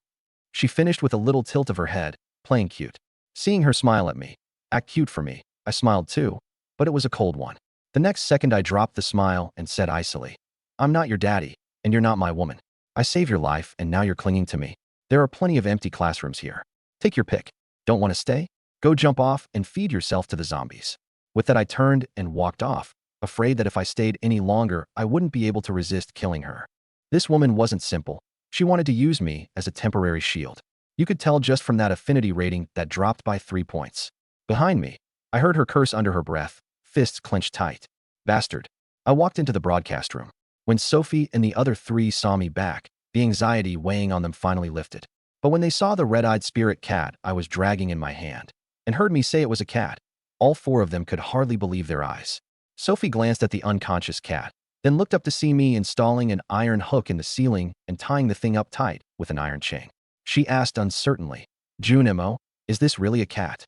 She finished with a little tilt of her head, playing cute. Seeing her smile at me, act cute for me, I smiled too, but it was a cold one. The next second I dropped the smile and said icily, I'm not your daddy, and you're not my woman. I saved your life and now you're clinging to me. There are plenty of empty classrooms here. Take your pick. Don't want to stay? Go jump off and feed yourself to the zombies. With that I turned and walked off, afraid that if I stayed any longer, I wouldn't be able to resist killing her. This woman wasn't simple. She wanted to use me as a temporary shield. You could tell just from that affinity rating that dropped by 3 points. Behind me, I heard her curse under her breath, fists clenched tight. Bastard. I walked into the broadcast room. When Sophie and the other 3 saw me back, the anxiety weighing on them finally lifted. But when they saw the red-eyed spirit cat I was dragging in my hand, and heard me say it was a cat, all 4 of them could hardly believe their eyes. Sophie glanced at the unconscious cat, then looked up to see me installing an iron hook in the ceiling and tying the thing up tight with an iron chain. She asked uncertainly, Junimo, is this really a cat?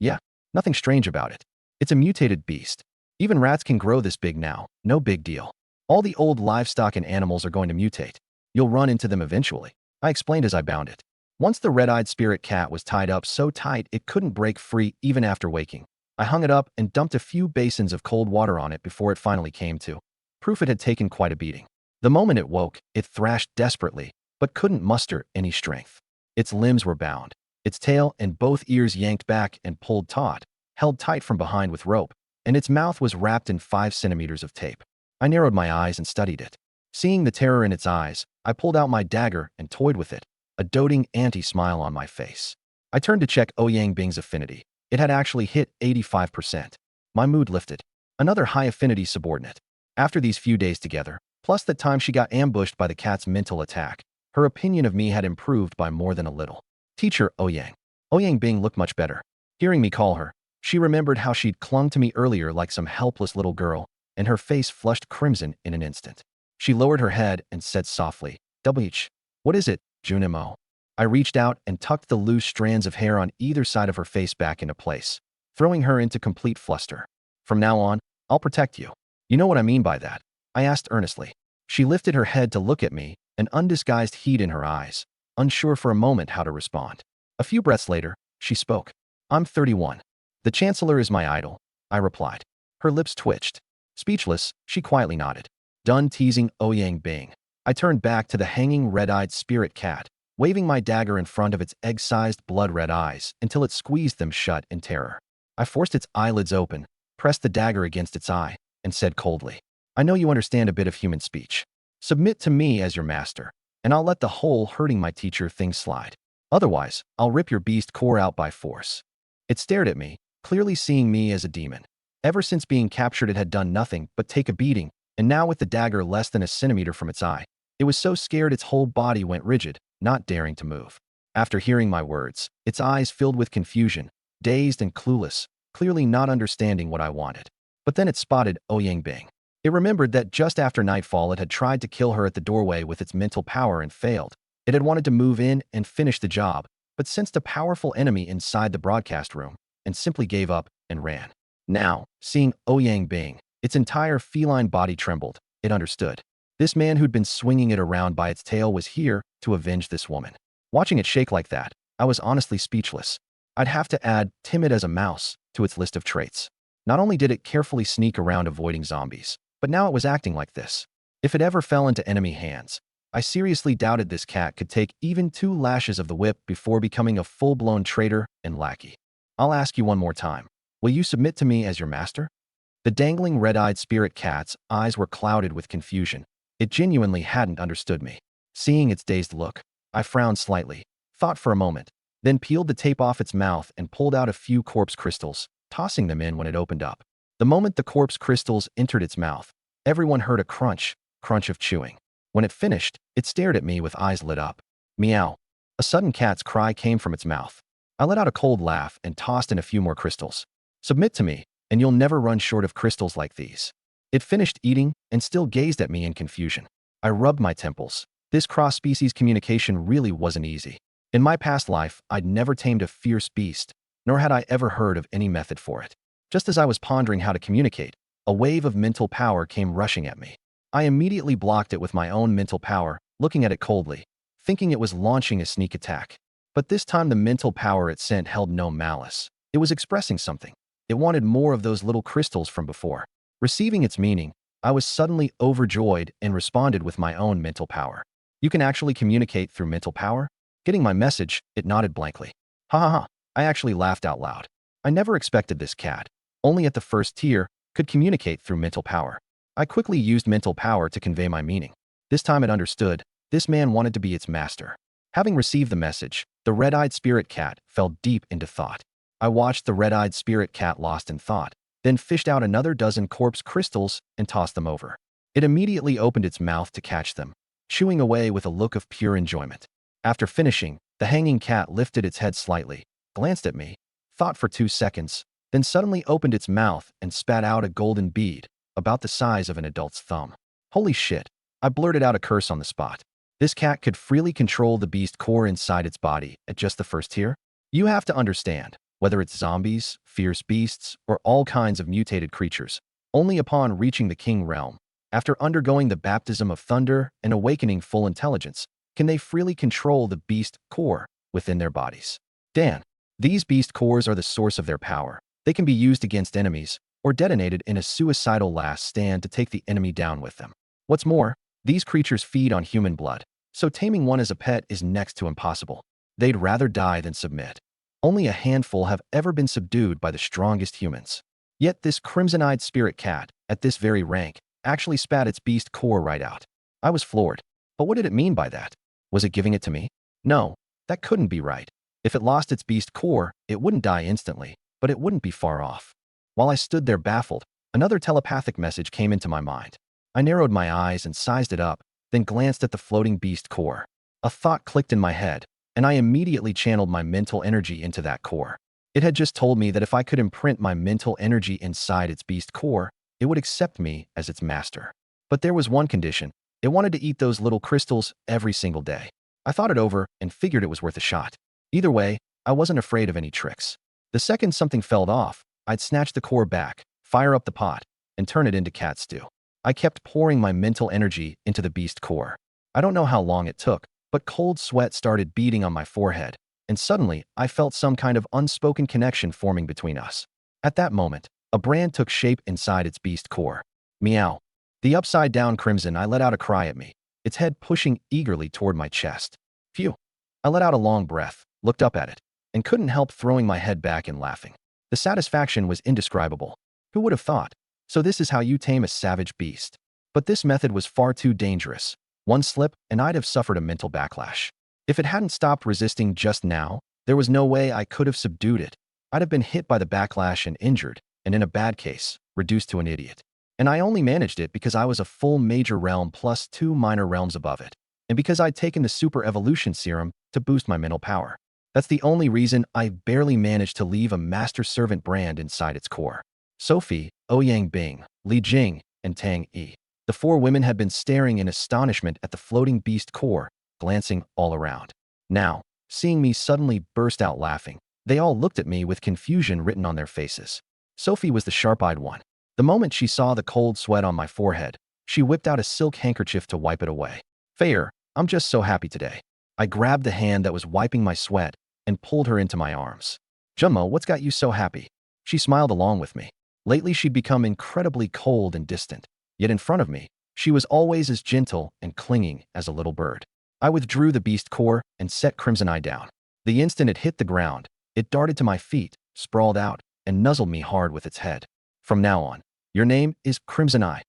Yeah, nothing strange about it. It's a mutated beast. Even rats can grow this big now, no big deal. All the old livestock and animals are going to mutate. You'll run into them eventually, I explained as I bound it. Once the red-eyed spirit cat was tied up so tight it couldn't break free even after waking, I hung it up and dumped a few basins of cold water on it before it finally came to. Proof it had taken quite a beating. The moment it woke, it thrashed desperately, but couldn't muster any strength. Its limbs were bound, its tail and both ears yanked back and pulled taut, held tight from behind with rope, and its mouth was wrapped in 5 centimeters of tape. I narrowed my eyes and studied it. Seeing the terror in its eyes, I pulled out my dagger and toyed with it, a doting anti-smile on my face. I turned to check Ouyang Bing's affinity. It had actually hit 85%. My mood lifted. Another high-affinity subordinate. After these few days together, plus the time she got ambushed by the cat's mental attack, her opinion of me had improved by more than a little. Teacher Ouyang. Ouyang Bing looked much better. Hearing me call her, she remembered how she'd clung to me earlier like some helpless little girl, and her face flushed crimson in an instant. She lowered her head and said softly, "WH, what is it, Junimo?" I reached out and tucked the loose strands of hair on either side of her face back into place, throwing her into complete fluster. "From now on, I'll protect you. You know what I mean by that?" I asked earnestly. She lifted her head to look at me, an undisguised heat in her eyes, unsure for a moment how to respond. A few breaths later, she spoke. "I'm 31. The Chancellor is my idol," I replied. Her lips twitched. Speechless, she quietly nodded. Done teasing Ouyang Bing, I turned back to the hanging red-eyed spirit cat, waving my dagger in front of its egg-sized blood-red eyes until it squeezed them shut in terror. I forced its eyelids open, pressed the dagger against its eye, and said coldly, "I know you understand a bit of human speech. Submit to me as your master, and I'll let the whole hurting my teacher thing slide. Otherwise, I'll rip your beast core out by force." It stared at me, clearly seeing me as a demon. Ever since being captured, it had done nothing but take a beating, and now with the dagger less than a centimeter from its eye, it was so scared its whole body went rigid, not daring to move. After hearing my words, its eyes filled with confusion, dazed and clueless, clearly not understanding what I wanted. But then it spotted Ouyang Bing. It remembered that just after nightfall it had tried to kill her at the doorway with its mental power and failed. It had wanted to move in and finish the job, but sensed a powerful enemy inside the broadcast room and simply gave up and ran. Now, seeing Ouyang Bing, its entire feline body trembled. It understood. This man who'd been swinging it around by its tail was here to avenge this woman. Watching it shake like that, I was honestly speechless. I'd have to add timid as a mouse to its list of traits. Not only did it carefully sneak around avoiding zombies, but now it was acting like this. If it ever fell into enemy hands, I seriously doubted this cat could take even 2 lashes of the whip before becoming a full-blown traitor and lackey. I'll ask you one more time. Will you submit to me as your master? The dangling red-eyed spirit cat's eyes were clouded with confusion. It genuinely hadn't understood me. Seeing its dazed look, I frowned slightly, thought for a moment, then peeled the tape off its mouth and pulled out a few corpse crystals, tossing them in when it opened up. The moment the corpse crystals entered its mouth, everyone heard a crunch of chewing. When it finished, it stared at me with eyes lit up. Meow. A sudden cat's cry came from its mouth. I let out a cold laugh and tossed in a few more crystals. Submit to me, and you'll never run short of crystals like these. It finished eating and still gazed at me in confusion. I rubbed my temples. This cross-species communication really wasn't easy. In my past life, I'd never tamed a fierce beast, nor had I ever heard of any method for it. Just as I was pondering how to communicate, a wave of mental power came rushing at me. I immediately blocked it with my own mental power, looking at it coldly, thinking it was launching a sneak attack. But this time the mental power it sent held no malice. It was expressing something. It wanted more of those little crystals from before. Receiving its meaning, I was suddenly overjoyed and responded with my own mental power. You can actually communicate through mental power? Getting my message, it nodded blankly. Ha ha ha. I actually laughed out loud. I never expected this cat, only at the first tier, could communicate through mental power. I quickly used mental power to convey my meaning. This time it understood. This man wanted to be its master. Having received the message, the red-eyed spirit cat fell deep into thought. I watched the red-eyed spirit cat lost in thought, then fished out another dozen corpse crystals and tossed them over. It immediately opened its mouth to catch them, chewing away with a look of pure enjoyment. After finishing, the hanging cat lifted its head slightly, glanced at me, thought for 2 seconds, then suddenly opened its mouth and spat out a golden bead, about the size of an adult's thumb. Holy shit, I blurted out a curse on the spot. This cat could freely control the beast core inside its body at just the first tier? You have to understand, whether it's zombies, fierce beasts, or all kinds of mutated creatures, only upon reaching the king realm, after undergoing the baptism of thunder and awakening full intelligence, can they freely control the beast core within their bodies. Dan, these beast cores are the source of their power. They can be used against enemies, or detonated in a suicidal last stand to take the enemy down with them. What's more, these creatures feed on human blood, so taming one as a pet is next to impossible. They'd rather die than submit. Only a handful have ever been subdued by the strongest humans. Yet this crimson-eyed spirit cat, at this very rank, actually spat its beast core right out. I was floored. But what did it mean by that? Was it giving it to me? No, that couldn't be right. If it lost its beast core, it wouldn't die instantly, but it wouldn't be far off. While I stood there baffled, another telepathic message came into my mind. I narrowed my eyes and sized it up, then glanced at the floating beast core. A thought clicked in my head, and I immediately channeled my mental energy into that core. It had just told me that if I could imprint my mental energy inside its beast core, it would accept me as its master. But there was one condition. It wanted to eat those little crystals every single day. I thought it over and figured it was worth a shot. Either way, I wasn't afraid of any tricks. The second something fell off, I'd snatch the core back, fire up the pot, and turn it into cat stew. I kept pouring my mental energy into the beast core. I don't know how long it took, but cold sweat started beading on my forehead, and suddenly I felt some kind of unspoken connection forming between us. At that moment, a brand took shape inside its beast core. Meow. The upside-down crimson I let out a cry at me, its head pushing eagerly toward my chest. Phew. I let out a long breath, looked up at it, and couldn't help throwing my head back and laughing. The satisfaction was indescribable. Who would have thought? So this is how you tame a savage beast. But this method was far too dangerous. One slip, and I'd have suffered a mental backlash. If it hadn't stopped resisting just now, there was no way I could have subdued it. I'd have been hit by the backlash and injured, and in a bad case, reduced to an idiot. And I only managed it because I was a full major realm plus 2 minor realms above it, and because I'd taken the super evolution serum to boost my mental power. That's the only reason I barely managed to leave a master servant brand inside its core. Sophie, Ouyang Bing, Li Jing, and Tang Yi. The 4 women had been staring in astonishment at the floating beast core, glancing all around. Now, seeing me suddenly burst out laughing, they all looked at me with confusion written on their faces. Sophie was the sharp-eyed one. The moment she saw the cold sweat on my forehead, she whipped out a silk handkerchief to wipe it away. Fair, I'm just so happy today. I grabbed the hand that was wiping my sweat and pulled her into my arms. Junmo, what's got you so happy? She smiled along with me. Lately, she'd become incredibly cold and distant. Yet in front of me, she was always as gentle and clinging as a little bird. I withdrew the beast core and set Crimson Eye down. The instant it hit the ground, it darted to my feet, sprawled out, and nuzzled me hard with its head. From now on, your name is Crimson Eye.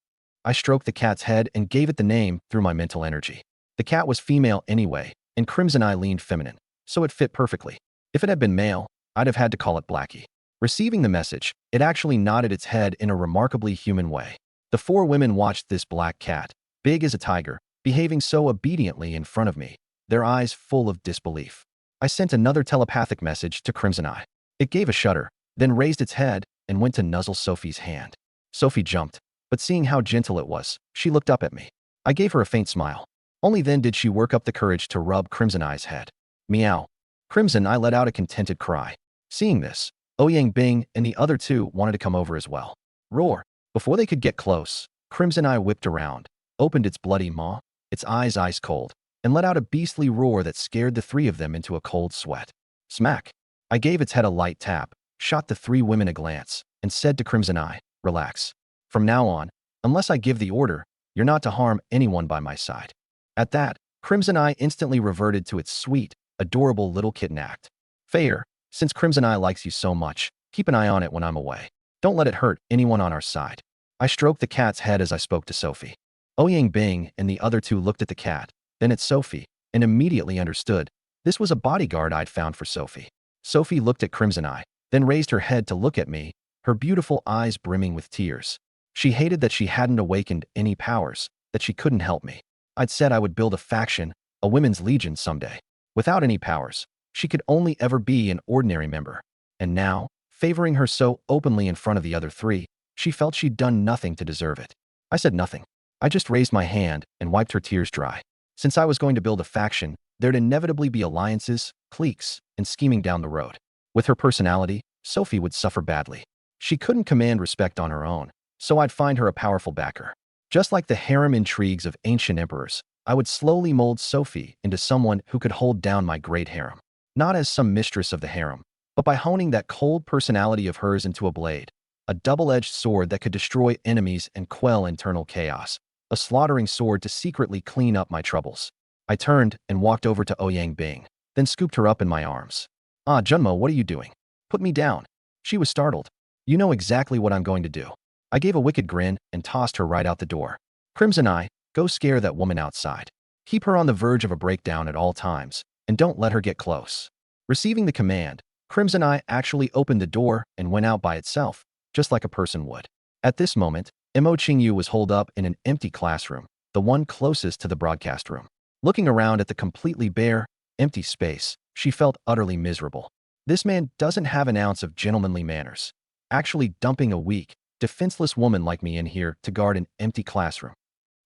I stroked the cat's head and gave it the name through my mental energy. The cat was female anyway, and Crimson Eye leaned feminine, so it fit perfectly. If it had been male, I'd have had to call it Blackie. Receiving the message, it actually nodded its head in a remarkably human way. The 4 women watched this black cat, big as a tiger, behaving so obediently in front of me, their eyes full of disbelief. I sent another telepathic message to Crimson Eye. It gave a shudder, then raised its head and went to nuzzle Sophie's hand. Sophie jumped, but seeing how gentle it was, she looked up at me. I gave her a faint smile. Only then did she work up the courage to rub Crimson Eye's head. Meow. Crimson Eye let out a contented cry. Seeing this, Ouyang Bing and the other 2 wanted to come over as well. Roar. Before they could get close, Crimson Eye whipped around, opened its bloody maw, its eyes ice cold, and let out a beastly roar that scared the 3 of them into a cold sweat. Smack. I gave its head a light tap, shot the 3 women a glance, and said to Crimson Eye, relax. From now on, unless I give the order, you're not to harm anyone by my side. At that, Crimson Eye instantly reverted to its sweet, adorable little kitten act. Fair, since Crimson Eye likes you so much, keep an eye on it when I'm away. Don't let it hurt anyone on our side. I stroked the cat's head as I spoke to Sophie. Ouyang Bing and the other 2 looked at the cat, then at Sophie, and immediately understood. This was a bodyguard I'd found for Sophie. Sophie looked at Crimson Eye, then raised her head to look at me, her beautiful eyes brimming with tears. She hated that she hadn't awakened any powers, that she couldn't help me. I'd said I would build a faction, a women's legion someday. Without any powers, she could only ever be an ordinary member. And now, favoring her so openly in front of the other 3, she felt she'd done nothing to deserve it. I said nothing. I just raised my hand and wiped her tears dry. Since I was going to build a faction, there'd inevitably be alliances, cliques, and scheming down the road. With her personality, Sophie would suffer badly. She couldn't command respect on her own, so I'd find her a powerful backer. Just like the harem intrigues of ancient emperors, I would slowly mold Sophie into someone who could hold down my great harem. Not as some mistress of the harem, but by honing that cold personality of hers into a blade, a double-edged sword that could destroy enemies and quell internal chaos, a slaughtering sword to secretly clean up my troubles. I turned and walked over to Ouyang Bing, then scooped her up in my arms. Ah, Junmo, what are you doing? Put me down. She was startled. You know exactly what I'm going to do. I gave a wicked grin and tossed her right out the door. Crimson Eye, go scare that woman outside. Keep her on the verge of a breakdown at all times, and don't let her get close. Receiving the command, Crimson Eye actually opened the door and went out by itself, just like a person would. At this moment, Mo Qingyu was holed up in an empty classroom, the one closest to the broadcast room. Looking around at the completely bare, empty space, she felt utterly miserable. This man doesn't have an ounce of gentlemanly manners, actually dumping a weak, defenseless woman like me in here to guard an empty classroom.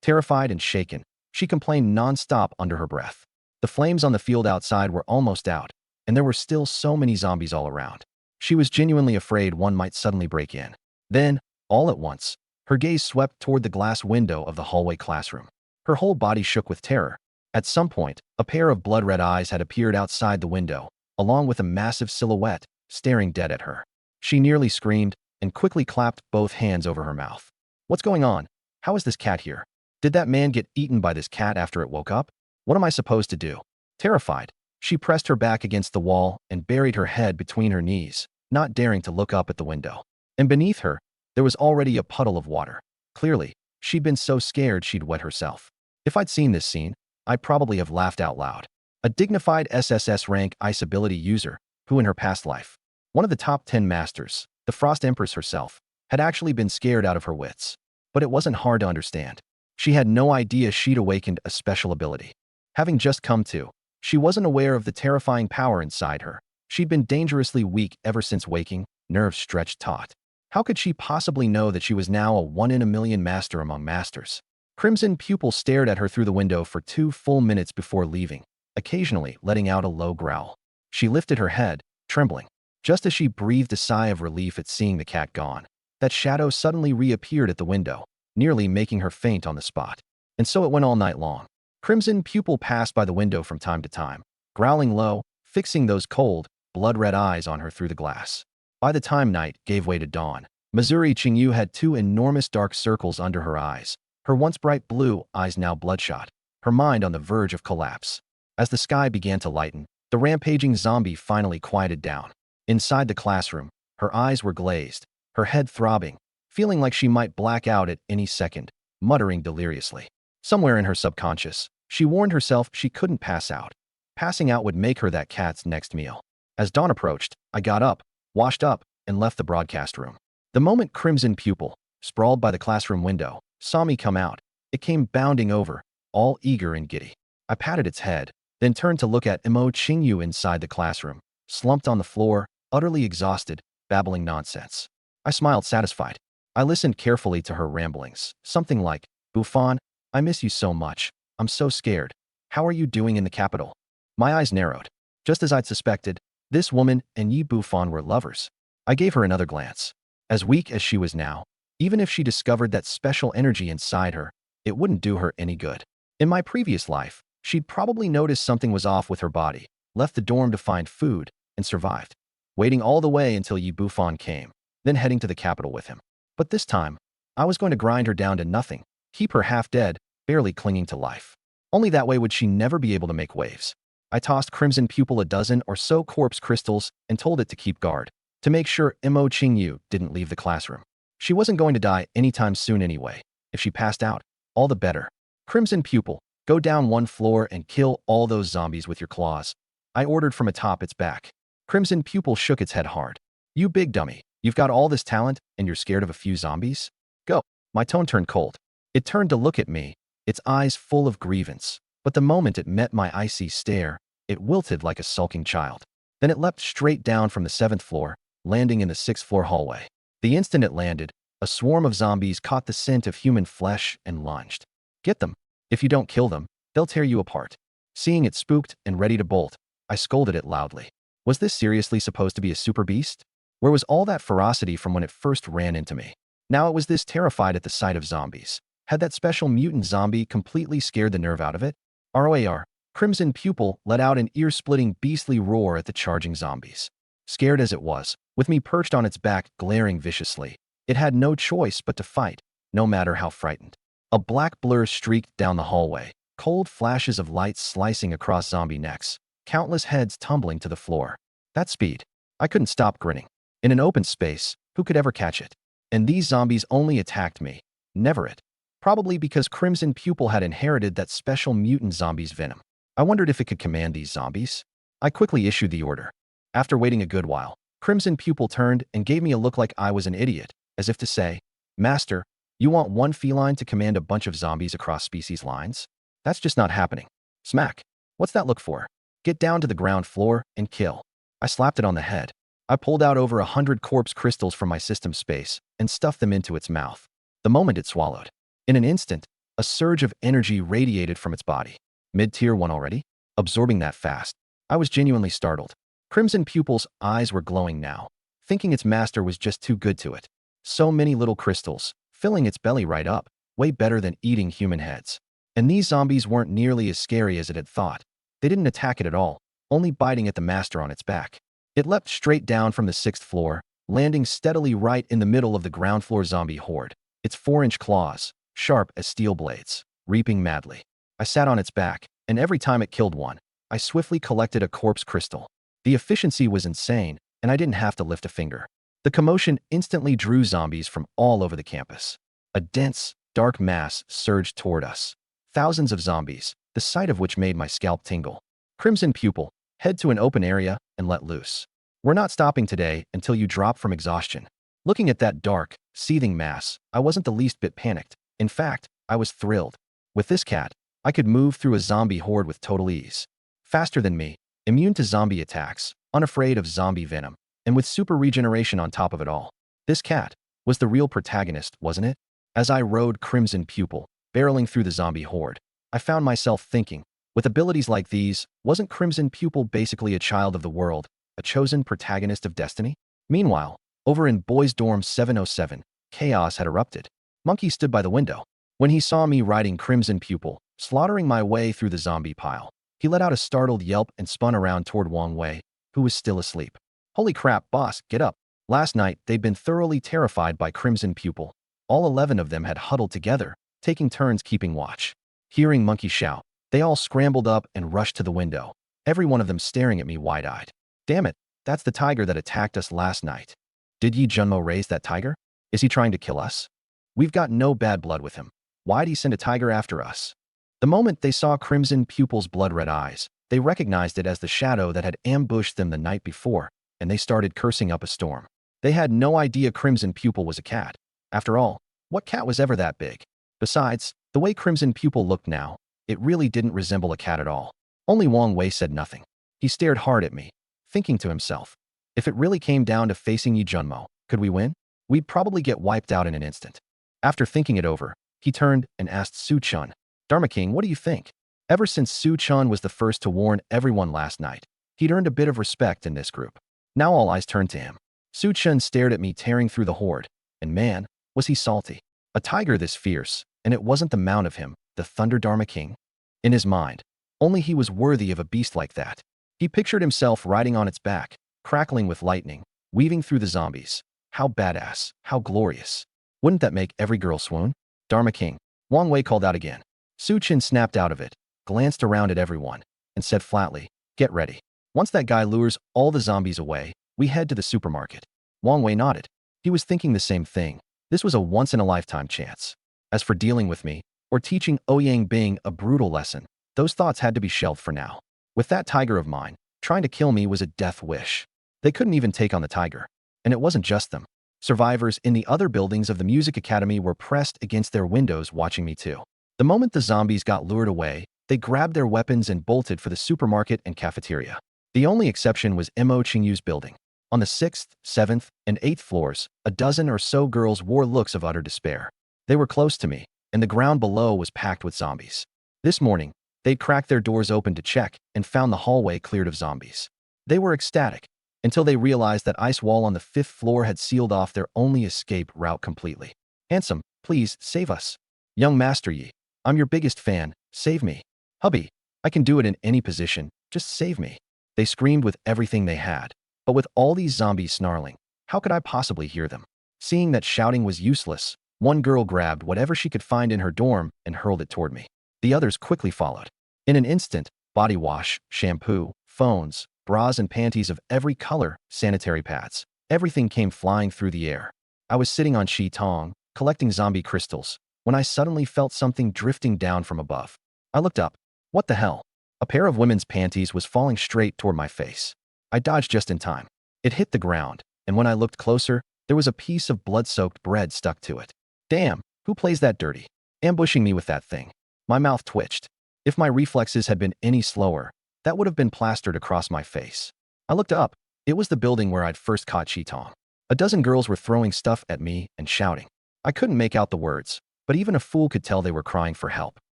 Terrified and shaken, she complained non-stop under her breath. The flames on the field outside were almost out, and there were still so many zombies all around. She was genuinely afraid one might suddenly break in. Then, all at once, her gaze swept toward the glass window of the hallway classroom. Her whole body shook with terror. At some point, a pair of blood-red eyes had appeared outside the window, along with a massive silhouette staring dead at her. She nearly screamed and quickly clapped both hands over her mouth. What's going on? How is this cat here? Did that man get eaten by this cat after it woke up? What am I supposed to do? Terrified, she pressed her back against the wall and buried her head between her knees, not daring to look up at the window. And beneath her, there was already a puddle of water. Clearly, she'd been so scared she'd wet herself. If I'd seen this scene, I'd probably have laughed out loud. A dignified SSS rank ice ability user, who in her past life One of the top 10 masters, the Frost Empress herself, had actually been scared out of her wits. But it wasn't hard to understand. She had no idea she'd awakened a special ability. Having just come to, she wasn't aware of the terrifying power inside her. She'd been dangerously weak ever since waking, nerves stretched taut. How could she possibly know that she was now a one-in-a-million master among masters? Crimson Pupil stared at her through the window for 2 full minutes before leaving, occasionally letting out a low growl. She lifted her head, trembling. Just as she breathed a sigh of relief at seeing the cat gone, that shadow suddenly reappeared at the window, nearly making her faint on the spot. And so it went all night long. Crimson Pupil passed by the window from time to time, growling low, fixing those cold, blood-red eyes on her through the glass. By the time night gave way to dawn, Missouri Qingyu had 2 enormous dark circles under her eyes, her once bright blue eyes now bloodshot, her mind on the verge of collapse. As the sky began to lighten, the rampaging zombie finally quieted down. Inside the classroom, her eyes were glazed, her head throbbing, feeling like she might black out at any second, muttering deliriously. Somewhere in her subconscious, she warned herself she couldn't pass out. Passing out would make her that cat's next meal. As dawn approached, I got up, washed up, and left the broadcast room. The moment Crimson Pupil, sprawled by the classroom window, saw me come out, it came bounding over, all eager and giddy. I patted its head, then turned to look at Imo Qingyu inside the classroom, slumped on the floor, utterly exhausted, babbling nonsense. I smiled satisfied. I listened carefully to her ramblings, something like, "Buffon, I miss you so much. I'm so scared. How are you doing in the capital?" My eyes narrowed. Just as I'd suspected, this woman and Yi Buffon were lovers. I gave her another glance. As weak as she was now, even if she discovered that special energy inside her, it wouldn't do her any good. In my previous life, she'd probably noticed something was off with her body, left the dorm to find food, and survived, waiting all the way until Yi Buffon came, then heading to the capital with him. But this time, I was going to grind her down to nothing, keep her half dead, barely clinging to life. Only that way would she never be able to make waves. I tossed Crimson Pupil a dozen or so corpse crystals and told it to keep guard, to make sure Imo Qingyu didn't leave the classroom. She wasn't going to die anytime soon anyway. If she passed out, all the better. Crimson Pupil, go down 1 floor and kill all those zombies with your claws, I ordered from atop its back. Crimson Pupil shook its head hard. You big dummy, you've got all this talent and you're scared of a few zombies? Go. My tone turned cold. It turned to look at me, its eyes full of grievance. But the moment it met my icy stare, it wilted like a sulking child. Then it leapt straight down from the 7th floor, landing in the 6th floor hallway. The instant it landed, a swarm of zombies caught the scent of human flesh and lunged. Get them. If you don't kill them, they'll tear you apart. Seeing it spooked and ready to bolt, I scolded it loudly. Was this seriously supposed to be a super beast? Where was all that ferocity from when it first ran into me? Now it was this terrified at the sight of zombies. Had that special mutant zombie completely scared the nerve out of it? ROAR. Crimson Pupil let out an ear-splitting beastly roar at the charging zombies. Scared as it was, with me perched on its back glaring viciously, it had no choice but to fight, no matter how frightened. A black blur streaked down the hallway, cold flashes of light slicing across zombie necks, countless heads tumbling to the floor. That speed. I couldn't stop grinning. In an open space, who could ever catch it? And these zombies only attacked me, never it. Probably because Crimson Pupil had inherited that special mutant zombie's venom. I wondered if it could command these zombies. I quickly issued the order. After waiting a good while, Crimson Pupil turned and gave me a look like I was an idiot, as if to say, "Master, you want one feline to command a bunch of zombies across species lines? That's just not happening." Smack. What's that look for? Get down to the ground floor and kill. I slapped it on the head. I pulled out over 100 corpse crystals from my system space and stuffed them into its mouth. The moment it swallowed. In an instant, a surge of energy radiated from its body. Mid-tier 1 already? Absorbing that fast. I was genuinely startled. Crimson Pupil's eyes were glowing now, thinking its master was just too good to it. So many little crystals, filling its belly right up, way better than eating human heads. And these zombies weren't nearly as scary as it had thought. They didn't attack it at all, only biting at the master on its back. It leapt straight down from the 6th floor, landing steadily right in the middle of the ground floor zombie horde, its 4-inch claws, sharp as steel blades, reaping madly. I sat on its back, and every time it killed one, I swiftly collected a corpse crystal. The efficiency was insane, and I didn't have to lift a finger. The commotion instantly drew zombies from all over the campus. A dense, dark mass surged toward us. Thousands of zombies, the sight of which made my scalp tingle. Crimson Pupil, head to an open area and let loose. We're not stopping today until you drop from exhaustion. Looking at that dark, seething mass, I wasn't the least bit panicked. In fact, I was thrilled. With this cat, I could move through a zombie horde with total ease. Faster than me, immune to zombie attacks, unafraid of zombie venom, and with super regeneration on top of it all. This cat was the real protagonist, wasn't it? As I rode Crimson Pupil, barreling through the zombie horde, I found myself thinking, with abilities like these, wasn't Crimson Pupil basically a child of the world, a chosen protagonist of destiny? Meanwhile, over in Boys' Dorm 707, chaos had erupted. Monkey stood by the window. When he saw me riding Crimson Pupil, slaughtering my way through the zombie pile, he let out a startled yelp and spun around toward Wang Wei, who was still asleep. Holy crap, boss, get up. Last night, they'd been thoroughly terrified by Crimson Pupil. All 11 of them had huddled together, taking turns keeping watch. Hearing Monkey shout, they all scrambled up and rushed to the window, every one of them staring at me wide-eyed. Damn it, that's the tiger that attacked us last night. Did Yi Junmo raise that tiger? Is he trying to kill us? We've got no bad blood with him. Why'd he send a tiger after us? The moment they saw Crimson Pupil's blood-red eyes, they recognized it as the shadow that had ambushed them the night before, and they started cursing up a storm. They had no idea Crimson Pupil was a cat. After all, what cat was ever that big? Besides, the way Crimson Pupil looked now, it really didn't resemble a cat at all. Only Wang Wei said nothing. He stared hard at me, thinking to himself, if it really came down to facing Yi Junmo, could we win? We'd probably get wiped out in an instant. After thinking it over, he turned and asked Su Chun, Dharma King, what do you think? Ever since Su Chun was the first to warn everyone last night, he'd earned a bit of respect in this group. Now all eyes turned to him. Su Chun stared at me tearing through the horde, and man, was he salty. A tiger this fierce, and it wasn't the mount of him, the Thunder Dharma King. In his mind, only he was worthy of a beast like that. He pictured himself riding on its back, crackling with lightning, weaving through the zombies. How badass, how glorious. Wouldn't that make every girl swoon? Dharma King. Wang Wei called out again. Su Chin snapped out of it, glanced around at everyone, and said flatly, get ready. Once that guy lures all the zombies away, we head to the supermarket. Wang Wei nodded. He was thinking the same thing. This was a once-in-a-lifetime chance. As for dealing with me, or teaching Ouyang Bing a brutal lesson, those thoughts had to be shelved for now. With that tiger of mine, trying to kill me was a death wish. They couldn't even take on the tiger. And it wasn't just them. Survivors in the other buildings of the Music Academy were pressed against their windows watching me too. The moment the zombies got lured away, they grabbed their weapons and bolted for the supermarket and cafeteria. The only exception was Mo Qingyu's building. On the 6th, 7th, and 8th floors, a dozen or so girls wore looks of utter despair. They were close to me, and the ground below was packed with zombies. This morning, they'd cracked their doors open to check and found the hallway cleared of zombies. They were ecstatic, until they realized that ice wall on the 5th floor had sealed off their only escape route completely. Handsome, please, save us. Young Master Yi, I'm your biggest fan, save me. Hubby, I can do it in any position, just save me. They screamed with everything they had. But with all these zombies snarling, how could I possibly hear them? Seeing that shouting was useless, one girl grabbed whatever she could find in her dorm and hurled it toward me. The others quickly followed. In an instant, body wash, shampoo, phones, bras and panties of every color, sanitary pads, everything came flying through the air. I was sitting on Shi Tong, collecting zombie crystals, when I suddenly felt something drifting down from above. I looked up. What the hell? A pair of women's panties was falling straight toward my face. I dodged just in time. It hit the ground, and when I looked closer, there was a piece of blood-soaked bread stuck to it. Damn, who plays that dirty? Ambushing me with that thing. My mouth twitched. If my reflexes had been any slower, that would have been plastered across my face. I looked up. It was the building where I'd first caught Shi Tong. A dozen girls were throwing stuff at me and shouting. I couldn't make out the words, but even a fool could tell they were crying for help.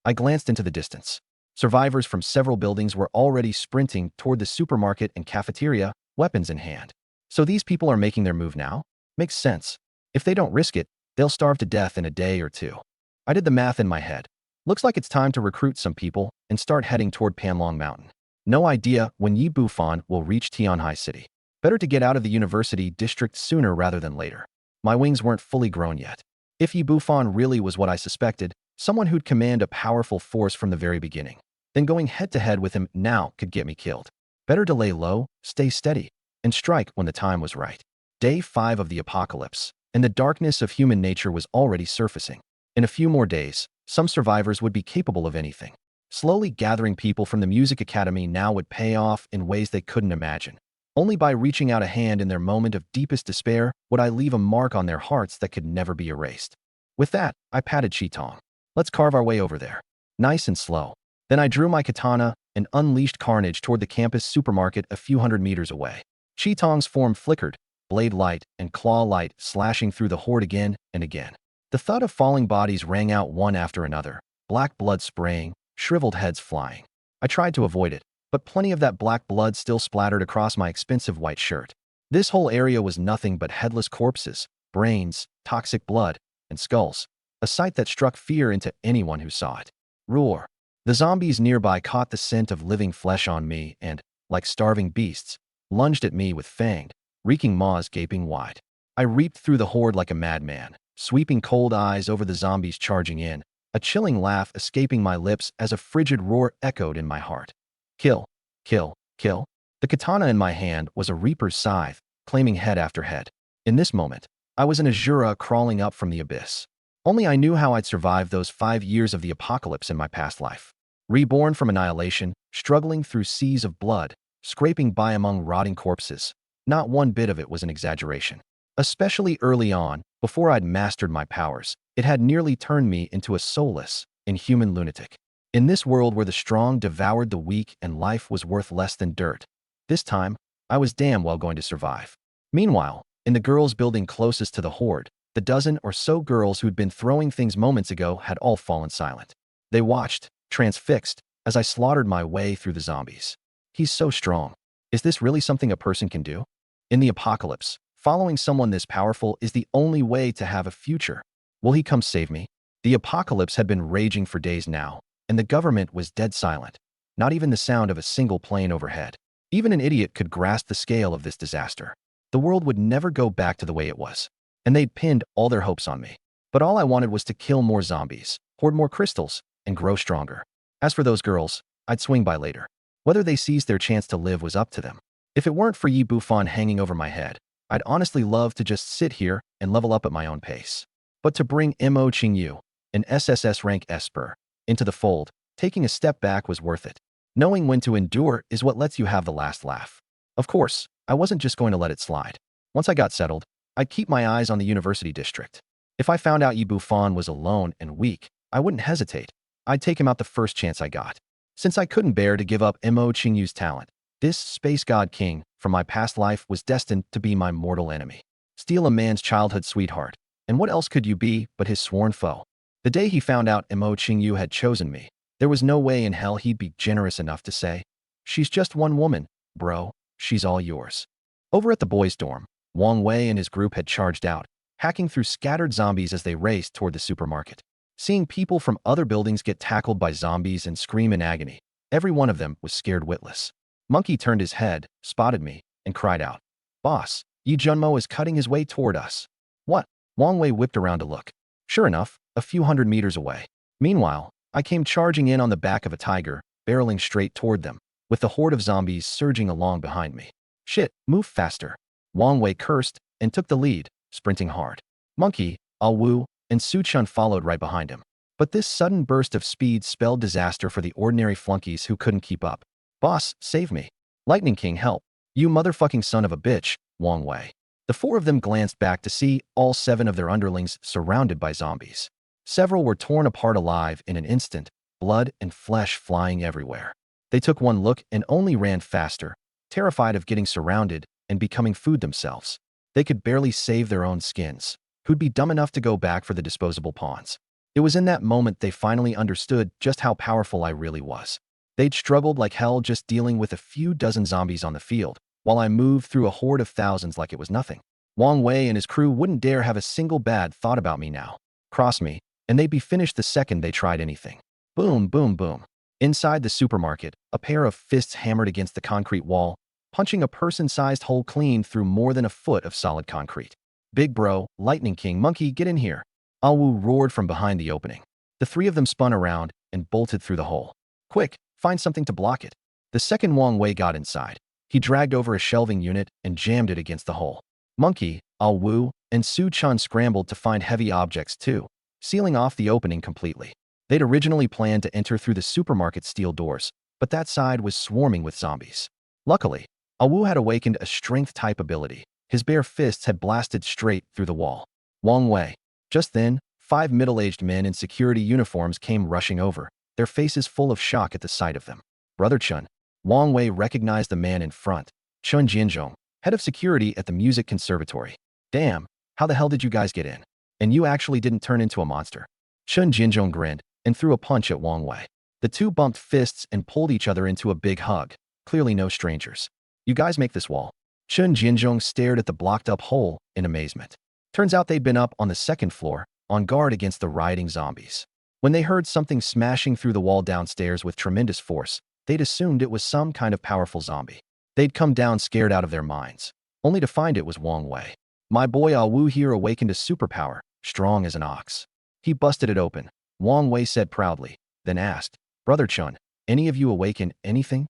I glanced into the distance. Survivors from several buildings were already sprinting toward the supermarket and cafeteria, weapons in hand. So these people are making their move now? Makes sense. If they don't risk it, they'll starve to death in a day or two. I did the math in my head. Looks like it's time to recruit some people and start heading toward Panlong Mountain. No idea when Yi Bufan will reach Tianhai City. Better to get out of the university district sooner rather than later. My wings weren't fully grown yet. If Yi Bufan really was what I suspected, someone who'd command a powerful force from the very beginning, then going head-to-head with him now could get me killed. Better to lay low, stay steady, and strike when the time was right. Day 5 of the apocalypse, and the darkness of human nature was already surfacing. In a few more days, some survivors would be capable of anything. Slowly gathering people from the Music Academy now would pay off in ways they couldn't imagine. Only by reaching out a hand in their moment of deepest despair would I leave a mark on their hearts that could never be erased. With that, I patted Chitong. Let's carve our way over there. Nice and slow. Then I drew my katana and unleashed carnage toward the campus supermarket a few hundred meters away. Chitong's form flickered, blade light and claw light slashing through the horde again and again. The thud of falling bodies rang out one after another, black blood spraying, shriveled heads flying. I tried to avoid it, but plenty of that black blood still splattered across my expensive white shirt. This whole area was nothing but headless corpses, brains, toxic blood, and skulls, a sight that struck fear into anyone who saw it. Roar. The zombies nearby caught the scent of living flesh on me and, like starving beasts, lunged at me with fanged, reeking maws gaping wide. I reaped through the horde like a madman, sweeping cold eyes over the zombies charging in, a chilling laugh escaping my lips as a frigid roar echoed in my heart. Kill, kill, kill. The katana in my hand was a reaper's scythe, claiming head after head. In this moment, I was an Azura crawling up from the abyss. Only I knew how I'd survived those 5 years of the apocalypse in my past life. Reborn from annihilation, struggling through seas of blood, scraping by among rotting corpses. Not one bit of it was an exaggeration. Especially early on, before I'd mastered my powers, it had nearly turned me into a soulless, inhuman lunatic. In this world where the strong devoured the weak and life was worth less than dirt, this time, I was damn well going to survive. Meanwhile, in the girls' building closest to the horde, the dozen or so girls who'd been throwing things moments ago had all fallen silent. They watched, transfixed, as I slaughtered my way through the zombies. He's so strong. Is this really something a person can do? In the apocalypse, following someone this powerful is the only way to have a future. Will he come save me? The apocalypse had been raging for days now, and the government was dead silent. Not even the sound of a single plane overhead. Even an idiot could grasp the scale of this disaster. The world would never go back to the way it was. And they'd pinned all their hopes on me. But all I wanted was to kill more zombies, hoard more crystals, and grow stronger. As for those girls, I'd swing by later. Whether they seized their chance to live was up to them. If it weren't for Yi Bufan hanging over my head, I'd honestly love to just sit here and level up at my own pace. But to bring Mo Qingyu, an SSS rank Esper, into the fold, taking a step back was worth it. Knowing when to endure is what lets you have the last laugh. Of course, I wasn't just going to let it slide. Once I got settled, I'd keep my eyes on the university district. If I found out Yi Bufan was alone and weak, I wouldn't hesitate. I'd take him out the first chance I got. Since I couldn't bear to give up Mo Qingyu's talent, this space god king from my past life was destined to be my mortal enemy. Steal a man's childhood sweetheart, and what else could you be but his sworn foe? The day he found out Mo Qingyu had chosen me, there was no way in hell he'd be generous enough to say, "She's just one woman, bro, she's all yours." Over at the boys' dorm, Wang Wei and his group had charged out, hacking through scattered zombies as they raced toward the supermarket. Seeing people from other buildings get tackled by zombies and scream in agony, every one of them was scared witless. Monkey turned his head, spotted me, and cried out, "Boss, Yi Junmo is cutting his way toward us." "What?" Wang Wei whipped around to look. Sure enough, a few hundred meters away. Meanwhile, I came charging in on the back of a tiger, barreling straight toward them, with the horde of zombies surging along behind me. "Shit, move faster." Wang Wei cursed and took the lead, sprinting hard. Monkey, Awu, and Su Chun followed right behind him. But this sudden burst of speed spelled disaster for the ordinary flunkies who couldn't keep up. "Boss, save me. Lightning King, help. You motherfucking son of a bitch," Wang Wei. The four of them glanced back to see all 7 of their underlings surrounded by zombies. Several were torn apart alive in an instant, blood and flesh flying everywhere. They took one look and only ran faster, terrified of getting surrounded and becoming food themselves. They could barely save their own skins. Who'd be dumb enough to go back for the disposable pawns? It was in that moment they finally understood just how powerful I really was. They'd struggled like hell just dealing with a few dozen zombies on the field, while I moved through a horde of thousands like it was nothing. Wang Wei and his crew wouldn't dare have a single bad thought about me now. Cross me, and they'd be finished the second they tried anything. Boom, boom, boom. Inside the supermarket, a pair of fists hammered against the concrete wall, punching a person-sized hole clean through more than a foot of solid concrete. "Big bro, Lightning King, Monkey, get in here." Awu roared from behind the opening. The 3 of them spun around and bolted through the hole. "Quick, find something to block it." The second Wang Wei got inside. He dragged over a shelving unit and jammed it against the hole. Monkey, Awu, and Su Chun scrambled to find heavy objects too, sealing off the opening completely. They'd originally planned to enter through the supermarket steel doors, but that side was swarming with zombies. Luckily, Wu had awakened a strength-type ability. His bare fists had blasted straight through the wall. Wang Wei. Just then, 5 middle-aged men in security uniforms came rushing over, their faces full of shock at the sight of them. Brother Chun. Wang Wei recognized the man in front, Chun Jianzhong, head of security at the music conservatory. Damn, how the hell did you guys get in? And you actually didn't turn into a monster. Chun Jianzhong grinned and threw a punch at Wang Wei. The two bumped fists and pulled each other into a big hug, clearly no strangers. You guys make this wall. Chun Jianzhong stared at the blocked-up hole in amazement. Turns out they'd been up on the second floor, on guard against the rioting zombies. When they heard something smashing through the wall downstairs with tremendous force, they'd assumed it was some kind of powerful zombie. They'd come down scared out of their minds, only to find it was Wang Wei. My boy Wu here awakened a superpower, strong as an ox. He busted it open, Wang Wei said proudly, then asked, Brother Chun, any of you awaken anything?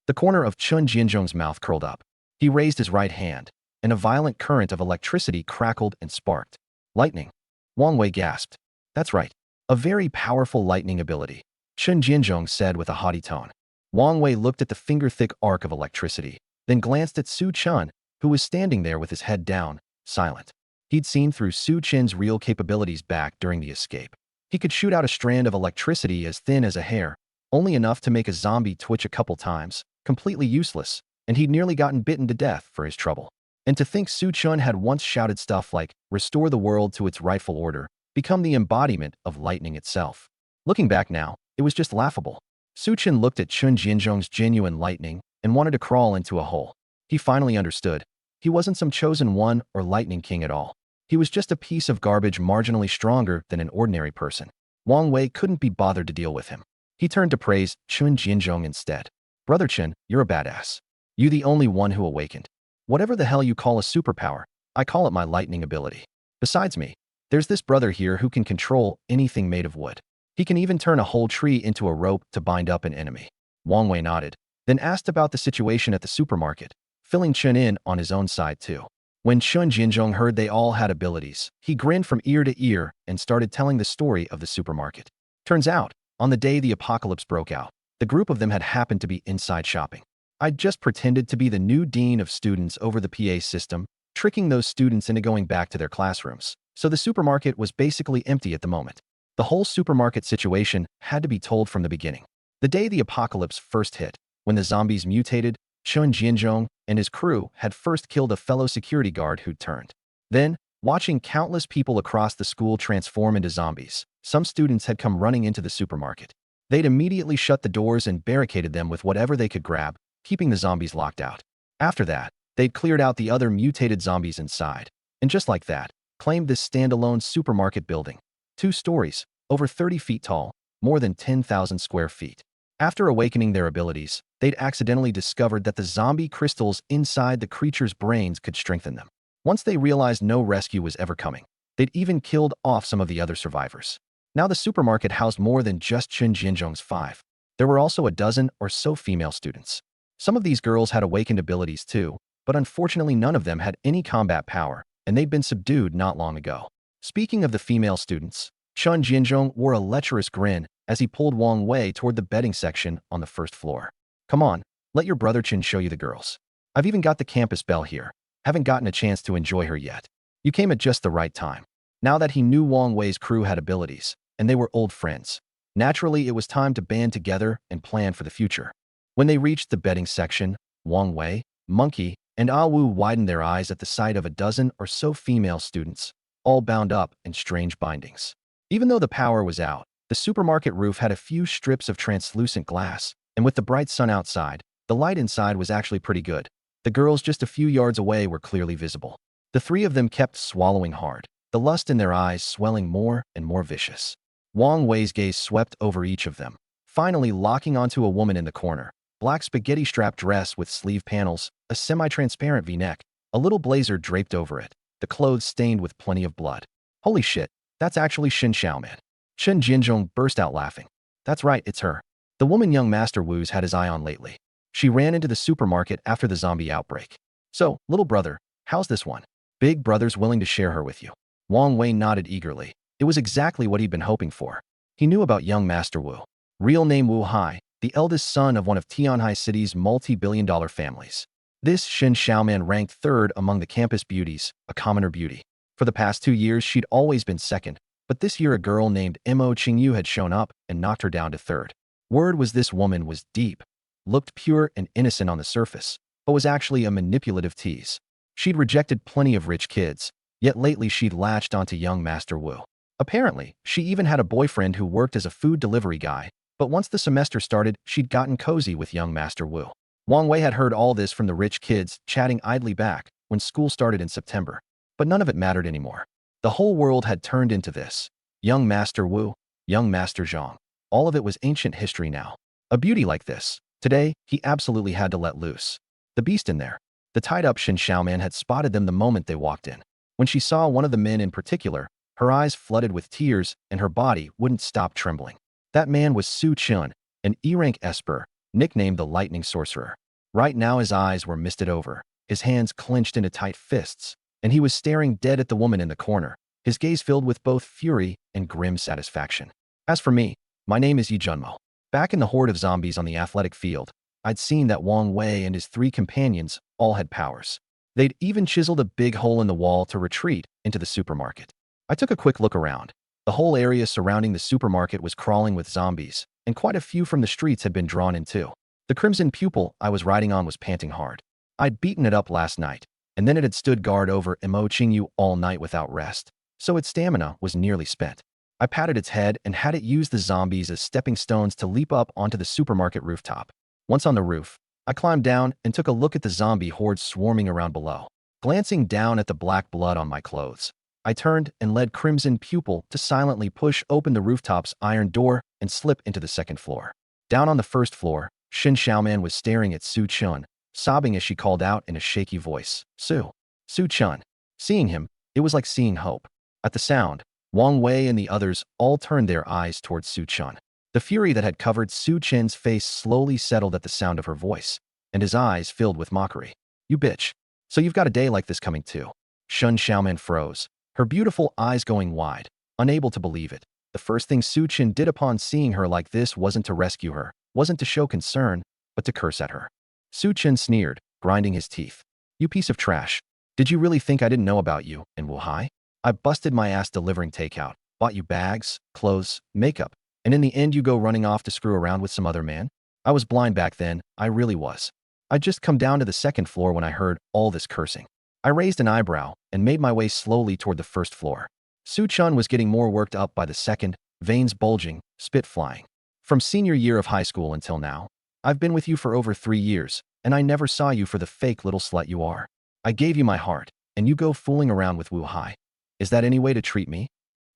The corner of Chun Jianzhong's mouth curled up. He raised his right hand, and a violent current of electricity crackled and sparked. Lightning. Wang Wei gasped. That's right. A very powerful lightning ability, Chun Jianzhong said with a haughty tone. Wang Wei looked at the finger-thick arc of electricity, then glanced at Su Chun, who was standing there with his head down, silent. He'd seen through Su Chin's real capabilities back during the escape. He could shoot out a strand of electricity as thin as a hair, only enough to make a zombie twitch a couple times, completely useless, and he'd nearly gotten bitten to death for his trouble. And to think Su Chun had once shouted stuff like, restore the world to its rightful order, become the embodiment of lightning itself. Looking back now, it was just laughable. Su Chun looked at Chun Jianzhong's genuine lightning and wanted to crawl into a hole. He finally understood. He wasn't some chosen one or lightning king at all. He was just a piece of garbage marginally stronger than an ordinary person. Wang Wei couldn't be bothered to deal with him. He turned to praise Chun Jianzhong instead. Brother Chun, you're a badass. You the only one who awakened. Whatever the hell you call a superpower, I call it my lightning ability. Besides me, there's this brother here who can control anything made of wood. He can even turn a whole tree into a rope to bind up an enemy. Wang Wei nodded, then asked about the situation at the supermarket, filling Chun in on his own side too. When Chun Jianzhong heard they all had abilities, he grinned from ear to ear and started telling the story of the supermarket. Turns out, on the day the apocalypse broke out, the group of them had happened to be inside shopping. I'd just pretended to be the new dean of students over the PA system, tricking those students into going back to their classrooms. So the supermarket was basically empty at the moment. The whole supermarket situation had to be told from the beginning. The day the apocalypse first hit, when the zombies mutated, Chun Jianzhong and his crew had first killed a fellow security guard who'd turned. Then, watching countless people across the school transform into zombies, some students had come running into the supermarket. They'd immediately shut the doors and barricaded them with whatever they could grab, keeping the zombies locked out. After that, they'd cleared out the other mutated zombies inside, and just like that, claimed this standalone supermarket building. 2 stories, over 30 feet tall, more than 10,000 square feet. After awakening their abilities, they'd accidentally discovered that the zombie crystals inside the creatures' brains could strengthen them. Once they realized no rescue was ever coming, they'd even killed off some of the other survivors. Now the supermarket housed more than just Chun Jianzhong's 5. There were also a dozen or so female students. Some of these girls had awakened abilities too, but unfortunately none of them had any combat power, and they'd been subdued not long ago. Speaking of the female students, Chun Jianzhong wore a lecherous grin as he pulled Wang Wei toward the bedding section on the first floor. Come on, let your brother Chun show you the girls. I've even got the campus belle here. Haven't gotten a chance to enjoy her yet. You came at just the right time. Now that he knew Wang Wei's crew had abilities, and they were old friends, naturally it was time to band together and plan for the future. When they reached the bedding section, Wang Wei, Monkey, and Wu widened their eyes at the sight of a dozen or so female students, all bound up in strange bindings. Even though the power was out, the supermarket roof had a few strips of translucent glass, and with the bright sun outside, the light inside was actually pretty good. The girls just a few yards away were clearly visible. The 3 of them kept swallowing hard, the lust in their eyes swelling more and more vicious. Wang Wei's gaze swept over each of them, finally locking onto a woman in the corner. Black spaghetti-strap dress with sleeve panels, a semi-transparent V-neck, a little blazer draped over it, the clothes stained with plenty of blood. Holy shit, that's actually Shin Xiaoman. Chun Jianzhong burst out laughing. That's right, it's her. The woman young Master Wu's had his eye on lately. She ran into the supermarket after the zombie outbreak. So, little brother, how's this one? Big brother's willing to share her with you. Wang Wei nodded eagerly. It was exactly what he'd been hoping for. He knew about young Master Wu. Real name Wu Hai, the eldest son of one of Tianhai City's multi-billion-dollar families. This Shin Xiaoman ranked third among the campus beauties, a commoner beauty. For the past 2 years, she'd always been second, but this year a girl named Mo Qingyu had shown up and knocked her down to third. Word was this woman was deep, looked pure and innocent on the surface, but was actually a manipulative tease. She'd rejected plenty of rich kids, yet lately she'd latched onto young Master Wu. Apparently, she even had a boyfriend who worked as a food delivery guy, but once the semester started, she'd gotten cozy with young Master Wu. Wang Wei had heard all this from the rich kids, chatting idly back when school started in September. But none of it mattered anymore. The whole world had turned into this. Young Master Wu, young Master Zhang. All of it was ancient history now. A beauty like this. Today, he absolutely had to let loose. The beast in there. The tied-up Shin Xiaoman had spotted them the moment they walked in. When she saw one of the men in particular, her eyes flooded with tears and her body wouldn't stop trembling. That man was Su Chun, an E-rank esper, nicknamed the Lightning Sorcerer. Right now his eyes were misted over, his hands clenched into tight fists, and he was staring dead at the woman in the corner, his gaze filled with both fury and grim satisfaction. As for me, my name is Yi Junmo. Back in the horde of zombies on the athletic field, I'd seen that Wang Wei and his 3 companions all had powers. They'd even chiseled a big hole in the wall to retreat into the supermarket. I took a quick look around. The whole area surrounding the supermarket was crawling with zombies, and quite a few from the streets had been drawn in too. The crimson pupil I was riding on was panting hard. I'd beaten it up last night, and then it had stood guard over Mo Qingyu all night without rest, so its stamina was nearly spent. I patted its head and had it use the zombies as stepping stones to leap up onto the supermarket rooftop. Once on the roof, I climbed down and took a look at the zombie horde swarming around below. Glancing down at the black blood on my clothes, I turned and led Crimson Pupil to silently push open the rooftop's iron door and slip into the second floor. Down on the first floor, Shin Xiaoman was staring at Su Chun, sobbing as she called out in a shaky voice, Su. Su Chun. Seeing him, it was like seeing hope. At the sound, Wang Wei and the others all turned their eyes towards Su Chun. The fury that had covered Su Chen's face slowly settled at the sound of her voice, and his eyes filled with mockery. You bitch. So you've got a day like this coming too. Shin Xiaoman froze, her beautiful eyes going wide, unable to believe it. The first thing Su Chen did upon seeing her like this wasn't to rescue her, wasn't to show concern, but to curse at her. Su Chen sneered, grinding his teeth. You piece of trash. Did you really think I didn't know about you and Wuhai? I busted my ass delivering takeout, bought you bags, clothes, makeup, and in the end you go running off to screw around with some other man? I was blind back then, I really was. I'd just come down to the second floor when I heard all this cursing. I raised an eyebrow and made my way slowly toward the first floor. Su Chun was getting more worked up by the second, veins bulging, spit flying. From senior year of high school until now, I've been with you for over 3 years, and I never saw you for the fake little slut you are. I gave you my heart, and you go fooling around with Wu Hai. Is that any way to treat me?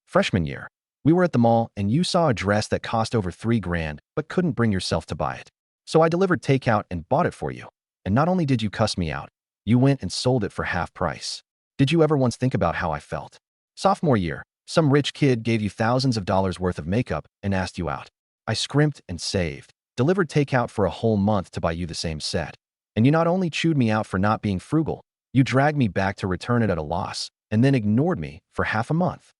Freshman year, we were at the mall and you saw a dress that cost over 3 grand, but couldn't bring yourself to buy it. So I delivered takeout and bought it for you. And not only did you cuss me out, you went and sold it for half price. Did you ever once think about how I felt? Sophomore year, some rich kid gave you thousands of dollars worth of makeup and asked you out. I scrimped and saved, delivered takeout for a whole month to buy you the same set. And you not only chewed me out for not being frugal, you dragged me back to return it at a loss, and then ignored me for half a month.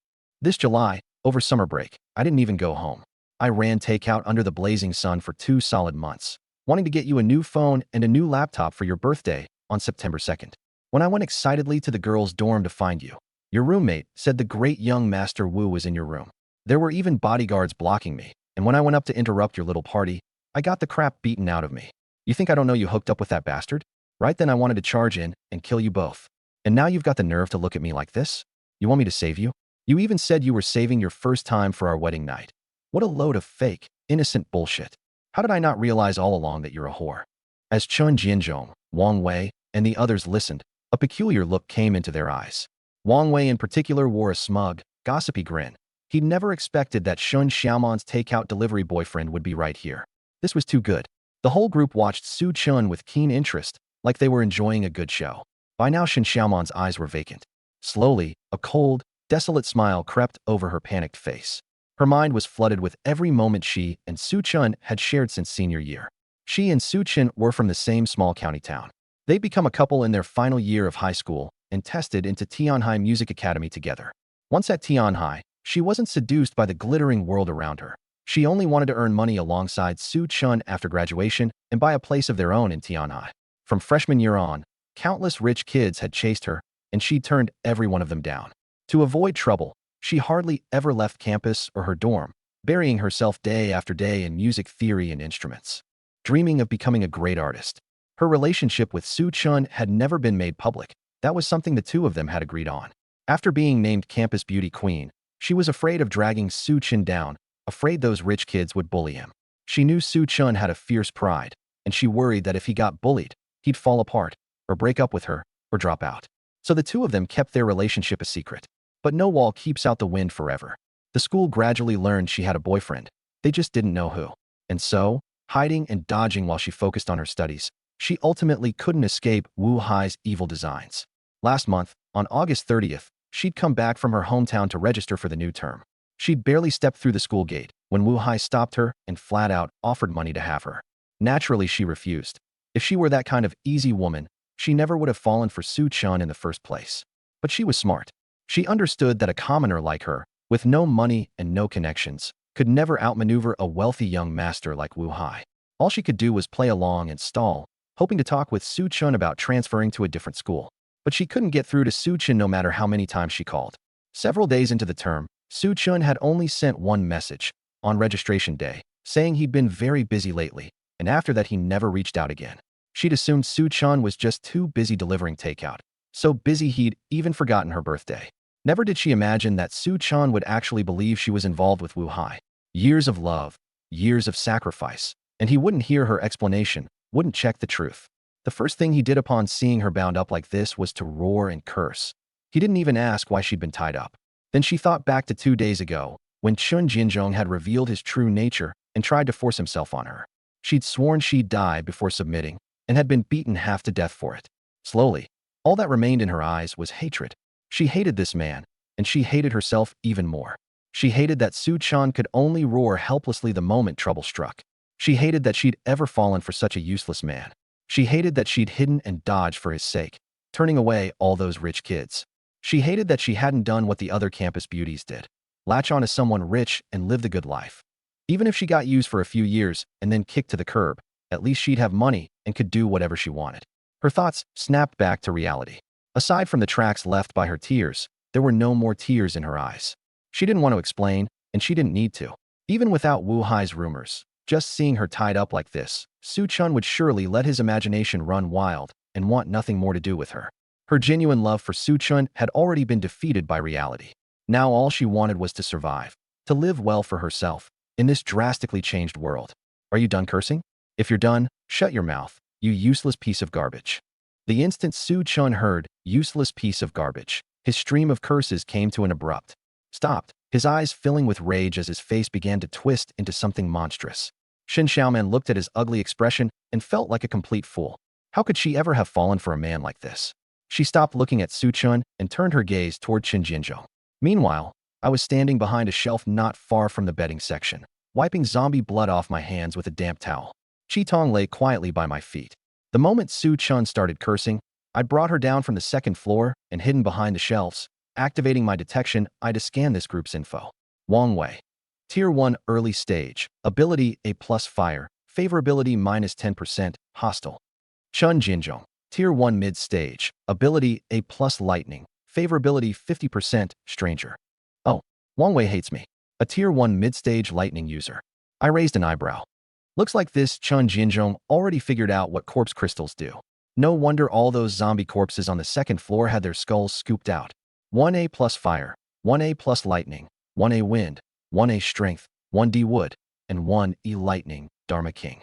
This July, over summer break, I didn't even go home. I ran takeout under the blazing sun for 2 solid months, wanting to get you a new phone and a new laptop for your birthday on September 2nd. When I went excitedly to the girls' dorm to find you, your roommate said the great young Master Wu was in your room. There were even bodyguards blocking me, and when I went up to interrupt your little party, I got the crap beaten out of me. You think I don't know you hooked up with that bastard? Right then I wanted to charge in and kill you both. And now you've got the nerve to look at me like this? You want me to save you? You even said you were saving your first time for our wedding night. What a load of fake, innocent bullshit. How did I not realize all along that you're a whore? As Chun Jianzhong, Wang Wei, and the others listened, a peculiar look came into their eyes. Wang Wei in particular wore a smug, gossipy grin. He'd never expected that Shun Xiaoman's takeout delivery boyfriend would be right here. This was too good. The whole group watched Su Chun with keen interest, like they were enjoying a good show. By now Shin Xiaoman's eyes were vacant. Slowly, a cold, desolate smile crept over her panicked face. Her mind was flooded with every moment she and Su Chun had shared since senior year. She and Su Chun were from the same small county town. They'd become a couple in their final year of high school and tested into Tianhai Music Academy together. Once at Tianhai, she wasn't seduced by the glittering world around her. She only wanted to earn money alongside Su Chun after graduation and buy a place of their own in Tianhai. From freshman year on, countless rich kids had chased her, and she turned every one of them down. To avoid trouble, she hardly ever left campus or her dorm, burying herself day after day in music theory and instruments, dreaming of becoming a great artist. Her relationship with Su Chun had never been made public. That was something the two of them had agreed on. After being named Campus Beauty Queen, she was afraid of dragging Su Chun down, afraid those rich kids would bully him. She knew Su Chun had a fierce pride, and she worried that if he got bullied, he'd fall apart, or break up with her, or drop out. So the two of them kept their relationship a secret. But no wall keeps out the wind forever. The school gradually learned she had a boyfriend. They just didn't know who. And so, hiding and dodging while she focused on her studies, she ultimately couldn't escape Wu Hai's evil designs. Last month, on August 30th, she'd come back from her hometown to register for the new term. She'd barely stepped through the school gate when Wu Hai stopped her and flat out offered money to have her. Naturally, she refused. If she were that kind of easy woman, she never would have fallen for Su Chun in the first place. But she was smart. She understood that a commoner like her, with no money and no connections, could never outmaneuver a wealthy young master like Wu Hai. All she could do was play along and stall, hoping to talk with Su Chun about transferring to a different school. But she couldn't get through to Su Chun no matter how many times she called. Several days into the term, Su Chun had only sent one message, on registration day, saying he'd been very busy lately, and after that he never reached out again. She'd assumed Su Chun was just too busy delivering takeout, so busy he'd even forgotten her birthday. Never did she imagine that Su Chun would actually believe she was involved with Wu Hai. Years of love, years of sacrifice, and he wouldn't hear her explanation, wouldn't check the truth. The first thing he did upon seeing her bound up like this was to roar and curse. He didn't even ask why she'd been tied up. Then she thought back to 2 days ago, when Chun Jinzhong had revealed his true nature and tried to force himself on her. She'd sworn she'd die before submitting, and had been beaten half to death for it. Slowly, all that remained in her eyes was hatred. She hated this man, and she hated herself even more. She hated that Su Chun could only roar helplessly the moment trouble struck. She hated that she'd ever fallen for such a useless man. She hated that she'd hidden and dodged for his sake, turning away all those rich kids. She hated that she hadn't done what the other campus beauties did, latch on to someone rich and live the good life. Even if she got used for a few years and then kicked to the curb, at least she'd have money and could do whatever she wanted. Her thoughts snapped back to reality. Aside from the tracks left by her tears, there were no more tears in her eyes. She didn't want to explain, and she didn't need to. Even without Wu Hai's rumors, just seeing her tied up like this, Su Chun would surely let his imagination run wild and want nothing more to do with her. Her genuine love for Su Chun had already been defeated by reality. Now all she wanted was to survive, to live well for herself, in this drastically changed world. Are you done cursing? If you're done, shut your mouth, you useless piece of garbage. The instant Su Chun heard, useless piece of garbage, his stream of curses came to an abrupt stop, his eyes filling with rage as his face began to twist into something monstrous. Shen Xiaoman looked at his ugly expression and felt like a complete fool. How could she ever have fallen for a man like this? She stopped looking at Su Chun and turned her gaze toward Chen Jinzhou. Meanwhile, I was standing behind a shelf not far from the bedding section, wiping zombie blood off my hands with a damp towel. Qitong lay quietly by my feet. The moment Su Chun started cursing, I brought her down from the second floor and hidden behind the shelves, activating my detection eye to scan this group's info. Wang Wei. Tier 1 Early Stage. Ability A+ Fire. Favorability -10%. Hostile. Chun Jinzhong. Tier 1 Mid Stage. Ability A+ Lightning. Favorability 50%. Stranger. Oh, Wang Wei hates me. A Tier 1 Mid-Stage Lightning user. I raised an eyebrow. Looks like this Chun Jinzhong already figured out what corpse crystals do. No wonder all those zombie corpses on the second floor had their skulls scooped out. 1A+ Fire, 1A+ Lightning, 1A Wind, 1A Strength, 1D Wood, and 1E Lightning, Dharma King.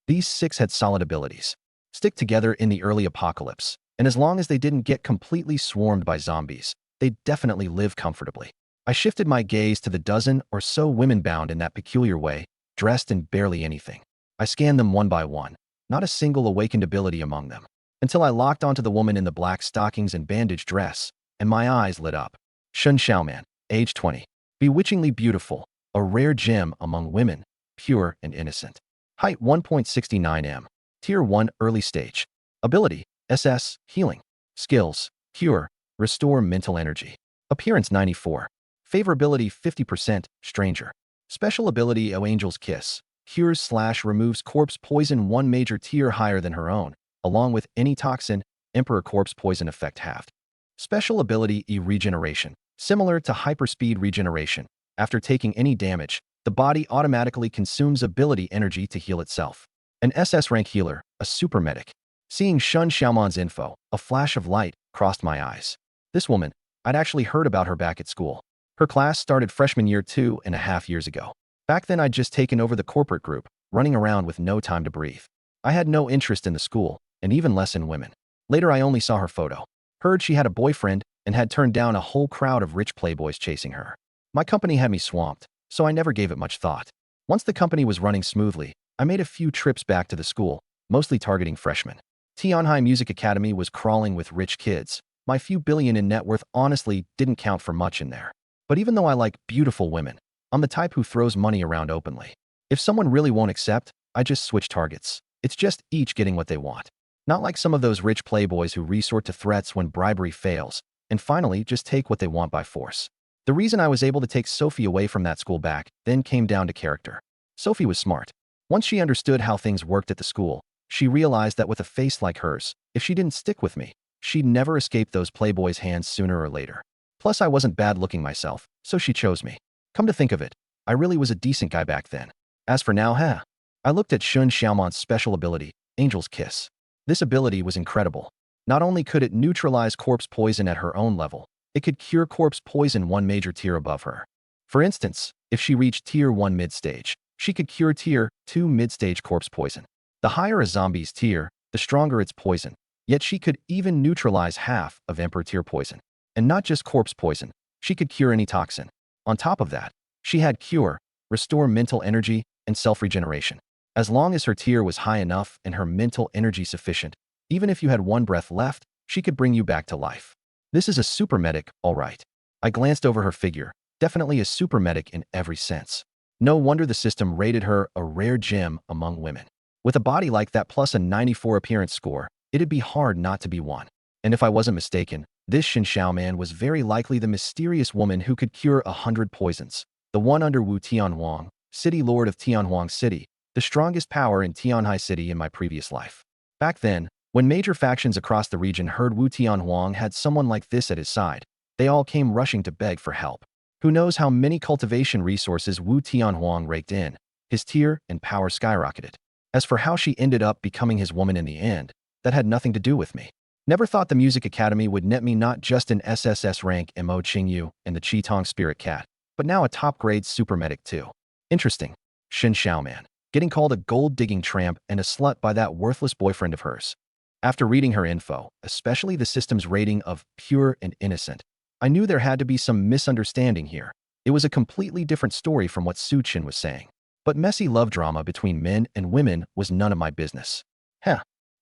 These 6 had solid abilities. Stick together in the early apocalypse, and as long as they didn't get completely swarmed by zombies, they'd definitely live comfortably. I shifted my gaze to the dozen or so women bound in that peculiar way, dressed in barely anything. I scanned them one by one, not a single awakened ability among them, until I locked onto the woman in the black stockings and bandage dress, and my eyes lit up. Shen Xiaoman, age 20. Bewitchingly beautiful, a rare gem among women, pure and innocent. Height 1.69 m. Tier 1 Early Stage. Ability, SS, Healing. Skills, Cure, Restore Mental Energy. Appearance 94. Favorability 50%, Stranger. Special ability O Angel's Kiss. Cures/removes corpse poison 1 major tier higher than her own. along with any toxin, Emperor Corpse Poison effect halved. Special ability E-Regeneration. Similar to hyperspeed regeneration, after taking any damage, the body automatically consumes ability energy to heal itself. An SS rank healer, a super medic. Seeing Shun Xiaoman's info, a flash of light crossed my eyes. This woman, I'd actually heard about her back at school. Her class started freshman year 2.5 years ago. Back then I'd just taken over the corporate group, running around with no time to breathe. I had no interest in the school, and even less in women. Later I only saw her photo. Heard she had a boyfriend and had turned down a whole crowd of rich playboys chasing her. My company had me swamped, so I never gave it much thought. Once the company was running smoothly, I made a few trips back to the school, mostly targeting freshmen. Tianhai Music Academy was crawling with rich kids. My few billion in net worth honestly didn't count for much in there. But even though I like beautiful women, I'm the type who throws money around openly. If someone really won't accept, I just switch targets. It's just each getting what they want. Not like some of those rich playboys who resort to threats when bribery fails, and finally just take what they want by force. The reason I was able to take Sophie away from that school back then came down to character. Sophie was smart. Once she understood how things worked at the school, she realized that with a face like hers, if she didn't stick with me, she'd never escape those playboys' hands sooner or later. Plus, I wasn't bad looking myself, so she chose me. Come to think of it, I really was a decent guy back then. As for now, I looked at Shun Xiaoman's special ability, Angel's Kiss. This ability was incredible. Not only could it neutralize corpse poison at her own level, it could cure corpse poison one major tier above her. For instance, if she reached tier 1 mid-stage, she could cure tier 2 mid-stage corpse poison. The higher a zombie's tier, the stronger its poison, yet she could even neutralize half of Emperor tier poison. And not just corpse poison, she could cure any toxin. On top of that, she had cure, restore mental energy, and self-regeneration. As long as her tier was high enough and her mental energy sufficient, even if you had one breath left, she could bring you back to life. This is a super medic, all right. I glanced over her figure, definitely a super medic in every sense. No wonder the system rated her a rare gem among women. With a body like that plus a 94 appearance score, it'd be hard not to be one. And if I wasn't mistaken, this Shin Xiaoman was very likely the mysterious woman who could cure 100 poisons. The one under Wu Tianhuang, City Lord of Tianhuang City, the strongest power in Tianhai City in my previous life. Back then, when major factions across the region heard Wu Tianhuang had someone like this at his side, they all came rushing to beg for help. Who knows how many cultivation resources Wu Tianhuang raked in? His tier and power skyrocketed. As for how she ended up becoming his woman in the end, that had nothing to do with me. Never thought the Music Academy would net me not just an SSS rank Mo Qingyu and the Qitong Spirit Cat, but now a top-grade super medic too. Interesting. Shin Xiaoman, getting called a gold-digging tramp and a slut by that worthless boyfriend of hers. After reading her info, especially the system's rating of pure and innocent, I knew there had to be some misunderstanding here. It was a completely different story from what Su Qin was saying. But messy love drama between men and women was none of my business.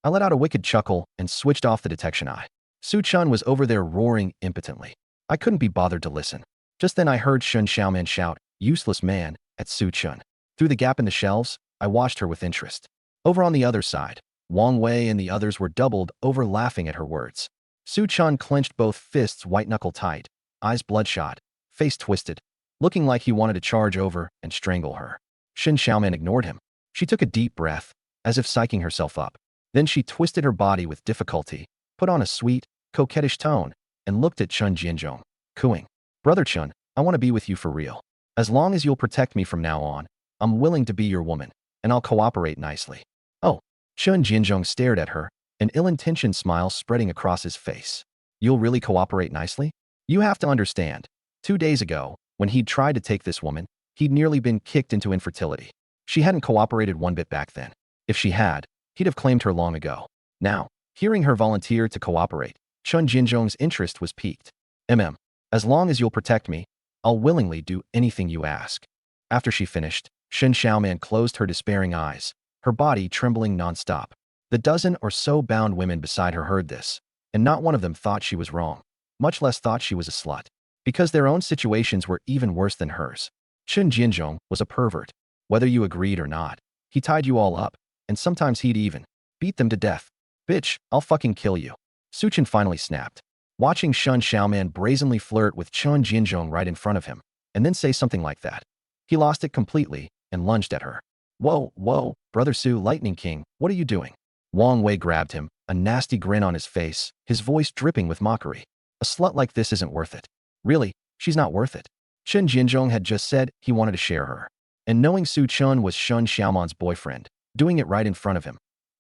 I let out a wicked chuckle and switched off the detection eye. Su Chun was over there roaring impotently. I couldn't be bothered to listen. Just then I heard Shun Xiaoman shout, "Useless man," at Su Chun. Through the gap in the shelves, I watched her with interest. Over on the other side, Wang Wei and the others were doubled over laughing at her words. Su Chun clenched both fists white-knuckle tight, eyes bloodshot, face twisted, looking like he wanted to charge over and strangle her. Shin Xiaoman ignored him. She took a deep breath, as if psyching herself up. Then she twisted her body with difficulty, put on a sweet, coquettish tone, and looked at Chun Jianzhong, cooing. "Brother Chun, I want to be with you for real. As long as you'll protect me from now on, I'm willing to be your woman, and I'll cooperate nicely." "Oh." Chun Jianzhong stared at her, an ill-intentioned smile spreading across his face. "You'll really cooperate nicely? You have to understand. 2 days ago, when he'd tried to take this woman, he'd nearly been kicked into infertility. She hadn't cooperated one bit back then. If she had, he'd have claimed her long ago. Now, hearing her volunteer to cooperate, Chun Jinzhong's interest was piqued. As long as you'll protect me, I'll willingly do anything you ask." After she finished, Shin Xiaoman closed her despairing eyes, her body trembling nonstop. The dozen or so bound women beside her heard this, and not one of them thought she was wrong, much less thought she was a slut, because their own situations were even worse than hers. Chun Jinzhong was a pervert. Whether you agreed or not, he tied you all up, and sometimes he'd even beat them to death. "Bitch, I'll fucking kill you." Su Chen finally snapped, watching Shun Xiaoman brazenly flirt with Chun Jinzhong right in front of him, and then say something like that. He lost it completely and lunged at her. Whoa, brother Su Lightning King, what are you doing?" Wang Wei grabbed him, a nasty grin on his face, his voice dripping with mockery. A slut like this isn't worth it. Really, she's not worth it. Chen Jinzhong had just said he wanted to share her. And knowing Su Chun was Shun Xiaoman's boyfriend, doing it right in front of him.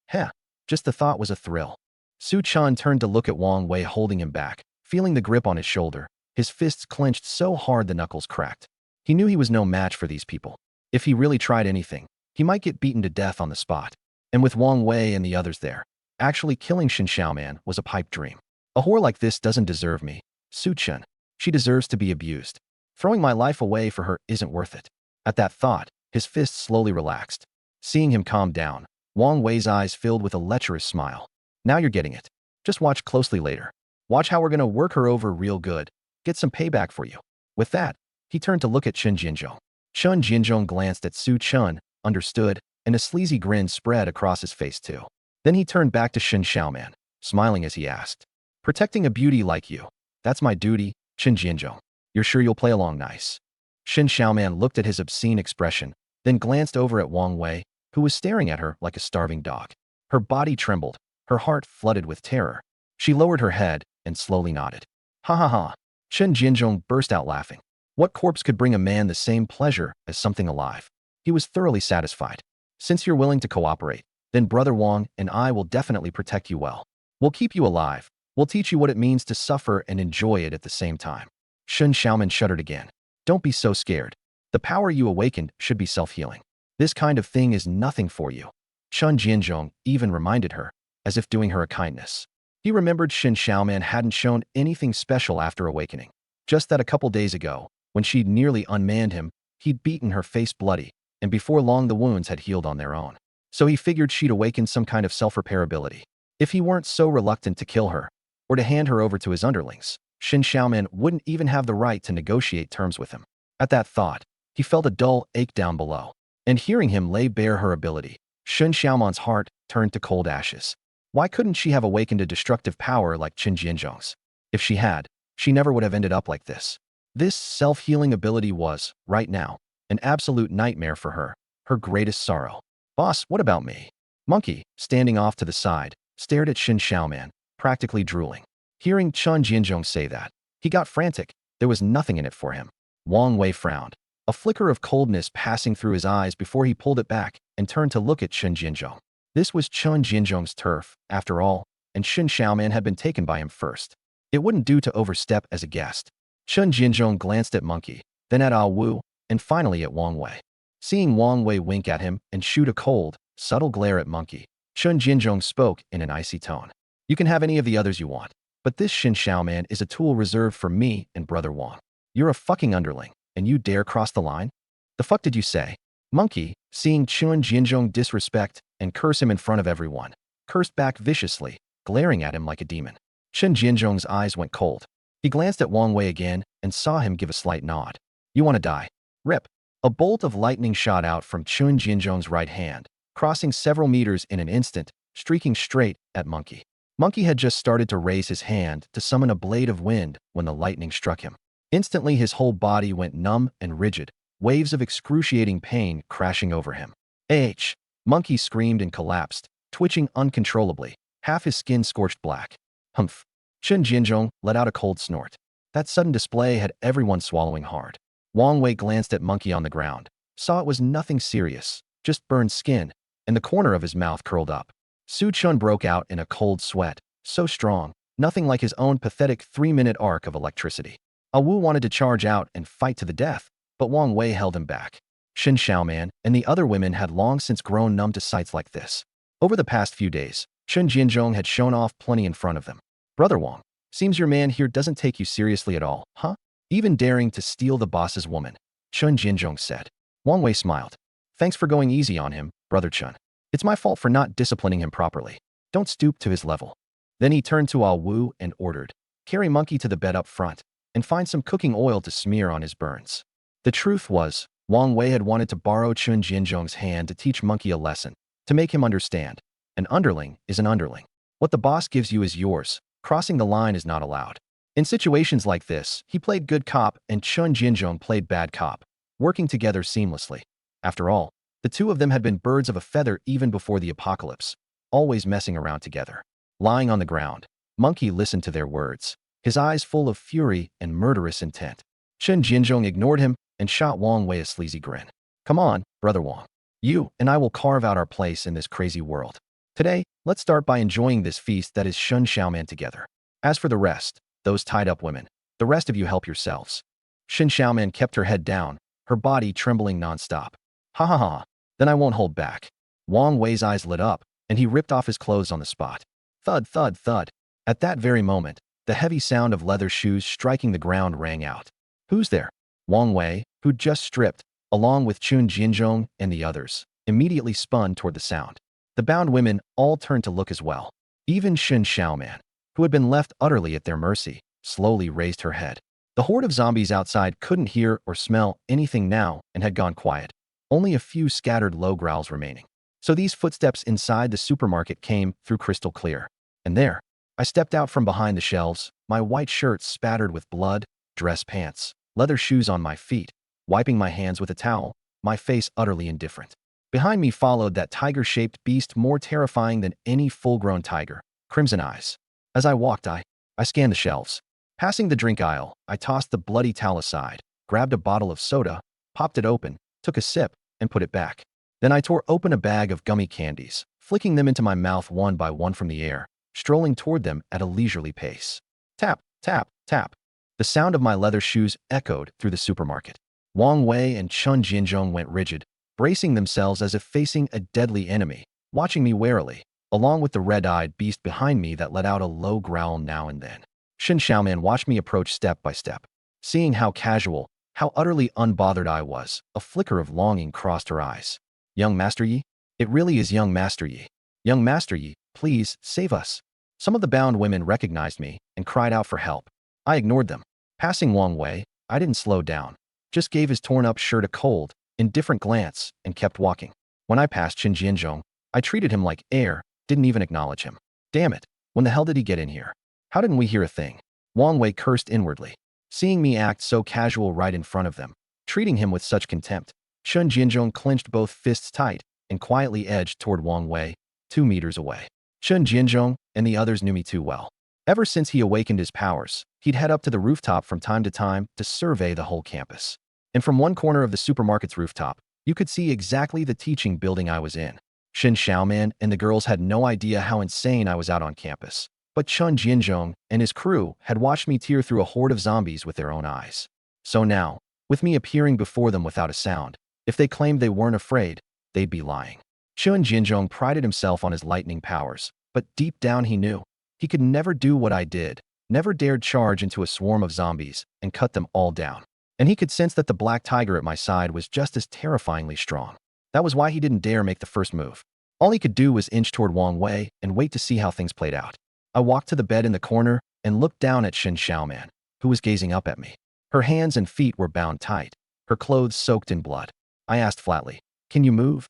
Heh, just the thought was a thrill. Su Chun turned to look at Wang Wei holding him back, feeling the grip on his shoulder, his fists clenched so hard the knuckles cracked. He knew he was no match for these people. If he really tried anything, he might get beaten to death on the spot. And with Wang Wei and the others there, actually killing Shen Xiaoman was a pipe dream. A whore like this doesn't deserve me, Su Chun. She deserves to be abused. Throwing my life away for her isn't worth it. At that thought, his fists slowly relaxed. Seeing him calm down, Wang Wei's eyes filled with a lecherous smile. Now you're getting it. Just watch closely later. Watch how we're gonna work her over real good. Get some payback for you. With that, he turned to look at Chen Jinzhong. Chen Jinzhong glanced at Su Chun, understood, and a sleazy grin spread across his face too. Then he turned back to Shen Xiaoman, smiling as he asked, "Protecting a beauty like you, that's my duty, Chen Jinzhong. You're sure you'll play along nice?" Shen Xiaoman looked at his obscene expression, then glanced over at Wang Wei, who was staring at her like a starving dog. Her body trembled, her heart flooded with terror. She lowered her head and slowly nodded. Ha ha ha. Chen Jinzhong burst out laughing. What corpse could bring a man the same pleasure as something alive? He was thoroughly satisfied. Since you're willing to cooperate, then Brother Wang and I will definitely protect you well. We'll keep you alive. We'll teach you what it means to suffer and enjoy it at the same time. Shen Xiaoman shuddered again. Don't be so scared. The power you awakened should be self-healing. This kind of thing is nothing for you. Chen Jinzhong even reminded her, as if doing her a kindness. He remembered Shen Xiaoman hadn't shown anything special after awakening. Just that a couple days ago, when she'd nearly unmanned him, he'd beaten her face bloody, and before long the wounds had healed on their own. So he figured she'd awakened some kind of self-repair ability. If he weren't so reluctant to kill her, or to hand her over to his underlings, Shen Xiaoman wouldn't even have the right to negotiate terms with him. At that thought, he felt a dull ache down below. And hearing him lay bare her ability, Shen Xiaoman's heart turned to cold ashes. Why couldn't she have awakened a destructive power like Chen Jinzhong's? If she had, she never would have ended up like this. This self-healing ability was, right now, an absolute nightmare for her, her greatest sorrow. Boss, what about me? Monkey, standing off to the side, stared at Shen Xiaoman, practically drooling. Hearing Chen Jinzhong say that, he got frantic. There was nothing in it for him. Wang Wei frowned, a flicker of coldness passing through his eyes before he pulled it back and turned to look at Chen Jinzhong. This was Chen Jinzhong's turf, after all, and Shen Xiaoman had been taken by him first. It wouldn't do to overstep as a guest. Chen Jinzhong glanced at Monkey, then at Ah Wu, and finally at Wang Wei. Seeing Wang Wei wink at him and shoot a cold, subtle glare at Monkey, Chen Jinzhong spoke in an icy tone. You can have any of the others you want, but this Shen Xiaoman is a tool reserved for me and Brother Wang. You're a fucking underling, and you dare cross the line? The fuck did you say? Monkey, seeing Chen Jinzhong disrespect and curse him in front of everyone, cursed back viciously, glaring at him like a demon. Chen Jinzhong's eyes went cold. He glanced at Wang Wei again and saw him give a slight nod. You want to die? Rip. A bolt of lightning shot out from Chen Jinzhong's right hand, crossing several meters in an instant, streaking straight at Monkey. Monkey had just started to raise his hand to summon a blade of wind when the lightning struck him. Instantly his whole body went numb and rigid, waves of excruciating pain crashing over him. H. Monkey screamed and collapsed, twitching uncontrollably, half his skin scorched black. Humph. Chen Jinzhong let out a cold snort. That sudden display had everyone swallowing hard. Wang Wei glanced at Monkey on the ground, saw it was nothing serious, just burned skin, and the corner of his mouth curled up. Su Chun broke out in a cold sweat, so strong, nothing like his own pathetic 3-minute arc of electricity. Ah Wu wanted to charge out and fight to the death, but Wang Wei held him back. Shen Xiaoman and the other women had long since grown numb to sights like this. Over the past few days, Chen Jinzhong had shown off plenty in front of them. Brother Wang, seems your man here doesn't take you seriously at all, huh? Even daring to steal the boss's woman, Chen Jinzhong said. Wang Wei smiled. Thanks for going easy on him, Brother Chen. It's my fault for not disciplining him properly. Don't stoop to his level. Then he turned to Ah Wu and ordered, carry Monkey to the bed up front, and find some cooking oil to smear on his burns. The truth was, Wang Wei had wanted to borrow Chen Jinzhong's hand to teach Monkey a lesson, to make him understand. An underling is an underling. What the boss gives you is yours. Crossing the line is not allowed. In situations like this, he played good cop and Chen Jinzhong played bad cop, working together seamlessly. After all, the two of them had been birds of a feather even before the apocalypse, always messing around together. Lying on the ground, Monkey listened to their words, his eyes full of fury and murderous intent. Chen Jinzhong ignored him and shot Wang Wei a sleazy grin. Come on, Brother Wang. You and I will carve out our place in this crazy world. Today, let's start by enjoying this feast that is Shun Xiaoman together. As for the rest, those tied-up women, the rest of you help yourselves. Shin Xiaoman kept her head down, her body trembling nonstop. Ha ha ha, then I won't hold back. Wang Wei's eyes lit up, and he ripped off his clothes on the spot. Thud, thud, thud. At that very moment, the heavy sound of leather shoes striking the ground rang out. Who's there? Wang Wei, who'd just stripped, along with Chun Jinzhong and the others, immediately spun toward the sound. The bound women all turned to look as well. Even Shin Xiaoman, who had been left utterly at their mercy, slowly raised her head. The horde of zombies outside couldn't hear or smell anything now and had gone quiet. Only a few scattered low growls remaining. So these footsteps inside the supermarket came through crystal clear. And there, I stepped out from behind the shelves, my white shirt spattered with blood, dress pants, leather shoes on my feet, wiping my hands with a towel, my face utterly indifferent. Behind me followed that tiger-shaped beast more terrifying than any full-grown tiger, Crimson Eyes. As I walked, I scanned the shelves. Passing the drink aisle, I tossed the bloody towel aside, grabbed a bottle of soda, popped it open, took a sip, and put it back. Then I tore open a bag of gummy candies, flicking them into my mouth one by one from the air, strolling toward them at a leisurely pace. Tap, tap, tap. The sound of my leather shoes echoed through the supermarket. Wang Wei and Chun Jinzhong went rigid, bracing themselves as if facing a deadly enemy, watching me warily, along with the red-eyed beast behind me that let out a low growl now and then. Shin Xiaoman watched me approach step by step. Seeing how casual, how utterly unbothered I was, a flicker of longing crossed her eyes. Young Master Yi? It really is Young Master Yi. Young Master Yi, please, save us. Some of the bound women recognized me and cried out for help. I ignored them. Passing Wang Wei, I didn't slow down, just gave his torn-up shirt a cold, indifferent glance and kept walking. When I passed Qin Jianzhong, I treated him like air, didn't even acknowledge him. Damn it, when the hell did he get in here? How didn't we hear a thing? Wang Wei cursed inwardly. Seeing me act so casual right in front of them, treating him with such contempt, Chun Jinzhong clenched both fists tight and quietly edged toward Wang Wei, 2 meters away. Chun Jinzhong and the others knew me too well. Ever since he awakened his powers, he'd head up to the rooftop from time to survey the whole campus. And from one corner of the supermarket's rooftop, you could see exactly the teaching building I was in. Shin Xiaoman and the girls had no idea how insane I was out on campus. But Chun Jinzhong and his crew had watched me tear through a horde of zombies with their own eyes. So now, with me appearing before them without a sound, if they claimed they weren't afraid, they'd be lying. Chun Jinzhong prided himself on his lightning powers, but deep down he knew he could never do what I did, never dared charge into a swarm of zombies and cut them all down. And he could sense that the black tiger at my side was just as terrifyingly strong. That was why he didn't dare make the first move. All he could do was inch toward Wang Wei and wait to see how things played out. I walked to the bed in the corner and looked down at Shin Xiaoman, who was gazing up at me. Her hands and feet were bound tight, her clothes soaked in blood. I asked flatly, "Can you move?"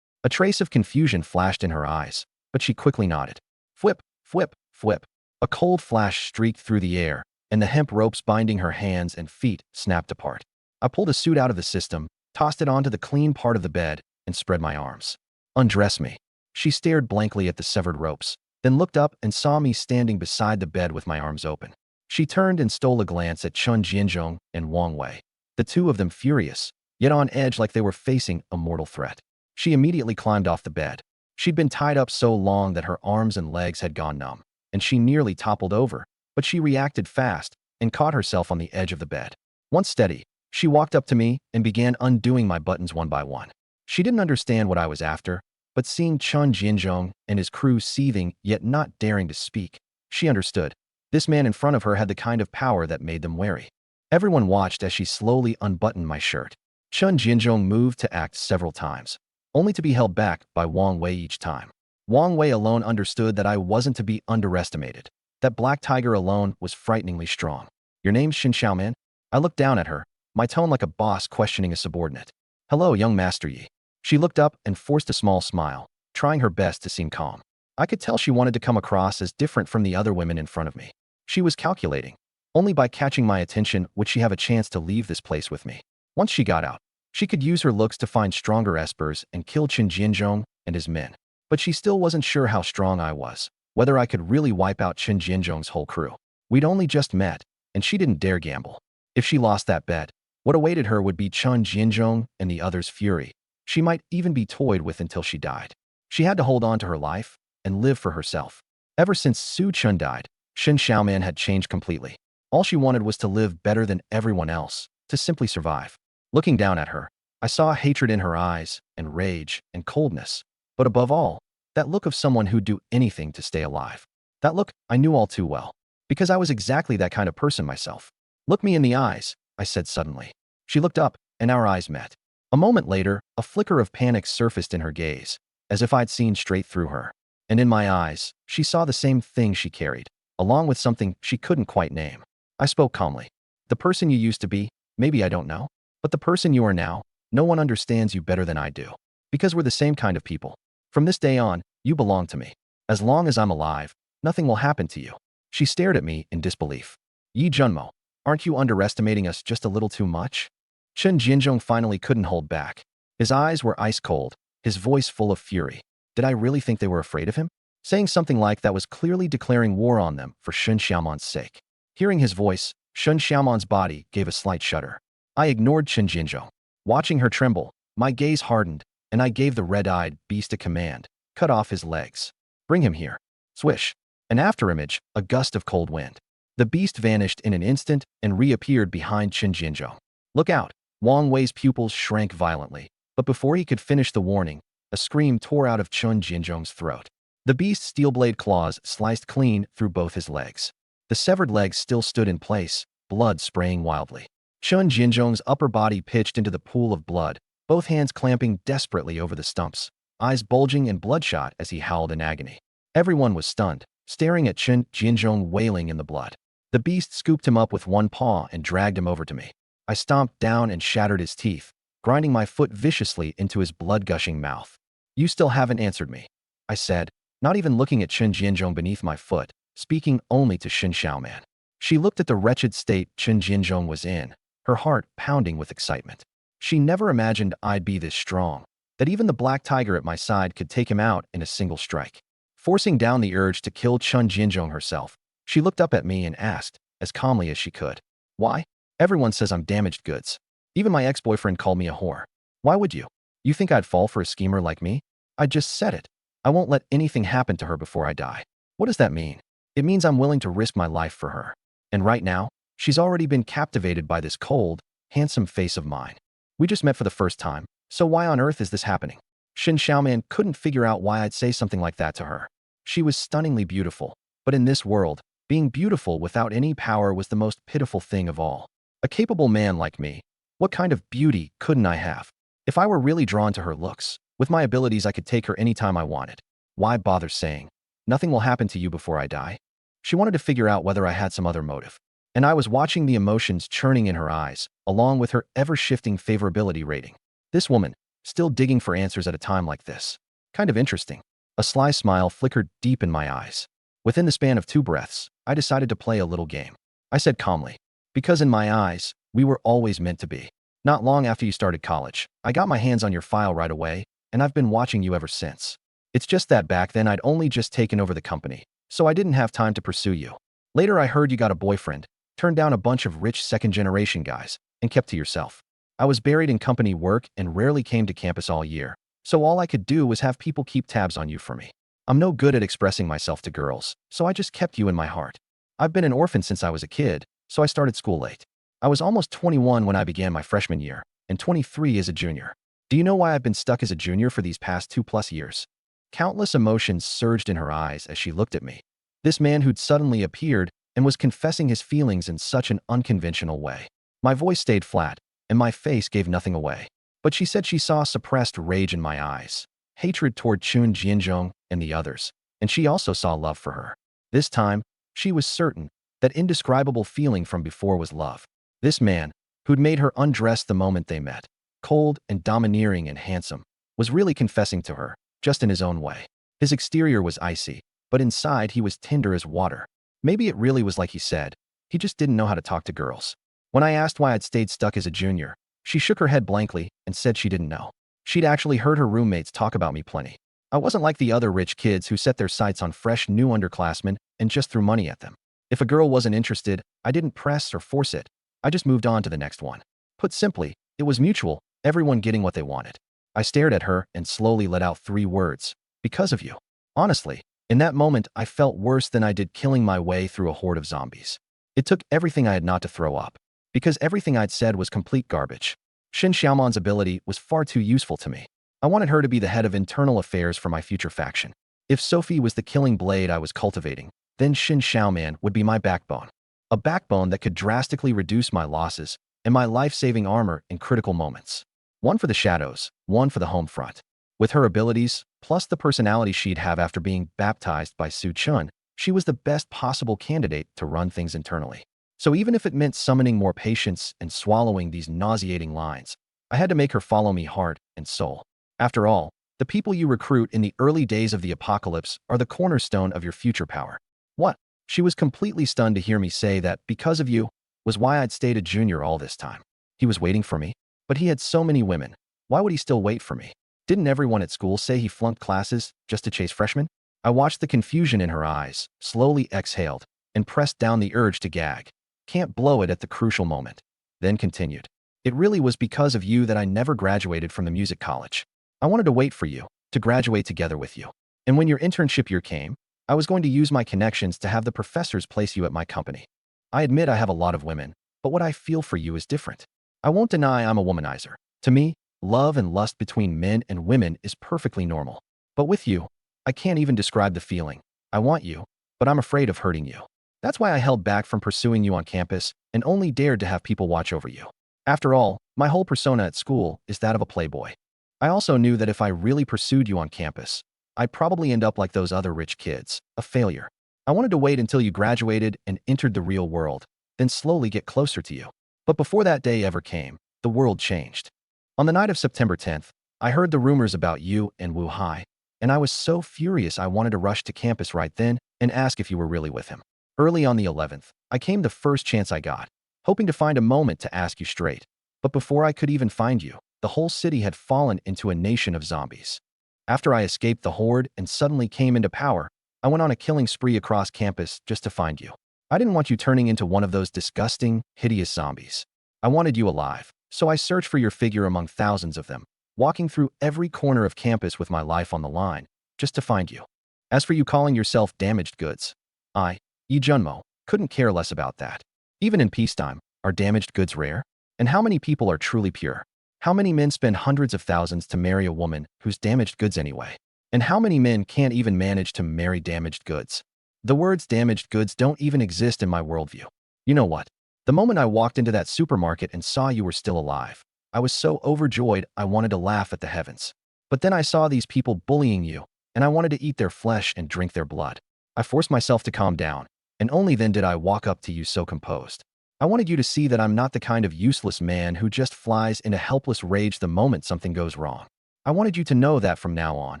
A trace of confusion flashed in her eyes, but she quickly nodded. Fwip, fwip, fwip. A cold flash streaked through the air, and the hemp ropes binding her hands and feet snapped apart. I pulled a suit out of the system, tossed it onto the clean part of the bed, and spread my arms. Undress me. She stared blankly at the severed ropes, then looked up and saw me standing beside the bed with my arms open. She turned and stole a glance at Chun Jinzhong and Wang Wei, the two of them furious, yet on edge like they were facing a mortal threat. She immediately climbed off the bed. She'd been tied up so long that her arms and legs had gone numb, and she nearly toppled over, but she reacted fast and caught herself on the edge of the bed. Once steady, she walked up to me and began undoing my buttons one by one. She didn't understand what I was after, but seeing Chun Jinzhong and his crew seething yet not daring to speak, she understood. This man in front of her had the kind of power that made them wary. Everyone watched as she slowly unbuttoned my shirt. Chun Jinzhong moved to act several times, only to be held back by Wang Wei each time. Wang Wei alone understood that I wasn't to be underestimated. That black tiger alone was frighteningly strong. Your name's Shin Xiaoman? I looked down at her, my tone like a boss questioning a subordinate. Hello, young Master Yi. She looked up and forced a small smile, trying her best to seem calm. I could tell she wanted to come across as different from the other women in front of me. She was calculating. Only by catching my attention would she have a chance to leave this place with me. Once she got out, she could use her looks to find stronger espers and kill Qin Jinzhong and his men. But she still wasn't sure how strong I was. whether I could really wipe out Chen Jianzhong's whole crew. We'd only just met, and she didn't dare gamble. If she lost that bet, what awaited her would be Chen Jianzhong and the others' fury. She might even be toyed with until she died. She had to hold on to her life and live for herself. Ever since Su Chun died, Shen Xiaoman had changed completely. All she wanted was to live better than everyone else, to simply survive. Looking down at her, I saw hatred in her eyes, and rage, and coldness. But above all, that look of someone who'd do anything to stay alive. That look I knew all too well, because I was exactly that kind of person myself. "Look me in the eyes," I said suddenly. She looked up, and our eyes met. A moment later, a flicker of panic surfaced in her gaze, as if I'd seen straight through her. And in my eyes, she saw the same thing she carried, along with something she couldn't quite name. I spoke calmly. "The person you used to be, maybe I don't know, but the person you are now, no one understands you better than I do. Because we're the same kind of people. From this day on, you belong to me. As long as I'm alive, nothing will happen to you." She stared at me in disbelief. "Yi Junmo, aren't you underestimating us just a little too much?" Chen Jianzhong finally couldn't hold back. His eyes were ice cold, his voice full of fury. Did I really think they were afraid of him? Saying something like that was clearly declaring war on them for Shen Xiaoman's sake. Hearing his voice, Shen Xiaoman's body gave a slight shudder. I ignored Chen Jianzhong. Watching her tremble, my gaze hardened, and I gave the red-eyed beast a command. "Cut off his legs. Bring him here." Swish. An afterimage, a gust of cold wind. The beast vanished in an instant and reappeared behind Chen Jianzhong. "Look out." Wang Wei's pupils shrank violently, but before he could finish the warning, a scream tore out of Chen Jianzhong's throat. The beast's steel-blade claws sliced clean through both his legs. The severed legs still stood in place, blood spraying wildly. Chen Jianzhong's upper body pitched into the pool of blood, both hands clamping desperately over the stumps, eyes bulging and bloodshot as he howled in agony. Everyone was stunned, staring at Chen Jianzhong wailing in the blood. The beast scooped him up with one paw and dragged him over to me. I stomped down and shattered his teeth, grinding my foot viciously into his blood-gushing mouth. "You still haven't answered me," I said, not even looking at Chen Jianzhong beneath my foot, speaking only to Shen Xiaoman. She looked at the wretched state Chen Jianzhong was in, her heart pounding with excitement. She never imagined I'd be this strong, that even the black tiger at my side could take him out in a single strike. Forcing down the urge to kill Chen Jianzhong herself, she looked up at me and asked, as calmly as she could, "Why? Everyone says I'm damaged goods. Even my ex-boyfriend called me a whore. Why would you? You think I'd fall for a schemer like me? I just said it. I won't let anything happen to her before I die." What does that mean? It means I'm willing to risk my life for her. And right now, she's already been captivated by this cold, handsome face of mine. We just met for the first time, so why on earth is this happening? Shen Xiaoman couldn't figure out why I'd say something like that to her. She was stunningly beautiful, but in this world, being beautiful without any power was the most pitiful thing of all. A capable man like me, what kind of beauty couldn't I have? If I were really drawn to her looks, with my abilities I could take her anytime I wanted. Why bother saying, "Nothing will happen to you before I die"? She wanted to figure out whether I had some other motive. And I was watching the emotions churning in her eyes, along with her ever-shifting favorability rating. This woman, still digging for answers at a time like this. Kind of interesting. A sly smile flickered deep in my eyes. Within the span of 2 breaths, I decided to play a little game. I said calmly, "Because in my eyes, we were always meant to be. Not long after you started college, I got my hands on your file right away, and I've been watching you ever since. It's just that back then I'd only just taken over the company, so I didn't have time to pursue you. Later I heard you got a boyfriend, turned down a bunch of rich second-generation guys, and kept to yourself. I was buried in company work and rarely came to campus all year, so all I could do was have people keep tabs on you for me. I'm no good at expressing myself to girls, so I just kept you in my heart. I've been an orphan since I was a kid, so I started school late. I was almost 21 when I began my freshman year, and 23 as a junior. Do you know why I've been stuck as a junior for these past 2+ years?" Countless emotions surged in her eyes as she looked at me. This man who'd suddenly appeared and was confessing his feelings in such an unconventional way. My voice stayed flat, and my face gave nothing away. But she said she saw suppressed rage in my eyes, hatred toward Chen Jianzhong and the others, and she also saw love for her. This time, she was certain that indescribable feeling from before was love. This man, who'd made her undress the moment they met, cold and domineering and handsome, was really confessing to her, just in his own way. His exterior was icy, but inside he was tender as water. Maybe it really was like he said, he just didn't know how to talk to girls. When I asked why I'd stayed stuck as a junior, she shook her head blankly and said she didn't know. She'd actually heard her roommates talk about me plenty. I wasn't like the other rich kids who set their sights on fresh new underclassmen and just threw money at them. If a girl wasn't interested, I didn't press or force it. I just moved on to the next one. Put simply, it was mutual, everyone getting what they wanted. I stared at her and slowly let out 3 words. Because of you. Honestly, in that moment, I felt worse than I did killing my way through a horde of zombies. It took everything I had not to throw up, because everything I'd said was complete garbage. Shin Xiaoman's ability was far too useful to me. I wanted her to be the head of internal affairs for my future faction. If Sophie was the killing blade I was cultivating, then Shin Xiaoman would be my backbone. A backbone that could drastically reduce my losses and my life-saving armor in critical moments. One for the shadows, one for the home front. With her abilities, plus the personality she'd have after being baptized by Su Chun, she was the best possible candidate to run things internally. So even if it meant summoning more patience and swallowing these nauseating lines, I had to make her follow me heart and soul. After all, the people you recruit in the early days of the apocalypse are the cornerstone of your future power. What? She was completely stunned to hear me say that because of you was why I'd stayed a junior all this time. He was waiting for me, but he had so many women. Why would he still wait for me? Didn't everyone at school say he flunked classes just to chase freshmen? I watched the confusion in her eyes, slowly exhaled, and pressed down the urge to gag. Can't blow it at the crucial moment. Then continued. It really was because of you that I never graduated from the music college. I wanted to wait for you, to graduate together with you. And when your internship year came, I was going to use my connections to have the professors place you at my company. I admit I have a lot of women, but what I feel for you is different. I won't deny I'm a womanizer. To me, love and lust between men and women is perfectly normal. But with you, I can't even describe the feeling. I want you, but I'm afraid of hurting you. That's why I held back from pursuing you on campus and only dared to have people watch over you. After all, my whole persona at school is that of a playboy. I also knew that if I really pursued you on campus, I'd probably end up like those other rich kids, a failure. I wanted to wait until you graduated and entered the real world, then slowly get closer to you. But before that day ever came, the world changed. On the night of September 10th, I heard the rumors about you and Wu Hai, and I was so furious I wanted to rush to campus right then and ask if you were really with him. Early on the 11th, I came the first chance I got, hoping to find a moment to ask you straight. But before I could even find you, the whole city had fallen into a nation of zombies. After I escaped the horde and suddenly came into power, I went on a killing spree across campus just to find you. I didn't want you turning into one of those disgusting, hideous zombies. I wanted you alive, so I searched for your figure among thousands of them, walking through every corner of campus with my life on the line, just to find you. As for you calling yourself damaged goods, Yi Junmo, couldn't care less about that. Even in peacetime, are damaged goods rare? And how many people are truly pure? How many men spend hundreds of thousands to marry a woman who's damaged goods anyway? And how many men can't even manage to marry damaged goods? The words damaged goods don't even exist in my worldview. You know what? The moment I walked into that supermarket and saw you were still alive, I was so overjoyed I wanted to laugh at the heavens. But then I saw these people bullying you, and I wanted to eat their flesh and drink their blood. I forced myself to calm down, and only then did I walk up to you so composed. I wanted you to see that I'm not the kind of useless man who just flies into helpless rage the moment something goes wrong. I wanted you to know that from now on,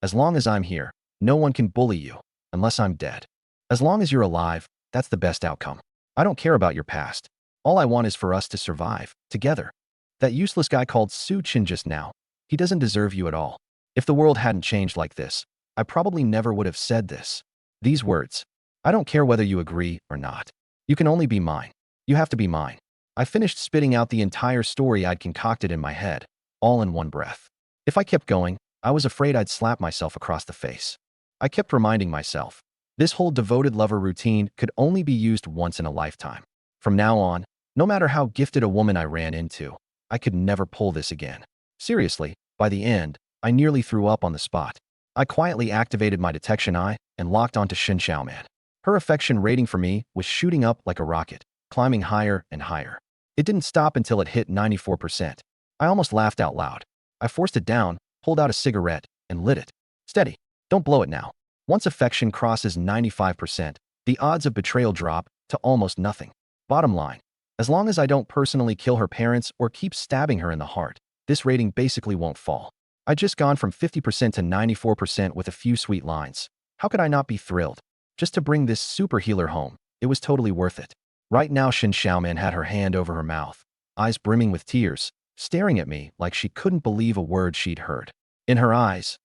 as long as I'm here, no one can bully you, unless I'm dead. As long as you're alive, that's the best outcome. I don't care about your past. All I want is for us to survive, together. That useless guy called Su Chin just now, he doesn't deserve you at all. If the world hadn't changed like this, I probably never would have said this. These words. I don't care whether you agree or not. You can only be mine. You have to be mine. I finished spitting out the entire story I'd concocted in my head, all in one breath. If I kept going, I was afraid I'd slap myself across the face. I kept reminding myself, this whole devoted lover routine could only be used once in a lifetime. From now on, no matter how gifted a woman I ran into, I could never pull this again. Seriously, by the end, I nearly threw up on the spot. I quietly activated my detection eye and locked onto Shin Xiaoman. Her affection rating for me was shooting up like a rocket, climbing higher and higher. It didn't stop until it hit 94%. I almost laughed out loud. I forced it down, pulled out a cigarette, and lit it. Steady. Don't blow it now. Once affection crosses 95%, the odds of betrayal drop to almost nothing. Bottom line, as long as I don't personally kill her parents or keep stabbing her in the heart, this rating basically won't fall. I'd just gone from 50% to 94% with a few sweet lines. How could I not be thrilled? Just to bring this super healer home, it was totally worth it. Right now, Shin Xiaoman had her hand over her mouth, eyes brimming with tears, staring at me like she couldn't believe a word she'd heard. In her eyes,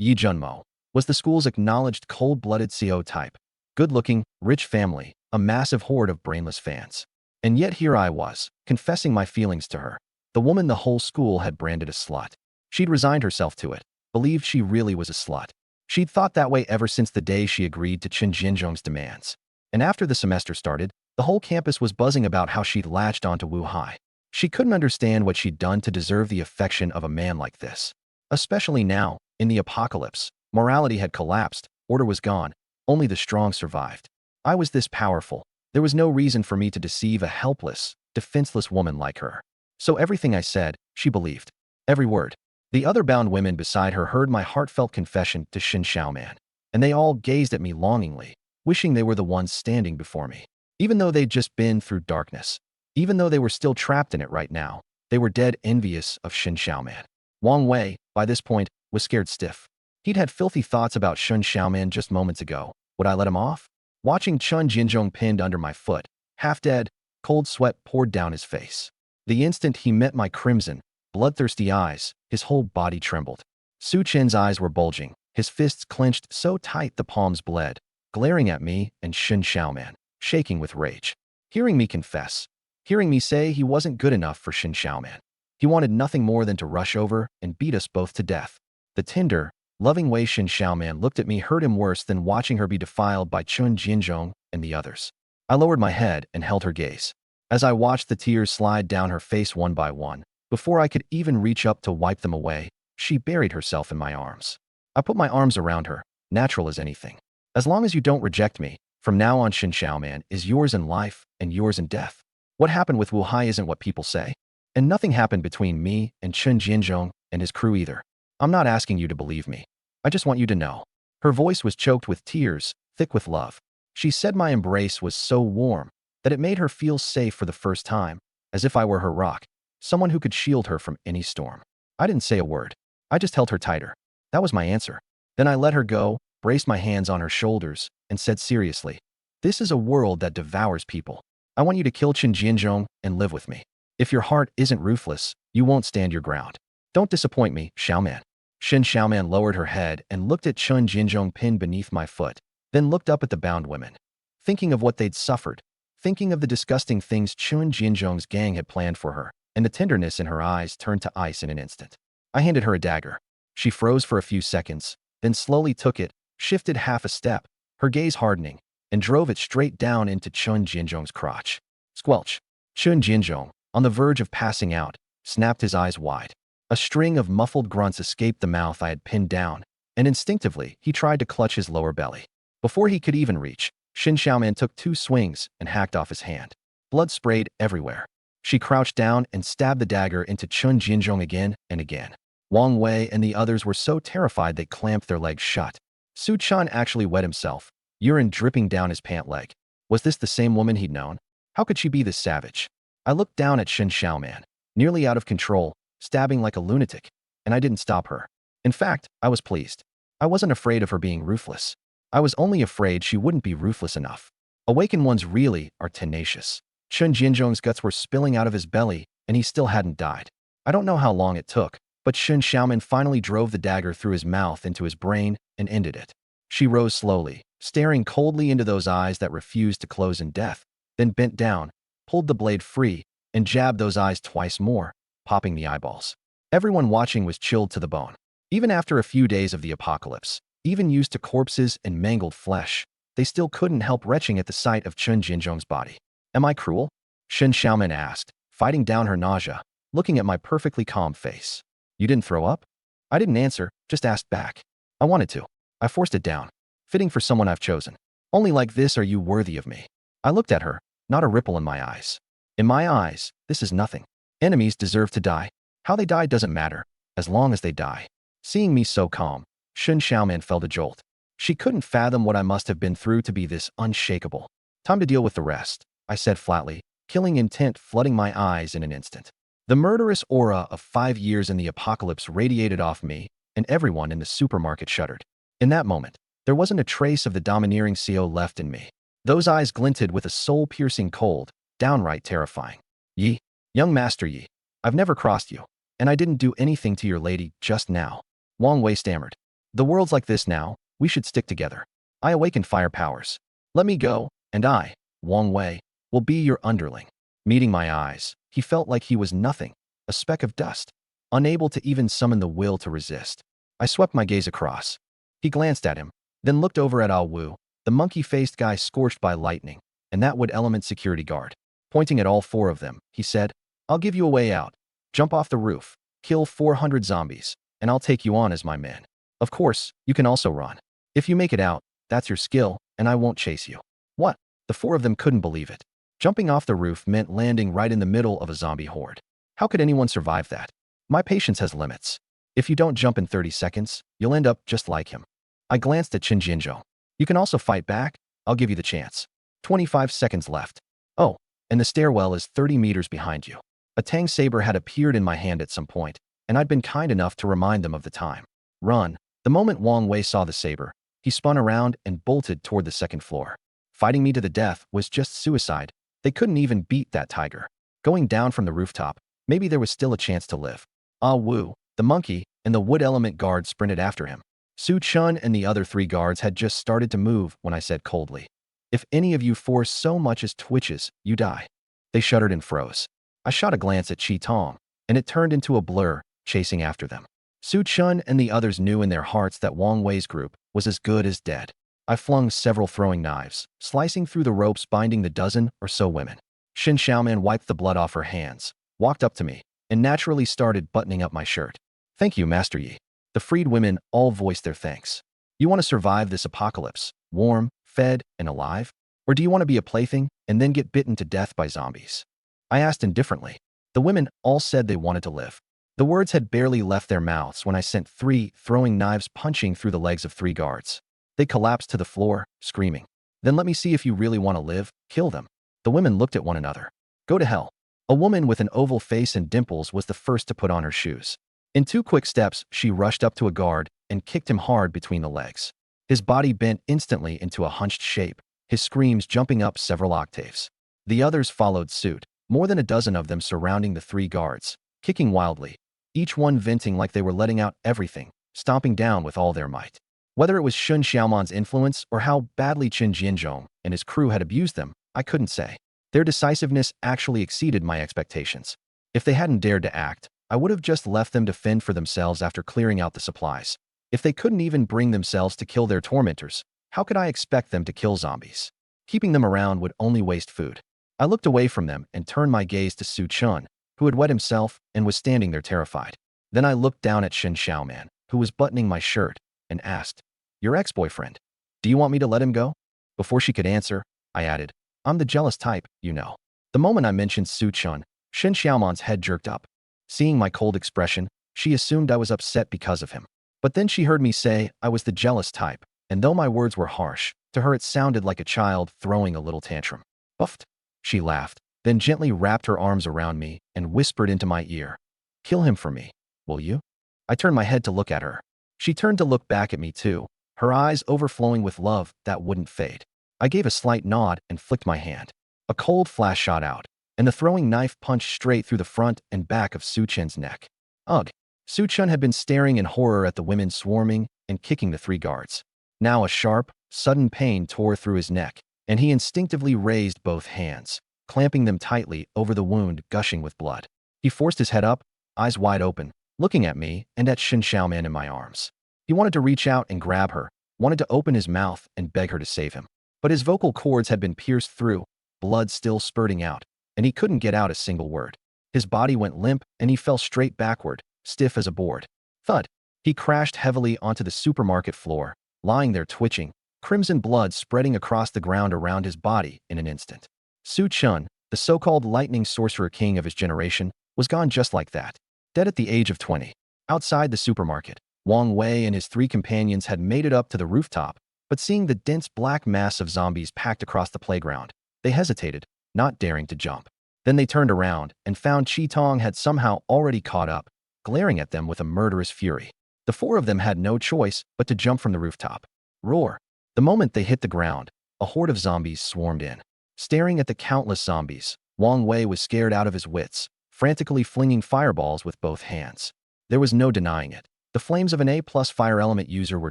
Yi Junmo was the school's acknowledged cold-blooded CO type. Good-looking, rich family, a massive horde of brainless fans. And yet here I was, confessing my feelings to her. The woman the whole school had branded a slut. She'd resigned herself to it, believed she really was a slut. She'd thought that way ever since the day she agreed to Chen Jinzhong's demands. And after the semester started, the whole campus was buzzing about how she'd latched onto Wu Hai. She couldn't understand what she'd done to deserve the affection of a man like this. Especially now, in the apocalypse, morality had collapsed, order was gone, only the strong survived. I was this powerful. There was no reason for me to deceive a helpless, defenseless woman like her. So everything I said, she believed. Every word. The other bound women beside her heard my heartfelt confession to Shin Xiaoman, and they all gazed at me longingly, wishing they were the ones standing before me. Even though they'd just been through darkness, even though they were still trapped in it right now, they were dead envious of Shin Xiaoman. Wang Wei, by this point, was scared stiff. He'd had filthy thoughts about Shin Xiaoman just moments ago. Would I let him off? Watching Chen Jinzhong pinned under my foot, half dead, cold sweat poured down his face. The instant he met my crimson, bloodthirsty eyes, his whole body trembled. Su Chen's eyes were bulging, his fists clenched so tight the palms bled, glaring at me and Shin Xiaoman, shaking with rage. Hearing me confess, hearing me say he wasn't good enough for Shin Xiaoman. He wanted nothing more than to rush over and beat us both to death. The tender, loving way Shin Xiaoman looked at me hurt him worse than watching her be defiled by Chen Jinzhong and the others. I lowered my head and held her gaze. As I watched the tears slide down her face one by one, before I could even reach up to wipe them away, she buried herself in my arms. I put my arms around her, natural as anything. As long as you don't reject me, from now on Shin Xiaoman is yours in life and yours in death. What happened with Wu Hai isn't what people say. And nothing happened between me and Chen Jinzhong and his crew either. I'm not asking you to believe me. I just want you to know. Her voice was choked with tears, thick with love. She said my embrace was so warm that it made her feel safe for the first time, as if I were her rock, someone who could shield her from any storm. I didn't say a word. I just held her tighter. That was my answer. Then I let her go, braced my hands on her shoulders, and said seriously, "This is a world that devours people. I want you to kill Chen Jinzhong and live with me. If your heart isn't ruthless, you won't stand your ground. Don't disappoint me, Xiaoman." Shin Xiaoman lowered her head and looked at Chen Jinzhong pinned beneath my foot, then looked up at the bound women. Thinking of what they'd suffered, thinking of the disgusting things Chen Jinzhong's gang had planned for her, and the tenderness in her eyes turned to ice in an instant. I handed her a dagger. She froze for a few seconds, then slowly took it, shifted half a step, her gaze hardening, and drove it straight down into Chen Jinzhong's crotch. Squelch. Chen Jinzhong, on the verge of passing out, snapped his eyes wide. A string of muffled grunts escaped the mouth I had pinned down, and instinctively he tried to clutch his lower belly. Before he could even reach, Shin Xiaoman took 2 swings and hacked off his hand. Blood sprayed everywhere. She crouched down and stabbed the dagger into Chen Jinzhong again and again. Wang Wei and the others were so terrified they clamped their legs shut. Su Chan actually wet himself, urine dripping down his pant leg. Was this the same woman he'd known? How could she be this savage? I looked down at Shin Xiaoman, nearly out of control, stabbing like a lunatic, and I didn't stop her. In fact, I was pleased. I wasn't afraid of her being ruthless. I was only afraid she wouldn't be ruthless enough. Awakened ones really are tenacious. Chen Jinzhong's guts were spilling out of his belly, and he still hadn't died. I don't know how long it took, but Shin Xiaoman finally drove the dagger through his mouth into his brain and ended it. She rose slowly, staring coldly into those eyes that refused to close in death, then bent down, pulled the blade free, and jabbed those eyes twice more, popping the eyeballs. Everyone watching was chilled to the bone. Even after a few days of the apocalypse, even used to corpses and mangled flesh, they still couldn't help retching at the sight of Chen Jinzhong's body. Am I cruel? Shin Xiaoman asked, fighting down her nausea, looking at my perfectly calm face. You didn't throw up? I didn't answer, just asked back. I wanted to. I forced it down. Fitting for someone I've chosen. Only like this are you worthy of me. I looked at her, not a ripple in my eyes. In my eyes, this is nothing. Enemies deserve to die. How they die doesn't matter, as long as they die. Seeing me so calm, Shin Xiaoman felt a jolt. She couldn't fathom what I must have been through to be this unshakable. Time to deal with the rest, I said flatly, killing intent flooding my eyes in an instant. The murderous aura of 5 years in the apocalypse radiated off me, and everyone in the supermarket shuddered. In that moment, there wasn't a trace of the domineering CO left in me. Those eyes glinted with a soul-piercing cold, downright terrifying. Yi, young Master Yi, I've never crossed you, and I didn't do anything to your lady just now. Wang Wei stammered. The world's like this now. We should stick together. I awakened fire powers. Let me go, and I, Wang Wei, will be your underling. Meeting my eyes, he felt like he was nothing, a speck of dust, unable to even summon the will to resist. I swept my gaze across. He glanced at him, then looked over at Ah Wu, the monkey-faced guy scorched by lightning, and that wood element security guard. Pointing at all four of them, he said, I'll give you a way out. Jump off the roof, kill 400 zombies, and I'll take you on as my man. Of course, you can also run. If you make it out, that's your skill, and I won't chase you. What? The four of them couldn't believe it. Jumping off the roof meant landing right in the middle of a zombie horde. How could anyone survive that? My patience has limits. If you don't jump in 30 seconds, you'll end up just like him. I glanced at Qin Jianzhou. You can also fight back. I'll give you the chance. 25 seconds left. Oh, and the stairwell is 30 meters behind you. A Tang saber had appeared in my hand at some point, and I'd been kind enough to remind them of the time. Run. The moment Wang Wei saw the saber, he spun around and bolted toward the second floor. Fighting me to the death was just suicide. They couldn't even beat that tiger. Going down from the rooftop, maybe there was still a chance to live. Ah Wu, the monkey, and the wood element guard sprinted after him. Su Chun and the other 3 guards had just started to move when I said coldly, if any of you four so much as twitches, you die. They shuddered and froze. I shot a glance at Chi Tong, and it turned into a blur, chasing after them. Su Chun and the others knew in their hearts that Wang Wei's group was as good as dead. I flung several throwing knives, slicing through the ropes binding the dozen or so women. Shin Xiaoman wiped the blood off her hands, walked up to me, and naturally started buttoning up my shirt. Thank you, Master Yi. The freed women all voiced their thanks. You want to survive this apocalypse, warm, fed, and alive? Or do you want to be a plaything and then get bitten to death by zombies? I asked indifferently. The women all said they wanted to live. The words had barely left their mouths when I sent 3 throwing knives punching through the legs of 3 guards. They collapsed to the floor, screaming. Then let me see if you really want to live, kill them. The women looked at one another. Go to hell. A woman with an oval face and dimples was the first to put on her shoes. In 2 quick steps, she rushed up to a guard and kicked him hard between the legs. His body bent instantly into a hunched shape, his screams jumping up several octaves. The others followed suit, more than a dozen of them surrounding the 3 guards, kicking wildly, each one venting like they were letting out everything, stomping down with all their might. Whether it was Shun Xiaoman's influence or how badly Qin Jianzhou and his crew had abused them, I couldn't say. Their decisiveness actually exceeded my expectations. If they hadn't dared to act, I would have just left them to fend for themselves after clearing out the supplies. If they couldn't even bring themselves to kill their tormentors, how could I expect them to kill zombies? Keeping them around would only waste food. I looked away from them and turned my gaze to Su Chun, who had wet himself and was standing there terrified. Then I looked down at Shin Xiaoman, who was buttoning my shirt, and asked, Your ex-boyfriend. Do you want me to let him go? Before she could answer, I added, I'm the jealous type, you know. The moment I mentioned Su Chun, Shin Xiaoman's head jerked up. Seeing my cold expression, she assumed I was upset because of him. But then she heard me say I was the jealous type, and though my words were harsh, to her it sounded like a child throwing a little tantrum. Buffed. She laughed, then gently wrapped her arms around me and whispered into my ear, Kill him for me, will you? I turned my head to look at her. She turned to look back at me too, her eyes overflowing with love that wouldn't fade. I gave a slight nod and flicked my hand. A cold flash shot out, and the throwing knife punched straight through the front and back of Su Chen's neck. Ugh! Su Chen had been staring in horror at the women swarming and kicking the 3 guards. Now a sharp, sudden pain tore through his neck, and he instinctively raised both hands, clamping them tightly over the wound gushing with blood. He forced his head up, eyes wide open, looking at me and at Shin Xiaoman in my arms. He wanted to reach out and grab her, wanted to open his mouth and beg her to save him. But his vocal cords had been pierced through, blood still spurting out, and he couldn't get out a single word. His body went limp and he fell straight backward, stiff as a board. Thud! He crashed heavily onto the supermarket floor, lying there twitching, crimson blood spreading across the ground around his body in an instant. Su Chun, the so-called lightning sorcerer king of his generation, was gone just like that, dead at the age of 20. Outside the supermarket, Wang Wei and his 3 companions had made it up to the rooftop, but seeing the dense black mass of zombies packed across the playground, they hesitated, not daring to jump. Then they turned around and found Chi Tong had somehow already caught up, glaring at them with a murderous fury. The 4 of them had no choice but to jump from the rooftop. Roar! The moment they hit the ground, a horde of zombies swarmed in. Staring at the countless zombies, Wang Wei was scared out of his wits, frantically flinging fireballs with both hands. There was no denying it. The flames of an A-plus fire element user were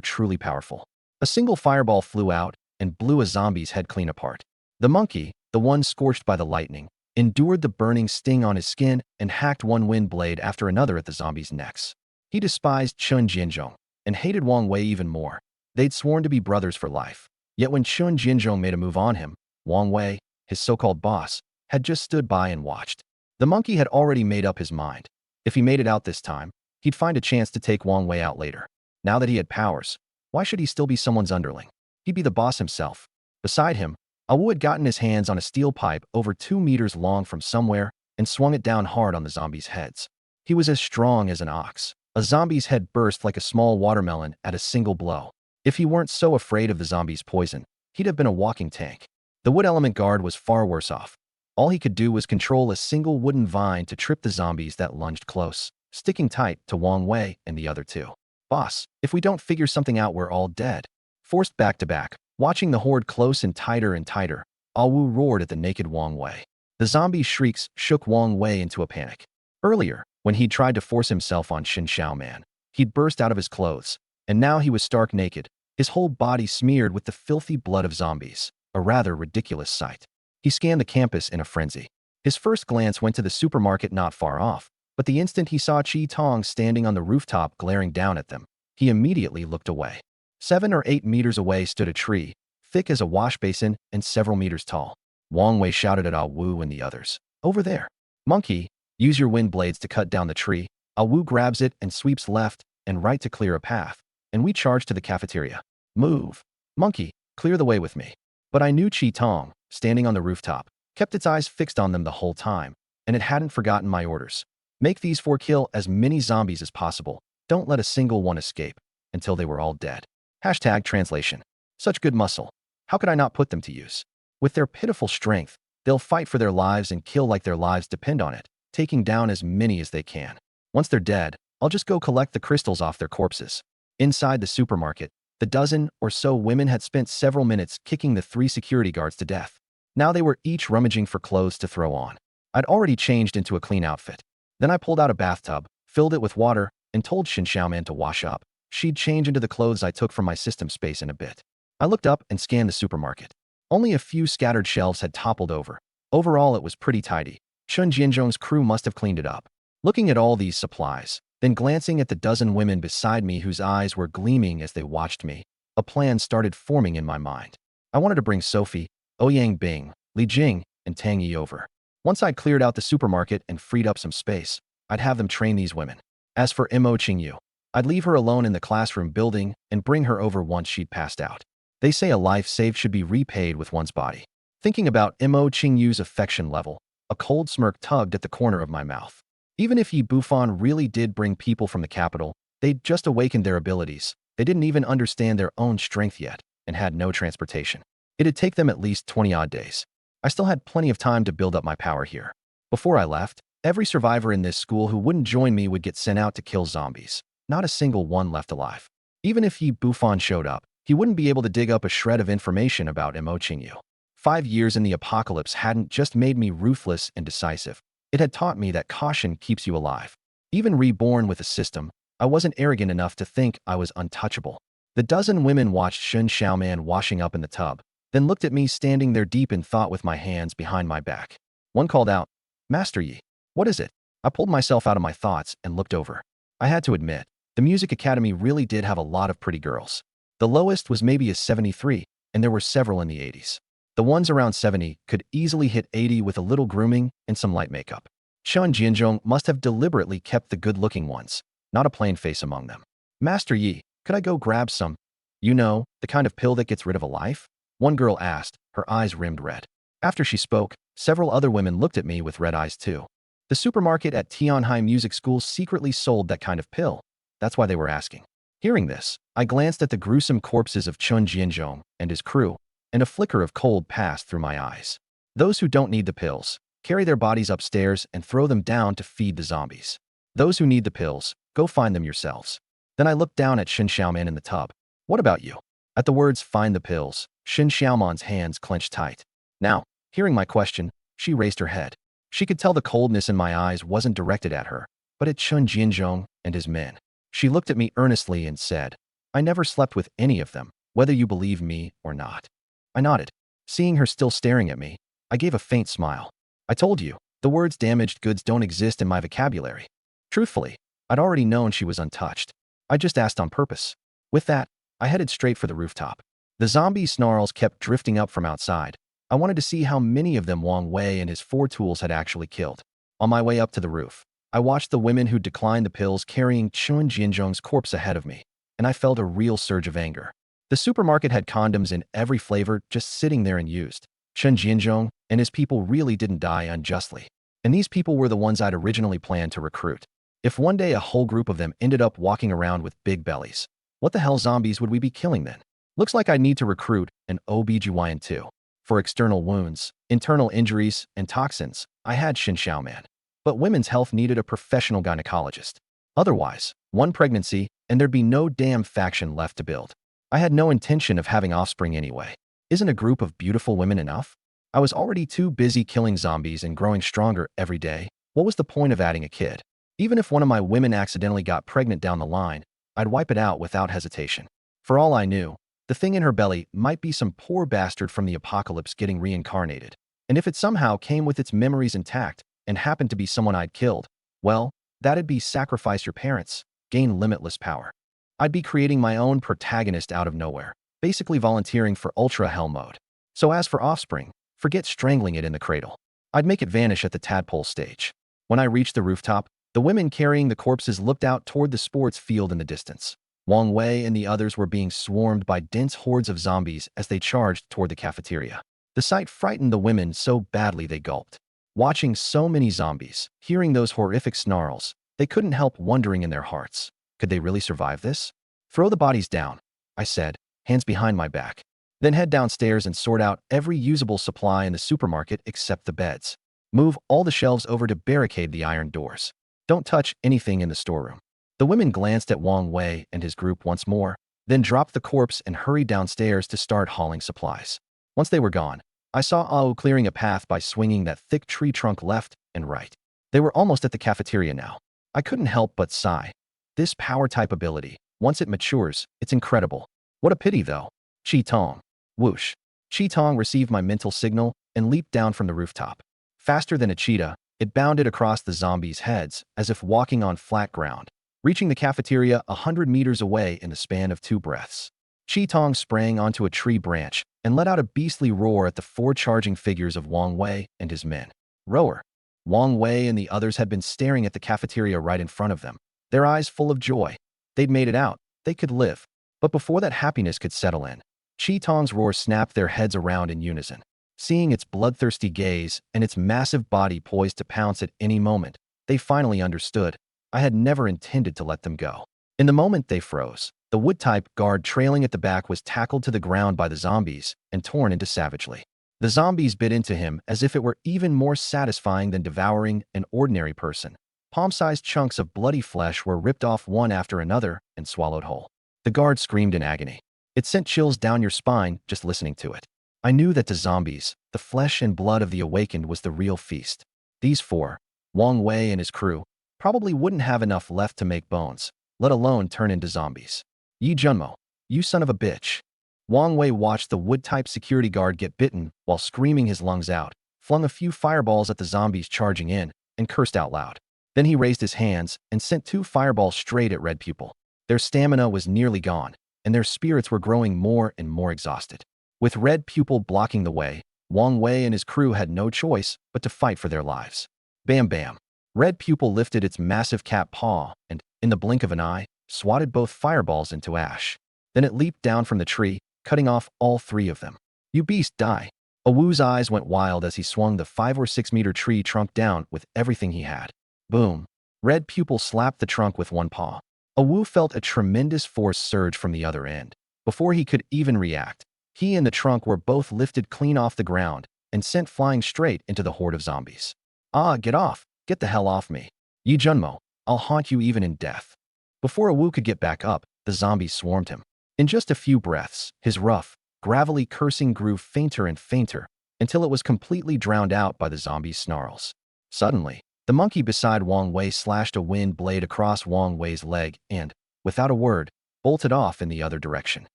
truly powerful. A single fireball flew out and blew a zombie's head clean apart. The monkey, the one scorched by the lightning, endured the burning sting on his skin and hacked one wind blade after another at the zombies' necks. He despised Chun Jianzhong and hated Wang Wei even more. They'd sworn to be brothers for life. Yet when Chun Jianzhong made a move on him, Wang Wei, his so-called boss, had just stood by and watched. The monkey had already made up his mind. If he made it out this time, he'd find a chance to take Wang Wei out later. Now that he had powers, why should he still be someone's underling? He'd be the boss himself. Beside him, Awu had gotten his hands on a steel pipe over 2 meters long from somewhere and swung it down hard on the zombies' heads. He was as strong as an ox. A zombie's head burst like a small watermelon at a single blow. If he weren't so afraid of the zombies' poison, he'd have been a walking tank. The wood element guard was far worse off. All he could do was control a single wooden vine to trip the zombies that lunged close, sticking tight to Wang Wei and the other two. Boss, if we don't figure something out, we're all dead. Forced back to back, watching the horde close and tighter, Awu roared at the naked Wang Wei. The zombie shrieks shook Wang Wei into a panic. Earlier, when he'd tried to force himself on Xin Xiaoman, he'd burst out of his clothes, and now he was stark naked, his whole body smeared with the filthy blood of zombies, a rather ridiculous sight. He scanned the campus in a frenzy. His first glance went to the supermarket not far off, but the instant he saw Chi Tong standing on the rooftop glaring down at them, he immediately looked away. 7 or 8 meters away stood a tree, thick as a wash basin and several meters tall. Wang Wei shouted at Awu and the others. Over there. Monkey, use your wind blades to cut down the tree. Awu grabs it and sweeps left and right to clear a path, and we charge to the cafeteria. Move. Monkey, clear the way with me. But I knew Chi Tong, standing on the rooftop, kept its eyes fixed on them the whole time, and it hadn't forgotten my orders. Make these 4 kill as many zombies as possible. Don't let a single one escape until they were all dead. #translation. Such good muscle. How could I not put them to use? With their pitiful strength, they'll fight for their lives and kill like their lives depend on it, taking down as many as they can. Once they're dead, I'll just go collect the crystals off their corpses. Inside the supermarket, the dozen or so women had spent several minutes kicking the 3 security guards to death. Now they were each rummaging for clothes to throw on. I'd already changed into a clean outfit. Then I pulled out a bathtub, filled it with water, and told Xin Xiaoman to wash up. She'd change into the clothes I took from my system space in a bit. I looked up and scanned the supermarket. Only a few scattered shelves had toppled over. Overall, it was pretty tidy. Chun Jianzhong's crew must have cleaned it up. Looking at all these supplies, then glancing at the dozen women beside me whose eyes were gleaming as they watched me, a plan started forming in my mind. I wanted to bring Sophie, Ouyang Bing, Li Jing, and Tang Yi over. Once I'd cleared out the supermarket and freed up some space, I'd have them train these women. As for Mo Qingyu, I'd leave her alone in the classroom building and bring her over once she'd passed out. They say a life saved should be repaid with one's body. Thinking about Mo Qingyu's affection level, a cold smirk tugged at the corner of my mouth. Even if Yi Bufan really did bring people from the capital, they'd just awakened their abilities. They didn't even understand their own strength yet and had no transportation. It'd take them at least 20-odd days. I still had plenty of time to build up my power here. Before I left, every survivor in this school who wouldn't join me would get sent out to kill zombies. Not a single one left alive. Even if Yi Bufan showed up, he wouldn't be able to dig up a shred of information about Mo Qingyu. 5 years in the apocalypse hadn't just made me ruthless and decisive. It had taught me that caution keeps you alive. Even reborn with a system, I wasn't arrogant enough to think I was untouchable. The dozen women watched Xin Xiaoman washing up in the tub, then looked at me standing there deep in thought with my hands behind my back. One called out, "Master Yi, what is it?" I pulled myself out of my thoughts and looked over. I had to admit, the music academy really did have a lot of pretty girls. The lowest was maybe a 73, and there were several in the 80s. The ones around 70 could easily hit 80 with a little grooming and some light makeup. Chun Jianzhong must have deliberately kept the good-looking ones, not a plain face among them. "Master Yi, could I go grab some? You know, the kind of pill that gets rid of a life?" One girl asked, her eyes rimmed red. After she spoke, several other women looked at me with red eyes too. The supermarket at Tianhai Music School secretly sold that kind of pill. That's why they were asking. Hearing this, I glanced at the gruesome corpses of Chun Jianzhong and his crew, and a flicker of cold passed through my eyes. Those who don't need the pills, carry their bodies upstairs and throw them down to feed the zombies. Those who need the pills, go find them yourselves. Then I looked down at Xin Xiaoman in the tub. "What about you?" At the words, "find the pills," Xin Xiaoman's hands clenched tight. Now, hearing my question, she raised her head. She could tell the coldness in my eyes wasn't directed at her, but at Chun Jianzhong and his men. She looked at me earnestly and said, I never slept with any of them, whether you believe me or not. I nodded. Seeing her still staring at me, I gave a faint smile. I told you, the words damaged goods don't exist in my vocabulary. Truthfully, I'd already known she was untouched. I just asked on purpose. With that, I headed straight for the rooftop. The zombie snarls kept drifting up from outside. I wanted to see how many of them Wang Wei and his 4 tools had actually killed. On my way up to the roof, I watched the women who declined the pills carrying Chun Jianzhong's corpse ahead of me, and I felt a real surge of anger. The supermarket had condoms in every flavor just sitting there unused. Chun Jianzhong and his people really didn't die unjustly. And these people were the ones I'd originally planned to recruit. If one day a whole group of them ended up walking around with big bellies, what the hell zombies would we be killing then? Looks like I need to recruit an OBGYN too. For external wounds, internal injuries, and toxins, I had Shin Xiaoman. But women's health needed a professional gynecologist. Otherwise, one pregnancy, and there'd be no damn faction left to build. I had no intention of having offspring anyway. Isn't a group of beautiful women enough? I was already too busy killing zombies and growing stronger every day. What was the point of adding a kid? Even if one of my women accidentally got pregnant down the line, I'd wipe it out without hesitation. For all I knew, the thing in her belly might be some poor bastard from the apocalypse getting reincarnated. And if it somehow came with its memories intact and happened to be someone I'd killed, well, that'd be sacrifice your parents, gain limitless power. I'd be creating my own protagonist out of nowhere, basically volunteering for Ultra Hell mode. So as for offspring, forget strangling it in the cradle. I'd make it vanish at the tadpole stage. When I reached the rooftop, the women carrying the corpses looked out toward the sports field in the distance. Wang Wei and the others were being swarmed by dense hordes of zombies as they charged toward the cafeteria. The sight frightened the women so badly they gulped. Watching so many zombies, hearing those horrific snarls, they couldn't help wondering in their hearts, could they really survive this? Throw the bodies down, I said, hands behind my back. Then head downstairs and sort out every usable supply in the supermarket except the beds. Move all the shelves over to barricade the iron doors. Don't touch anything in the storeroom. The women glanced at Wang Wei and his group once more, then dropped the corpse and hurried downstairs to start hauling supplies. Once they were gone, I saw Ao clearing a path by swinging that thick tree trunk left and right. They were almost at the cafeteria now. I couldn't help but sigh. This power-type ability, once it matures, it's incredible. What a pity, though. Chi Tong. Whoosh. Chi Tong received my mental signal and leaped down from the rooftop. Faster than a cheetah, it bounded across the zombies' heads as if walking on flat ground, reaching the cafeteria 100 meters away in the span of 2 breaths. Chi Tong sprang onto a tree branch and let out a beastly roar at the 4 charging figures of Wang Wei and his men. Rower. Wang Wei and the others had been staring at the cafeteria right in front of them, their eyes full of joy. They'd made it out. They could live. But before that happiness could settle in, Chi Tong's roar snapped their heads around in unison. Seeing its bloodthirsty gaze and its massive body poised to pounce at any moment, they finally understood. I had never intended to let them go. In the moment they froze, the wood-type guard trailing at the back was tackled to the ground by the zombies and torn into savagely. The zombies bit into him as if it were even more satisfying than devouring an ordinary person. Palm-sized chunks of bloody flesh were ripped off one after another and swallowed whole. The guard screamed in agony. It sent chills down your spine just listening to it. I knew that to zombies, the flesh and blood of the awakened was the real feast. These 4, Wang Wei and his crew, probably wouldn't have enough left to make bones, let alone turn into zombies. Yi Junmo, you son of a bitch. Wang Wei watched the wood-type security guard get bitten while screaming his lungs out, flung a few fireballs at the zombies charging in, and cursed out loud. Then he raised his hands and sent 2 fireballs straight at Red Pupil. Their stamina was nearly gone, and their spirits were growing more and more exhausted. With Red Pupil blocking the way, Wang Wei and his crew had no choice but to fight for their lives. Bam bam. Red Pupil lifted its massive cat paw and, in the blink of an eye, swatted both fireballs into ash. Then it leaped down from the tree, cutting off all 3 of them. You beast, die. Awu's eyes went wild as he swung the 5 or 6 meter tree trunk down with everything he had. Boom. Red Pupil slapped the trunk with one paw. Awu felt a tremendous force surge from the other end. Before he could even react, he and the trunk were both lifted clean off the ground and sent flying straight into the horde of zombies. Ah, get off. Get the hell off me. Yi Junmo, I'll haunt you even in death. Before Awu could get back up, the zombies swarmed him. In just a few breaths, his rough, gravelly cursing grew fainter and fainter until it was completely drowned out by the zombies' snarls. Suddenly, the monkey beside Wang Wei slashed a wind blade across Wang Wei's leg and, without a word, bolted off in the other direction.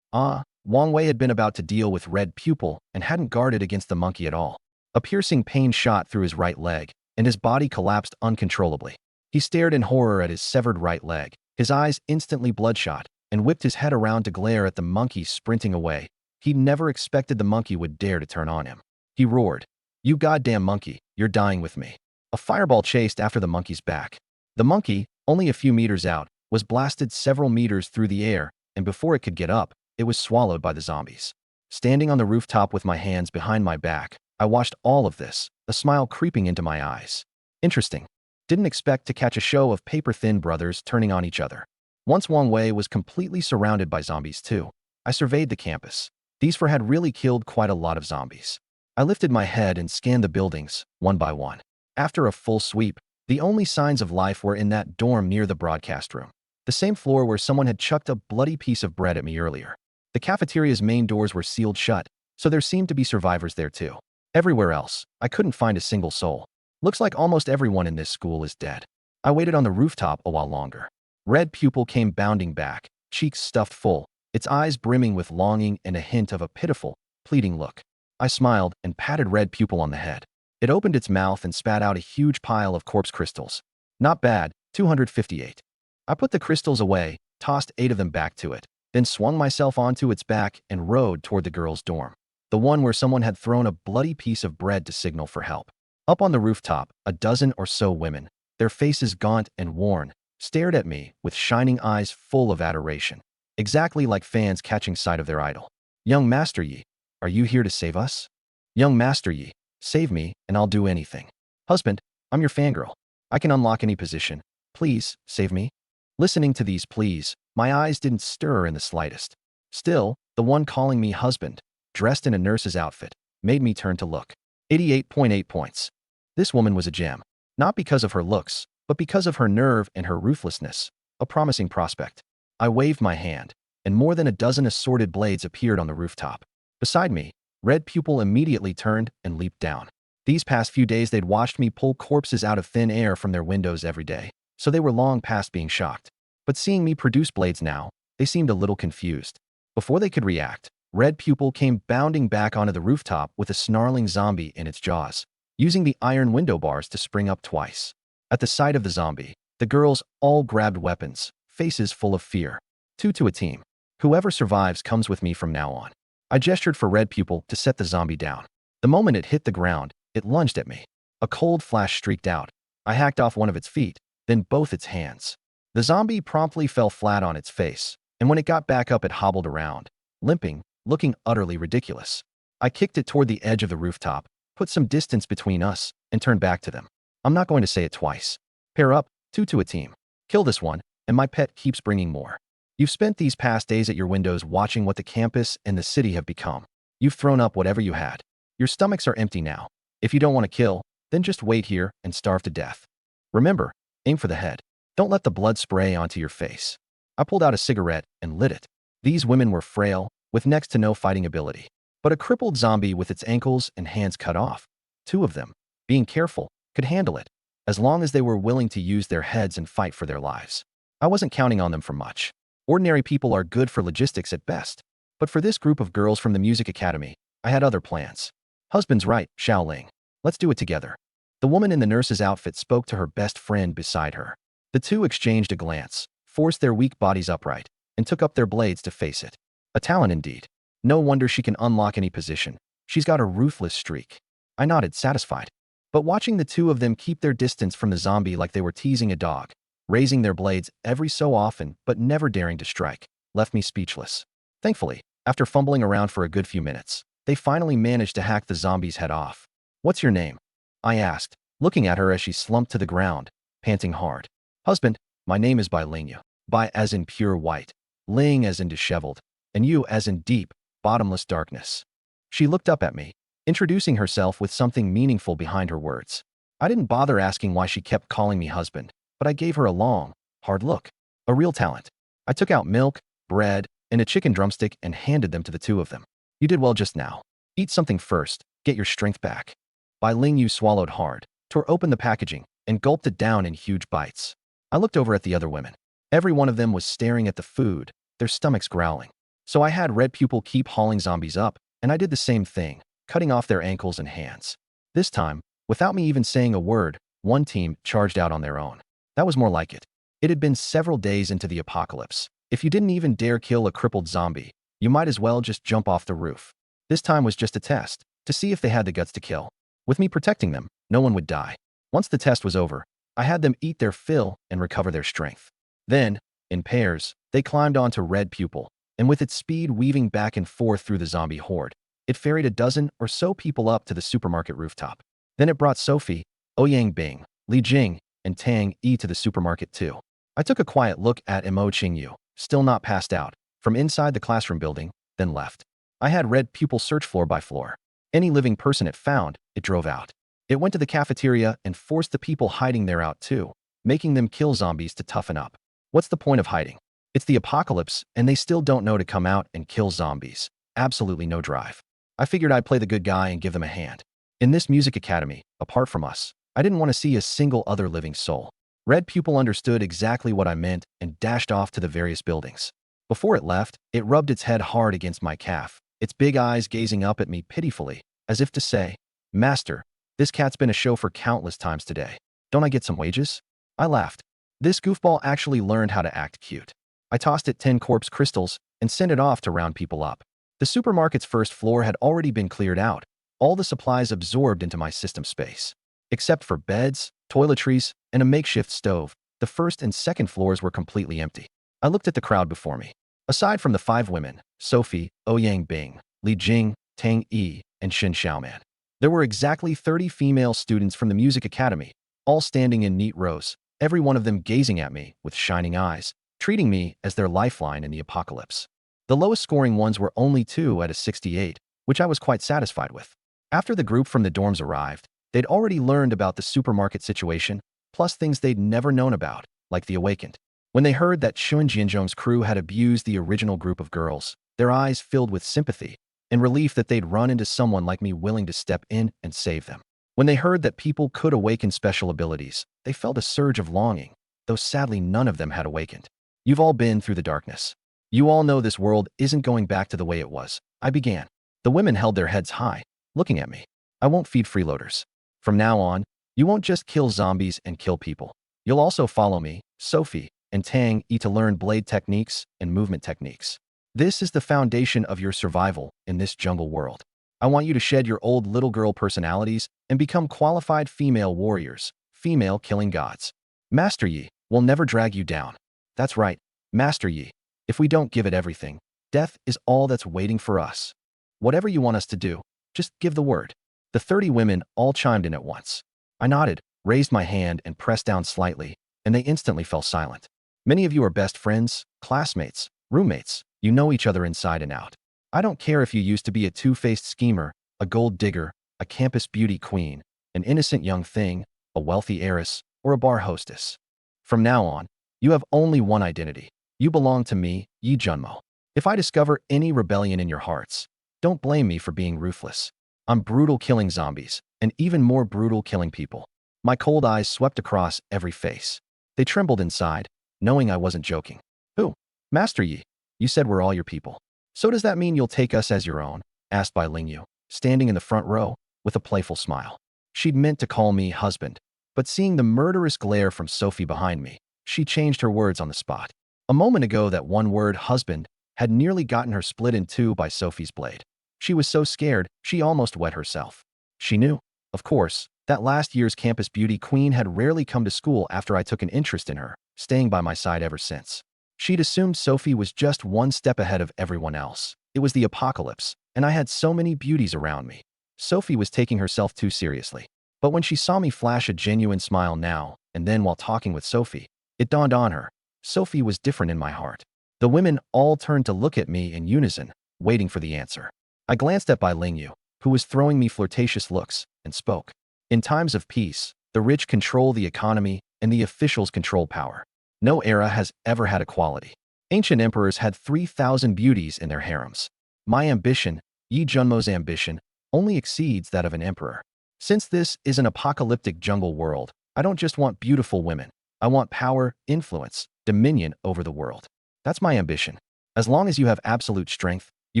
Wang Wei had been about to deal with Red Pupil and hadn't guarded against the monkey at all. A piercing pain shot through his right leg, and his body collapsed uncontrollably. He stared in horror at his severed right leg, his eyes instantly bloodshot, and whipped his head around to glare at the monkey sprinting away. He never expected the monkey would dare to turn on him. He roared, "You goddamn monkey, you're dying with me." A fireball chased after the monkey's back. The monkey, only a few meters out, was blasted several meters through the air, and before it could get up, it was swallowed by the zombies. Standing on the rooftop with my hands behind my back, I watched all of this, a smile creeping into my eyes. Interesting. Didn't expect to catch a show of paper-thin brothers turning on each other. Once Wang Wei was completely surrounded by zombies too. I surveyed the campus. These four had really killed quite a lot of zombies. I lifted my head and scanned the buildings, one by one. After a full sweep, the only signs of life were in that dorm near the broadcast room. The same floor where someone had chucked a bloody piece of bread at me earlier. The cafeteria's main doors were sealed shut, so there seemed to be survivors there too. Everywhere else, I couldn't find a single soul. Looks like almost everyone in this school is dead. I waited on the rooftop a while longer. Red Pupil came bounding back, cheeks stuffed full, its eyes brimming with longing and a hint of a pitiful, pleading look. I smiled and patted Red Pupil on the head. It opened its mouth and spat out a huge pile of corpse crystals. Not bad, 258. I put the crystals away, tossed 8 of them back to it, then swung myself onto its back and rode toward the girls' dorm. The one where someone had thrown a bloody piece of bread to signal for help. Up on the rooftop, a dozen or so women, their faces gaunt and worn, stared at me with shining eyes full of adoration. Exactly like fans catching sight of their idol. "Young Master Yi, are you here to save us?" "Young Master Yi, save me and I'll do anything." "Husband, I'm your fangirl. I can unlock any position. Please, save me." Listening to these pleas, my eyes didn't stir in the slightest. Still, the one calling me husband, dressed in a nurse's outfit, made me turn to look. 88.8 points. This woman was a gem. Not because of her looks, but because of her nerve and her ruthlessness. A promising prospect. I waved my hand, and more than a dozen assorted blades appeared on the rooftop. Beside me, Red Pupil immediately turned and leaped down. These past few days they'd watched me pull corpses out of thin air from their windows every day, so they were long past being shocked. But seeing me produce blades now, they seemed a little confused. Before they could react, Red Pupil came bounding back onto the rooftop with a snarling zombie in its jaws, using the iron window bars to spring up twice. At the sight of the zombie, the girls all grabbed weapons, faces full of fear. 2 to a team. Whoever survives comes with me from now on. I gestured for Red Pupil to set the zombie down. The moment it hit the ground, it lunged at me. A cold flash streaked out. I hacked off one of its feet, then both its hands. The zombie promptly fell flat on its face, and when it got back up it hobbled around, limping, looking utterly ridiculous. I kicked it toward the edge of the rooftop, put some distance between us, and turned back to them. I'm not going to say it twice. Pair up, 2 to a team. Kill this one, and my pet keeps bringing more. You've spent these past days at your windows watching what the campus and the city have become. You've thrown up whatever you had. Your stomachs are empty now. If you don't want to kill, then just wait here and starve to death. Remember, aim for the head. Don't let the blood spray onto your face. I pulled out a cigarette and lit it. These women were frail, with next to no fighting ability. But a crippled zombie with its ankles and hands cut off. 2 of them, being careful, could handle it, as long as they were willing to use their heads and fight for their lives. I wasn't counting on them for much. Ordinary people are good for logistics at best. But for this group of girls from the music academy, I had other plans. Husband's right, Xiaoling. Let's do it together. The woman in the nurse's outfit spoke to her best friend beside her. The two exchanged a glance, forced their weak bodies upright, and took up their blades to face it. A talent indeed. No wonder she can unlock any position. She's got a ruthless streak. I nodded, satisfied. But watching the 2 of them keep their distance from the zombie like they were teasing a dog, raising their blades every so often but never daring to strike, left me speechless. Thankfully, after fumbling around for a good few minutes, they finally managed to hack the zombie's head off. "What's your name?" I asked, looking at her as she slumped to the ground, panting hard. "Husband, my name is Bai Lingyu. Bai as in pure white, Ling as in disheveled, and you as in deep, bottomless darkness." She looked up at me, introducing herself with something meaningful behind her words. I didn't bother asking why she kept calling me husband, but I gave her a long, hard look. A real talent. I took out milk, bread, and a chicken drumstick and handed them to the 2 of them. "You did well just now. Eat something first, get your strength back." Bai Lingyu swallowed hard, tore open the packaging, and gulped it down in huge bites. I looked over at the other women. Every one of them was staring at the food, their stomachs growling. So I had Red Pupil keep hauling zombies up, and I did the same thing, cutting off their ankles and hands. This time, without me even saying a word, one team charged out on their own. That was more like it. It had been several days into the apocalypse. If you didn't even dare kill a crippled zombie, you might as well just jump off the roof. This time was just a test, to see if they had the guts to kill. With me protecting them, no one would die. Once the test was over, I had them eat their fill and recover their strength. Then, in pairs, they climbed onto Red Pupil, and with its speed weaving back and forth through the zombie horde, it ferried a dozen or so people up to the supermarket rooftop. Then it brought Sophie, Ouyang Bing, Li Jing, and Tang Yi to the supermarket too. I took a quiet look at Mo Qingyu, still not passed out, from inside the classroom building, then left. I had Red Pupil search floor by floor. Any living person it found, it drove out. It went to the cafeteria and forced the people hiding there out too, making them kill zombies to toughen up. What's the point of hiding? It's the apocalypse, and they still don't know to come out and kill zombies. Absolutely no drive. I figured I'd play the good guy and give them a hand. In this music academy, apart from us, I didn't want to see a single other living soul. Red Pupil understood exactly what I meant and dashed off to the various buildings. Before it left, it rubbed its head hard against my calf, its big eyes gazing up at me pitifully, as if to say, "Master, this cat's been a chauffeur countless times today. Don't I get some wages?" I laughed. This goofball actually learned how to act cute. I tossed it 10 corpse crystals and sent it off to round people up. The supermarket's first floor had already been cleared out, all the supplies absorbed into my system space. Except for beds, toiletries, and a makeshift stove, the first and second floors were completely empty. I looked at the crowd before me. Aside from the 5 women, Sophie, Ouyang Bing, Li Jing, Tang Yi, and Shin Xiaoman, there were exactly 30 female students from the music academy, all standing in neat rows, every one of them gazing at me with shining eyes, treating me as their lifeline in the apocalypse. The lowest scoring ones were only 2 at a 68, which I was quite satisfied with. After the group from the dorms arrived, they'd already learned about the supermarket situation, plus things they'd never known about, like the Awakened. When they heard that Xun Jianzhong's crew had abused the original group of girls, their eyes filled with sympathy and relief that they'd run into someone like me willing to step in and save them. When they heard that people could awaken special abilities, they felt a surge of longing, though sadly none of them had awakened. You've all been through the darkness. You all know this world isn't going back to the way it was. I began. The women held their heads high, looking at me. I won't feed freeloaders. From now on, you won't just kill zombies and kill people. You'll also follow me, Sophie, and Tang Yi to learn blade techniques and movement techniques. This is the foundation of your survival in this jungle world. I want you to shed your old little girl personalities and become qualified female warriors, female killing gods. Master Yi will never drag you down. That's right, Master Yi. If we don't give it everything, death is all that's waiting for us. Whatever you want us to do, just give the word. The 30 women all chimed in at once. I nodded, raised my hand, and pressed down slightly, and they instantly fell silent. Many of you are best friends, classmates, roommates. You know each other inside and out. I don't care if you used to be a two-faced schemer, a gold digger, a campus beauty queen, an innocent young thing, a wealthy heiress, or a bar hostess. From now on, you have only one identity. You belong to me, Yi Junmo. If I discover any rebellion in your hearts, don't blame me for being ruthless. I'm brutal killing zombies, and even more brutal killing people. My cold eyes swept across every face. They trembled inside, knowing I wasn't joking. Who? Master Yi. You said we're all your people. So does that mean you'll take us as your own? Asked Bai Lingyu, standing in the front row, with a playful smile. She'd meant to call me husband, but seeing the murderous glare from Sophie behind me, she changed her words on the spot. A moment ago, that one word, husband, had nearly gotten her split in two by Sophie's blade. She was so scared, she almost wet herself. She knew, of course, that last year's campus beauty queen had rarely come to school after I took an interest in her, staying by my side ever since. She'd assumed Sophie was just one step ahead of everyone else. It was the apocalypse, and I had so many beauties around me. Sophie was taking herself too seriously. But when she saw me flash a genuine smile now and then while talking with Sophie, it dawned on her. Sophie was different in my heart. The women all turned to look at me in unison, waiting for the answer. I glanced at Bai Lingyu, who was throwing me flirtatious looks, and spoke. In times of peace, the rich control the economy and the officials control power. No era has ever had equality. Ancient emperors had 3,000 beauties in their harems. My ambition, Yi Junmo's ambition, only exceeds that of an emperor. Since this is an apocalyptic jungle world, I don't just want beautiful women. I want power, influence, dominion over the world. That's my ambition. As long as you have absolute strength, you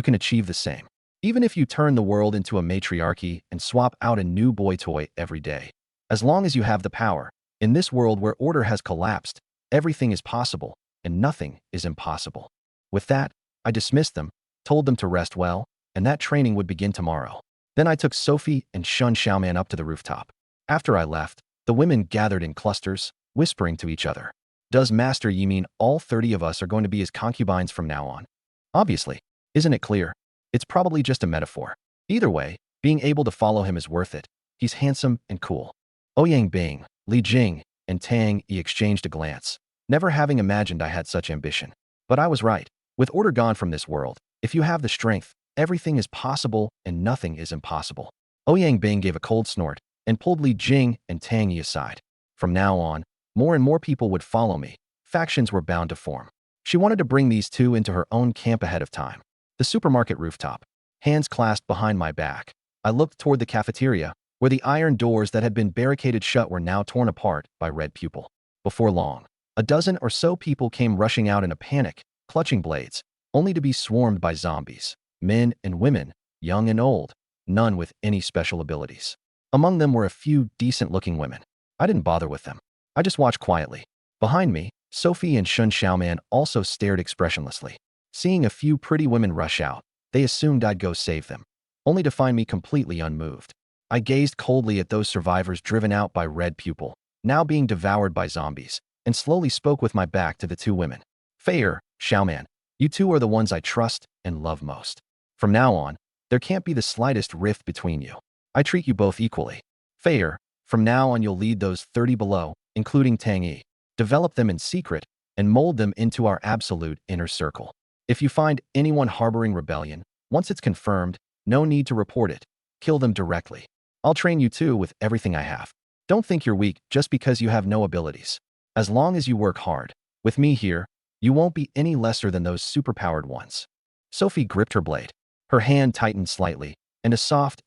can achieve the same. Even if you turn the world into a matriarchy and swap out a new boy toy every day. As long as you have the power, in this world where order has collapsed, everything is possible and nothing is impossible. With that, I dismissed them, told them to rest well, and that training would begin tomorrow. Then I took Sophie and Shun Xiaoman up to the rooftop. After I left, the women gathered in clusters, whispering to each other. Does Master Yi mean all 30 of us are going to be his concubines from now on? Obviously. Isn't it clear? It's probably just a metaphor. Either way, being able to follow him is worth it. He's handsome and cool. Ouyang Bing, Li Jing, and Tang Yi exchanged a glance, never having imagined I had such ambition. But I was right. With order gone from this world, if you have the strength, everything is possible and nothing is impossible. Ouyang Bing gave a cold snort and pulled Li Jing and Tang Yi aside. From now on, more and more people would follow me. Factions were bound to form. She wanted to bring these two into her own camp ahead of time. The supermarket rooftop. Hands clasped behind my back, I looked toward the cafeteria, where the iron doors that had been barricaded shut were now torn apart by Red Pupil. Before long, a dozen or so people came rushing out in a panic, clutching blades, only to be swarmed by zombies. Men and women, young and old, none with any special abilities. Among them were a few decent-looking women. I didn't bother with them. I just watched quietly. Behind me, Sophie and Shun Xiaoman also stared expressionlessly. Seeing a few pretty women rush out, they assumed I'd go save them, only to find me completely unmoved. I gazed coldly at those survivors driven out by Red Pupil, now being devoured by zombies, and slowly spoke with my back to the two women. Feier, Xiaoman, you two are the ones I trust and love most. From now on, there can't be the slightest rift between you. I treat you both equally. Feier, from now on you'll lead those 30 below, including Tang Yi. Develop them in secret and mold them into our absolute inner circle. If you find anyone harboring rebellion, once it's confirmed, no need to report it. Kill them directly. I'll train you too with everything I have. Don't think you're weak just because you have no abilities. As long as you work hard, with me here, you won't be any lesser than those superpowered ones. Sophie gripped her blade. Her hand tightened slightly, and a soft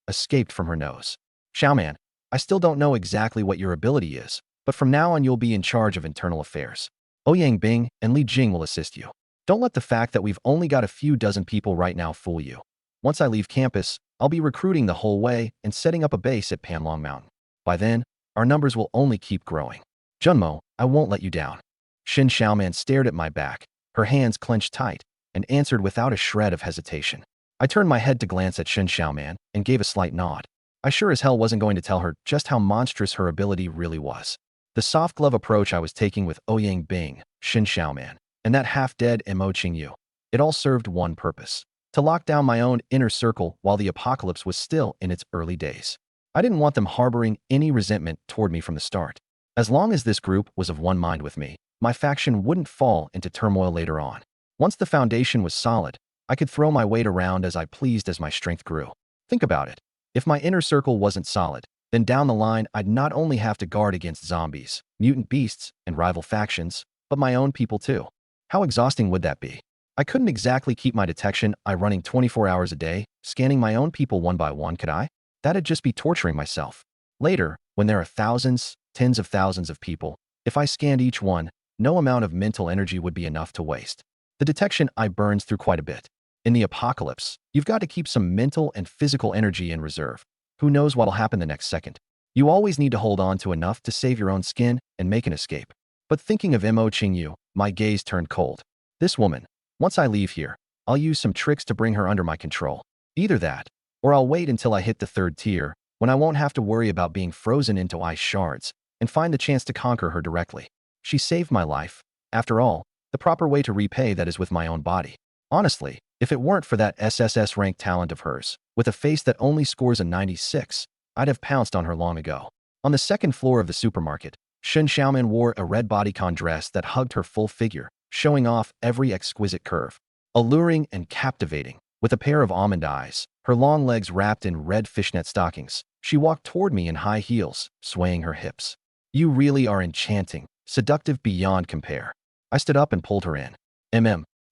escaped from her nose. Xiaoman, I still don't know exactly what your ability is, but from now on you'll be in charge of internal affairs. Ouyang Bing and Li Jing will assist you. Don't let the fact that we've only got a few dozen people right now fool you. Once I leave campus, I'll be recruiting the whole way and setting up a base at Panlong Mountain. By then, our numbers will only keep growing. Junmo, I won't let you down. Shin Xiaoman stared at my back, her hands clenched tight, and answered without a shred of hesitation. I turned my head to glance at Shin Xiaoman and gave a slight nod. I sure as hell wasn't going to tell her just how monstrous her ability really was. The soft glove approach I was taking with Ouyang Bing, Shin Xiaoman, and that half-dead Mo Qingyu, it all served one purpose: to lock down my own inner circle while the apocalypse was still in its early days. I didn't want them harboring any resentment toward me from the start. As long as this group was of one mind with me, my faction wouldn't fall into turmoil later on. Once the foundation was solid, I could throw my weight around as I pleased as my strength grew. Think about it. If my inner circle wasn't solid, then down the line I'd not only have to guard against zombies, mutant beasts, and rival factions, but my own people too. How exhausting would that be? I couldn't exactly keep my detection eye running 24 hours a day, scanning my own people one by one, could I? That'd just be torturing myself. Later, when there are thousands, tens of thousands of people, if I scanned each one, no amount of mental energy would be enough to waste. The detection eye burns through quite a bit. In the apocalypse, you've got to keep some mental and physical energy in reserve. Who knows what'll happen the next second? You always need to hold on to enough to save your own skin and make an escape. But thinking of Mo Qingyu, my gaze turned cold. This woman, once I leave here, I'll use some tricks to bring her under my control. Either that, or I'll wait until I hit the 3rd tier, when I won't have to worry about being frozen into ice shards, and find the chance to conquer her directly. She saved my life. After all, the proper way to repay that is with my own body. Honestly, if it weren't for that SSS rank talent of hers, with a face that only scores a 96, I'd have pounced on her long ago. On the 2nd floor of the supermarket, Shin Xiaoman wore a red bodycon dress that hugged her full figure, showing off every exquisite curve. Alluring and captivating, with a pair of almond eyes, her long legs wrapped in red fishnet stockings, she walked toward me in high heels, swaying her hips. You really are enchanting, seductive beyond compare. I stood up and pulled her in.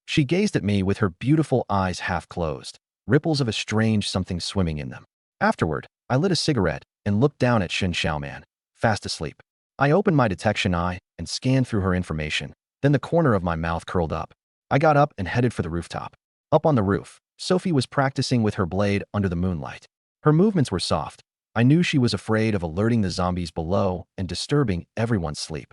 She gazed at me with her beautiful eyes half closed, ripples of a strange something swimming in them. Afterward, I lit a cigarette and looked down at Shin Xiaoman, fast asleep. I opened my detection eye and scanned through her information, Then the corner of my mouth curled up. I got up and headed for the rooftop. Up on the roof, Sophie was practicing with her blade under the moonlight. Her movements were soft. I knew she was afraid of alerting the zombies below and disturbing everyone's sleep.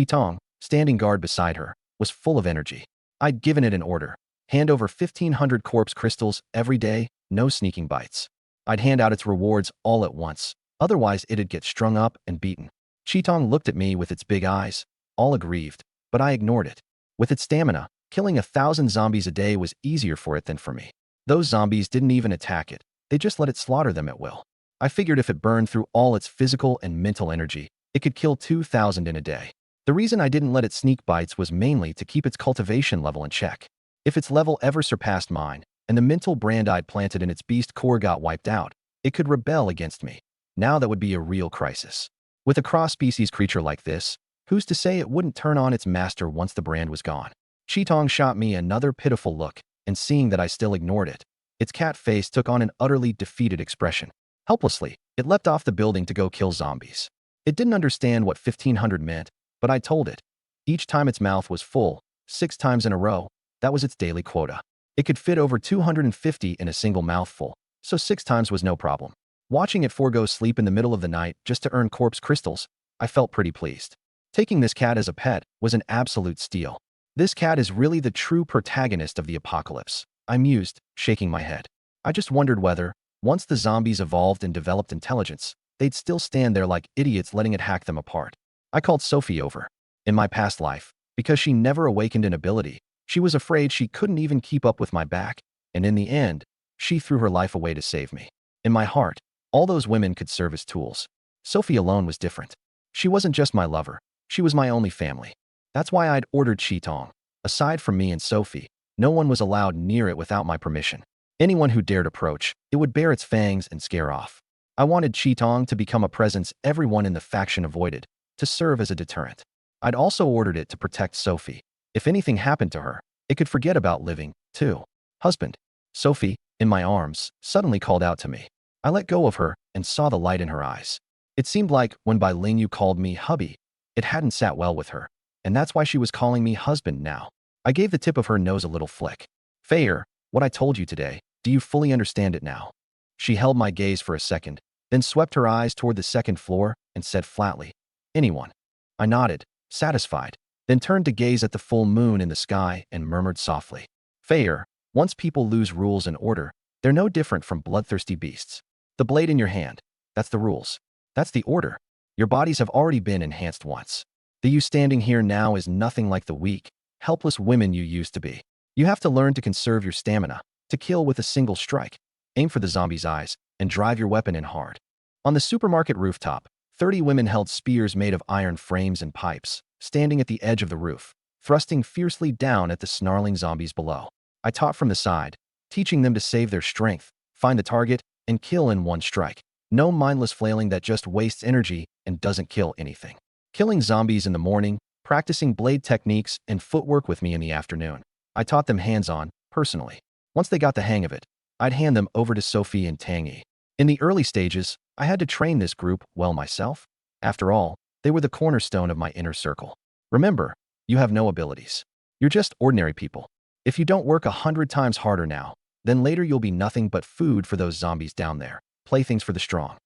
Tong, standing guard beside her, was full of energy. I'd given it an order. Hand over 1,500 corpse crystals every day, no sneaking bites. I'd hand out its rewards all at once, otherwise it'd get strung up and beaten. Tong looked at me with its big eyes, all aggrieved, but I ignored it. With its stamina, killing 1,000 zombies a day was easier for it than for me. Those zombies didn't even attack it, they just let it slaughter them at will. I figured if it burned through all its physical and mental energy, it could kill 2,000 in a day. The reason I didn't let it sneak bites was mainly to keep its cultivation level in check. If its level ever surpassed mine, and the mental brand I'd planted in its beast core got wiped out, it could rebel against me. Now that would be a real crisis. With a cross-species creature like this, who's to say it wouldn't turn on its master once the brand was gone? Tong shot me another pitiful look, and seeing that I still ignored it, its cat face took on an utterly defeated expression. Helplessly, it leapt off the building to go kill zombies. It didn't understand what 1,500 meant, but I told it. Each time its mouth was full, 6 times in a row, that was its daily quota. It could fit over 250 in a single mouthful, so 6 times was no problem. Watching it forego sleep in the middle of the night just to earn corpse crystals, I felt pretty pleased. Taking this cat as a pet was an absolute steal. This cat is really the true protagonist of the apocalypse, I mused, shaking my head. I just wondered whether, once the zombies evolved and developed intelligence, they'd still stand there like idiots letting it hack them apart. I called Sophie over. In my past life, because she never awakened an ability, she was afraid she couldn't even keep up with my back, and in the end, she threw her life away to save me. In my heart, all those women could serve as tools. Sophie alone was different. She wasn't just my lover, she was my only family. That's why I'd ordered Tong. Aside from me and Sophie, no one was allowed near it without my permission. Anyone who dared approach, it would bare its fangs and scare off. I wanted Tong to become a presence everyone in the faction avoided, to serve as a deterrent. I'd also ordered it to protect Sophie. If anything happened to her, it could forget about living, too. Husband. Sophie, in my arms, suddenly called out to me. I let go of her and saw the light in her eyes. It seemed like when Bai Ling Yu called me hubby, it hadn't sat well with her, and that's why she was calling me husband now. I gave the tip of her nose a little flick. Fayer, what I told you today, do you fully understand it now? She held my gaze for a second, then swept her eyes toward the second floor and said flatly, anyone. I nodded, satisfied, then turned to gaze at the full moon in the sky and murmured softly. Fayer, once people lose rules and order, they're no different from bloodthirsty beasts. The blade in your hand, that's the rules. That's the order. Your bodies have already been enhanced once. The you standing here now is nothing like the weak, helpless women you used to be. You have to learn to conserve your stamina, to kill with a single strike. Aim for the zombie's eyes, and drive your weapon in hard. On the supermarket rooftop, 30 women held spears made of iron frames and pipes, standing at the edge of the roof, thrusting fiercely down at the snarling zombies below. I taught from the side, teaching them to save their strength, find the target, and kill in one strike. No mindless flailing that just wastes energy and doesn't kill anything. Killing zombies in the morning, practicing blade techniques and footwork with me in the afternoon. I taught them hands-on, personally. Once they got the hang of it, I'd hand them over to Sophie and Tangy. In the early stages, I had to train this group well myself. After all, they were the cornerstone of my inner circle. Remember, you have no abilities. You're just ordinary people. If you don't work 100 times harder now, then later you'll be nothing but food for those zombies down there, playthings for the strong.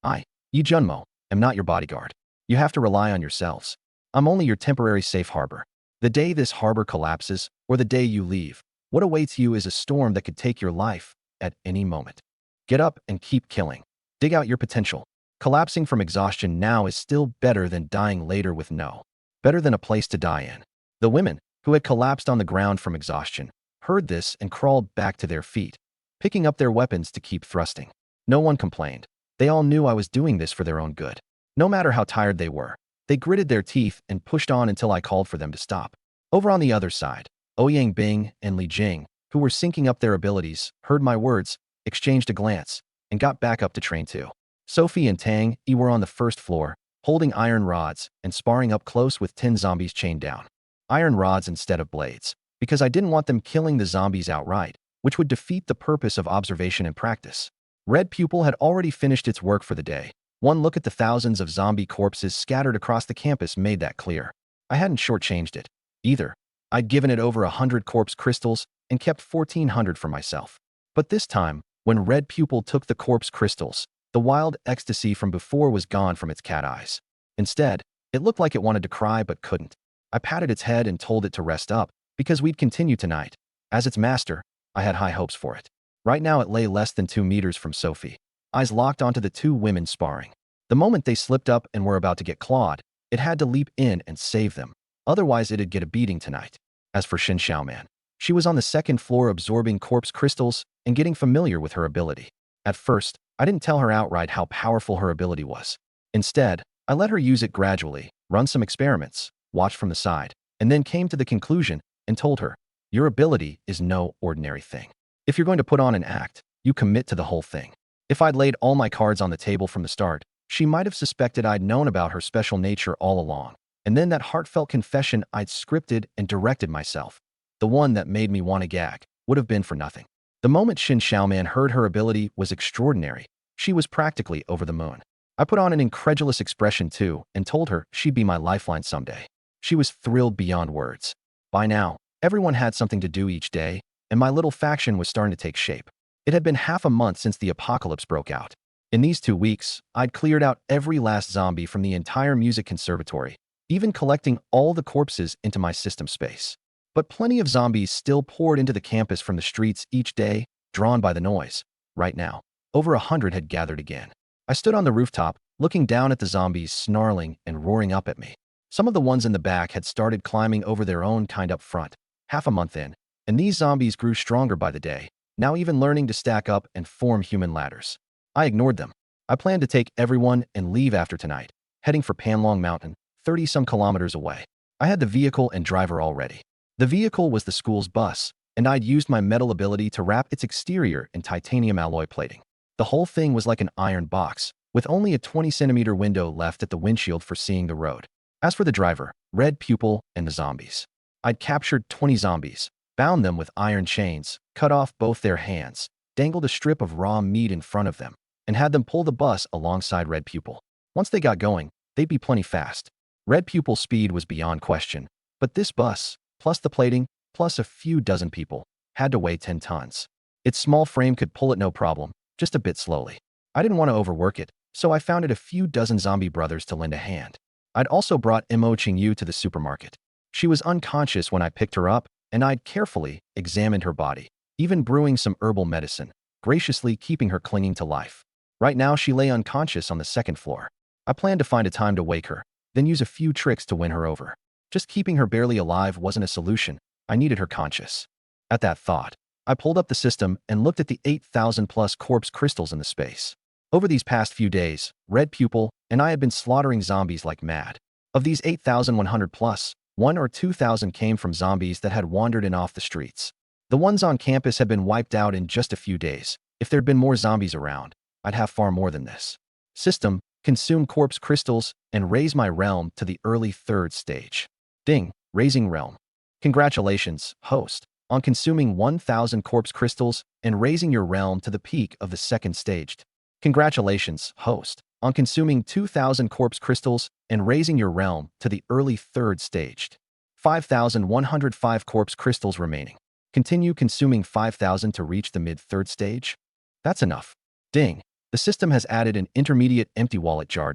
I, Yi Junmo, am not your bodyguard. You have to rely on yourselves. I'm only your temporary safe harbor. The day this harbor collapses, or the day you leave, what awaits you is a storm that could take your life at any moment. Get up and keep killing. Dig out your potential. Collapsing from exhaustion now is still better than dying later with no. Better than a place to die in. The women, who had collapsed on the ground from exhaustion, heard this and crawled back to their feet, picking up their weapons to keep thrusting. No one complained. They all knew I was doing this for their own good. No matter how tired they were, they gritted their teeth and pushed on until I called for them to stop. Over on the other side, Ouyang Bing and Li Jing, who were syncing up their abilities, heard my words, exchanged a glance, and got back up to train too. Sophie and Tang Yi were on the first floor, holding iron rods and sparring up close with 10 zombies chained down. Iron rods instead of blades, because I didn't want them killing the zombies outright, which would defeat the purpose of observation and practice. Red Pupil had already finished its work for the day. One look at the thousands of zombie corpses scattered across the campus made that clear. I hadn't shortchanged it. Either I'd given it over 100 corpse crystals and kept 1,400 for myself. But this time, when Red Pupil took the corpse crystals, the wild ecstasy from before was gone from its cat eyes. Instead, it looked like it wanted to cry but couldn't. I patted its head and told it to rest up, because we'd continue tonight. As its master, I had high hopes for it. Right now it lay less than 2 meters from Sophie, eyes locked onto the two women sparring. The moment they slipped up and were about to get clawed, it had to leap in and save them. Otherwise it'd get a beating tonight. As for Xin Xiaoman, she was on the second floor absorbing corpse crystals and getting familiar with her ability. At first, I didn't tell her outright how powerful her ability was. Instead, I let her use it gradually, run some experiments, watch from the side, and then came to the conclusion and told her, your ability is no ordinary thing. If you're going to put on an act, you commit to the whole thing. If I'd laid all my cards on the table from the start, she might have suspected I'd known about her special nature all along. And then that heartfelt confession I'd scripted and directed myself, the one that made me want to gag, would have been for nothing. The moment Xin Xiaoman heard her ability was extraordinary, she was practically over the moon. I put on an incredulous expression too and told her she'd be my lifeline someday. She was thrilled beyond words. By now, everyone had something to do each day, and my little faction was starting to take shape. It had been half a month since the apocalypse broke out. In these 2 weeks, I'd cleared out every last zombie from the entire music conservatory, even collecting all the corpses into my system space. But plenty of zombies still poured into the campus from the streets each day, drawn by the noise. Right now, over 100 had gathered again. I stood on the rooftop, looking down at the zombies snarling and roaring up at me. Some of the ones in the back had started climbing over their own kind up front, half a month in, and these zombies grew stronger by the day, now even learning to stack up and form human ladders. I ignored them. I planned to take everyone and leave after tonight, heading for Panlong Mountain, 30-some kilometers away. I had the vehicle and driver already. The vehicle was the school's bus, and I'd used my metal ability to wrap its exterior in titanium alloy plating. The whole thing was like an iron box, with only a 20-centimeter window left at the windshield for seeing the road. As for the driver, Red Pupil, and the zombies, I'd captured 20 zombies, bound them with iron chains, cut off both their hands, dangled a strip of raw meat in front of them, and had them pull the bus alongside Red Pupil. Once they got going, they'd be plenty fast. Red Pupil's speed was beyond question, but this bus, plus the plating, plus a few dozen people, had to weigh 10 tons. Its small frame could pull it no problem, just a bit slowly. I didn't want to overwork it, so I found it a few dozen zombie brothers to lend a hand. I'd also brought Mo Qingyu to the supermarket. She was unconscious when I picked her up, and I'd carefully examined her body, even brewing some herbal medicine, graciously keeping her clinging to life. Right now, she lay unconscious on the second floor. I planned to find a time to wake her, then use a few tricks to win her over. Just keeping her barely alive wasn't a solution. I needed her conscious. At that thought, I pulled up the system and looked at the 8,000-plus corpse crystals in the space. Over these past few days, Red Pupil and I had been slaughtering zombies like mad. Of these 8,100-plus, 1 or 2,000 came from zombies that had wandered in off the streets. The ones on campus had been wiped out in just a few days. If there'd been more zombies around, I'd have far more than this. System, consume corpse crystals and raise my realm to the early 3rd stage. Ding, raising realm. Congratulations, host, on consuming 1,000 corpse crystals and raising your realm to the peak of the 2nd stage. Congratulations, host, on consuming 2,000 corpse crystals and raising your realm to the early 3rd stage. 5,105 corpse crystals remaining. Continue consuming 5,000 to reach the mid-3rd stage. That's enough. Ding. The system has added an intermediate empty wallet jar.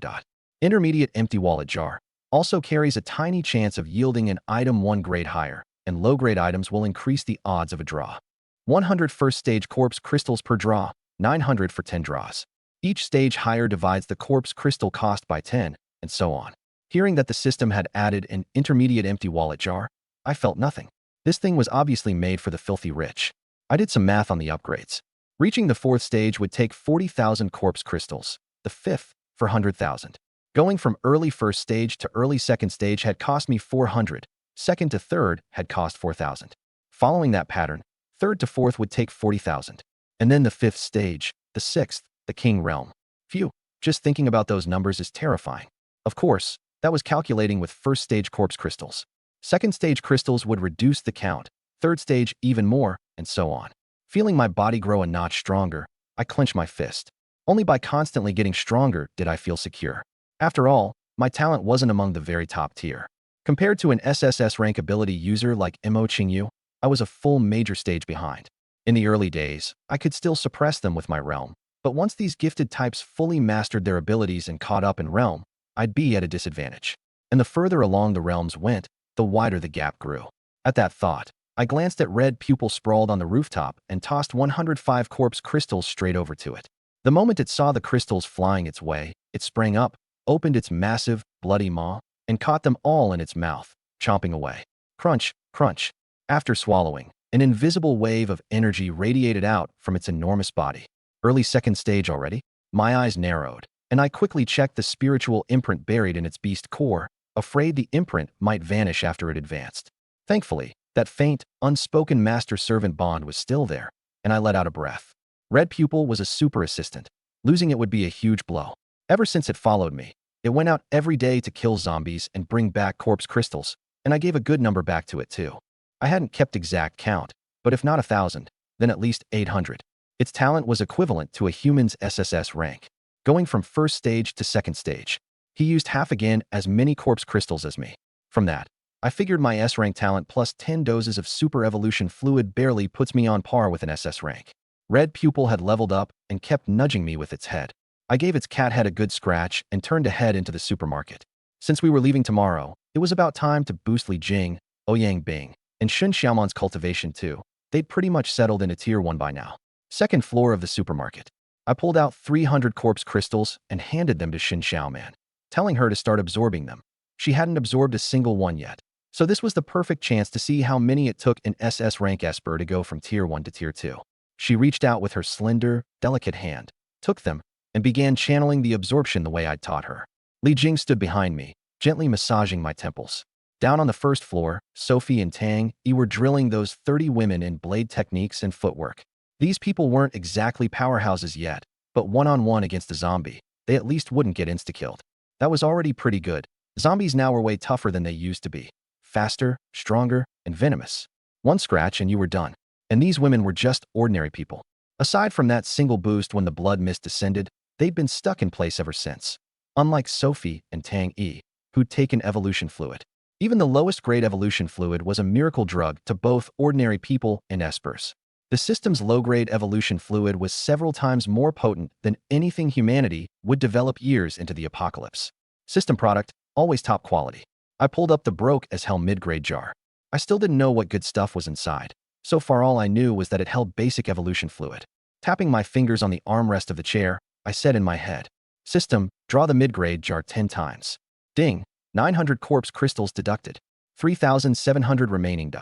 Intermediate empty wallet jar also carries a tiny chance of yielding an item 1 grade higher, and low-grade items will increase the odds of a draw. 100 first stage corpse crystals per draw, 900 for 10 draws. Each stage higher divides the corpse crystal cost by 10, and so on. Hearing that the system had added an intermediate empty wallet jar, I felt nothing. This thing was obviously made for the filthy rich. I did some math on the upgrades. Reaching the 4th stage would take 40,000 corpse crystals, the 5th for 100,000. Going from early 1st stage to early 2nd stage had cost me 400, 2nd to 3rd had cost 4,000. Following that pattern, 3rd to 4th would take 40,000. And then the 5th stage, the 6th, the King Realm. Phew, just thinking about those numbers is terrifying. Of course, that was calculating with 1st stage corpse crystals. 2nd stage crystals would reduce the count, 3rd stage even more, and so on. Feeling my body grow a notch stronger, I clenched my fist. Only by constantly getting stronger did I feel secure. After all, my talent wasn't among the very top tier. Compared to an SSS rank ability user like Imo Qingyu, I was a full major stage behind. In the early days, I could still suppress them with my realm, but once these gifted types fully mastered their abilities and caught up in realm, I'd be at a disadvantage. And the further along the realms went, the wider the gap grew. At that thought, I glanced at Red Pupil sprawled on the rooftop and tossed 105 corpse crystals straight over to it. The moment it saw the crystals flying its way, it sprang up, opened its massive, bloody maw, and caught them all in its mouth, chomping away. Crunch, crunch. After swallowing, an invisible wave of energy radiated out from its enormous body. Early second stage already? My eyes narrowed, and I quickly checked the spiritual imprint buried in its beast core, afraid the imprint might vanish after it advanced. Thankfully, that faint, unspoken master-servant bond was still there, and I let out a breath. Red Pupil was a super assistant. Losing it would be a huge blow. Ever since it followed me, it went out every day to kill zombies and bring back corpse crystals, and I gave a good number back to it too. I hadn't kept exact count, but if not 1,000, then at least 800. Its talent was equivalent to a human's SSS rank, going from first stage to second stage. He used half again as many corpse crystals as me. From that, I figured my S-rank talent plus 10 doses of super evolution fluid barely puts me on par with an SS rank. Red Pupil had leveled up and kept nudging me with its head. I gave its cat head a good scratch and turned to head into the supermarket. Since we were leaving tomorrow, it was about time to boost Li Jing, Ouyang Bing, and Shun Xiaoman's cultivation too. They'd pretty much settled into tier 1 by now. Second floor of the supermarket. I pulled out 300 corpse crystals and handed them to Shin Xiaoman, telling her to start absorbing them. She hadn't absorbed a single one yet, so this was the perfect chance to see how many it took an SS rank Esper to go from tier 1 to tier 2. She reached out with her slender, delicate hand, took them, and began channeling the absorption the way I'd taught her. Li Jing stood behind me, gently massaging my temples. Down on the first floor, Sophie and Tang Yi were drilling those 30 women in blade techniques and footwork. These people weren't exactly powerhouses yet, but one-on-one against a zombie, they at least wouldn't get insta-killed. That was already pretty good. Zombies now were way tougher than they used to be. Faster, stronger, and venomous. One scratch and you were done. And these women were just ordinary people. Aside from that single boost when the blood mist descended, they'd been stuck in place ever since. Unlike Sophie and Tang Yi, who'd taken evolution fluid. Even the lowest grade evolution fluid was a miracle drug to both ordinary people and espers. The system's low-grade evolution fluid was several times more potent than anything humanity would develop years into the apocalypse. System product, always top quality. I pulled up the broke-as-hell mid-grade jar. I still didn't know what good stuff was inside. So far all I knew was that it held basic evolution fluid. Tapping my fingers on the armrest of the chair, I said in my head, "System, draw the mid-grade jar 10 times. Ding, 900 corpse crystals deducted. 3,700 remaining.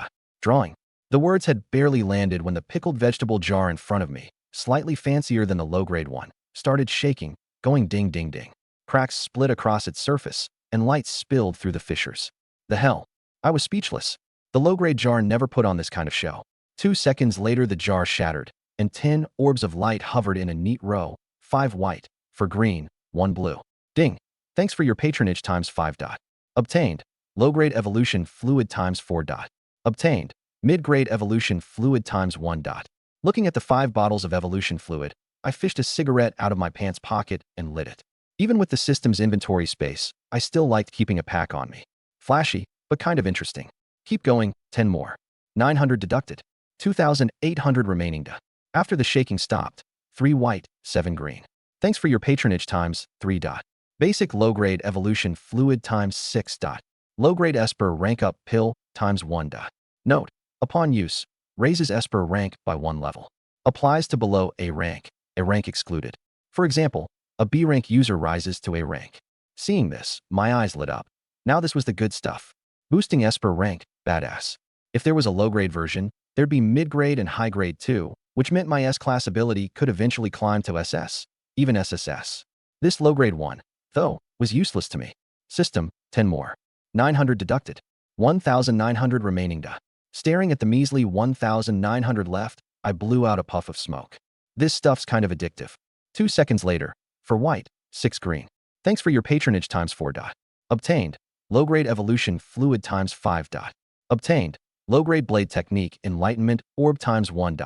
Drawing." The words had barely landed when the pickled vegetable jar in front of me, slightly fancier than the low-grade one, started shaking, going ding ding ding. Cracks split across its surface, and light spilled through the fissures. The hell? I was speechless. The low-grade jar never put on this kind of show. 2 seconds later the jar shattered, and 10 orbs of light hovered in a neat row, 5 white, 4 green, 1 blue. Ding. Thanks for your patronage times 5. Obtained. Low-grade evolution fluid times 4. Obtained. Mid-grade evolution fluid times 1. Looking at the 5 bottles of evolution fluid, I fished a cigarette out of my pants pocket and lit it. Even with the system's inventory space, I still liked keeping a pack on me. Flashy, but kind of interesting. Keep going, 10 more. 900 deducted. 2,800 remaining. After the shaking stopped, 3 white, 7 green. Thanks for your patronage times 3. Basic low-grade evolution fluid times 6. Low-grade Esper rank up pill times 1. Note, upon use, raises Esper rank by 1 level. Applies to below A rank excluded. For example, a B rank user rises to A rank. Seeing this, my eyes lit up. Now this was the good stuff. Boosting Esper rank, badass. If there was a low-grade version, there'd be mid-grade and high-grade too, which meant my S-class ability could eventually climb to SS, even SSS. This low-grade one, though, was useless to me. System, 10 more. 900 deducted. 1,900 remaining. Staring at the measly 1,900 left, I blew out a puff of smoke. This stuff's kind of addictive. 2 seconds later, for white, 6 green. Thanks for your patronage times 4. Obtained. Low-grade evolution fluid times 5. Obtained. Low-grade blade technique enlightenment orb times 1.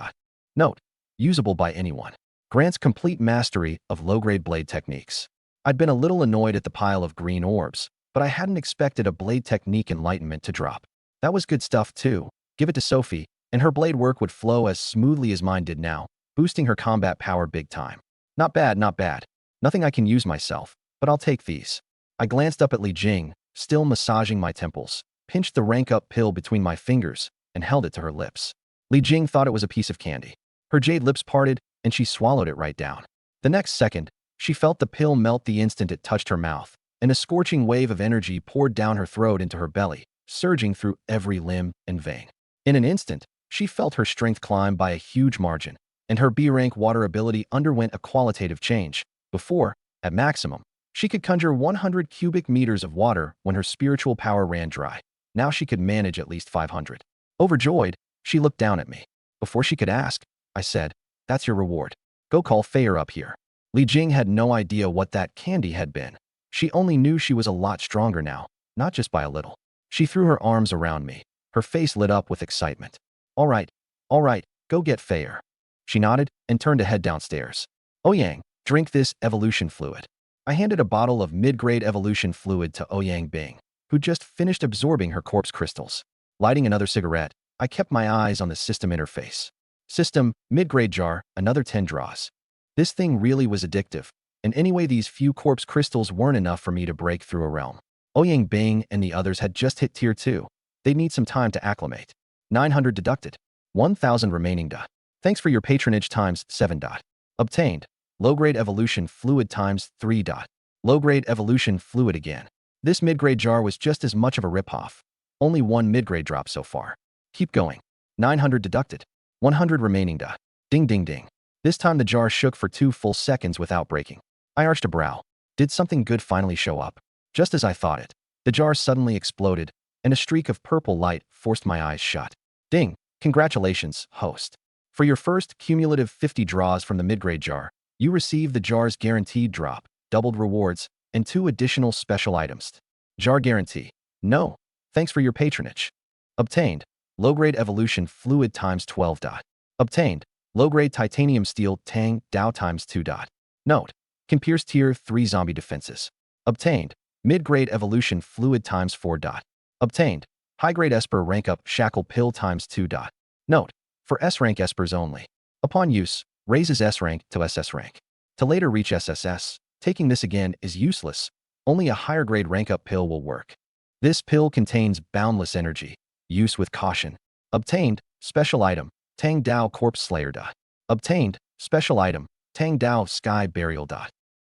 Note, usable by anyone. Grants complete mastery of low-grade blade techniques. I'd been a little annoyed at the pile of green orbs, but I hadn't expected a blade technique enlightenment to drop. That was good stuff too. Give it to Sophie, and her blade work would flow as smoothly as mine did now, boosting her combat power big time. Not bad, not bad. Nothing I can use myself, but I'll take these. I glanced up at Li Jing, still massaging my temples, pinched the rank-up pill between my fingers, and held it to her lips. Li Jing thought it was a piece of candy. Her jade lips parted, and she swallowed it right down. The next second, she felt the pill melt the instant it touched her mouth, and a scorching wave of energy poured down her throat into her belly, surging through every limb and vein. In an instant, she felt her strength climb by a huge margin, and her B-rank water ability underwent a qualitative change. Before, at maximum, she could conjure 100 cubic meters of water when her spiritual power ran dry. Now she could manage at least 500. Overjoyed, she looked down at me. Before she could ask, I said, "That's your reward. Go call Feier up here." Li Jing had no idea what that candy had been. She only knew she was a lot stronger now, not just by a little. She threw her arms around me. Her face lit up with excitement. All right, go get Feier." She nodded and turned to head downstairs. "Ouyang, drink this evolution fluid." I handed a bottle of mid-grade evolution fluid to Ouyang Bing, who just finished absorbing her corpse crystals. Lighting another cigarette, I kept my eyes on the system interface. System, mid-grade jar, another 10 draws. This thing really was addictive, and anyway these few corpse crystals weren't enough for me to break through a realm. Ouyang Bing and the others had just hit tier 2. They'd need some time to acclimate. 900 deducted. 1,000 remaining. Thanks for your patronage times 7. Obtained. Low-grade evolution fluid times 3. Low-grade evolution fluid again. This mid-grade jar was just as much of a ripoff. Only one mid-grade drop so far. Keep going. 900 deducted. 100 remaining. Ding ding ding. This time the jar shook for 2 full seconds without breaking. I arched a brow. Did something good finally show up? Just as I thought it, the jar suddenly exploded, and a streak of purple light forced my eyes shut. Ding! Congratulations, host. For your first cumulative 50 draws from the mid-grade jar, you receive the jar's guaranteed drop, doubled rewards, and 2 additional special items. Jar guarantee. No. Thanks for your patronage. Obtained. Low-grade evolution fluid times 12. Obtained. Low-grade titanium steel Tang Dao times 2. Note. Can pierce tier 3 zombie defenses. Obtained. Mid-grade evolution fluid times 4. Obtained. High-grade Esper rank up shackle pill times 2. Note. For S-rank Espers only. Upon use, raises S-rank to SS rank. To later reach SSS, taking this again is useless. Only a higher-grade rank-up pill will work. This pill contains boundless energy. Use with caution. Obtained. Special item. Tang Dao Corpse Slayer. Obtained. Special item. Tang Dao Sky Burial.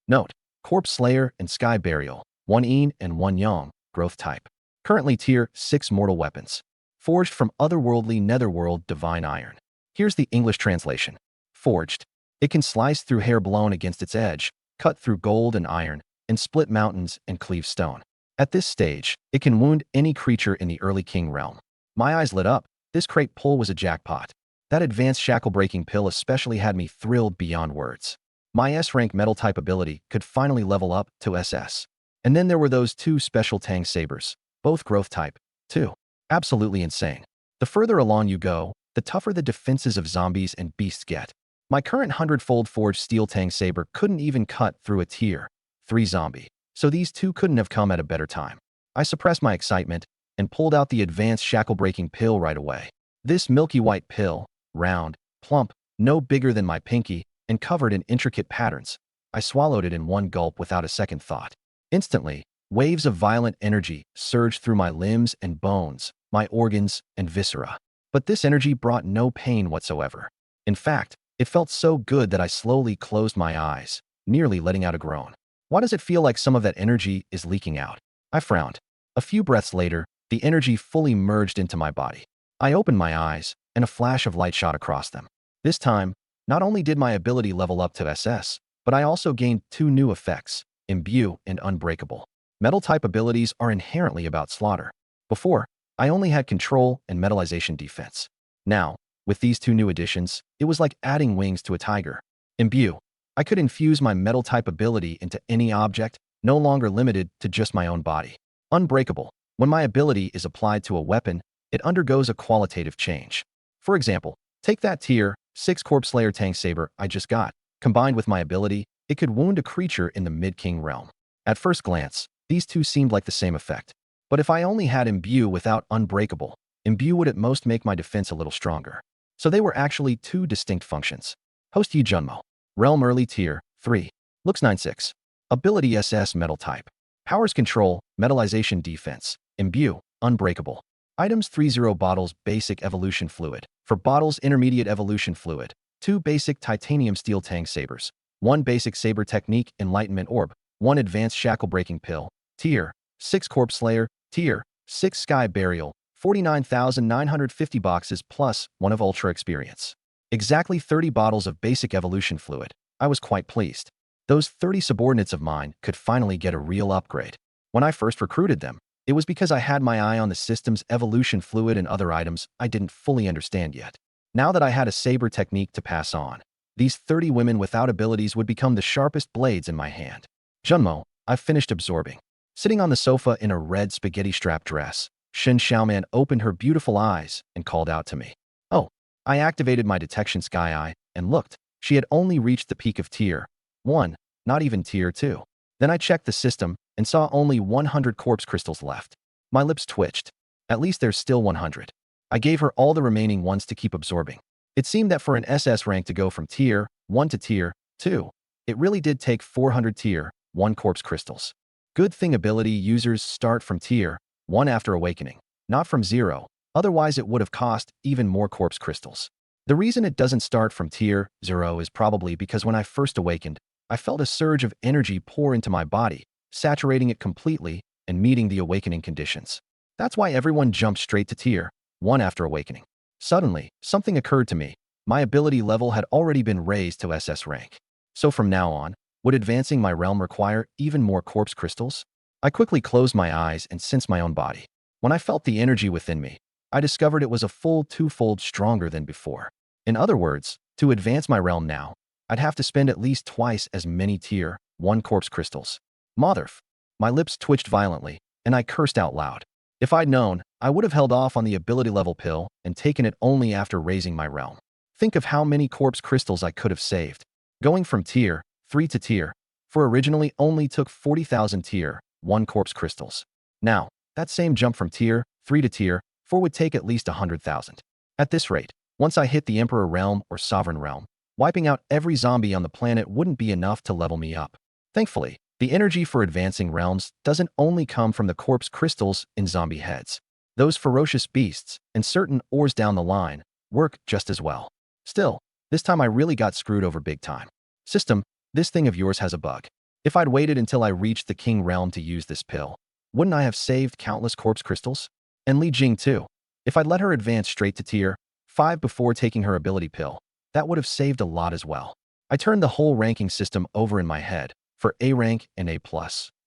Note. Corpse Slayer and Sky Burial. 1 Yin and 1 Yang. Growth type. Currently tier 6 mortal weapons. Forged from otherworldly netherworld divine iron. Here's the English translation. Forged. It can slice through hair blown against its edge, cut through gold and iron, and split mountains and cleave stone. At this stage, it can wound any creature in the early king realm. My eyes lit up. This crate pull was a jackpot. That advanced shackle-breaking pill especially had me thrilled beyond words. My S-rank metal type ability could finally level up to SS. And then there were those 2 special Tang sabers, both growth type, too. Absolutely insane. The further along you go, the tougher the defenses of zombies and beasts get. My current 100-fold forged steel Tang saber couldn't even cut through a tier 3 zombie, so these 2 couldn't have come at a better time. I suppressed my excitement and pulled out the advanced shackle-breaking pill right away. This milky white pill, round, plump, no bigger than my pinky, and covered in intricate patterns. I swallowed it in one gulp without a second thought. Instantly, waves of violent energy surged through my limbs and bones, my organs and viscera. But this energy brought no pain whatsoever. In fact, it felt so good that I slowly closed my eyes, nearly letting out a groan. Why does it feel like some of that energy is leaking out? I frowned. A few breaths later, the energy fully merged into my body. I opened my eyes, and a flash of light shot across them. This time, not only did my ability level up to SS, but I also gained 2 new effects, Imbue and Unbreakable. Metal-type abilities are inherently about slaughter. Before, I only had control and metallization defense. Now, with these 2 new additions, it was like adding wings to a tiger. Imbue. I could infuse my metal-type ability into any object, no longer limited to just my own body. Unbreakable. When my ability is applied to a weapon, it undergoes a qualitative change. For example, take that tier 6 Corpse Slayer Tang Saber I just got. Combined with my ability, it could wound a creature in the mid-king realm. At first glance, These two seemed like the same effect. But if I only had Imbue without Unbreakable, Imbue would at most make my defense a little stronger. So they were actually two distinct functions. Host Yi Junmo. Realm Early Tier 3. Looks 9-6. Ability SS Metal Type. Powers Control, Metallization Defense. Imbue, Unbreakable. Items 30 bottles Basic Evolution Fluid. For bottles Intermediate Evolution Fluid. 2 Basic Titanium Steel Tang Sabers. 1 Basic Saber Technique Enlightenment Orb. 1 Advanced Shackle Breaking Pill. Tier 6 Corpse Slayer. Tier 6 Sky Burial. 49,950 boxes plus 1 of Ultra Experience. Exactly 30 bottles of Basic Evolution Fluid. I was quite pleased. Those 30 subordinates of mine could finally get a real upgrade. When I first recruited them, it was because I had my eye on the system's evolution fluid and other items I didn't fully understand yet. Now that I had a saber technique to pass on, these 30 women without abilities would become the sharpest blades in my hand. Junmo, I've finished absorbing. Sitting on the sofa in a red spaghetti-strap dress, Shen Xiaoman opened her beautiful eyes and called out to me. Oh, I activated my detection sky eye and looked. She had only reached the peak of Tier 1, not even Tier 2. Then I checked the system and saw only 100 corpse crystals left. My lips twitched. At least there's still 100. I gave her all the remaining ones to keep absorbing. It seemed that for an SS rank to go from Tier 1 to Tier 2, it really did take 400 Tier 1 corpse crystals. Good thing ability users start from Tier 1 after awakening, not from 0, otherwise it would have cost even more corpse crystals. The reason it doesn't start from Tier 0 is probably because when I first awakened, I felt a surge of energy pour into my body, saturating it completely and meeting the awakening conditions. That's why everyone jumped straight to Tier 1 after awakening. Suddenly, something occurred to me. My ability level had already been raised to SS rank. So from now on, would advancing my realm require even more corpse crystals? I quickly closed my eyes and sensed my own body. When I felt the energy within me, I discovered it was a full 2-fold stronger than before. In other words, to advance my realm now, I'd have to spend at least twice as many Tier 1 corpse crystals. Motherf. My lips twitched violently, and I cursed out loud. If I'd known, I would have held off on the ability level pill and taken it only after raising my realm. Think of how many corpse crystals I could have saved. Going from Tier 3 to Tier 4 originally only took 40,000 Tier 1 corpse crystals. Now, that same jump from Tier 3 to Tier 4 would take at least 100,000. At this rate, once I hit the Emperor realm or Sovereign realm, wiping out every zombie on the planet wouldn't be enough to level me up. Thankfully, the energy for advancing realms doesn't only come from the corpse crystals in zombie heads. Those ferocious beasts and certain ores down the line work just as well. Still, this time I really got screwed over big time. System, this thing of yours has a bug. If I'd waited until I reached the King realm to use this pill, wouldn't I have saved countless corpse crystals? And Li Jing too. If I'd let her advance straight to Tier 5 before taking her ability pill, that would have saved a lot as well. I turned the whole ranking system over in my head. For A rank and A+,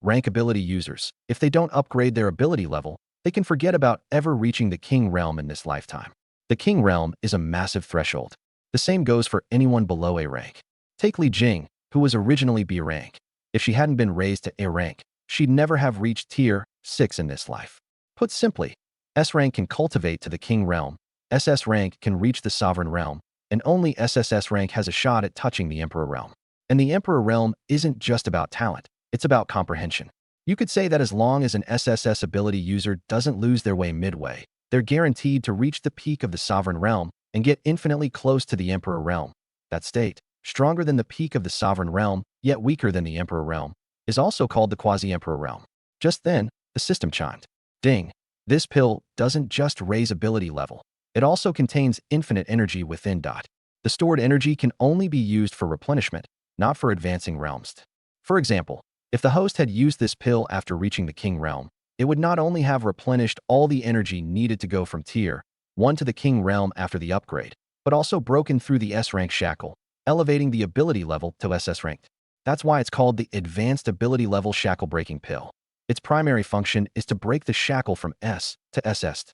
rank ability users, if they don't upgrade their ability level, they can forget about ever reaching the King realm in this lifetime. The King realm is a massive threshold. The same goes for anyone below A rank. Take Li Jing, who was originally B rank. If she hadn't been raised to A rank, she'd never have reached Tier 6 in this life. Put simply, S rank can cultivate to the King realm, SS rank can reach the Sovereign realm, and only SSS rank has a shot at touching the Emperor realm. And the Emperor realm isn't just about talent, it's about comprehension. You could say that as long as an SSS ability user doesn't lose their way midway, they're guaranteed to reach the peak of the Sovereign realm and get infinitely close to the Emperor realm. That state, stronger than the peak of the Sovereign realm, yet weaker than the Emperor realm, is also called the Quasi-Emperor realm. Just then, the system chimed. Ding! This pill doesn't just raise ability level. It also contains infinite energy within. The stored energy can only be used for replenishment, not for advancing realms. For example, if the host had used this pill after reaching the King realm, it would not only have replenished all the energy needed to go from Tier 1 to the King realm after the upgrade, but also broken through the S rank shackle, elevating the ability level to SS rank. That's why it's called the Advanced Ability Level Shackle Breaking Pill. Its primary function is to break the shackle from S to SS.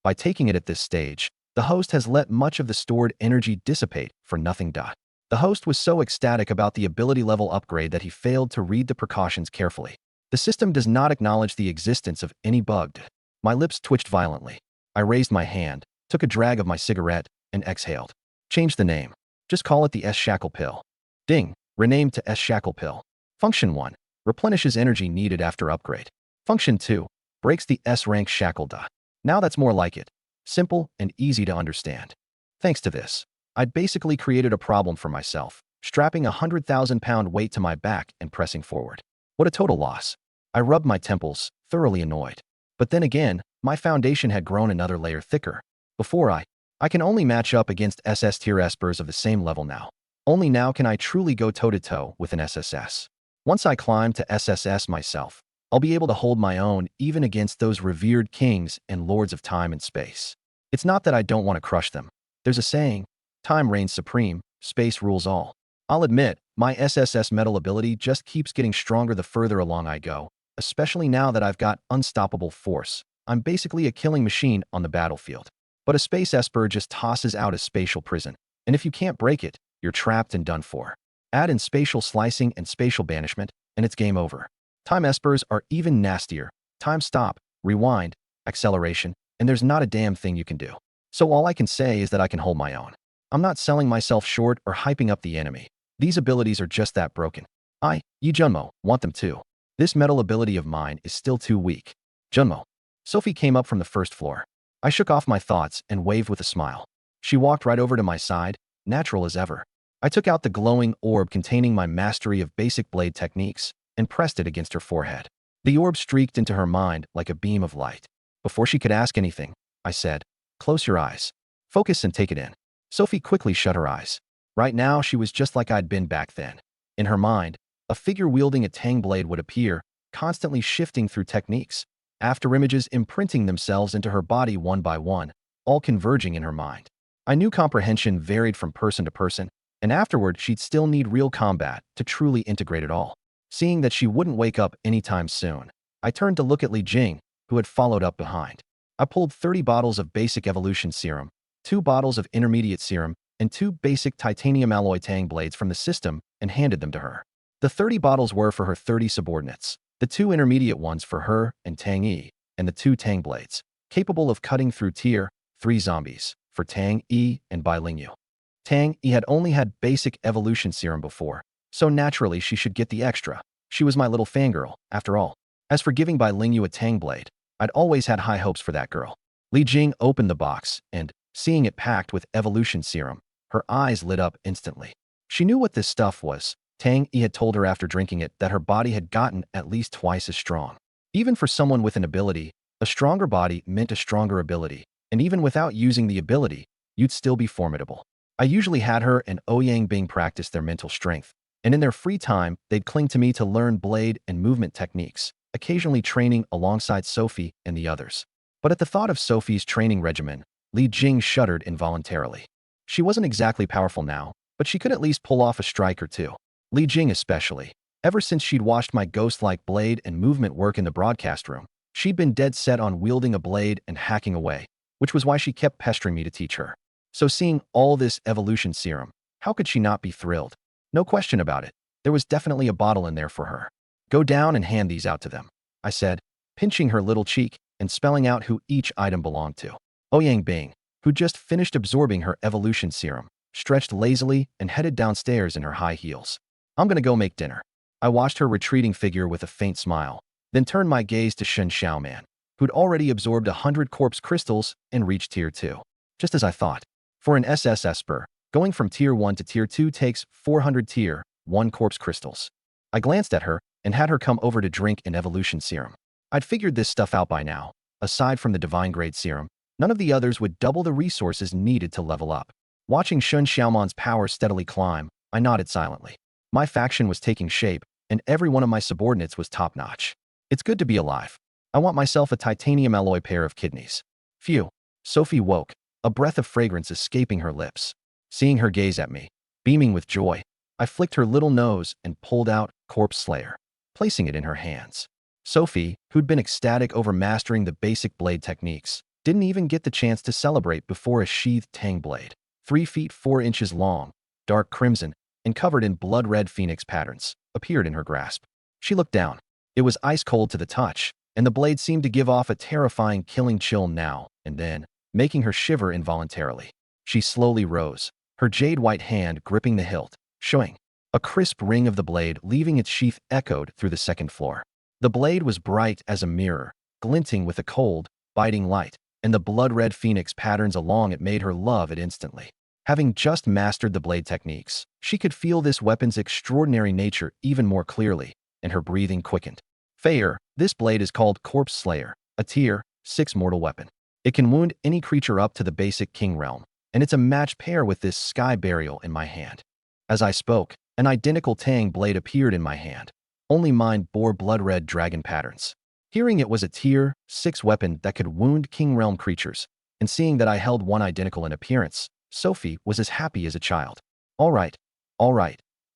By taking it at this stage, the host has let much of the stored energy dissipate for nothing. The host was so ecstatic about the ability level upgrade that he failed to read the precautions carefully. The system does not acknowledge the existence of any bug. My lips twitched violently. I raised my hand, took a drag of my cigarette, and exhaled. Change the name. Just call it the S-Shackle Pill. Ding! Renamed to S-Shackle Pill. Function 1. Replenishes energy needed after upgrade. Function 2. Breaks the S-rank shackle. Now that's more like it. Simple and easy to understand. Thanks to this, I'd basically created a problem for myself, strapping a 100,000-pound weight to my back and pressing forward. What a total loss. I rubbed my temples, thoroughly annoyed. But then again, my foundation had grown another layer thicker. Before I can only match up against SS tier espers of the same level now. Only now can I truly go toe-to-toe with an SSS. Once I climb to SSS myself, I'll be able to hold my own even against those revered kings and lords of time and space. It's not that I don't want to crush them. There's a saying, time reigns supreme, space rules all. I'll admit, my SSS metal ability just keeps getting stronger the further along I go, especially now that I've got unstoppable force. I'm basically a killing machine on the battlefield. But a space esper just tosses out a spatial prison, and if you can't break it, you're trapped and done for. Add in spatial slicing and spatial banishment, and it's game over. Time espers are even nastier. Time stop, rewind, acceleration, and there's not a damn thing you can do. So all I can say is that I can hold my own. I'm not selling myself short or hyping up the enemy. These abilities are just that broken. Yi Junmo, want them too. This metal ability of mine is still too weak. Junmo. Sophie came up from the first floor. I shook off my thoughts and waved with a smile. She walked right over to my side, natural as ever. I took out the glowing orb containing my mastery of basic blade techniques and pressed it against her forehead. The orb streaked into her mind like a beam of light. Before she could ask anything, I said, "Close your eyes. Focus and take it in." Sophie quickly shut her eyes. Right now, she was just like I'd been back then. In her mind, a figure wielding a tang blade would appear, constantly shifting through techniques, after images imprinting themselves into her body one by one, all converging in her mind. I knew comprehension varied from person to person, and afterward she'd still need real combat to truly integrate it all. Seeing that she wouldn't wake up anytime soon, I turned to look at Li Jing, who had followed up behind. I pulled 30 bottles of basic evolution serum, 2 bottles of intermediate serum, and 2 basic titanium alloy tang blades from the system and handed them to her. The 30 bottles were for her 30 subordinates, the 2 intermediate ones for her and Tang Yi, and the 2 tang blades, capable of cutting through tier 3 zombies, for Tang Yi and Bai Lingyu. Tang Yi had only had basic evolution serum before, so naturally she should get the extra. She was my little fangirl, after all. As for giving Bai Lingyu a tang blade, I'd always had high hopes for that girl. Li Jing opened the box, and, seeing it packed with evolution serum, her eyes lit up instantly. She knew what this stuff was. Tang Yi had told her after drinking it that her body had gotten at least twice as strong. Even for someone with an ability, a stronger body meant a stronger ability, and even without using the ability, you'd still be formidable. I usually had her and Ouyang Bing practice their mental strength, and in their free time, they'd cling to me to learn blade and movement techniques, occasionally training alongside Sophie and the others. But at the thought of Sophie's training regimen, Li Jing shuddered involuntarily. She wasn't exactly powerful now, but she could at least pull off a strike or two. Li Jing especially. Ever since she'd watched my ghost-like blade and movement work in the broadcast room, she'd been dead set on wielding a blade and hacking away, which was why she kept pestering me to teach her. So seeing all this evolution serum, how could she not be thrilled? No question about it. There was definitely a bottle in there for her. "Go down and hand these out to them," I said, pinching her little cheek and spelling out who each item belonged to. Ouyang Bing, who just finished absorbing her evolution serum, stretched lazily and headed downstairs in her high heels. "I'm gonna go make dinner." I watched her retreating figure with a faint smile, then turned my gaze to Shen Xiaoman, who'd already absorbed 100 corpse crystals and reached tier 2. Just as I thought. For an SS Esper, going from tier 1 to tier 2 takes 400 tier 1 corpse crystals. I glanced at her and had her come over to drink an evolution serum. I'd figured this stuff out by now. Aside from the divine grade serum, none of the others would double the resources needed to level up. Watching Shen Xiaoman's power steadily climb, I nodded silently. My faction was taking shape, and every one of my subordinates was top-notch. It's good to be alive. I want myself a titanium alloy pair of kidneys. Phew. Sophie woke, a breath of fragrance escaping her lips. Seeing her gaze at me, beaming with joy, I flicked her little nose and pulled out Corpse Slayer, placing it in her hands. Sophie, who'd been ecstatic over mastering the basic blade techniques, didn't even get the chance to celebrate before a sheathed tang blade, 3 feet 4 inches long, dark crimson, and covered in blood-red phoenix patterns, appeared in her grasp. She looked down. It was ice-cold to the touch, and the blade seemed to give off a terrifying killing chill now and then, making her shiver involuntarily. She slowly rose, her jade-white hand gripping the hilt, showing. A crisp ring of the blade leaving its sheath echoed through the second floor. The blade was bright as a mirror, glinting with a cold, biting light, and the blood-red phoenix patterns along it made her love it instantly. Having just mastered the blade techniques, she could feel this weapon's extraordinary nature even more clearly, and her breathing quickened. Feyre, this blade is called Corpse Slayer, a Tier 6 mortal weapon. It can wound any creature up to the basic king realm, and it's a match pair with this sky burial in my hand. As I spoke, an identical Tang blade appeared in my hand. Only mine bore blood-red dragon patterns. Hearing it was a Tier 6 weapon that could wound king realm creatures, and seeing that I held one identical in appearance, Sophie was as happy as a child. All right.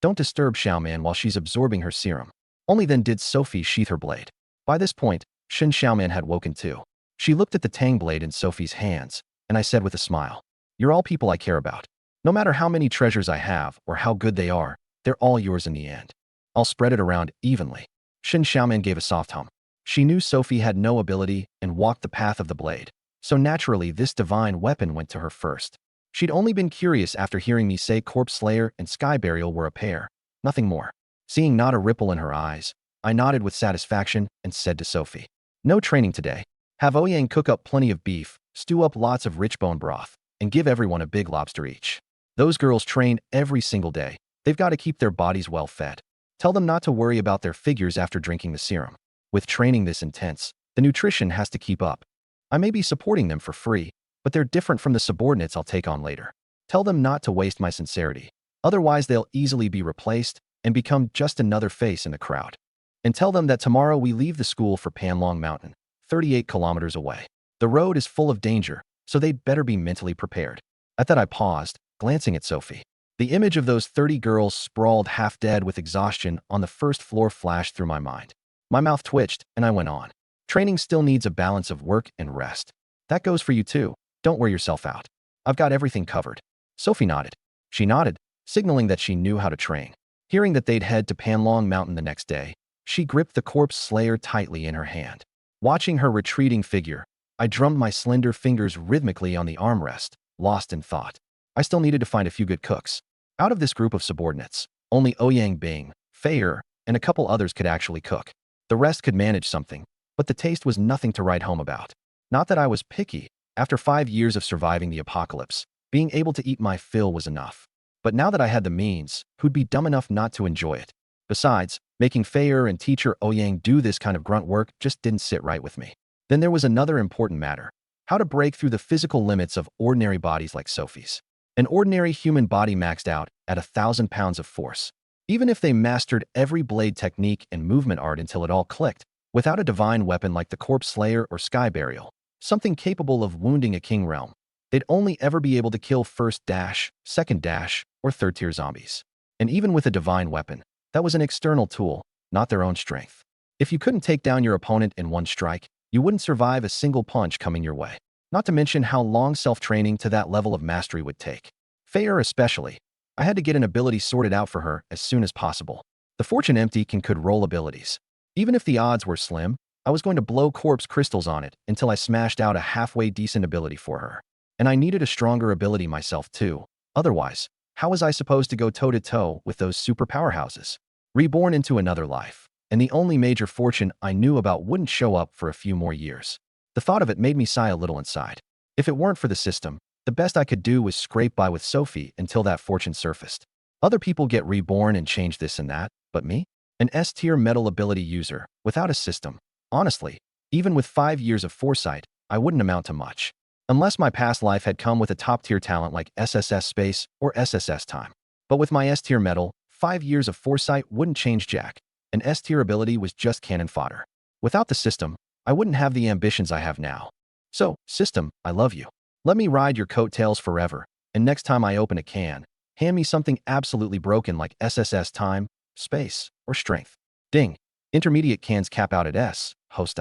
Don't disturb Xiaoman while she's absorbing her serum. Only then did Sophie sheath her blade. By this point, Shen Xiaoman had woken too. She looked at the Tang blade in Sophie's hands, and I said with a smile, "You're all people I care about. No matter how many treasures I have or how good they are, they're all yours in the end. I'll spread it around evenly." Shen Xiaoman gave a soft hum. She knew Sophie had no ability and walked the path of the blade, so naturally this divine weapon went to her first. She'd only been curious after hearing me say Corpse Slayer and Sky Burial were a pair, nothing more. Seeing not a ripple in her eyes, I nodded with satisfaction and said to Sophie, "No training today. Have Ouyang cook up plenty of beef, stew up lots of rich bone broth, and give everyone a big lobster each. Those girls train every single day. They've got to keep their bodies well fed. Tell them not to worry about their figures after drinking the serum. With training this intense, the nutrition has to keep up. I may be supporting them for free, but they're different from the subordinates I'll take on later. Tell them not to waste my sincerity. Otherwise they'll easily be replaced and become just another face in the crowd. And tell them that tomorrow we leave the school for Panlong Mountain, 38 kilometers away. The road is full of danger, so they'd better be mentally prepared." At that I paused, glancing at Sophie. The image of those 30 girls sprawled half-dead with exhaustion on the first floor flashed through my mind. My mouth twitched, and I went on. "Training still needs a balance of work and rest. That goes for you too. Don't wear yourself out. I've got everything covered." Sophie nodded. She nodded, signaling that she knew how to train. Hearing that they'd head to Panlong Mountain the next day, she gripped the Corpse Slayer tightly in her hand. Watching her retreating figure, I drummed my slender fingers rhythmically on the armrest, lost in thought. I still needed to find a few good cooks. Out of this group of subordinates, only Ouyang Bing, Feyre, and a couple others could actually cook. The rest could manage something, but the taste was nothing to write home about. Not that I was picky. After 5 years of surviving the apocalypse, being able to eat my fill was enough. But now that I had the means, who'd be dumb enough not to enjoy it? Besides, making Feyre and teacher Ouyang do this kind of grunt work just didn't sit right with me. Then there was another important matter: how to break through the physical limits of ordinary bodies like Sophie's. An ordinary human body maxed out at 1,000 pounds of force. Even if they mastered every blade technique and movement art until it all clicked, without a divine weapon like the Corpse Slayer or Sky Burial, something capable of wounding a king realm, they'd only ever be able to kill first dash, second dash, or third tier zombies. And even with a divine weapon, that was an external tool, not their own strength. If you couldn't take down your opponent in one strike, you wouldn't survive a single punch coming your way. Not to mention how long self-training to that level of mastery would take. Feyre especially. I had to get an ability sorted out for her as soon as possible. The Fortune Empty could roll abilities. Even if the odds were slim, I was going to blow corpse crystals on it until I smashed out a halfway decent ability for her. And I needed a stronger ability myself too. Otherwise, how was I supposed to go toe-to-toe with those super powerhouses? Reborn into another life, and the only major fortune I knew about wouldn't show up for a few more years. The thought of it made me sigh a little inside. If it weren't for the system, the best I could do was scrape by with Sophie until that fortune surfaced. Other people get reborn and change this and that, but me? An S-tier metal ability user, without a system. Honestly, even with 5 years of foresight, I wouldn't amount to much. Unless my past life had come with a top-tier talent like SSS Space or SSS Time. But with my S-tier metal, 5 years of foresight wouldn't change jack. An S-tier ability was just cannon fodder. Without the system, I wouldn't have the ambitions I have now. So, system, I love you. Let me ride your coattails forever, and next time I open a can, hand me something absolutely broken like SSS Time, Space, or Strength. Ding. Intermediate cans cap out at S, host.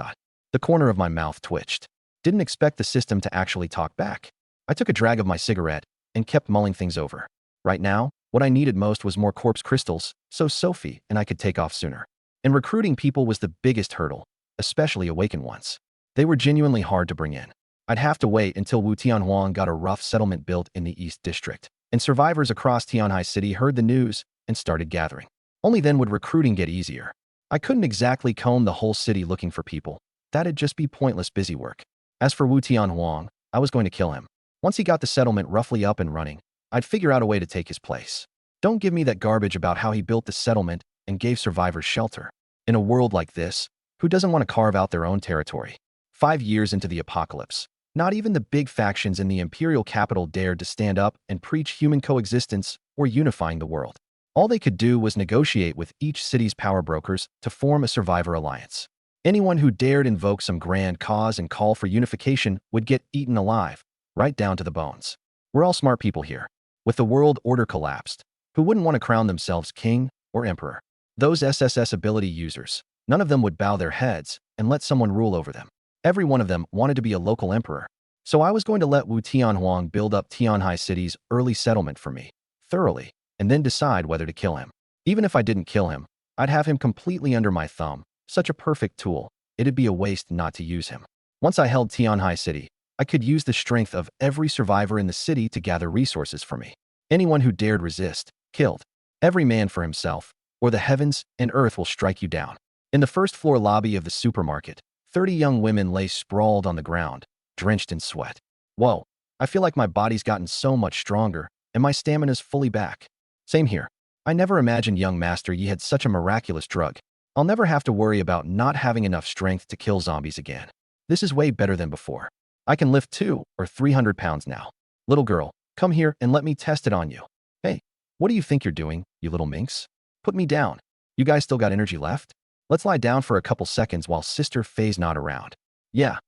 The corner of my mouth twitched. Didn't expect the system to actually talk back. I took a drag of my cigarette and kept mulling things over. Right now, what I needed most was more corpse crystals, so Sophie and I could take off sooner. And recruiting people was the biggest hurdle, especially awakened ones. They were genuinely hard to bring in. I'd have to wait until Wu Tianhuang got a rough settlement built in the East District, and survivors across Tianhai City heard the news and started gathering. Only then would recruiting get easier. I couldn't exactly comb the whole city looking for people. That'd just be pointless busy work. As for Wu Tianhuang, I was going to kill him. Once he got the settlement roughly up and running, I'd figure out a way to take his place. Don't give me that garbage about how he built the settlement and gave survivors shelter. In a world like this, who doesn't want to carve out their own territory? 5 years into the apocalypse, not even the big factions in the imperial capital dared to stand up and preach human coexistence or unifying the world. All they could do was negotiate with each city's power brokers to form a survivor alliance. Anyone who dared invoke some grand cause and call for unification would get eaten alive, right down to the bones. We're all smart people here. With the world order collapsed, who wouldn't want to crown themselves king or emperor? Those SSS ability users, none of them would bow their heads and let someone rule over them. Every one of them wanted to be a local emperor. So I was going to let Wu Tianhuang build up Tianhai City's early settlement for me, thoroughly, and then decide whether to kill him. Even if I didn't kill him, I'd have him completely under my thumb, such a perfect tool. It'd be a waste not to use him. Once I held Tianhai City, I could use the strength of every survivor in the city to gather resources for me. Anyone who dared resist, killed. Every man for himself, or the heavens and earth will strike you down. In the first-floor lobby of the supermarket, 30 young women lay sprawled on the ground, drenched in sweat. Whoa, I feel like my body's gotten so much stronger, and my stamina's fully back. Same here. I never imagined, young master, ye had such a miraculous drug. I'll never have to worry about not having enough strength to kill zombies again. This is way better than before. I can lift 200 or 300 pounds now. Little girl, come here and let me test it on you. Hey, what do you think you're doing, you little minx? Put me down. You guys still got energy left? Let's lie down for a couple seconds while Sister Faye's not around. Yeah,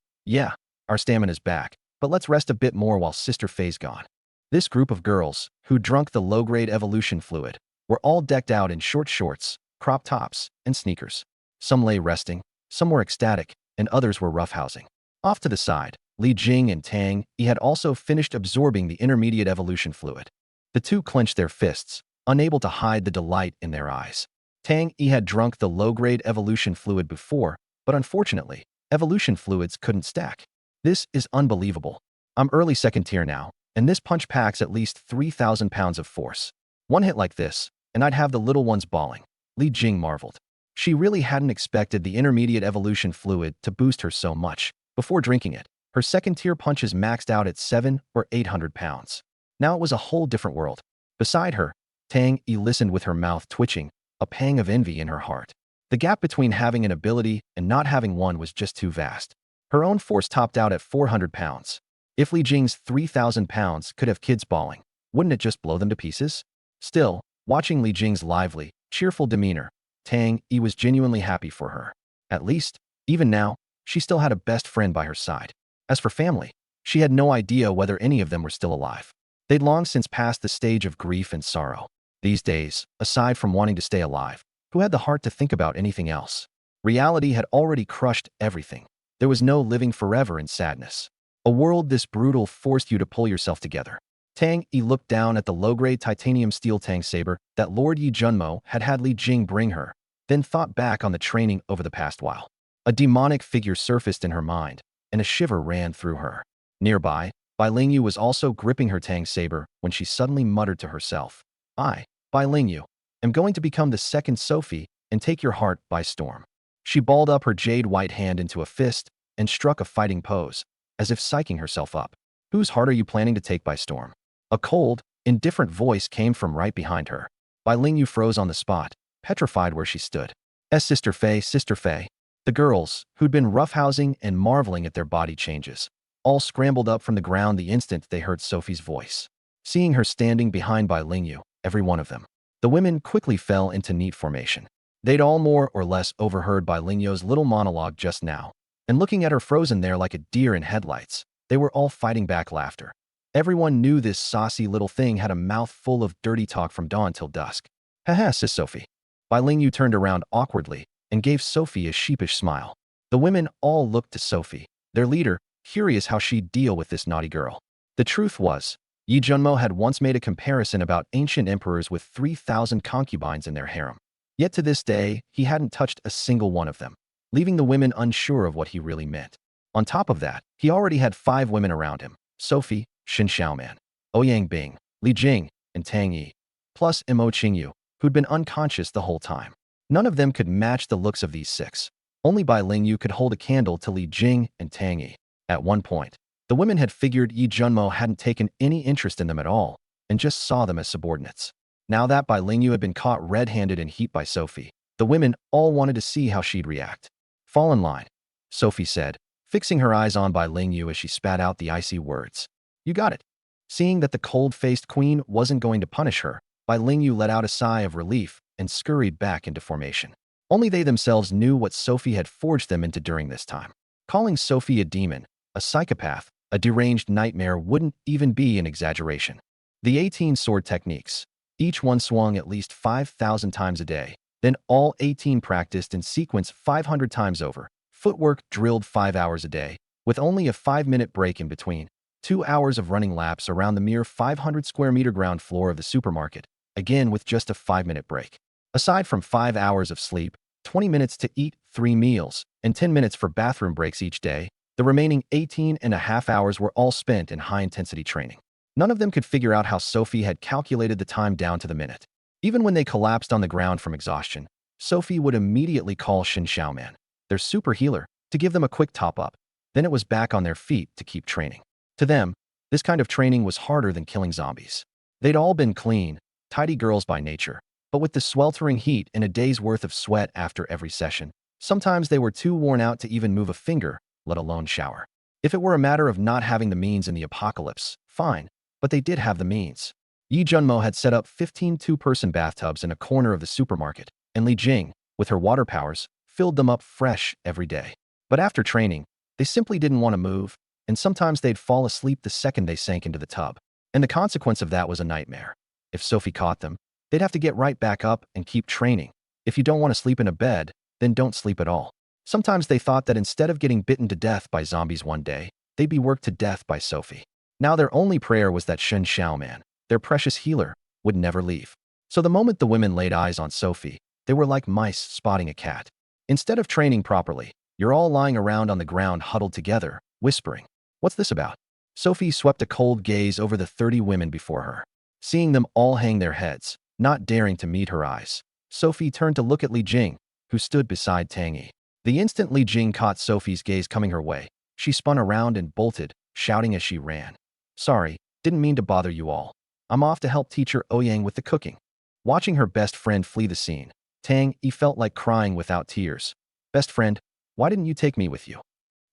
our stamina's back, but let's rest a bit more while Sister Faye's gone. This group of girls, who drunk the low-grade evolution fluid, were all decked out in short shorts, crop tops, and sneakers. Some lay resting, some were ecstatic, and others were roughhousing. Off to the side, Li Jing and Tang Yi had also finished absorbing the intermediate evolution fluid. The two clenched their fists, unable to hide the delight in their eyes. Tang Yi had drunk the low-grade evolution fluid before, but unfortunately, evolution fluids couldn't stack. This is unbelievable. I'm early second tier now, and this punch packs at least 3,000 pounds of force. One hit like this, and I'd have the little ones bawling. Li Jing marveled. She really hadn't expected the intermediate evolution fluid to boost her so much. Before drinking it, her second-tier punches maxed out at 700 or 800 pounds. Now it was a whole different world. Beside her, Tang Yi listened with her mouth twitching, a pang of envy in her heart. The gap between having an ability and not having one was just too vast. Her own force topped out at 400 pounds. If Li Jing's 3,000 pounds could have kids bawling, wouldn't it just blow them to pieces? Still, watching Li Jing's lively, cheerful demeanor, Tang Yi was genuinely happy for her. At least, even now, she still had a best friend by her side. As for family, she had no idea whether any of them were still alive. They'd long since passed the stage of grief and sorrow. These days, aside from wanting to stay alive, who had the heart to think about anything else? Reality had already crushed everything. There was no living forever in sadness. A world this brutal forced you to pull yourself together. Tang Yi looked down at the low-grade titanium steel tang saber that Lord Yi Junmo had had Li Jing bring her, then thought back on the training over the past while. A demonic figure surfaced in her mind, and a shiver ran through her. Nearby, Bai Lingyu was also gripping her tang saber when she suddenly muttered to herself, I, Bai Lingyu, am going to become the second Sophie and take your heart by storm. She balled up her jade white hand into a fist and struck a fighting pose, as if psyching herself up. Whose heart are you planning to take by storm? A cold, indifferent voice came from right behind her. Bai Lingyu froze on the spot, petrified where she stood. Sister Faye, Sister Faye. The girls, who'd been roughhousing and marveling at their body changes, all scrambled up from the ground the instant they heard Sophie's voice. Seeing her standing behind Bai Lingyu, every one of them, the women quickly fell into neat formation. They'd all more or less overheard Bai Lingyu's little monologue just now, and looking at her frozen there like a deer in headlights, they were all fighting back laughter. Everyone knew this saucy little thing had a mouth full of dirty talk from dawn till dusk. Haha, sis Sophie. Bai Lingyu turned around awkwardly and gave Sophie a sheepish smile. The women all looked to Sophie, their leader, curious how she'd deal with this naughty girl. The truth was, Yi Junmo had once made a comparison about ancient emperors with 3,000 concubines in their harem. Yet to this day, he hadn't touched a single one of them, leaving the women unsure of what he really meant. On top of that, he already had 5 women around him: Sophie, Xin Xiaoman, Ouyang Bing, Li Jing, and Tang Yi, plus Mo Qingyu, who'd been unconscious the whole time. None of them could match the looks of these six. Only Bai Lingyu could hold a candle to Li Jing and Tang Yi. At one point, the women had figured Yi Junmo hadn't taken any interest in them at all and just saw them as subordinates. Now that Bai Lingyu had been caught red-handed in heat by Sophie, the women all wanted to see how she'd react. "Fall in line," Sophie said, fixing her eyes on Bai Lingyu as she spat out the icy words. "You got it." Seeing that the cold-faced queen wasn't going to punish her, Bai Lingyu let out a sigh of relief and scurried back into formation. Only they themselves knew what Sophie had forged them into during this time. Calling Sophie a demon, a psychopath, a deranged nightmare wouldn't even be an exaggeration. The 18 sword techniques, each one swung at least 5,000 times a day, then all 18 practiced in sequence 500 times over. Footwork drilled 5 hours a day, with only a 5-minute break in between. 2 hours of running laps around the mere 500 square meter ground floor of the supermarket, again with just a 5-minute break. Aside from 5 hours of sleep, 20 minutes to eat 3 meals, and 10 minutes for bathroom breaks each day, the remaining 18.5 hours were all spent in high-intensity training. None of them could figure out how Sophie had calculated the time down to the minute. Even when they collapsed on the ground from exhaustion, Sophie would immediately call Shin Xiaoman, their super healer, to give them a quick top-up. Then it was back on their feet to keep training. To them, this kind of training was harder than killing zombies. They'd all been clean, tidy girls by nature, but with the sweltering heat and a day's worth of sweat after every session, sometimes they were too worn out to even move a finger, let alone shower. If it were a matter of not having the means in the apocalypse, fine, but they did have the means. Yi Junmo had set up 15 two-person bathtubs in a corner of the supermarket, and Li Jing, with her water powers, filled them up fresh every day. But after training, they simply didn't want to move, and sometimes they'd fall asleep the second they sank into the tub. And the consequence of that was a nightmare. If Sophie caught them, they'd have to get right back up and keep training. If you don't want to sleep in a bed, then don't sleep at all. Sometimes they thought that instead of getting bitten to death by zombies one day, they'd be worked to death by Sophie. Now their only prayer was that Shen Xiaoman, their precious healer, would never leave. So the moment the women laid eyes on Sophie, they were like mice spotting a cat. Instead of training properly, you're all lying around on the ground huddled together, whispering, "What's this about?" Sophie swept a cold gaze over the 30 women before her. Seeing them all hang their heads, not daring to meet her eyes, Sophie turned to look at Li Jing, who stood beside Tang Yi. The instant Li Jing caught Sophie's gaze coming her way, she spun around and bolted, shouting as she ran. "Sorry, didn't mean to bother you all. I'm off to help teacher Ouyang with the cooking." Watching her best friend flee the scene, Tang Yi felt like crying without tears. "Best friend, why didn't you take me with you?"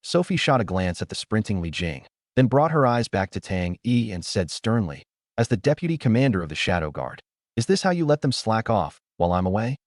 Sophie shot a glance at the sprinting Li Jing, then brought her eyes back to Tang Yi and said sternly, as the deputy commander of the Shadow Guard, "Is this how you let them slack off while I'm away?"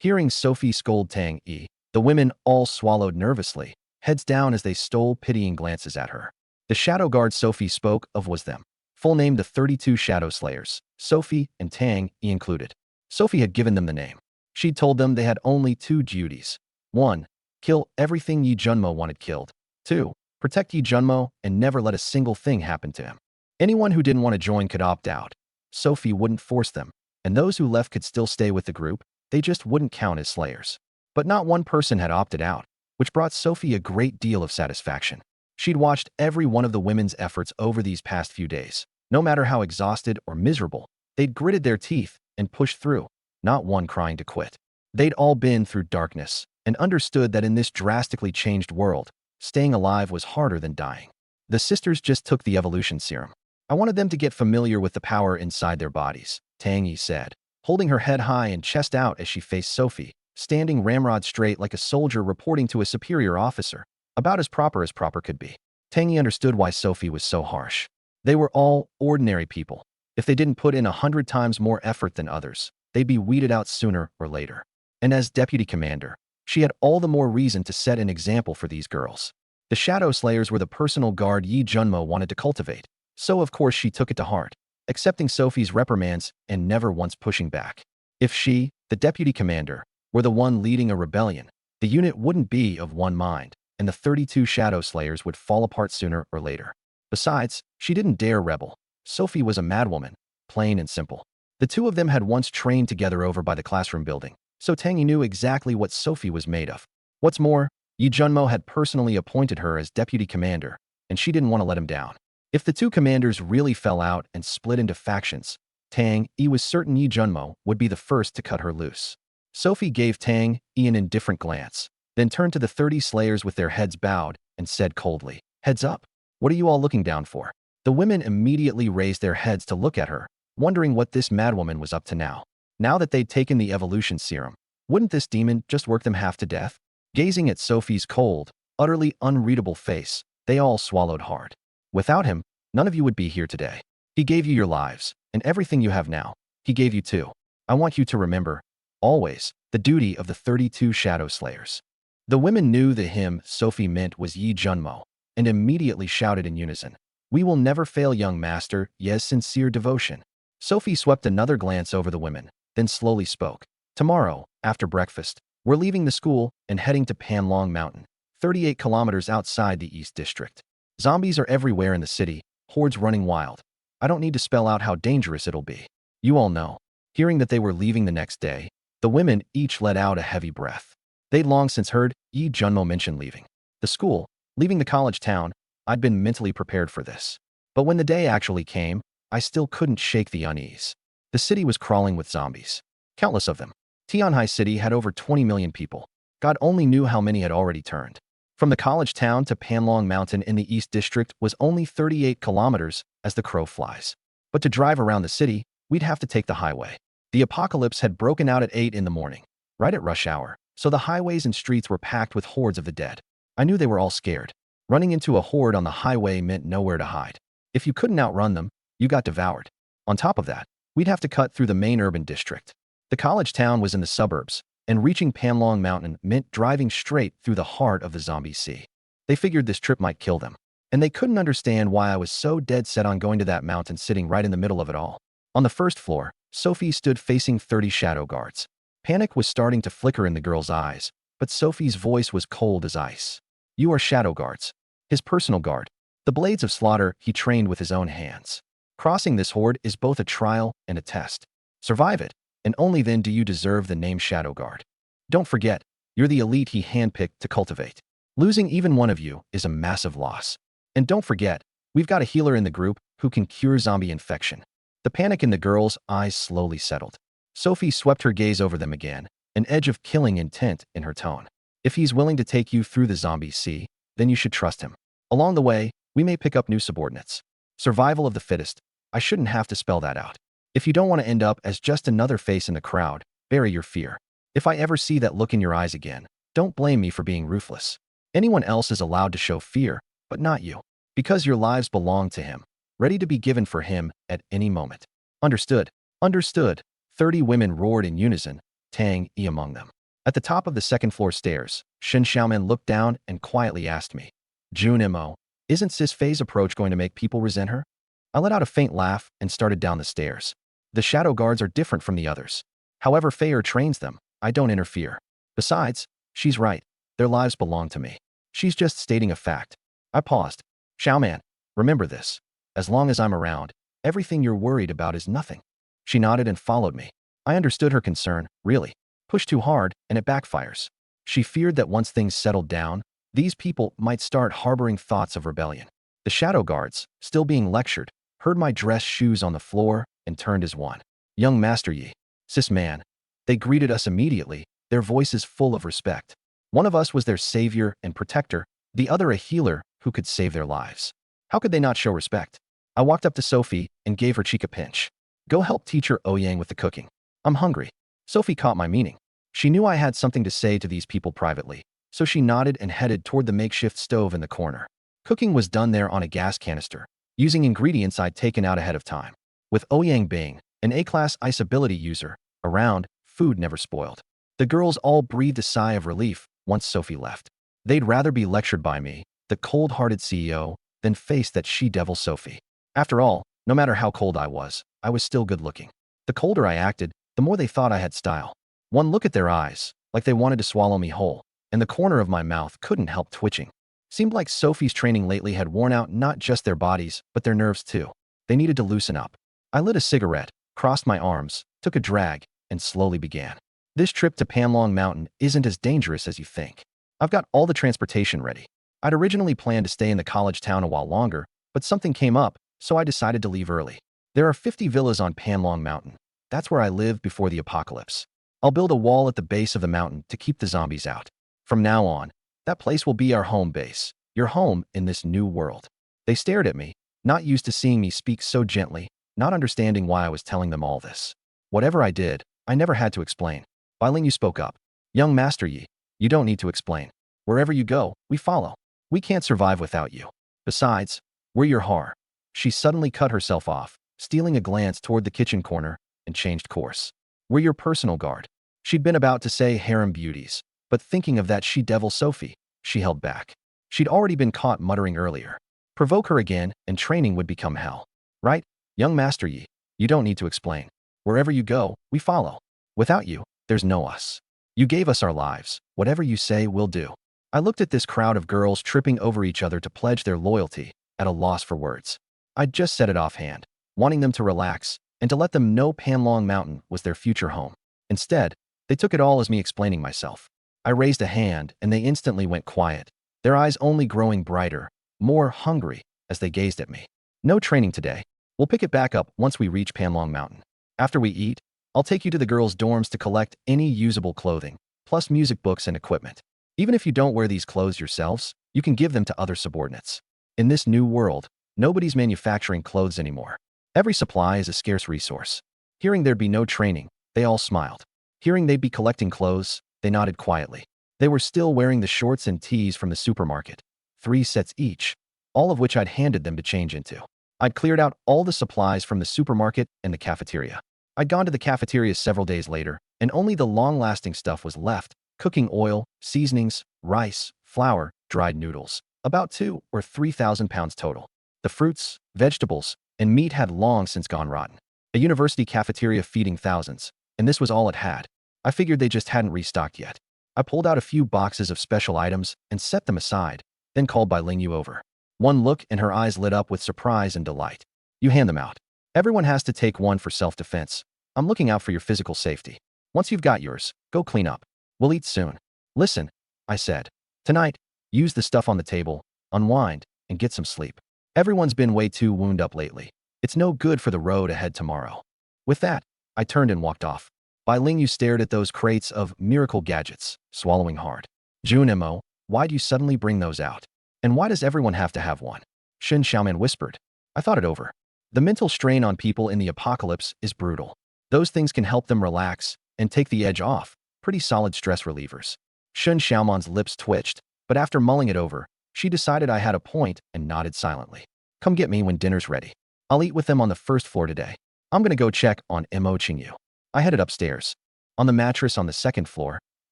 Hearing Sophie scold Tang Yi, the women all swallowed nervously, heads down as they stole pitying glances at her. The Shadow Guard Sophie spoke of was them. Full name the 32 Shadow Slayers, Sophie and Tang Yi included. Sophie had given them the name. She'd told them they had only 2 duties. 1. Kill everything Yi Junmo wanted killed. 2. Protect Yi Junmo and never let a single thing happen to him. Anyone who didn't want to join could opt out. Sophie wouldn't force them, and those who left could still stay with the group. They just wouldn't count as slayers. But not one person had opted out, which brought Sophie a great deal of satisfaction. She'd watched every one of the women's efforts over these past few days. No matter how exhausted or miserable, they'd gritted their teeth and pushed through, not one crying to quit. They'd all been through darkness and understood that in this drastically changed world, staying alive was harder than dying. The sisters just took the evolution serum. "I wanted them to get familiar with the power inside their bodies," Tang Yi said, holding her head high and chest out as she faced Sophie, standing ramrod straight like a soldier reporting to a superior officer, about as proper could be. Tang Yi understood why Sophie was so harsh. They were all ordinary people. If they didn't put in 100 times more effort than others, they'd be weeded out sooner or later. And as deputy commander, she had all the more reason to set an example for these girls. The Shadow Slayers were the personal guard Yi Junmo wanted to cultivate, so of course she took it to heart, accepting Sophie's reprimands and never once pushing back. If she, the deputy commander, were the one leading a rebellion, the unit wouldn't be of one mind, and the 32 Shadow Slayers would fall apart sooner or later. Besides, she didn't dare rebel. Sophie was a madwoman, plain and simple. The two of them had once trained together over by the classroom building, so Tang Yi knew exactly what Sophie was made of. What's more, Yi Junmo had personally appointed her as deputy commander, and she didn't want to let him down. If the two commanders really fell out and split into factions, Tang Yi was certain Yi Junmo would be the first to cut her loose. Sophie gave Tang Ian an indifferent glance, then turned to the 30 slayers with their heads bowed and said coldly, "Heads up. What are you all looking down for?" The women immediately raised their heads to look at her, wondering what this madwoman was up to now. Now that they'd taken the evolution serum, wouldn't this demon just work them half to death? Gazing at Sophie's cold, utterly unreadable face, they all swallowed hard. Without him, none of you would be here today. He gave you your lives, and everything you have now. He gave you too. I want you to remember, always, the duty of the 32 Shadow Slayers. The women knew the him Sophie meant was Yi Junmo, and immediately shouted in unison, "We will never fail, young master, yes, sincere devotion." Sophie swept another glance over the women, then slowly spoke. "Tomorrow, after breakfast, we're leaving the school and heading to Panlong Mountain, 38 kilometers outside the East District. Zombies are everywhere in the city, hordes running wild. I don't need to spell out how dangerous it'll be. You all know." Hearing that they were leaving the next day, the women each let out a heavy breath. They'd long since heard Yi Junmo mention leaving the school, leaving the college town. I'd been mentally prepared for this. But when the day actually came, I still couldn't shake the unease. The city was crawling with zombies. Countless of them. Tianhai City had over 20 million people. God only knew how many had already turned. From the college town to Panlong Mountain in the East District was only 38 kilometers as the crow flies. But to drive around the city, we'd have to take the highway. The apocalypse had broken out at 8 in the morning, right at rush hour, so the highways and streets were packed with hordes of the dead. I knew they were all scared. Running into a horde on the highway meant nowhere to hide. If you couldn't outrun them, you got devoured. On top of that, we'd have to cut through the main urban district. The college town was in the suburbs, and reaching Panlong Mountain meant driving straight through the heart of the zombie sea. They figured this trip might kill them, and they couldn't understand why I was so dead set on going to that mountain sitting right in the middle of it all. On the first floor, Sophie stood facing 30 shadow guards. Panic was starting to flicker in the girl's eyes, but Sophie's voice was cold as ice. "You are shadow guards. His personal guard. The blades of slaughter he trained with his own hands. Crossing this horde is both a trial and a test. Survive it, and only then do you deserve the name Shadow Guard. Don't forget, you're the elite he handpicked to cultivate. Losing even one of you is a massive loss. And don't forget, we've got a healer in the group who can cure zombie infection." The panic in the girl's eyes slowly settled. Sophie swept her gaze over them again, an edge of killing intent in her tone. "If he's willing to take you through the zombie sea, then you should trust him. Along the way, we may pick up new subordinates. Survival of the fittest. I shouldn't have to spell that out. If you don't want to end up as just another face in the crowd, bury your fear. If I ever see that look in your eyes again, don't blame me for being ruthless. Anyone else is allowed to show fear, but not you. Because your lives belong to him, ready to be given for him at any moment." "Understood. Understood." 30 women roared in unison, Tang Yi among them. At the top of the second-floor stairs, Shen Xiaoman looked down and quietly asked me, "Jun Mo, isn't Sis Fei's approach going to make people resent her?" I let out a faint laugh and started down the stairs. "The shadow guards are different from the others. However Fei trains them, I don't interfere. Besides, she's right. Their lives belong to me. She's just stating a fact." I paused. "Xiaoman, remember this. As long as I'm around, everything you're worried about is nothing." She nodded and followed me. I understood her concern, really. Push too hard, and it backfires. She feared that once things settled down, these people might start harboring thoughts of rebellion. The shadow guards, still being lectured, heard my dress shoes on the floor and turned as one. "Young Master Yi, Sis Man." They greeted us immediately, their voices full of respect. One of us was their savior and protector, the other a healer who could save their lives. How could they not show respect? I walked up to Sophie and gave her cheek a pinch. "Go help teacher Ouyang with the cooking. I'm hungry." Sophie caught my meaning. She knew I had something to say to these people privately, so she nodded and headed toward the makeshift stove in the corner. Cooking was done there on a gas canister, using ingredients I'd taken out ahead of time. With Ouyang being an A-class ice ability user around, food never spoiled. The girls all breathed a sigh of relief once Sophie left. They'd rather be lectured by me, the cold-hearted CEO, than face that she-devil Sophie. After all, no matter how cold I was still good-looking. The colder I acted, the more they thought I had style. One look at their eyes, like they wanted to swallow me whole, and the corner of my mouth couldn't help twitching. Seemed like Sophie's training lately had worn out not just their bodies, but their nerves too. They needed to loosen up. I lit a cigarette, crossed my arms, took a drag, and slowly began. "This trip to Panlong Mountain isn't as dangerous as you think. I've got all the transportation ready. I'd originally planned to stay in the college town a while longer, but something came up, so I decided to leave early. There are 50 villas on Panlong Mountain. That's where I lived before the apocalypse. I'll build a wall at the base of the mountain to keep the zombies out. From now on, that place will be our home base, your home in this new world." They stared at me, not used to seeing me speak so gently, not understanding why I was telling them all this. Whatever I did, I never had to explain. Bai Ling Yu spoke up. "Young Master Yi, you don't need to explain. Wherever you go, we follow. We can't survive without you. Besides, we're your har." She suddenly cut herself off, stealing a glance toward the kitchen corner, and changed course. "We're your personal guard." She'd been about to say harem beauties, but thinking of that she-devil Sophie, she held back. She'd already been caught muttering earlier. Provoke her again, and training would become hell. "Right, young Master Yi, you don't need to explain. Wherever you go, we follow. Without you, there's no us. You gave us our lives. Whatever you say, we'll do." I looked at this crowd of girls tripping over each other to pledge their loyalty, at a loss for words. I'd just said it offhand, wanting them to relax and to let them know Panlong Mountain was their future home. Instead, they took it all as me explaining myself. I raised a hand, and they instantly went quiet, their eyes only growing brighter, more hungry, as they gazed at me. "No training today. We'll pick it back up once we reach Panlong Mountain. After we eat, I'll take you to the girls' dorms to collect any usable clothing, plus music books and equipment. Even if you don't wear these clothes yourselves, you can give them to other subordinates. In this new world, nobody's manufacturing clothes anymore. Every supply is a scarce resource." Hearing there'd be no training, they all smiled. Hearing they'd be collecting clothes, they nodded quietly. They were still wearing the shorts and tees from the supermarket, 3 sets each, all of which I'd handed them to change into. I'd cleared out all the supplies from the supermarket and the cafeteria. I'd gone to the cafeteria several days later, and only the long-lasting stuff was left: cooking oil, seasonings, rice, flour, dried noodles. About 2 or 3,000 pounds total. The fruits, vegetables, and meat had long since gone rotten. A university cafeteria feeding thousands, and this was all it had. I figured they just hadn't restocked yet. I pulled out a few boxes of special items and set them aside, then called Bai Ling Yu over. One look and her eyes lit up with surprise and delight. "You hand them out. Everyone has to take one for self-defense. I'm looking out for your physical safety. Once you've got yours, go clean up. We'll eat soon." "Listen," I said. "Tonight, use the stuff on the table, unwind, and get some sleep. Everyone's been way too wound up lately. It's no good for the road ahead tomorrow." With that, I turned and walked off. Bai Ling Yu stared at those crates of miracle gadgets, swallowing hard. "Jun Mo, why'd you suddenly bring those out? And why does everyone have to have one?" Shen Xiaoman whispered. I thought it over. The mental strain on people in the apocalypse is brutal. Those things can help them relax and take the edge off. Pretty solid stress relievers. Shen Xiaoman's lips twitched, but after mulling it over, she decided I had a point and nodded silently. "Come get me when dinner's ready. I'll eat with them on the first floor today. I'm gonna go check on Mo Qingyu." I headed upstairs. On the mattress on the second floor,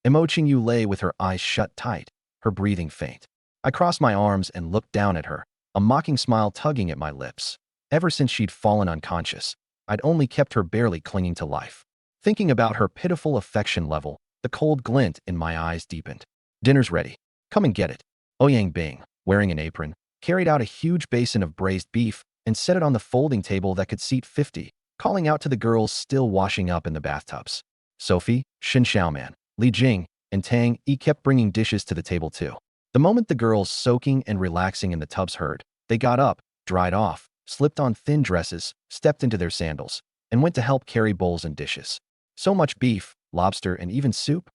Mo Qingyu lay with her eyes shut tight, her breathing faint. I crossed my arms and looked down at her, a mocking smile tugging at my lips. Ever since she'd fallen unconscious, I'd only kept her barely clinging to life. Thinking about her pitiful affection level, the cold glint in my eyes deepened. "Dinner's ready. Come and get it." Ouyang Bing, wearing an apron, carried out a huge basin of braised beef and set it on the folding table that could seat 50, calling out to the girls still washing up in the bathtubs. Sophie, Shen Xiaoman, Li Jing, and Tang Yi kept bringing dishes to the table too. The moment the girls soaking and relaxing in the tubs heard, they got up, dried off, slipped on thin dresses, stepped into their sandals, and went to help carry bowls and dishes. So much beef, lobster, and even soup.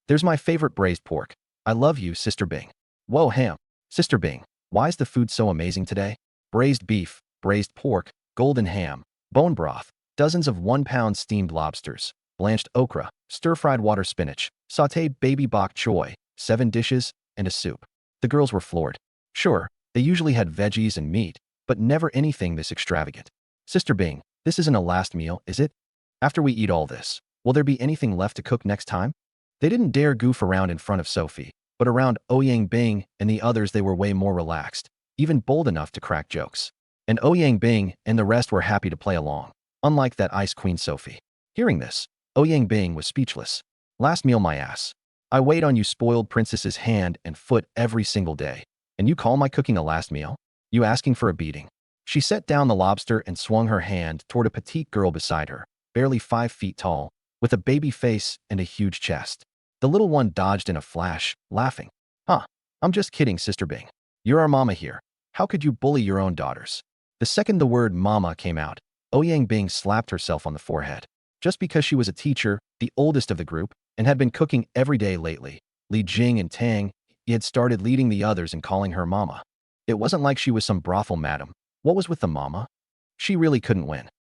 "There's my favorite braised pork. I love you, Sister Bing." "Whoa, ham. Sister Bing, why is the food so amazing today?" Braised beef, braised pork, golden ham, bone broth, dozens of 1-pound steamed lobsters, blanched okra, stir-fried water spinach, sautéed baby bok choy, 7 dishes, and a soup. The girls were floored. Sure, they usually had veggies and meat, but never anything this extravagant. "Sister Bing, this isn't a last meal, is it? After we eat all this, will there be anything left to cook next time?" They didn't dare goof around in front of Sophie, but around Ouyang Bing and the others they were way more relaxed, even bold enough to crack jokes. And Ouyang Bing and the rest were happy to play along, unlike that ice queen Sophie. Hearing this, Ouyang Bing was speechless. "Last meal, my ass. I wait on you spoiled princess's hand and foot every single day, and you call my cooking a last meal? You asking for a beating?" She set down the lobster and swung her hand toward a petite girl beside her, barely 5 feet tall, with a baby face and a huge chest. The little one dodged in a flash, laughing. "Huh, I'm just kidding, Sister Bing. You're our mama here. How could you bully your own daughters?" The second the word mama came out, Ouyang Bing slapped herself on the forehead. Just because she was a teacher, the oldest of the group, and had been cooking every day lately. Li Jing and Tang, he had started leading the others and calling her mama. It wasn't like she was some brothel madam. What was with the mama? She really couldn't win.